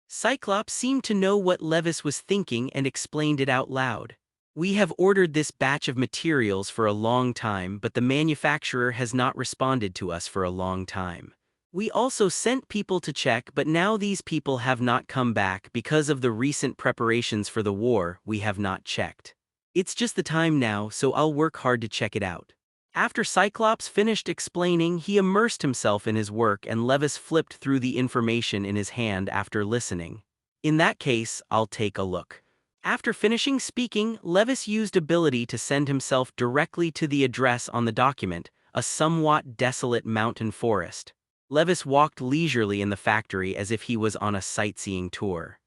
Cyclops seemed to know what Levis was thinking and explained it out loud. We have ordered this batch of materials for a long time, but the manufacturer has not responded to us for a long time. We also sent people to check, but now these people have not come back because of the recent preparations for the war. We have not checked. It's just the time now, so I'll work hard to check it out. After Cyclops finished explaining, he immersed himself in his work and Levis flipped through the information in his hand after listening. In that case, I'll take a look. After finishing speaking, Levis used ability to send himself directly to the address on the document, a somewhat desolate mountain forest. Levis walked leisurely in the factory as if he was on a sightseeing tour.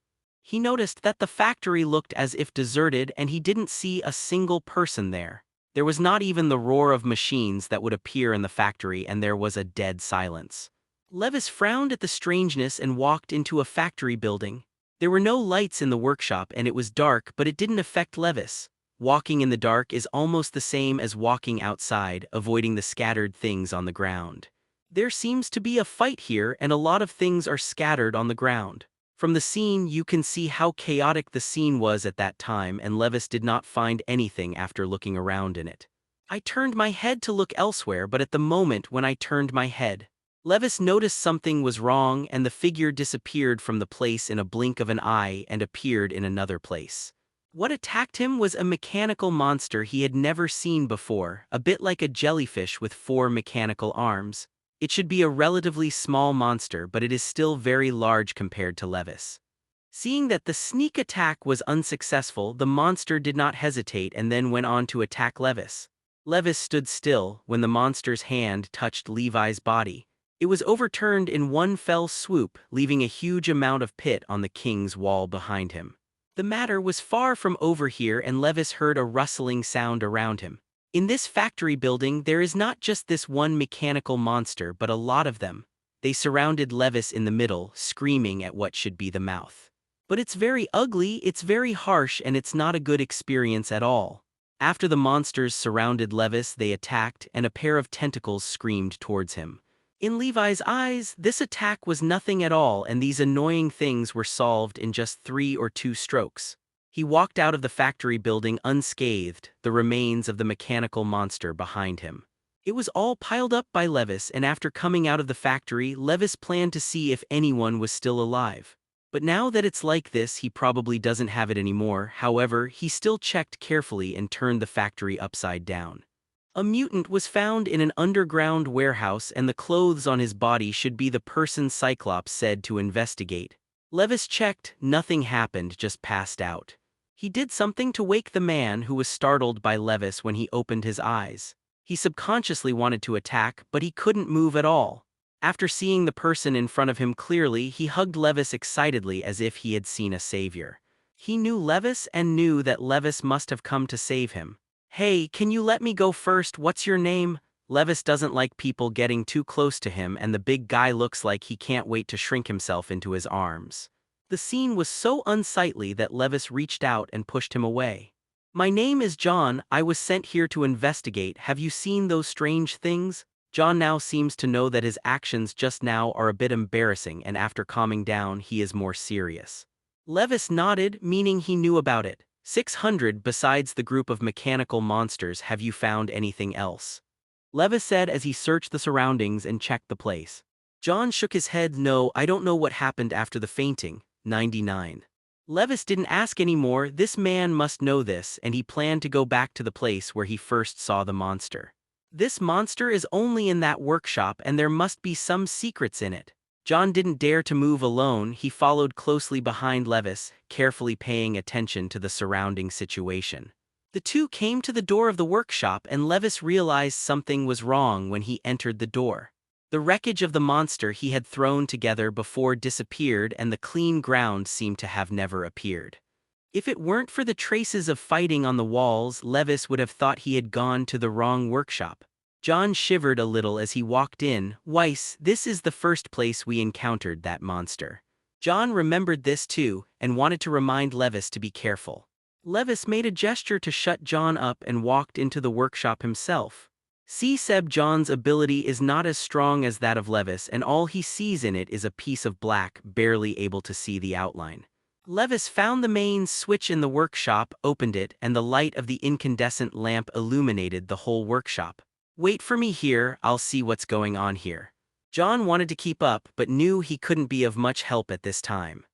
He noticed that the factory looked as if deserted and he didn't see a single person there. There was not even the roar of machines that would appear in the factory, and there was a dead silence. Levis frowned at the strangeness and walked into a factory building. There were no lights in the workshop and it was dark, but it didn't affect Levis. Walking in the dark is almost the same as walking outside, avoiding the scattered things on the ground. There seems to be a fight here and a lot of things are scattered on the ground. From the scene you can see how chaotic the scene was at that time, and Levis did not find anything after looking around in it. I turned my head to look elsewhere, but at the moment when I turned my head, Levis noticed something was wrong and the figure disappeared from the place in a blink of an eye and appeared in another place. What attacked him was a mechanical monster he had never seen before, a bit like a jellyfish with 4 mechanical arms. It should be a relatively small monster, but it is still very large compared to Levis. Seeing that the sneak attack was unsuccessful, the monster did not hesitate and then went on to attack Levis. Levis stood still when the monster's hand touched Levi's body. It was overturned in one fell swoop, leaving a huge amount of pit on the king's wall behind him. The matter was far from over here, and Levis heard a rustling sound around him. In this factory building, there is not just this one mechanical monster, but a lot of them. They surrounded Levis in the middle, screaming at what should be the mouth. But it's very ugly, it's very harsh, and it's not a good experience at all. After the monsters surrounded Levis, they attacked, and a pair of tentacles screamed towards him. In Levi's eyes, this attack was nothing at all, and these annoying things were solved in just 3 or 2 strokes. He walked out of the factory building unscathed, the remains of the mechanical monster behind him. It was all piled up by Levis, and after coming out of the factory, Levis planned to see if anyone was still alive. But now that it's like this, he probably doesn't have it anymore. However, he still checked carefully and turned the factory upside down. A mutant was found in an underground warehouse, and the clothes on his body should be the person Cyclops said to investigate. Levis checked, nothing happened, just passed out. He did something to wake the man, who was startled by Levis when he opened his eyes. He subconsciously wanted to attack, but he couldn't move at all. After seeing the person in front of him clearly, he hugged Levis excitedly as if he had seen a savior. He knew Levis and knew that Levis must have come to save him. "Hey, can you let me go first? What's your name?" Levis doesn't like people getting too close to him, and the big guy looks like he can't wait to shrink himself into his arms. The scene was so unsightly that Levis reached out and pushed him away. "My name is John. I was sent here to investigate. Have you seen those strange things?" John now seems to know that his actions just now are a bit embarrassing, and after calming down, he is more serious. Levis nodded, meaning he knew about it. 600 Besides the group of mechanical monsters, have you found anything else? Levis said as he searched the surroundings and checked the place. John shook his head. "No, I don't know what happened after the fainting." 99. Levis didn't ask anymore. This man must know this, and he planned to go back to the place where he first saw the monster. This monster is only in that workshop, and there must be some secrets in it. John didn't dare to move alone. He followed closely behind Levis, carefully paying attention to the surrounding situation. The two came to the door of the workshop, and Levis realized something was wrong when he entered the door. The wreckage of the monster he had thrown together before disappeared, and the clean ground seemed to have never appeared. If it weren't for the traces of fighting on the walls, Levis would have thought he had gone to the wrong workshop. John shivered a little as he walked in. "Weiss, this is the first place we encountered that monster." John remembered this too, and wanted to remind Levis to be careful. Levis made a gesture to shut John up and walked into the workshop himself. See, John's ability is not as strong as that of Levis, and all he sees in it is a piece of black, barely able to see the outline. Levis found the main switch in the workshop, opened it, and the light of the incandescent lamp illuminated the whole workshop. "Wait for me here, I'll see what's going on here." John wanted to keep up, but knew he couldn't be of much help at this time.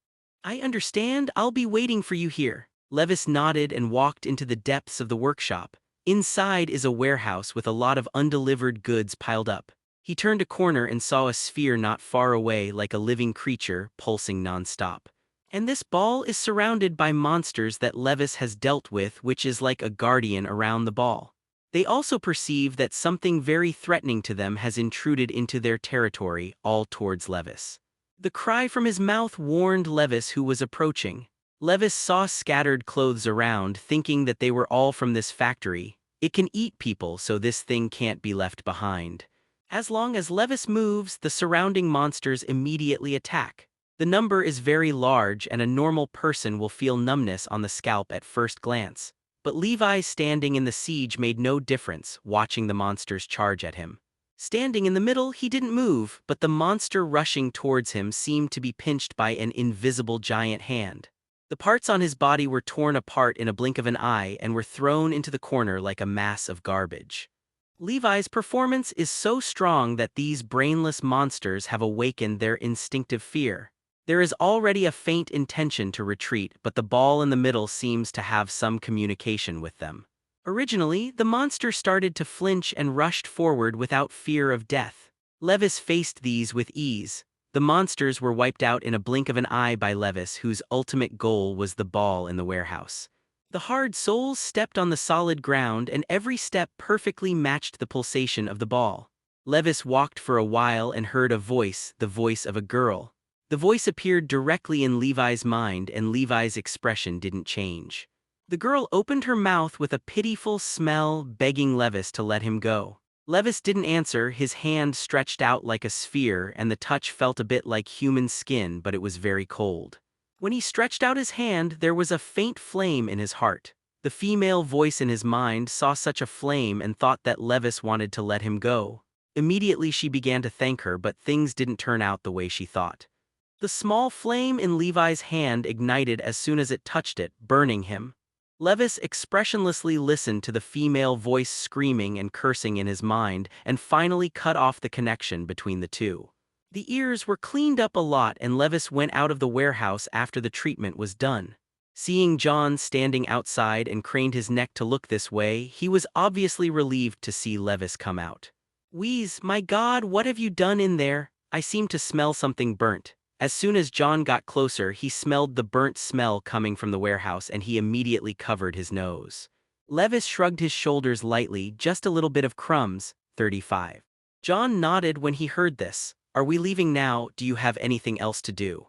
"I understand, I'll be waiting for you here." Levis nodded and walked into the depths of the workshop. Inside is a warehouse with a lot of undelivered goods piled up. He turned a corner and saw a sphere not far away, like a living creature, pulsing non-stop. And this ball is surrounded by monsters that Levis has dealt with, which is like a guardian around the ball. They also perceive that something very threatening to them has intruded into their territory, all towards Levis. The cry from his mouth warned Levis who was approaching. Levis saw scattered clothes around, thinking that they were all from this factory. It can eat people, so this thing can't be left behind. As long as Levis moves, the surrounding monsters immediately attack. The number is very large, and a normal person will feel numbness on the scalp at first glance. But Levi standing in the siege made no difference, watching the monsters charge at him. Standing in the middle, he didn't move, but the monster rushing towards him seemed to be pinched by an invisible giant hand. The parts on his body were torn apart in a blink of an eye and were thrown into the corner like a mass of garbage. Levi's performance is so strong that these brainless monsters have awakened their instinctive fear. There is already a faint intention to retreat, but the ball in the middle seems to have some communication with them. Originally, the monster started to flinch and rushed forward without fear of death. Levis faced these with ease. The monsters were wiped out in a blink of an eye by Levis, whose ultimate goal was the ball in the warehouse. The hard souls stepped on the solid ground, and every step perfectly matched the pulsation of the ball. Levis walked for a while and heard a voice, the voice of a girl. The voice appeared directly in Levi's mind, and Levi's expression didn't change. The girl opened her mouth with a pitiful smell, begging Levis to let him go. Levis didn't answer, his hand stretched out like a sphere, and the touch felt a bit like human skin, but it was very cold. When he stretched out his hand, there was a faint flame in his heart. The female voice in his mind saw such a flame and thought that Levis wanted to let him go. Immediately she began to thank her, but things didn't turn out the way she thought. The small flame in Levi's hand ignited as soon as it touched it, burning him. Levis expressionlessly listened to the female voice screaming and cursing in his mind, and finally cut off the connection between the two. The ears were cleaned up a lot, and Levis went out of the warehouse after the treatment was done. Seeing John standing outside and craned his neck to look this way, he was obviously relieved to see Levis come out. "Wheeze, my God, what have you done in there? I seem to smell something burnt." As soon as John got closer, he smelled the burnt smell coming from the warehouse, and he immediately covered his nose. Levis shrugged his shoulders lightly, "Just a little bit of crumbs." 35. John nodded when he heard this. "Are we leaving now? Do you have anything else to do?"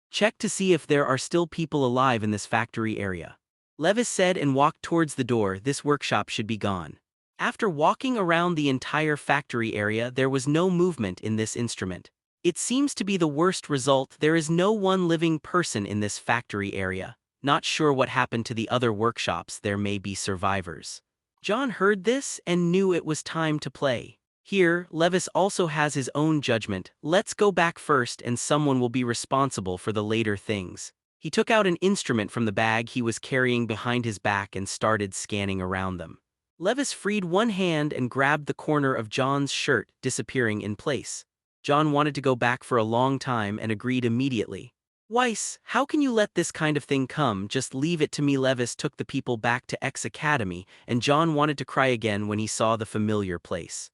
"Check to see if there are still people alive in this factory area," Levis said and walked towards the door. "This workshop should be gone." After walking around the entire factory area, there was no movement in this instrument. It seems to be the worst result. There is no one living person in this factory area. Not sure what happened to the other workshops. There may be survivors. John heard this and knew it was time to play. Here, Levis also has his own judgment. "Let's go back first, and someone will be responsible for the later things." He took out an instrument from the bag he was carrying behind his back and started scanning around them. Levis freed one hand and grabbed the corner of John's shirt, disappearing in place. John wanted to go back for a long time and agreed immediately. "Weiss, how can you let this kind of thing come? Just leave it to me." Levis took the people back to X Academy, and John wanted to cry again when he saw the familiar place.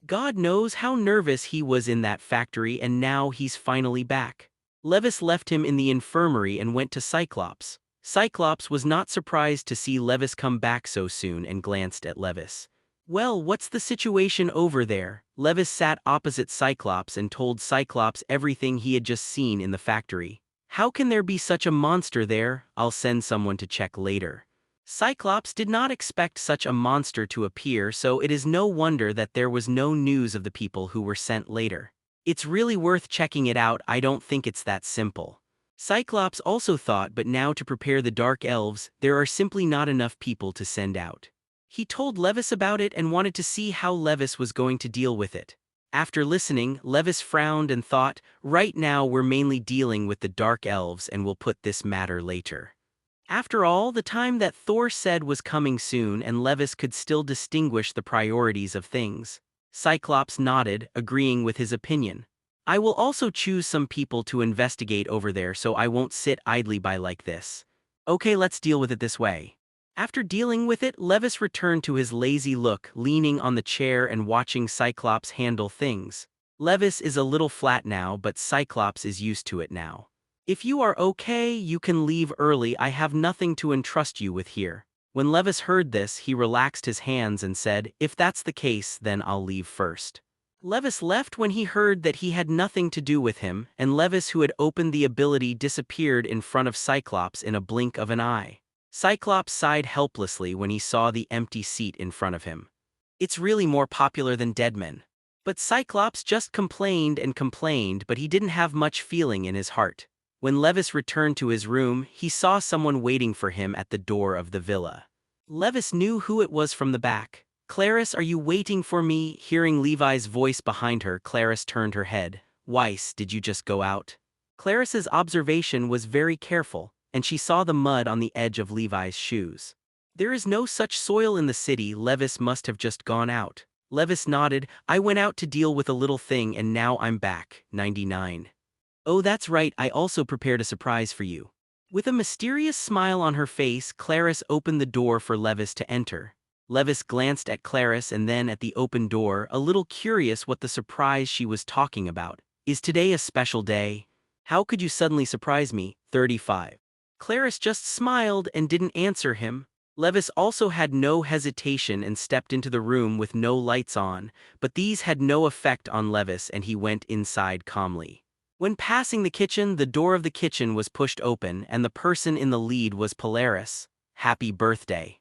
God knows how nervous he was in that factory, and now he's finally back. Levis left him in the infirmary and went to Cyclops. Cyclops was not surprised to see Levis come back so soon and glanced at Levis. "Well, what's the situation over there?" Levis sat opposite Cyclops and told Cyclops everything he had just seen in the factory. "How can there be such a monster there? I'll send someone to check later." Cyclops did not expect such a monster to appear, so it is no wonder that there was no news of the people who were sent later. "It's really worth checking it out. I don't think it's that simple." Cyclops also thought, but now to prepare the Dark Elves, there are simply not enough people to send out. He told Levis about it and wanted to see how Levis was going to deal with it. After listening, Levis frowned and thought, "Right now we're mainly dealing with the Dark Elves, and we'll put this matter later." After all, the time that Thor said was coming soon, and Levis could still distinguish the priorities of things. Cyclops nodded, agreeing with his opinion. "I will also choose some people to investigate over there, so I won't sit idly by like this." "Okay, let's deal with it this way." After dealing with it, Levis returned to his lazy look, leaning on the chair and watching Cyclops handle things. Levis is a little flat now, but Cyclops is used to it now. "If you are okay, you can leave early. I have nothing to entrust you with here." When Levis heard this, he relaxed his hands and said, "If that's the case, then I'll leave first." Levis left when he heard that he had nothing to do with him, and Levis, who had opened the ability, disappeared in front of Cyclops in a blink of an eye. Cyclops sighed helplessly when he saw the empty seat in front of him. "It's really more popular than Deadman." But Cyclops just complained and complained, but he didn't have much feeling in his heart. When Levis returned to his room, he saw someone waiting for him at the door of the villa. Levis knew who it was from the back. "Clarice, are you waiting for me?" Hearing Levi's voice behind her, Clarice turned her head. "Weiss, did you just go out?" Clarice's observation was very careful, and she saw the mud on the edge of Levi's shoes. "There is no such soil in the city. Levis must have just gone out." Levis nodded. "I went out to deal with a little thing and now I'm back." 99. "Oh, that's right, I also prepared a surprise for you." With a mysterious smile on her face, Clarice opened the door for Levis to enter. Levis glanced at Clarice and then at the open door, a little curious what the surprise she was talking about. "Is today a special day? How could you suddenly surprise me?" 35. Clarice just smiled and didn't answer him. Levis also had no hesitation and stepped into the room with no lights on, but these had no effect on Levis and he went inside calmly. When passing the kitchen, the door of the kitchen was pushed open and the person in the lead was Polaris. Happy birthday.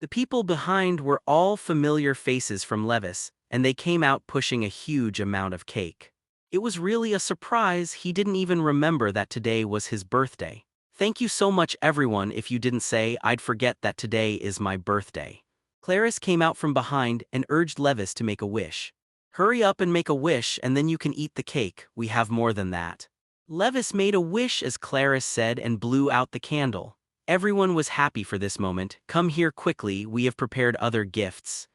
The people behind were all familiar faces from Levis, and they came out pushing a huge amount of cake. It was really a surprise. He didn't even remember that today was his birthday. Thank you so much everyone. If you didn't say, I'd forget that today is my birthday. Clarice came out from behind and urged Levis to make a wish. Hurry up and make a wish and then you can eat the cake, we have more than that. Levis made a wish as Clarice said and blew out the candle. Everyone was happy for this moment. Come here quickly, we have prepared other gifts.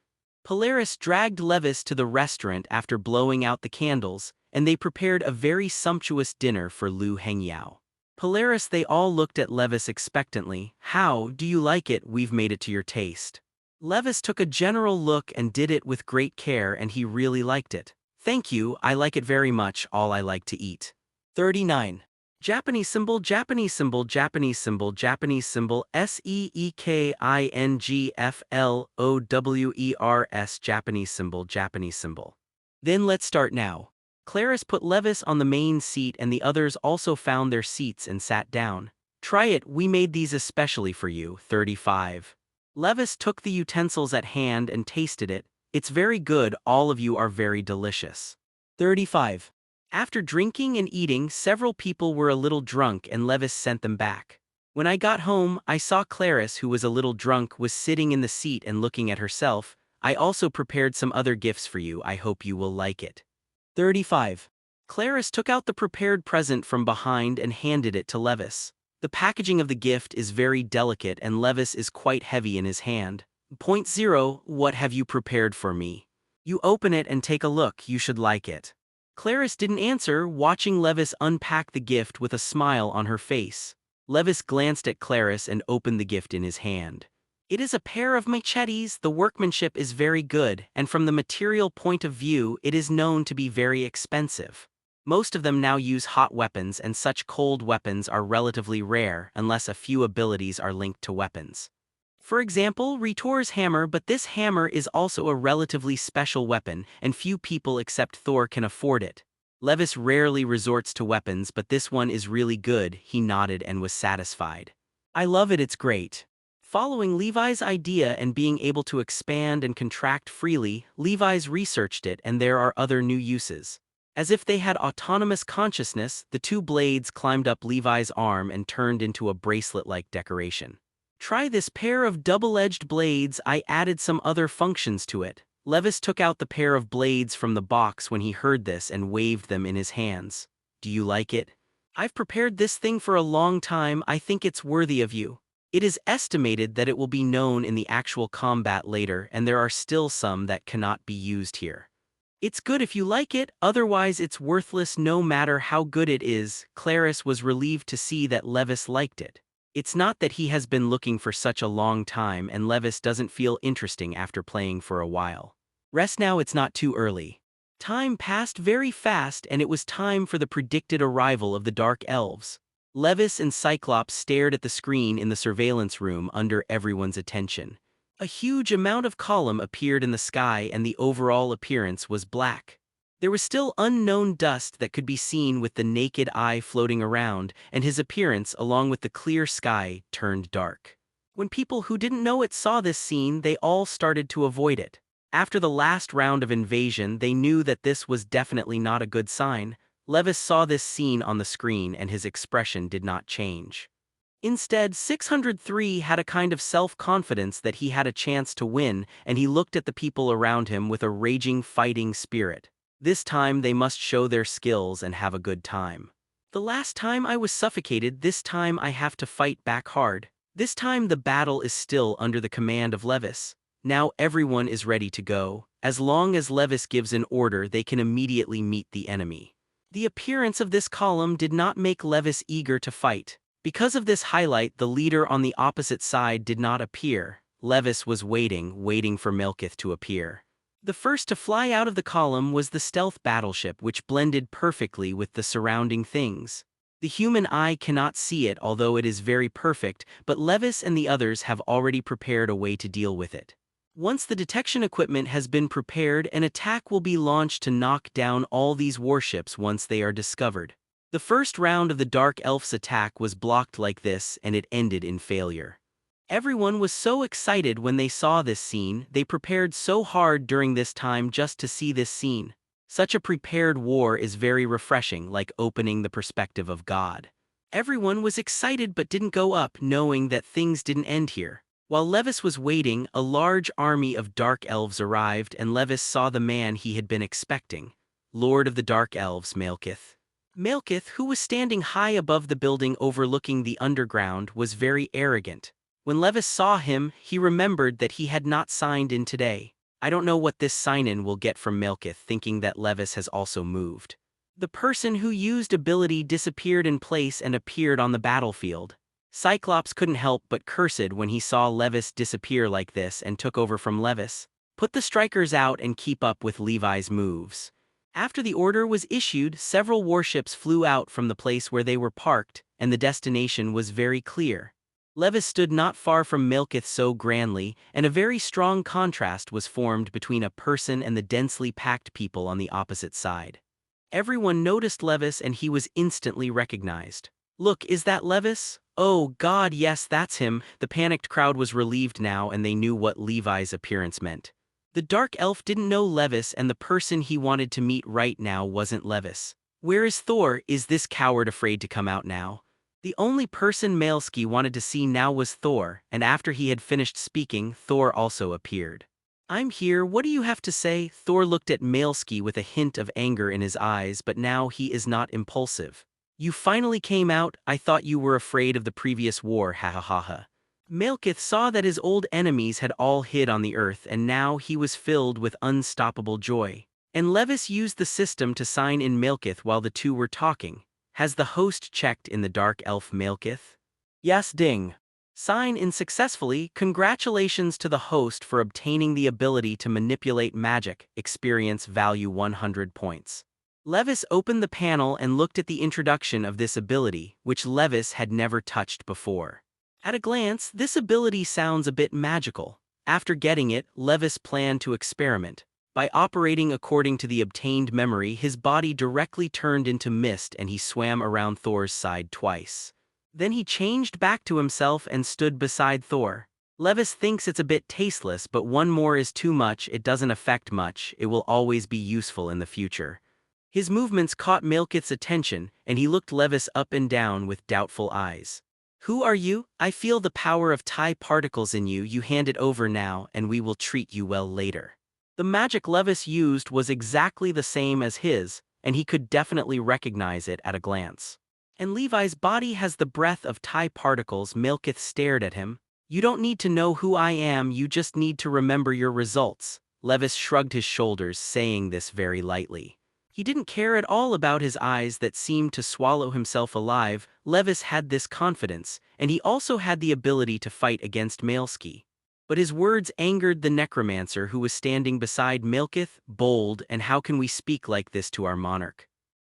Polaris dragged Levis to the restaurant after blowing out the candles, and they prepared a very sumptuous dinner for Lu Hengyao. Polaris, they all looked at Levis expectantly. How do you like it? We've made it to your taste. Levis took a general look and did it with great care and he really liked it. Thank you, I like it very much, all I like to eat. 39. Japanese symbol, Japanese symbol, Japanese symbol, Japanese symbol, SEEKINGFLOWERS, Japanese symbol, Japanese symbol. Then let's start now. Clarice put Levis on the main seat and the others also found their seats and sat down. Try it, we made these especially for you. 35. Levis took the utensils at hand and tasted it. It's very good, all of you are very delicious. 35. After drinking and eating, several people were a little drunk and Levis sent them back. When I got home, I saw Clarice, who was a little drunk, was sitting in the seat and looking at herself. I also prepared some other gifts for you, I hope you will like it. 35. Clarice took out the prepared present from behind and handed it to Levis. The packaging of the gift is very delicate and Levis is quite heavy in his hand. Point 0, what have you prepared for me? You open it and take a look, you should like it. Clarice didn't answer, watching Levis unpack the gift with a smile on her face. Levis glanced at Clarice and opened the gift in his hand. It is a pair of machetes. The workmanship is very good, and from the material point of view, it is known to be very expensive. Most of them now use hot weapons, and such cold weapons are relatively rare unless a few abilities are linked to weapons. For example, Ritor's hammer, but this hammer is also a relatively special weapon, and few people except Thor can afford it. Levis rarely resorts to weapons, but this one is really good. He nodded and was satisfied. I love it, it's great. Following Levi's idea and being able to expand and contract freely, Levi's researched it and there are other new uses. As if they had autonomous consciousness, the two blades climbed up Levi's arm and turned into a bracelet-like decoration. Try this pair of double-edged blades. I added some other functions to it. Levis took out the pair of blades from the box when he heard this and waved them in his hands. Do you like it? I've prepared this thing for a long time. I think it's worthy of you. It is estimated that it will be known in the actual combat later, and there are still some that cannot be used here. It's good if you like it, otherwise it's worthless no matter how good it is. Clarice was relieved to see that Levis liked it. It's not that he has been looking for such a long time and Levis doesn't feel interesting after playing for a while. Rest now, it's not too early. Time passed very fast and it was time for the predicted arrival of the Dark Elves. Levis and Cyclops stared at the screen in the surveillance room under everyone's attention. A huge amount of column appeared in the sky and the overall appearance was black. There was still unknown dust that could be seen with the naked eye floating around, and his appearance along with the clear sky turned dark. When people who didn't know it saw this scene, they all started to avoid it. After the last round of invasion, they knew that this was definitely not a good sign. Levis saw this scene on the screen and his expression did not change. Instead, 603 had a kind of self-confidence that he had a chance to win, and he looked at the people around him with a raging fighting spirit. This time they must show their skills and have a good time. The last time I was suffocated, this time I have to fight back hard. This time the battle is still under the command of Levis. Now everyone is ready to go. As long as Levis gives an order, they can immediately meet the enemy. The appearance of this column did not make Levis eager to fight. Because of this highlight, the leader on the opposite side did not appear. Levis was waiting for Melkith to appear. The first to fly out of the column was the stealth battleship, which blended perfectly with the surrounding things. The human eye cannot see it, although it is very perfect, but Levis and the others have already prepared a way to deal with it. Once the detection equipment has been prepared, an attack will be launched to knock down all these warships once they are discovered. The first round of the Dark Elf's attack was blocked like this, and it ended in failure. Everyone was so excited when they saw this scene. They prepared so hard during this time just to see this scene. Such a prepared war is very refreshing, like opening the perspective of God. Everyone was excited but didn't go up, knowing that things didn't end here. While Levis was waiting, a large army of Dark Elves arrived, and Levis saw the man he had been expecting, Lord of the Dark Elves, Malekith. Malekith, who was standing high above the building overlooking the underground, was very arrogant. When Levis saw him, he remembered that he had not signed in today. I don't know what this sign-in will get from Malekith, thinking that Levis has also moved. The person who used ability disappeared in place and appeared on the battlefield. Cyclops couldn't help but curse when he saw Levis disappear like this and took over from Levis. Put the strikers out and keep up with Levi's moves. After the order was issued, several warships flew out from the place where they were parked, and the destination was very clear. Levis stood not far from Malekith so grandly, and a very strong contrast was formed between a person and the densely packed people on the opposite side. Everyone noticed Levis and he was instantly recognized. Look, is that Levis? Oh God, yes, that's him. The panicked crowd was relieved now, and they knew what Levi's appearance meant. The Dark Elf didn't know Levis, and the person he wanted to meet right now wasn't Levis. Where is Thor? Is this coward afraid to come out now? The only person Malesky wanted to see now was Thor, and after he had finished speaking, Thor also appeared. I'm here, what do you have to say? Thor looked at Malesky with a hint of anger in his eyes, but now he is not impulsive. You finally came out. I thought you were afraid of the previous war, ha ha ha ha. Malekith saw that his old enemies had all hid on the earth, and now he was filled with unstoppable joy. And Levis used the system to sign in Malekith while the two were talking. Has the host checked in the Dark Elf Malekith? Yes, ding. Sign in successfully. Congratulations to the host for obtaining the ability to manipulate magic. Experience value 100 points. Levis opened the panel and looked at the introduction of this ability, which Levis had never touched before. At a glance, this ability sounds a bit magical. After getting it, Levis planned to experiment. By operating according to the obtained memory, his body directly turned into mist and he swam around Thor's side twice. Then he changed back to himself and stood beside Thor. Levis thinks it's a bit tasteless, but one more is too much. It doesn't affect much. It will always be useful in the future. His movements caught Malekith's attention, and he looked Levis up and down with doubtful eyes. Who are you? I feel the power of Thai particles in you. You hand it over now, and we will treat you well later. The magic Levis used was exactly the same as his, and he could definitely recognize it at a glance. And Levi's body has the breath of Thai particles. Malekith stared at him. You don't need to know who I am, you just need to remember your results. Levis shrugged his shoulders, saying this very lightly. He didn't care at all about his eyes that seemed to swallow himself alive. Levis had this confidence, and he also had the ability to fight against Malesky. But his words angered the necromancer who was standing beside Malekith. Bold, and how can we speak like this to our monarch?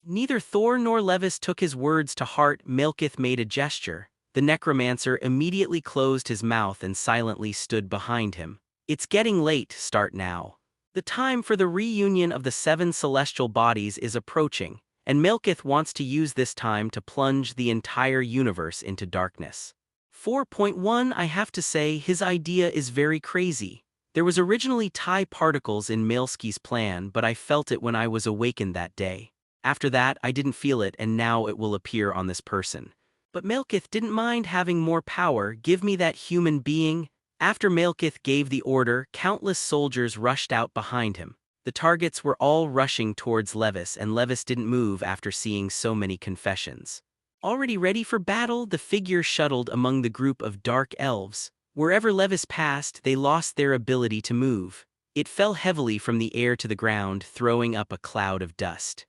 Neither Thor nor Levis took his words to heart. Malekith made a gesture. The necromancer immediately closed his mouth and silently stood behind him. It's getting late, start now. The time for the reunion of the 7 celestial bodies is approaching, and Malekith wants to use this time to plunge the entire universe into darkness. 4.1 I have to say, his idea is very crazy. There was originally Thai particles in Malesky's plan, but I felt it when I was awakened that day. After that, I didn't feel it, and now it will appear on this person. But Malekith didn't mind having more power. Give me that human being. After Malekith gave the order, countless soldiers rushed out behind him. The targets were all rushing towards Levis, and Levis didn't move after seeing so many confessions. Already ready for battle, the figure shuttled among the group of dark elves. Wherever Levis passed, they lost their ability to move. It fell heavily from the air to the ground, throwing up a cloud of dust.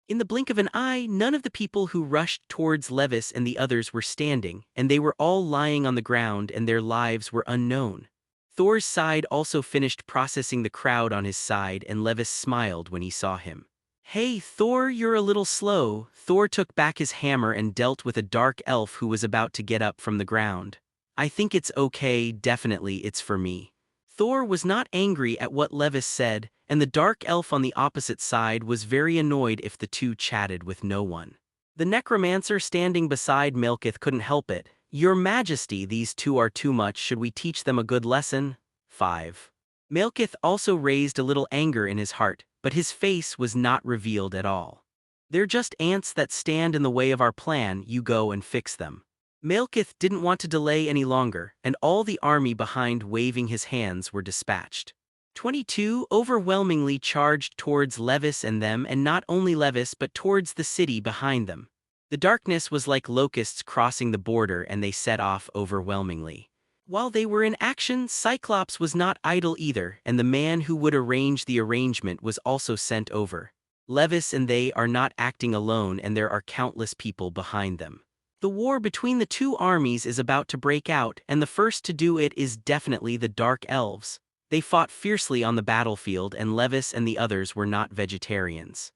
In the blink of an eye, none of the people who rushed towards Levis and the others were standing, and they were all lying on the ground and their lives were unknown. Thor's side also finished processing the crowd on his side, and Levis smiled when he saw him. Hey, Thor, you're a little slow. Thor took back his hammer and dealt with a dark elf who was about to get up from the ground. I think it's okay, definitely it's for me. Thor was not angry at what Levis said, and the dark elf on the opposite side was very annoyed if the two chatted with no one. The necromancer standing beside Malekith couldn't help it. Your Majesty, these two are too much, should we teach them a good lesson? 5. Malekith also raised a little anger in his heart, but his face was not revealed at all. They're just ants that stand in the way of our plan, you go and fix them. Malekith didn't want to delay any longer, and all the army behind waving his hands were dispatched. 22 overwhelmingly charged towards Levis and them, and not only Levis but towards the city behind them. The darkness was like locusts crossing the border, and they set off overwhelmingly. While they were in action, Cyclops was not idle either, and the man who would arrange the arrangement was also sent over. Levis and they are not acting alone, and there are countless people behind them. The war between the two armies is about to break out, and the first to do it is definitely the Dark Elves. They fought fiercely on the battlefield, and Levis and the others were not vegetarians.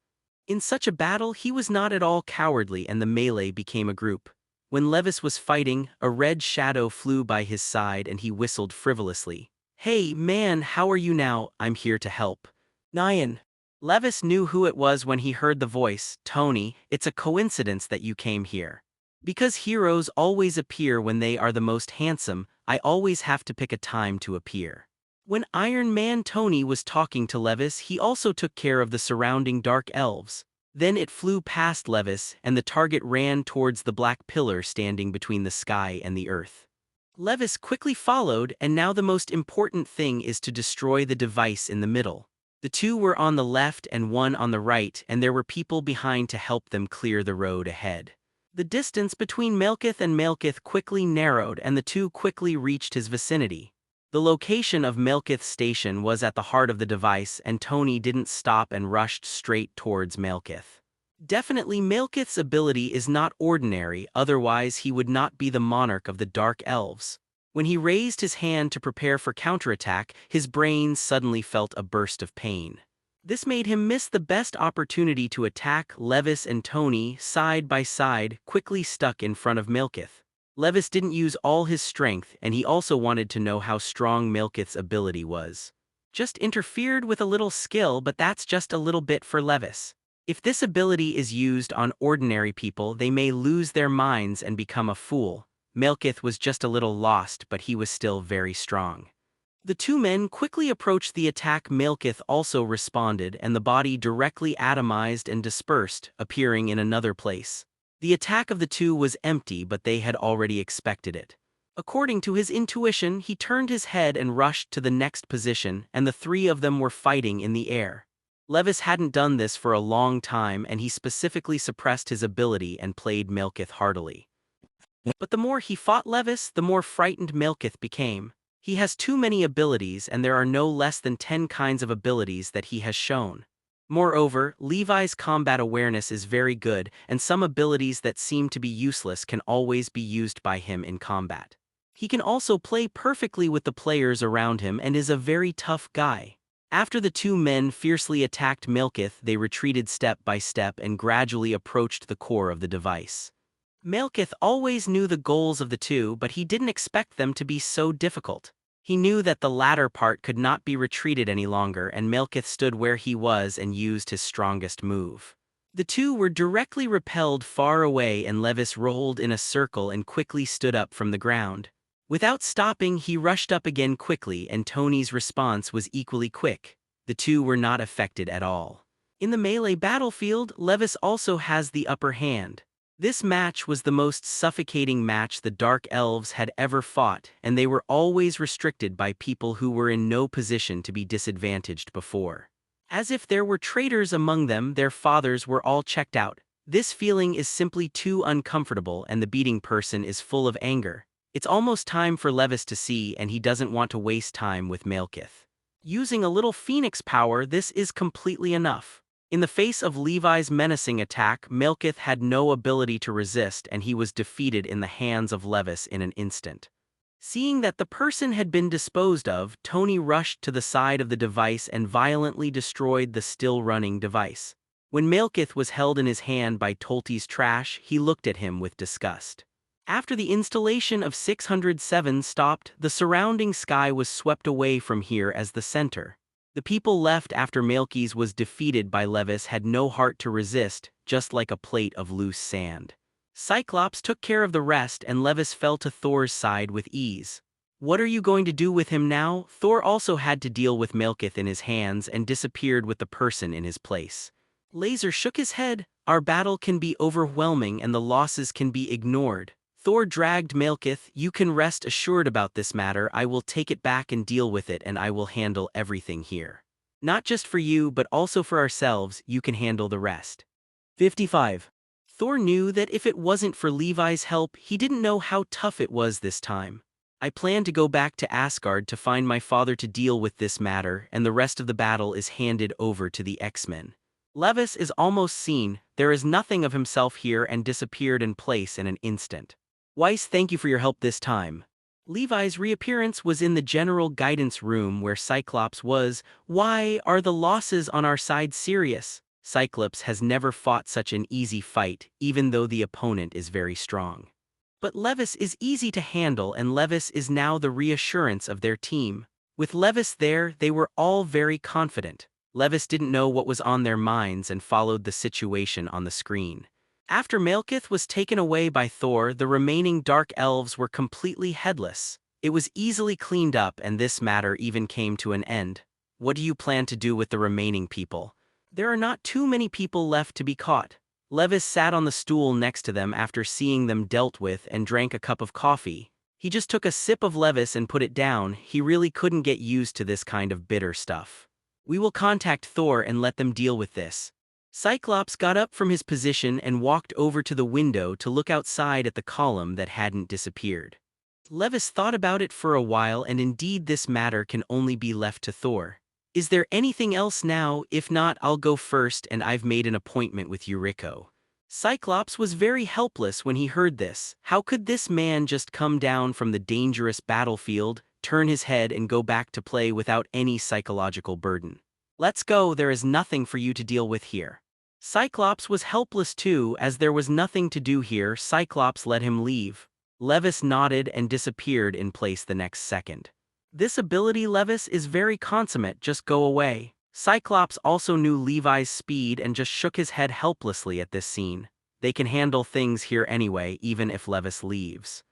In such a battle, he was not at all cowardly, and the melee became a group. When Levis was fighting, a red shadow flew by his side and he whistled frivolously. Hey, man, how are you now? I'm here to help. Nyan. Levis knew who it was when he heard the voice. Tony, it's a coincidence that you came here. Because heroes always appear when they are the most handsome, I always have to pick a time to appear. When Iron Man Tony was talking to Levis, he also took care of the surrounding Dark Elves. Then it flew past Levis, and the target ran towards the black pillar standing between the sky and the earth. Levis quickly followed, and now the most important thing is to destroy the device in the middle. The two were on the left and one on the right, and there were people behind to help them clear the road ahead. The distance between Malekith quickly narrowed, and the two quickly reached his vicinity. The location of Malekith's station was at the heart of the device, and Tony didn't stop and rushed straight towards Malekith. Definitely Malekith's ability is not ordinary, otherwise he would not be the monarch of the Dark Elves. When he raised his hand to prepare for counterattack, his brain suddenly felt a burst of pain. This made him miss the best opportunity to attack. Levis and Tony, side by side, quickly stuck in front of Malekith. Levis didn't use all his strength, and he also wanted to know how strong Malekith's ability was. Just interfered with a little skill, but that's just a little bit for Levis. If this ability is used on ordinary people, they may lose their minds and become a fool. Malekith was just a little lost, but he was still very strong. The two men quickly approached the attack. Malekith also responded, and the body directly atomized and dispersed, appearing in another place. The attack of the two was empty, but they had already expected it. According to his intuition, he turned his head and rushed to the next position, and the three of them were fighting in the air. Levis hadn't done this for a long time, and he specifically suppressed his ability and played Malekith heartily. But the more he fought Levis, the more frightened Malekith became. He has too many abilities, and there are no less than 10 kinds of abilities that he has shown. Moreover, Levi's combat awareness is very good, and some abilities that seem to be useless can always be used by him in combat. He can also play perfectly with the players around him and is a very tough guy. After the two men fiercely attacked Malekith, they retreated step by step and gradually approached the core of the device. Malekith always knew the goals of the two, but he didn't expect them to be so difficult. He knew that the latter part could not be retreated any longer, and Malekith stood where he was and used his strongest move. The two were directly repelled far away, and Levis rolled in a circle and quickly stood up from the ground. Without stopping, he rushed up again quickly, and Tony's response was equally quick. The two were not affected at all. In the melee battlefield, Levis also has the upper hand. This match was the most suffocating match the Dark Elves had ever fought, and they were always restricted by people who were in no position to be disadvantaged before. As if there were traitors among them, their fathers were all checked out. This feeling is simply too uncomfortable, and the beating person is full of anger. It's almost time for Levis to see, and he doesn't want to waste time with Malekith. Using a little phoenix power, this is completely enough. In the face of Levi's menacing attack, Malekith had no ability to resist, and he was defeated in the hands of Levis in an instant. Seeing that the person had been disposed of, Tony rushed to the side of the device and violently destroyed the still-running device. When Malekith was held in his hand by Tolte's trash, he looked at him with disgust. After the installation of 607 stopped, the surrounding sky was swept away from here as the center. The people left after Malekith was defeated by Levis had no heart to resist, just like a plate of loose sand. Cyclops took care of the rest and Levis fell to Thor's side with ease. What are you going to do with him now? Thor also had to deal with Malekith in his hands and disappeared with the person in his place. Laser shook his head. Our battle can be overwhelming and the losses can be ignored. Thor dragged Malekith. You can rest assured about this matter. I will take it back and deal with it and I will handle everything here. Not just for you but also for ourselves, you can handle the rest. 55. Thor knew that if it wasn't for Levi's help, he didn't know how tough it was this time. I plan to go back to Asgard to find my father to deal with this matter and the rest of the battle is handed over to the X-Men. Levis is almost seen, there is nothing of himself here and disappeared in place in an instant. Weiss, thank you for your help this time. Levi's reappearance was in the general guidance room where Cyclops was. Why are the losses on our side serious? Cyclops has never fought such an easy fight, even though the opponent is very strong. But Levis is easy to handle and Levis is now the reassurance of their team. With Levis there, they were all very confident. Levis didn't know what was on their minds and followed the situation on the screen. After Malekith was taken away by Thor, the remaining Dark Elves were completely headless. It was easily cleaned up and this matter even came to an end. What do you plan to do with the remaining people? There are not too many people left to be caught. Levis sat on the stool next to them after seeing them dealt with and drank a cup of coffee. He just took a sip of Levis and put it down. He really couldn't get used to this kind of bitter stuff. We will contact Thor and let them deal with this. Cyclops got up from his position and walked over to the window to look outside at the column that hadn't disappeared. Levis thought about it for a while and indeed this matter can only be left to Thor. Is there anything else now? If not, I'll go first and I've made an appointment with Yuriko. Cyclops was very helpless when he heard this. How could this man just come down from the dangerous battlefield, turn his head and go back to play without any psychological burden? Let's go, there is nothing for you to deal with here. Cyclops was helpless too, as there was nothing to do here. Cyclops let him leave. Levis nodded and disappeared in place the next second. This ability, Levis, is very consummate, just go away. Cyclops also knew Levi's speed and just shook his head helplessly at this scene. They can handle things here anyway, even if Levis leaves.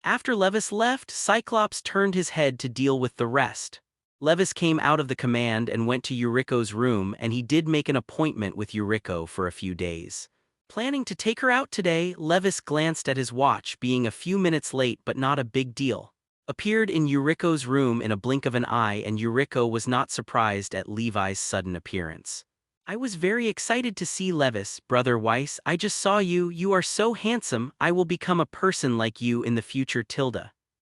After Levis left, Cyclops turned his head to deal with the rest. Levis came out of the command and went to Yuriko's room and he did make an appointment with Yuriko for a few days. Planning to take her out today, Levis glanced at his watch, being a few minutes late but not a big deal. Appeared in Yuriko's room in a blink of an eye and Yuriko was not surprised at Levi's sudden appearance. I was very excited to see Levis, Brother Weiss. I just saw you, you are so handsome, I will become a person like you in the future, Tilda.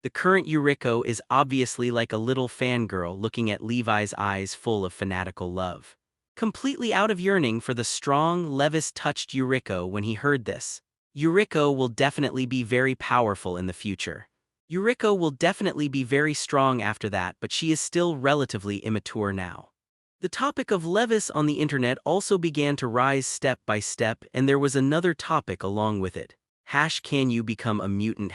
The current Yuriko is obviously like a little fangirl looking at Levi's eyes full of fanatical love. Completely out of yearning for the strong, Levis touched Yuriko when he heard this. Yuriko will definitely be very powerful in the future. Yuriko will definitely be very strong after that, but she is still relatively immature now. The topic of Levis on the internet also began to rise step by step and there was another topic along with it. Can you become a mutant?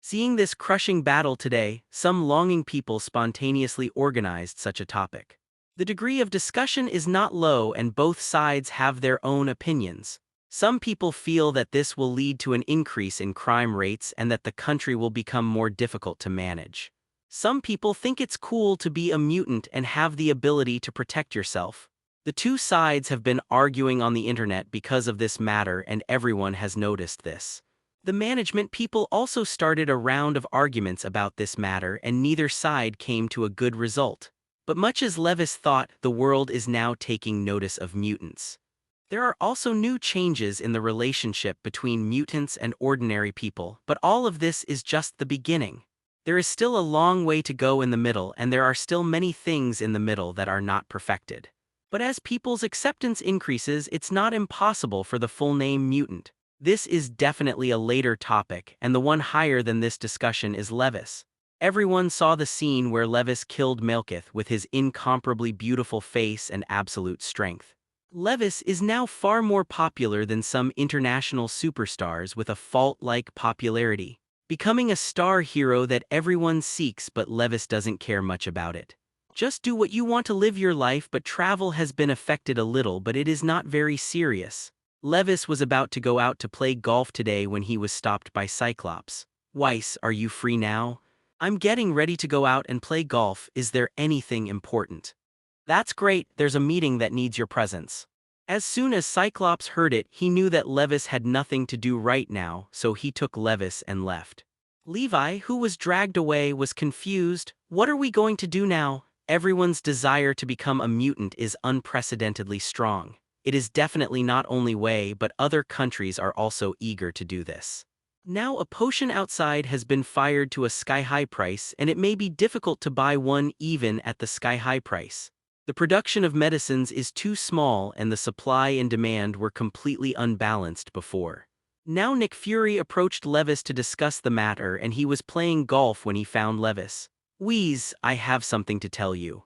Seeing this crushing battle today, some longing people spontaneously organized such a topic. The degree of discussion is not low and both sides have their own opinions. Some people feel that this will lead to an increase in crime rates and that the country will become more difficult to manage. Some people think it's cool to be a mutant and have the ability to protect yourself. The two sides have been arguing on the internet because of this matter and everyone has noticed this. The management people also started a round of arguments about this matter and neither side came to a good result. But much as Levis thought, the world is now taking notice of mutants. There are also new changes in the relationship between mutants and ordinary people, but all of this is just the beginning. There is still a long way to go in the middle and there are still many things in the middle that are not perfected. But as people's acceptance increases, it's not impossible for the full name mutant. This is definitely a later topic, and the one higher than this discussion is Levis. Everyone saw the scene where Levis killed Malekith with his incomparably beautiful face and absolute strength. Levis is now far more popular than some international superstars with a fault-like popularity, becoming a star hero that everyone seeks, but Levis doesn't care much about it. Just do what you want to live your life, but travel has been affected a little, but it is not very serious. Levis was about to go out to play golf today when he was stopped by Cyclops. Weiss, are you free now? I'm getting ready to go out and play golf. Is there anything important? That's great, there's a meeting that needs your presence. As soon as Cyclops heard it, he knew that Levis had nothing to do right now, so he took Levis and left. Levi, who was dragged away, was confused. What are we going to do now? Everyone's desire to become a mutant is unprecedentedly strong. It is definitely not only Way, but other countries are also eager to do this. Now a potion outside has been fired to a sky-high price, and it may be difficult to buy one even at the sky-high price. The production of medicines is too small and the supply and demand were completely unbalanced before. Now Nick Fury approached Levis to discuss the matter, and he was playing golf when he found Levis. "Wheeze, I have something to tell you."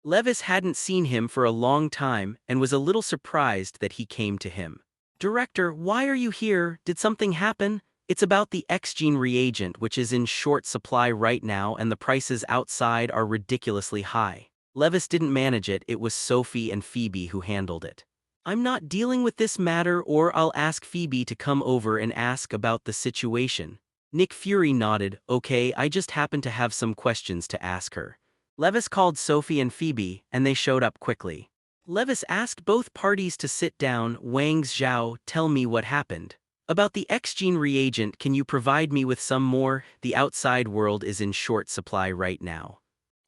Levis hadn't seen him for a long time and was a little surprised that he came to him. "Director, why are you here? Did something happen?" "It's about the X-Gene reagent, which is in short supply right now, and the prices outside are ridiculously high. Levis didn't manage it, it was Sophie and Phoebe who handled it. I'm not dealing with this matter, or I'll ask Phoebe to come over and ask about the situation." Nick Fury nodded. "Okay, I just happen to have some questions to ask her." Levis called Sophie and Phoebe, and they showed up quickly. Levis asked both parties to sit down. "Wang Zhao, tell me what happened. About the X-Gene reagent, can you provide me with some more? The outside world is in short supply right now.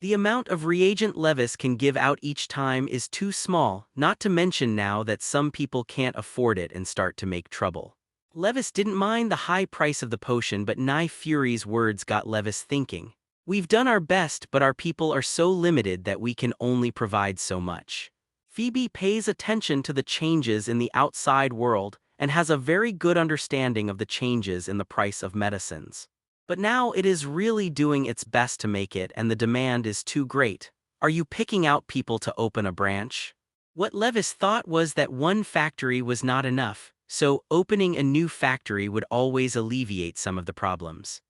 The amount of reagent Levis can give out each time is too small, not to mention now that some people can't afford it and start to make trouble." Levis didn't mind the high price of the potion, but Nick Fury's words got Levis thinking. "We've done our best, but our people are so limited that we can only provide so much." Phoebe pays attention to the changes in the outside world and has a very good understanding of the changes in the price of medicines. But now it is really doing its best to make it, and the demand is too great. "Are you picking out people to open a branch?" What Levis thought was that one factory was not enough, so opening a new factory would always alleviate some of the problems.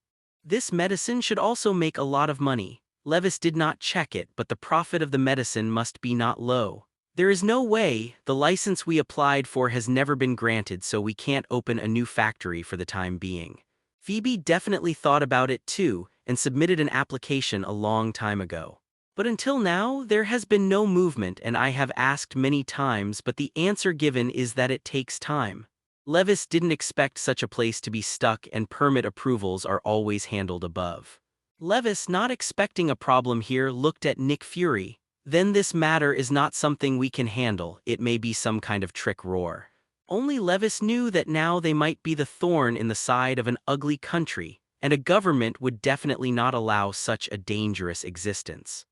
This medicine should also make a lot of money. Levis did not check it, but the profit of the medicine must be not low. "There is no way, the license we applied for has never been granted, so we can't open a new factory for the time being." Phoebe definitely thought about it too, and submitted an application a long time ago. "But until now, there has been no movement, and I have asked many times, but the answer given is that it takes time." Levis didn't expect such a place to be stuck, and permit approvals are always handled above. Levis, not expecting a problem here, looked at Nick Fury. "Then this matter is not something we can handle, it may be some kind of trick." Roar. Only Levis knew that now they might be the thorn in the side of an ugly country, and a government would definitely not allow such a dangerous existence.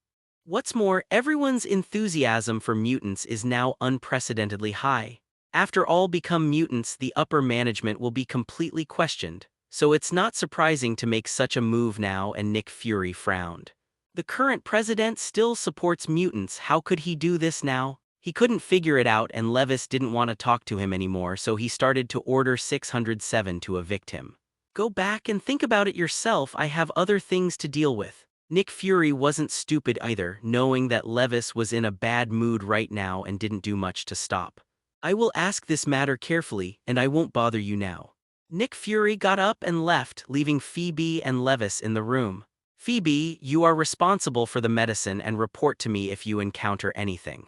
What's more, everyone's enthusiasm for mutants is now unprecedentedly high. After all become mutants, the upper management will be completely questioned, so it's not surprising to make such a move now, and Nick Fury frowned. The current president still supports mutants. How could he do this now? He couldn't figure it out, and Levis didn't want to talk to him anymore, so he started to order 607 to evict him. "Go back and think about it yourself, I have other things to deal with." Nick Fury wasn't stupid either, knowing that Levis was in a bad mood right now and didn't do much to stop. "I will ask this matter carefully, and I won't bother you now." Nick Fury got up and left, leaving Phoebe and Levis in the room. "Phoebe, you are responsible for the medicine, and report to me if you encounter anything."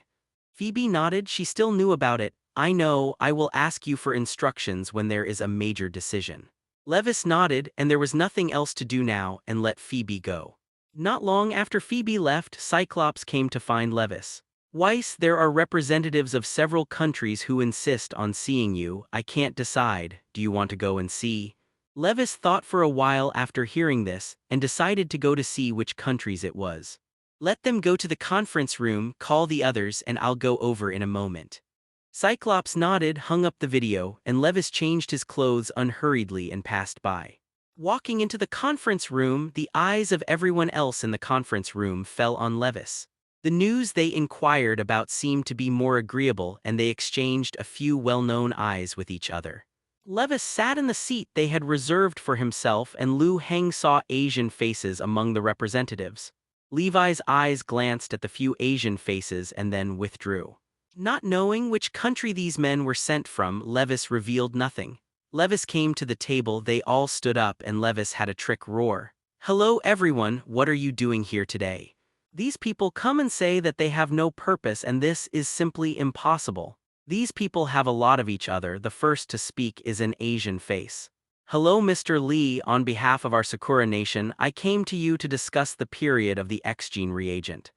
Phoebe nodded. She still knew about it. "I know, I will ask you for instructions when there is a major decision." Levis nodded, and there was nothing else to do now, and let Phoebe go. Not long after Phoebe left, Cyclops came to find Levis. "Weiss, there are representatives of several countries who insist on seeing you. I can't decide. Do you want to go and see?" Levis thought for a while after hearing this, and decided to go to see which countries it was. "Let them go to the conference room, call the others, and I'll go over in a moment." Cyclops nodded, hung up the video, and Levis changed his clothes unhurriedly and passed by. Walking into the conference room, the eyes of everyone else in the conference room fell on Levis. The news they inquired about seemed to be more agreeable, and they exchanged a few well-known eyes with each other. Levis sat in the seat they had reserved for himself, and Liu Heng saw Asian faces among the representatives. Levi's eyes glanced at the few Asian faces and then withdrew. Not knowing which country these men were sent from, Levis revealed nothing. Levis came to the table, they all stood up, and Levis had a trick roar. "Hello everyone, what are you doing here today? These people come and say that they have no purpose, and this is simply impossible. These people have a lot of each other." The first to speak is an Asian face. "Hello Mr. Lee, on behalf of our Sakura Nation, I came to you to discuss the period of the X-Gene reagent."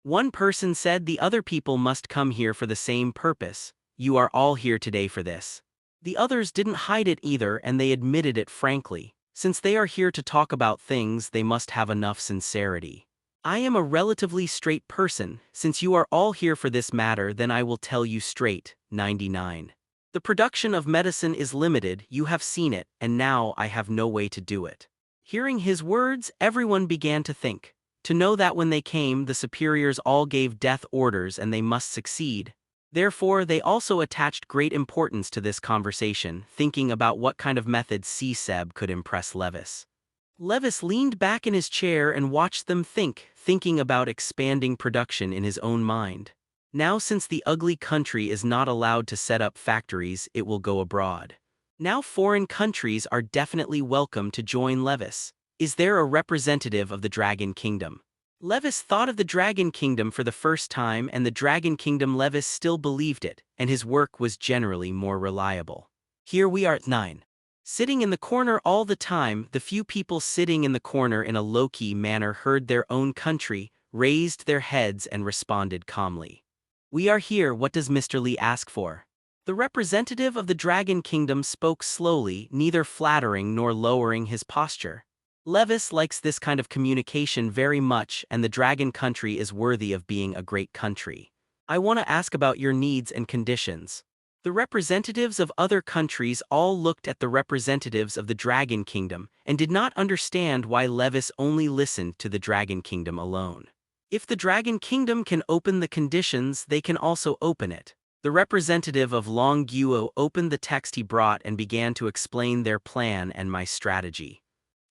One person said the other people must come here for the same purpose. "You are all here today for this." The others didn't hide it either, and they admitted it frankly. Since they are here to talk about things, they must have enough sincerity. "I am a relatively straight person. Since you are all here for this matter, then I will tell you straight." 99. The production of medicine is limited, you have seen it, and now I have no way to do it. Hearing his words, everyone began to think. To know that when they came, the superiors all gave death orders and they must succeed. Therefore, they also attached great importance to this conversation, thinking about what kind of method C-Seb could impress Levis. Levis leaned back in his chair and watched them think, thinking about expanding production in his own mind. Now since the ugly country is not allowed to set up factories, it will go abroad. Now foreign countries are definitely welcome to join Levis. Is there a representative of the Dragon Kingdom? Levis thought of the Dragon Kingdom for the first time, and the Dragon Kingdom Levis still believed it, and his work was generally more reliable. Here we are at 9. Sitting in the corner all the time, the few people sitting in the corner in a low-key manner heard their own country, raised their heads and responded calmly. "We are here, what does Mr. Lee ask for?" The representative of the Dragon Kingdom spoke slowly, neither flattering nor lowering his posture. Levis likes this kind of communication very much, and the Dragon Country is worthy of being a great country. "I want to ask about your needs and conditions." The representatives of other countries all looked at the representatives of the Dragon Kingdom and did not understand why Levis only listened to the Dragon Kingdom alone. If the Dragon Kingdom can open the conditions, they can also open it. The representative of Long Guo opened the text he brought and began to explain their plan and my strategy.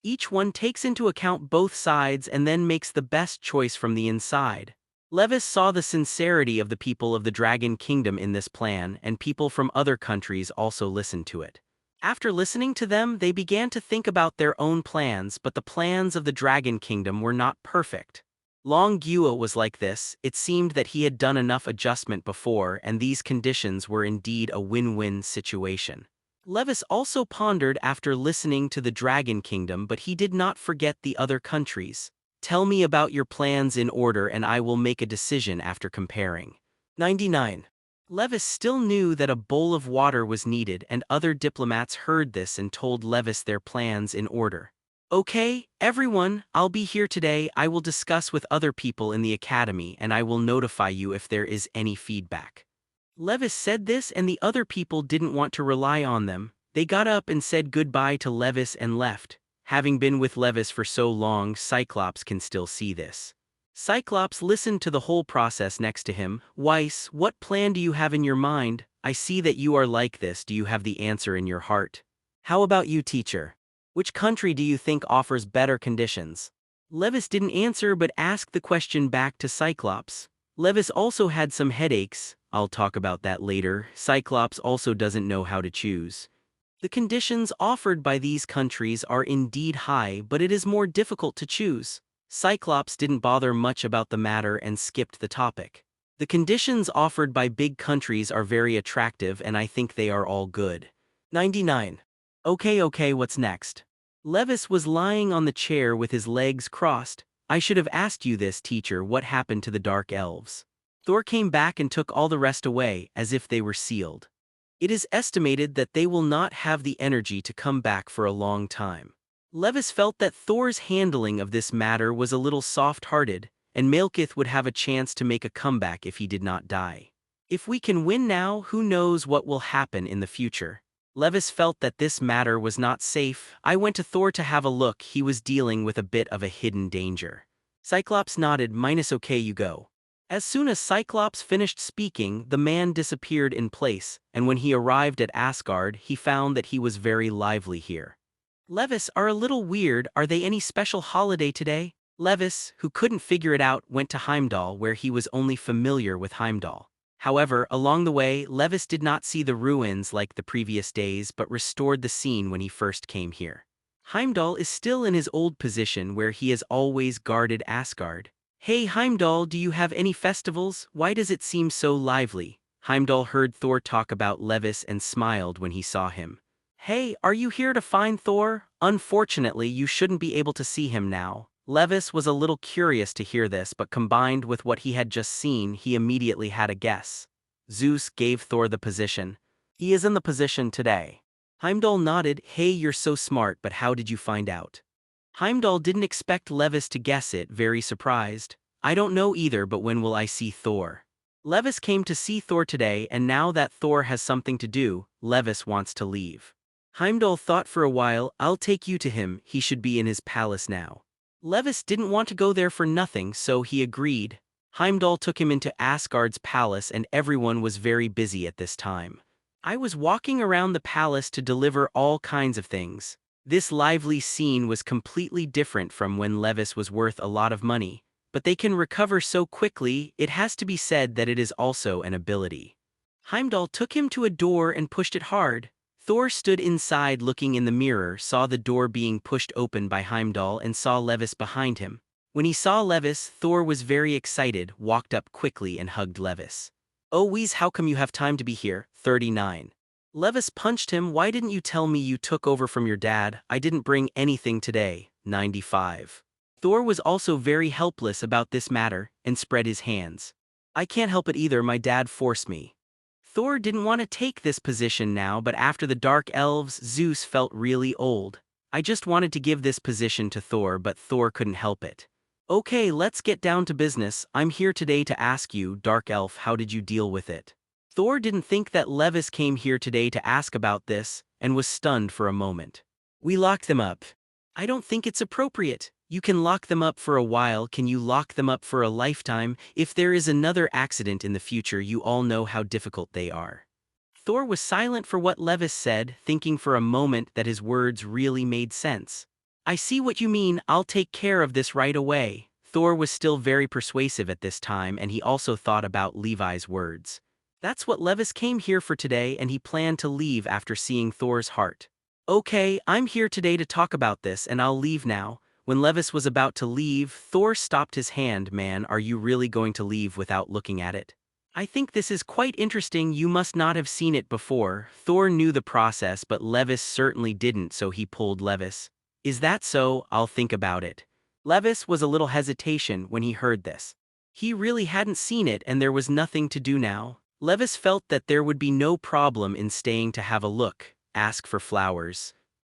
Each one takes into account both sides and then makes the best choice from the inside. Levis saw the sincerity of the people of the Dragon Kingdom in this plan, and people from other countries also listened to it. After listening to them, they began to think about their own plans, but the plans of the Dragon Kingdom were not perfect. Long Guo was like this. It seemed that he had done enough adjustment before, and these conditions were indeed a win-win situation. Levis also pondered after listening to the Dragon Kingdom, but he did not forget the other countries. "Tell me about your plans in order and I will make a decision after comparing." 99. Levis still knew that a bowl of water was needed, and other diplomats heard this and told Levis their plans in order. "Okay, everyone, I'll be here today. I will discuss with other people in the Academy and I will notify you if there is any feedback." Levis said this, and the other people didn't want to rely on them. They got up and said goodbye to Levis and left. Having been with Levis for so long, Cyclops can still see this. Cyclops listened to the whole process next to him. "Weiss, what plan do you have in your mind? I see that you are like this. Do you have the answer in your heart? How about you, teacher? Which country do you think offers better conditions?" Levis didn't answer but asked the question back to Cyclops. Levis also had some headaches. I'll talk about that later. Cyclops also doesn't know how to choose. The conditions offered by these countries are indeed high, but it is more difficult to choose. Cyclops didn't bother much about the matter and skipped the topic. The conditions offered by big countries are very attractive, and I think they are all good. 99. Okay, what's next? Levis was lying on the chair with his legs crossed. "I should have asked you this, teacher. What happened to the Dark Elves?" Thor came back and took all the rest away, as if they were sealed. It is estimated that they will not have the energy to come back for a long time. Levis felt that Thor's handling of this matter was a little soft-hearted, and Malekith would have a chance to make a comeback if he did not die. If we can win now, who knows what will happen in the future? Levis felt that this matter was not safe. "I went to Thor to have a look. He was dealing with a bit of a hidden danger." Cyclops nodded. "Okay, you go." As soon as Cyclops finished speaking, the man disappeared in place, and when he arrived at Asgard, he found that he was very lively here. Levis are a little weird. Are they any special holiday today? Levis, who couldn't figure it out, went to Heimdall where he was only familiar with Heimdall. However, along the way, Levis did not see the ruins like the previous days but restored the scene when he first came here. Heimdall is still in his old position where he has always guarded Asgard. Hey Heimdall, do you have any festivals? Why does it seem so lively? Heimdall heard Thor talk about Levis and smiled when he saw him. Hey, are you here to find Thor? Unfortunately, you shouldn't be able to see him now. Levis was a little curious to hear this, but combined with what he had just seen, he immediately had a guess. Zeus gave Thor the position. He is in the position today. Heimdall nodded. Hey, you're so smart, but how did you find out? Heimdall didn't expect Levis to guess it, very surprised. I don't know either, but when will I see Thor? Levis came to see Thor today, and now that Thor has something to do, Levis wants to leave. Heimdall thought for a while. I'll take you to him, he should be in his palace now. Levis didn't want to go there for nothing, so he agreed. Heimdall took him into Asgard's palace and everyone was very busy at this time. I was walking around the palace to deliver all kinds of things. This lively scene was completely different from when Levis was worth a lot of money, but they can recover so quickly. It has to be said that it is also an ability. Heimdall took him to a door and pushed it hard. Thor stood inside looking in the mirror, saw the door being pushed open by Heimdall and saw Levis behind him. When he saw Levis, Thor was very excited, walked up quickly and hugged Levis. Oh Wheeze, how come you have time to be here? 39. Levis punched him. Why didn't you tell me you took over from your dad? I didn't bring anything today. 95. Thor was also very helpless about this matter and spread his hands. I can't help it either, my dad forced me. Thor didn't want to take this position now, but after the Dark Elves, Zeus felt really old. I just wanted to give this position to Thor, but Thor couldn't help it. Okay, let's get down to business. I'm here today to ask you, Dark Elf, how did you deal with it? Thor didn't think that Levis came here today to ask about this, and was stunned for a moment. We locked them up. I don't think it's appropriate. You can lock them up for a while. Can you lock them up for a lifetime? If there is another accident in the future, you all know how difficult they are. Thor was silent for what Levis said, thinking for a moment that his words really made sense. I see what you mean. I'll take care of this right away. Thor was still very persuasive at this time, and he also thought about Levi's words. That's what Levis came here for today, and he planned to leave after seeing Thor's heart. Okay, I'm here today to talk about this, and I'll leave now. When Levis was about to leave, Thor stopped his hand. Man, are you really going to leave without looking at it? I think this is quite interesting. You must not have seen it before. Thor knew the process, but Levis certainly didn't, so he pulled Levis. Is that so? I'll think about it. Levis was a little hesitation when he heard this. He really hadn't seen it and there was nothing to do now. Levis felt that there would be no problem in staying to have a look, ask for flowers.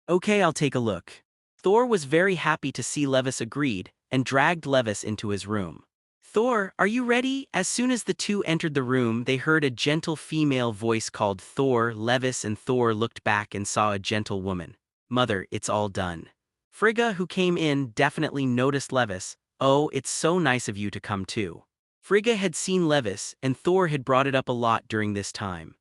Okay, I'll take a look. Thor was very happy to see Levis agreed, and dragged Levis into his room. Thor, are you ready? As soon as the two entered the room, they heard a gentle female voice called Thor. Levis and Thor looked back and saw a gentle woman. Mother, it's all done. Frigga, who came in, definitely noticed Levis. Oh, it's so nice of you to come too. Frigga had seen Levis, and Thor had brought it up a lot during this time.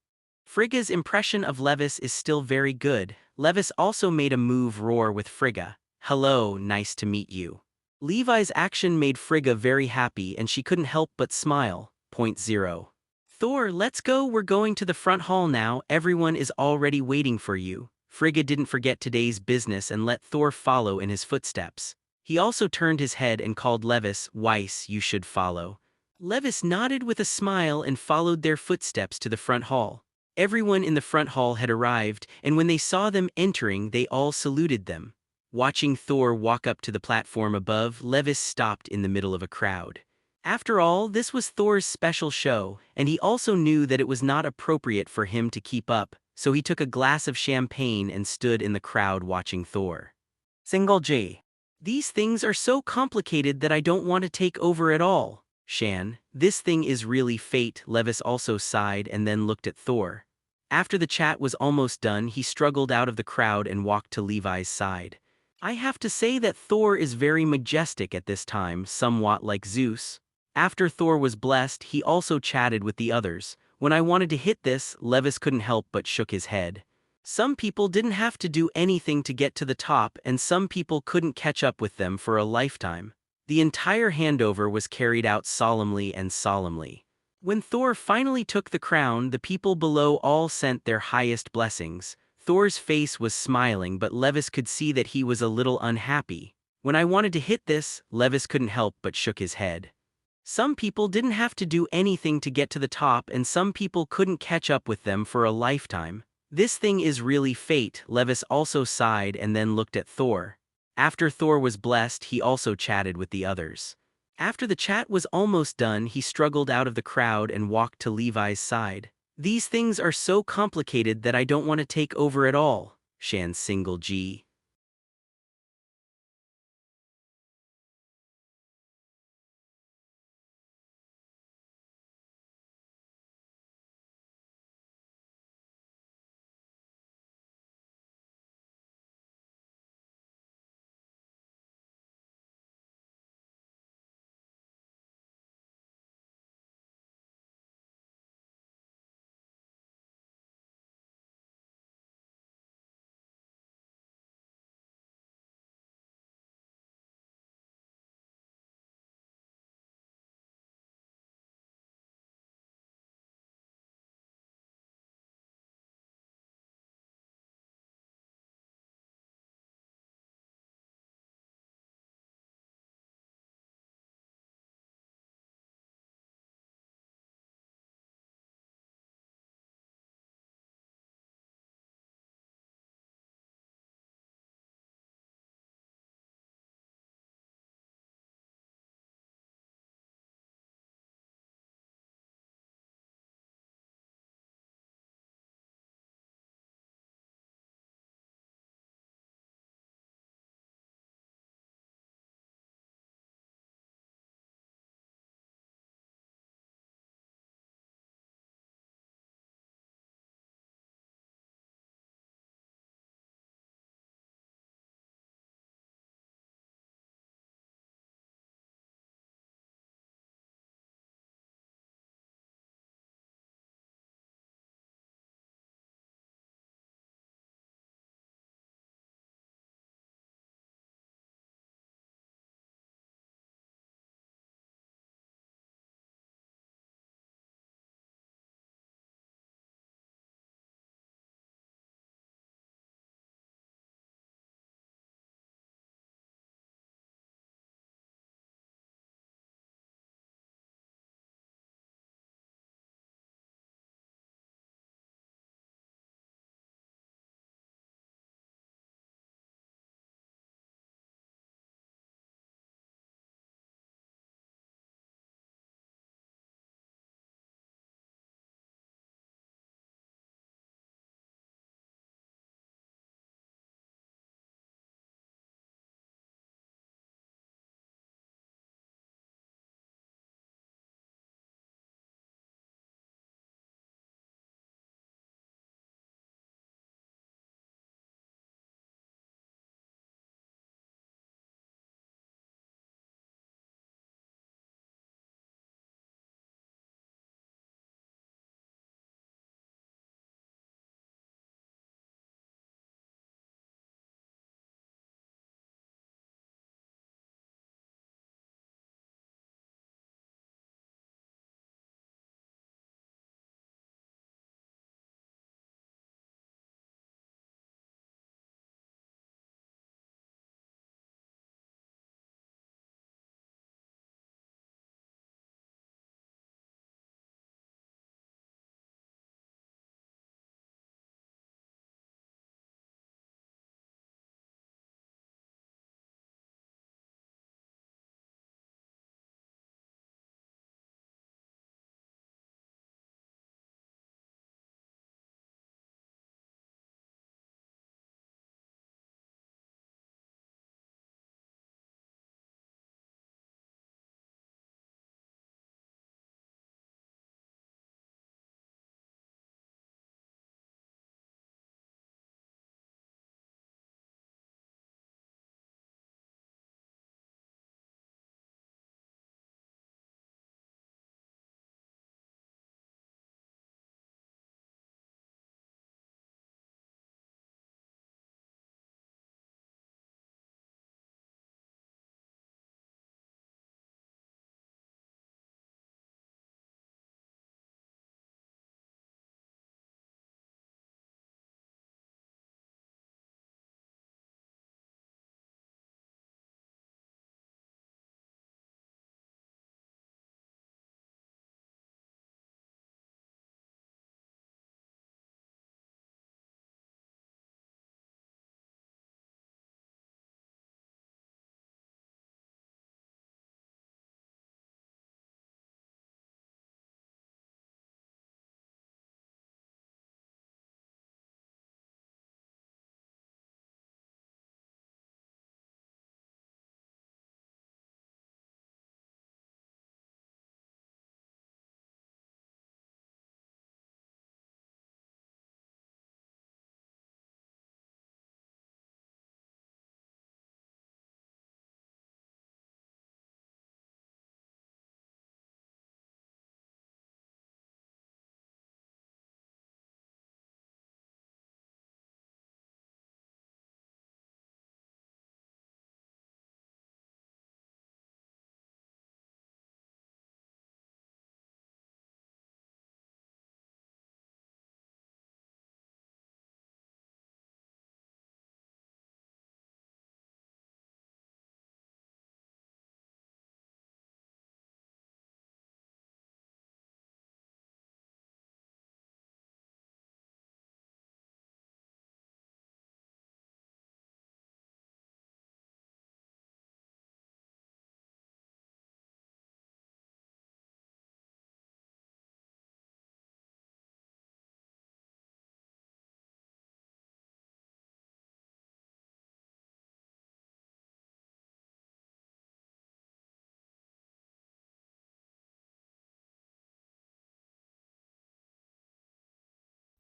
Frigga's impression of Levis is still very good. Levis also made a move roar with Frigga. Hello, nice to meet you. Levi's action made Frigga very happy and she couldn't help but smile. 0. Thor, let's go. We're going to the front hall now. Everyone is already waiting for you. Frigga didn't forget today's business and let Thor follow in his footsteps. He also turned his head and called Levis. Weiss, you should follow. Levis nodded with a smile and followed their footsteps to the front hall. Everyone in the front hall had arrived, and when they saw them entering, they all saluted them. Watching Thor walk up to the platform above, Levis stopped in the middle of a crowd. After all, this was Thor's special show, and he also knew that it was not appropriate for him to keep up, so he took a glass of champagne and stood in the crowd watching Thor. Single G. These things are so complicated that I don't want to take over at all. Shan, this thing is really fate. Levis also sighed and then looked at Thor. After the chat was almost done, he struggled out of the crowd and walked to Levi's side. I have to say that Thor is very majestic at this time, somewhat like Zeus. After Thor was blessed, he also chatted with the others. When I wanted to hit this, Levis couldn't help but shook his head. Some people didn't have to do anything to get to the top, and some people couldn't catch up with them for a lifetime. The entire handover was carried out solemnly and solemnly. When Thor finally took the crown, the people below all sent their highest blessings. Thor's face was smiling, but Levis could see that he was a little unhappy. When I wanted to hit this, Levis couldn't help but shook his head. Some people didn't have to do anything to get to the top, and some people couldn't catch up with them for a lifetime. This thing is really fate. Levis also sighed and then looked at Thor. After Thor was blessed, he also chatted with the others. After the chat was almost done, he struggled out of the crowd and walked to Levi's side. These things are so complicated that I don't want to take over at all, Shan single G.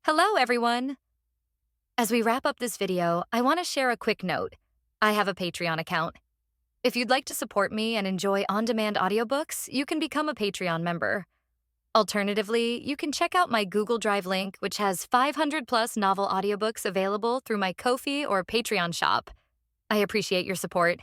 Hello, everyone! As we wrap up this video, I want to share a quick note. I have a Patreon account. If you'd like to support me and enjoy on-demand audiobooks, you can become a Patreon member. Alternatively, you can check out my Google Drive link, which has 500-plus novel audiobooks available through my Ko-fi or Patreon shop. I appreciate your support.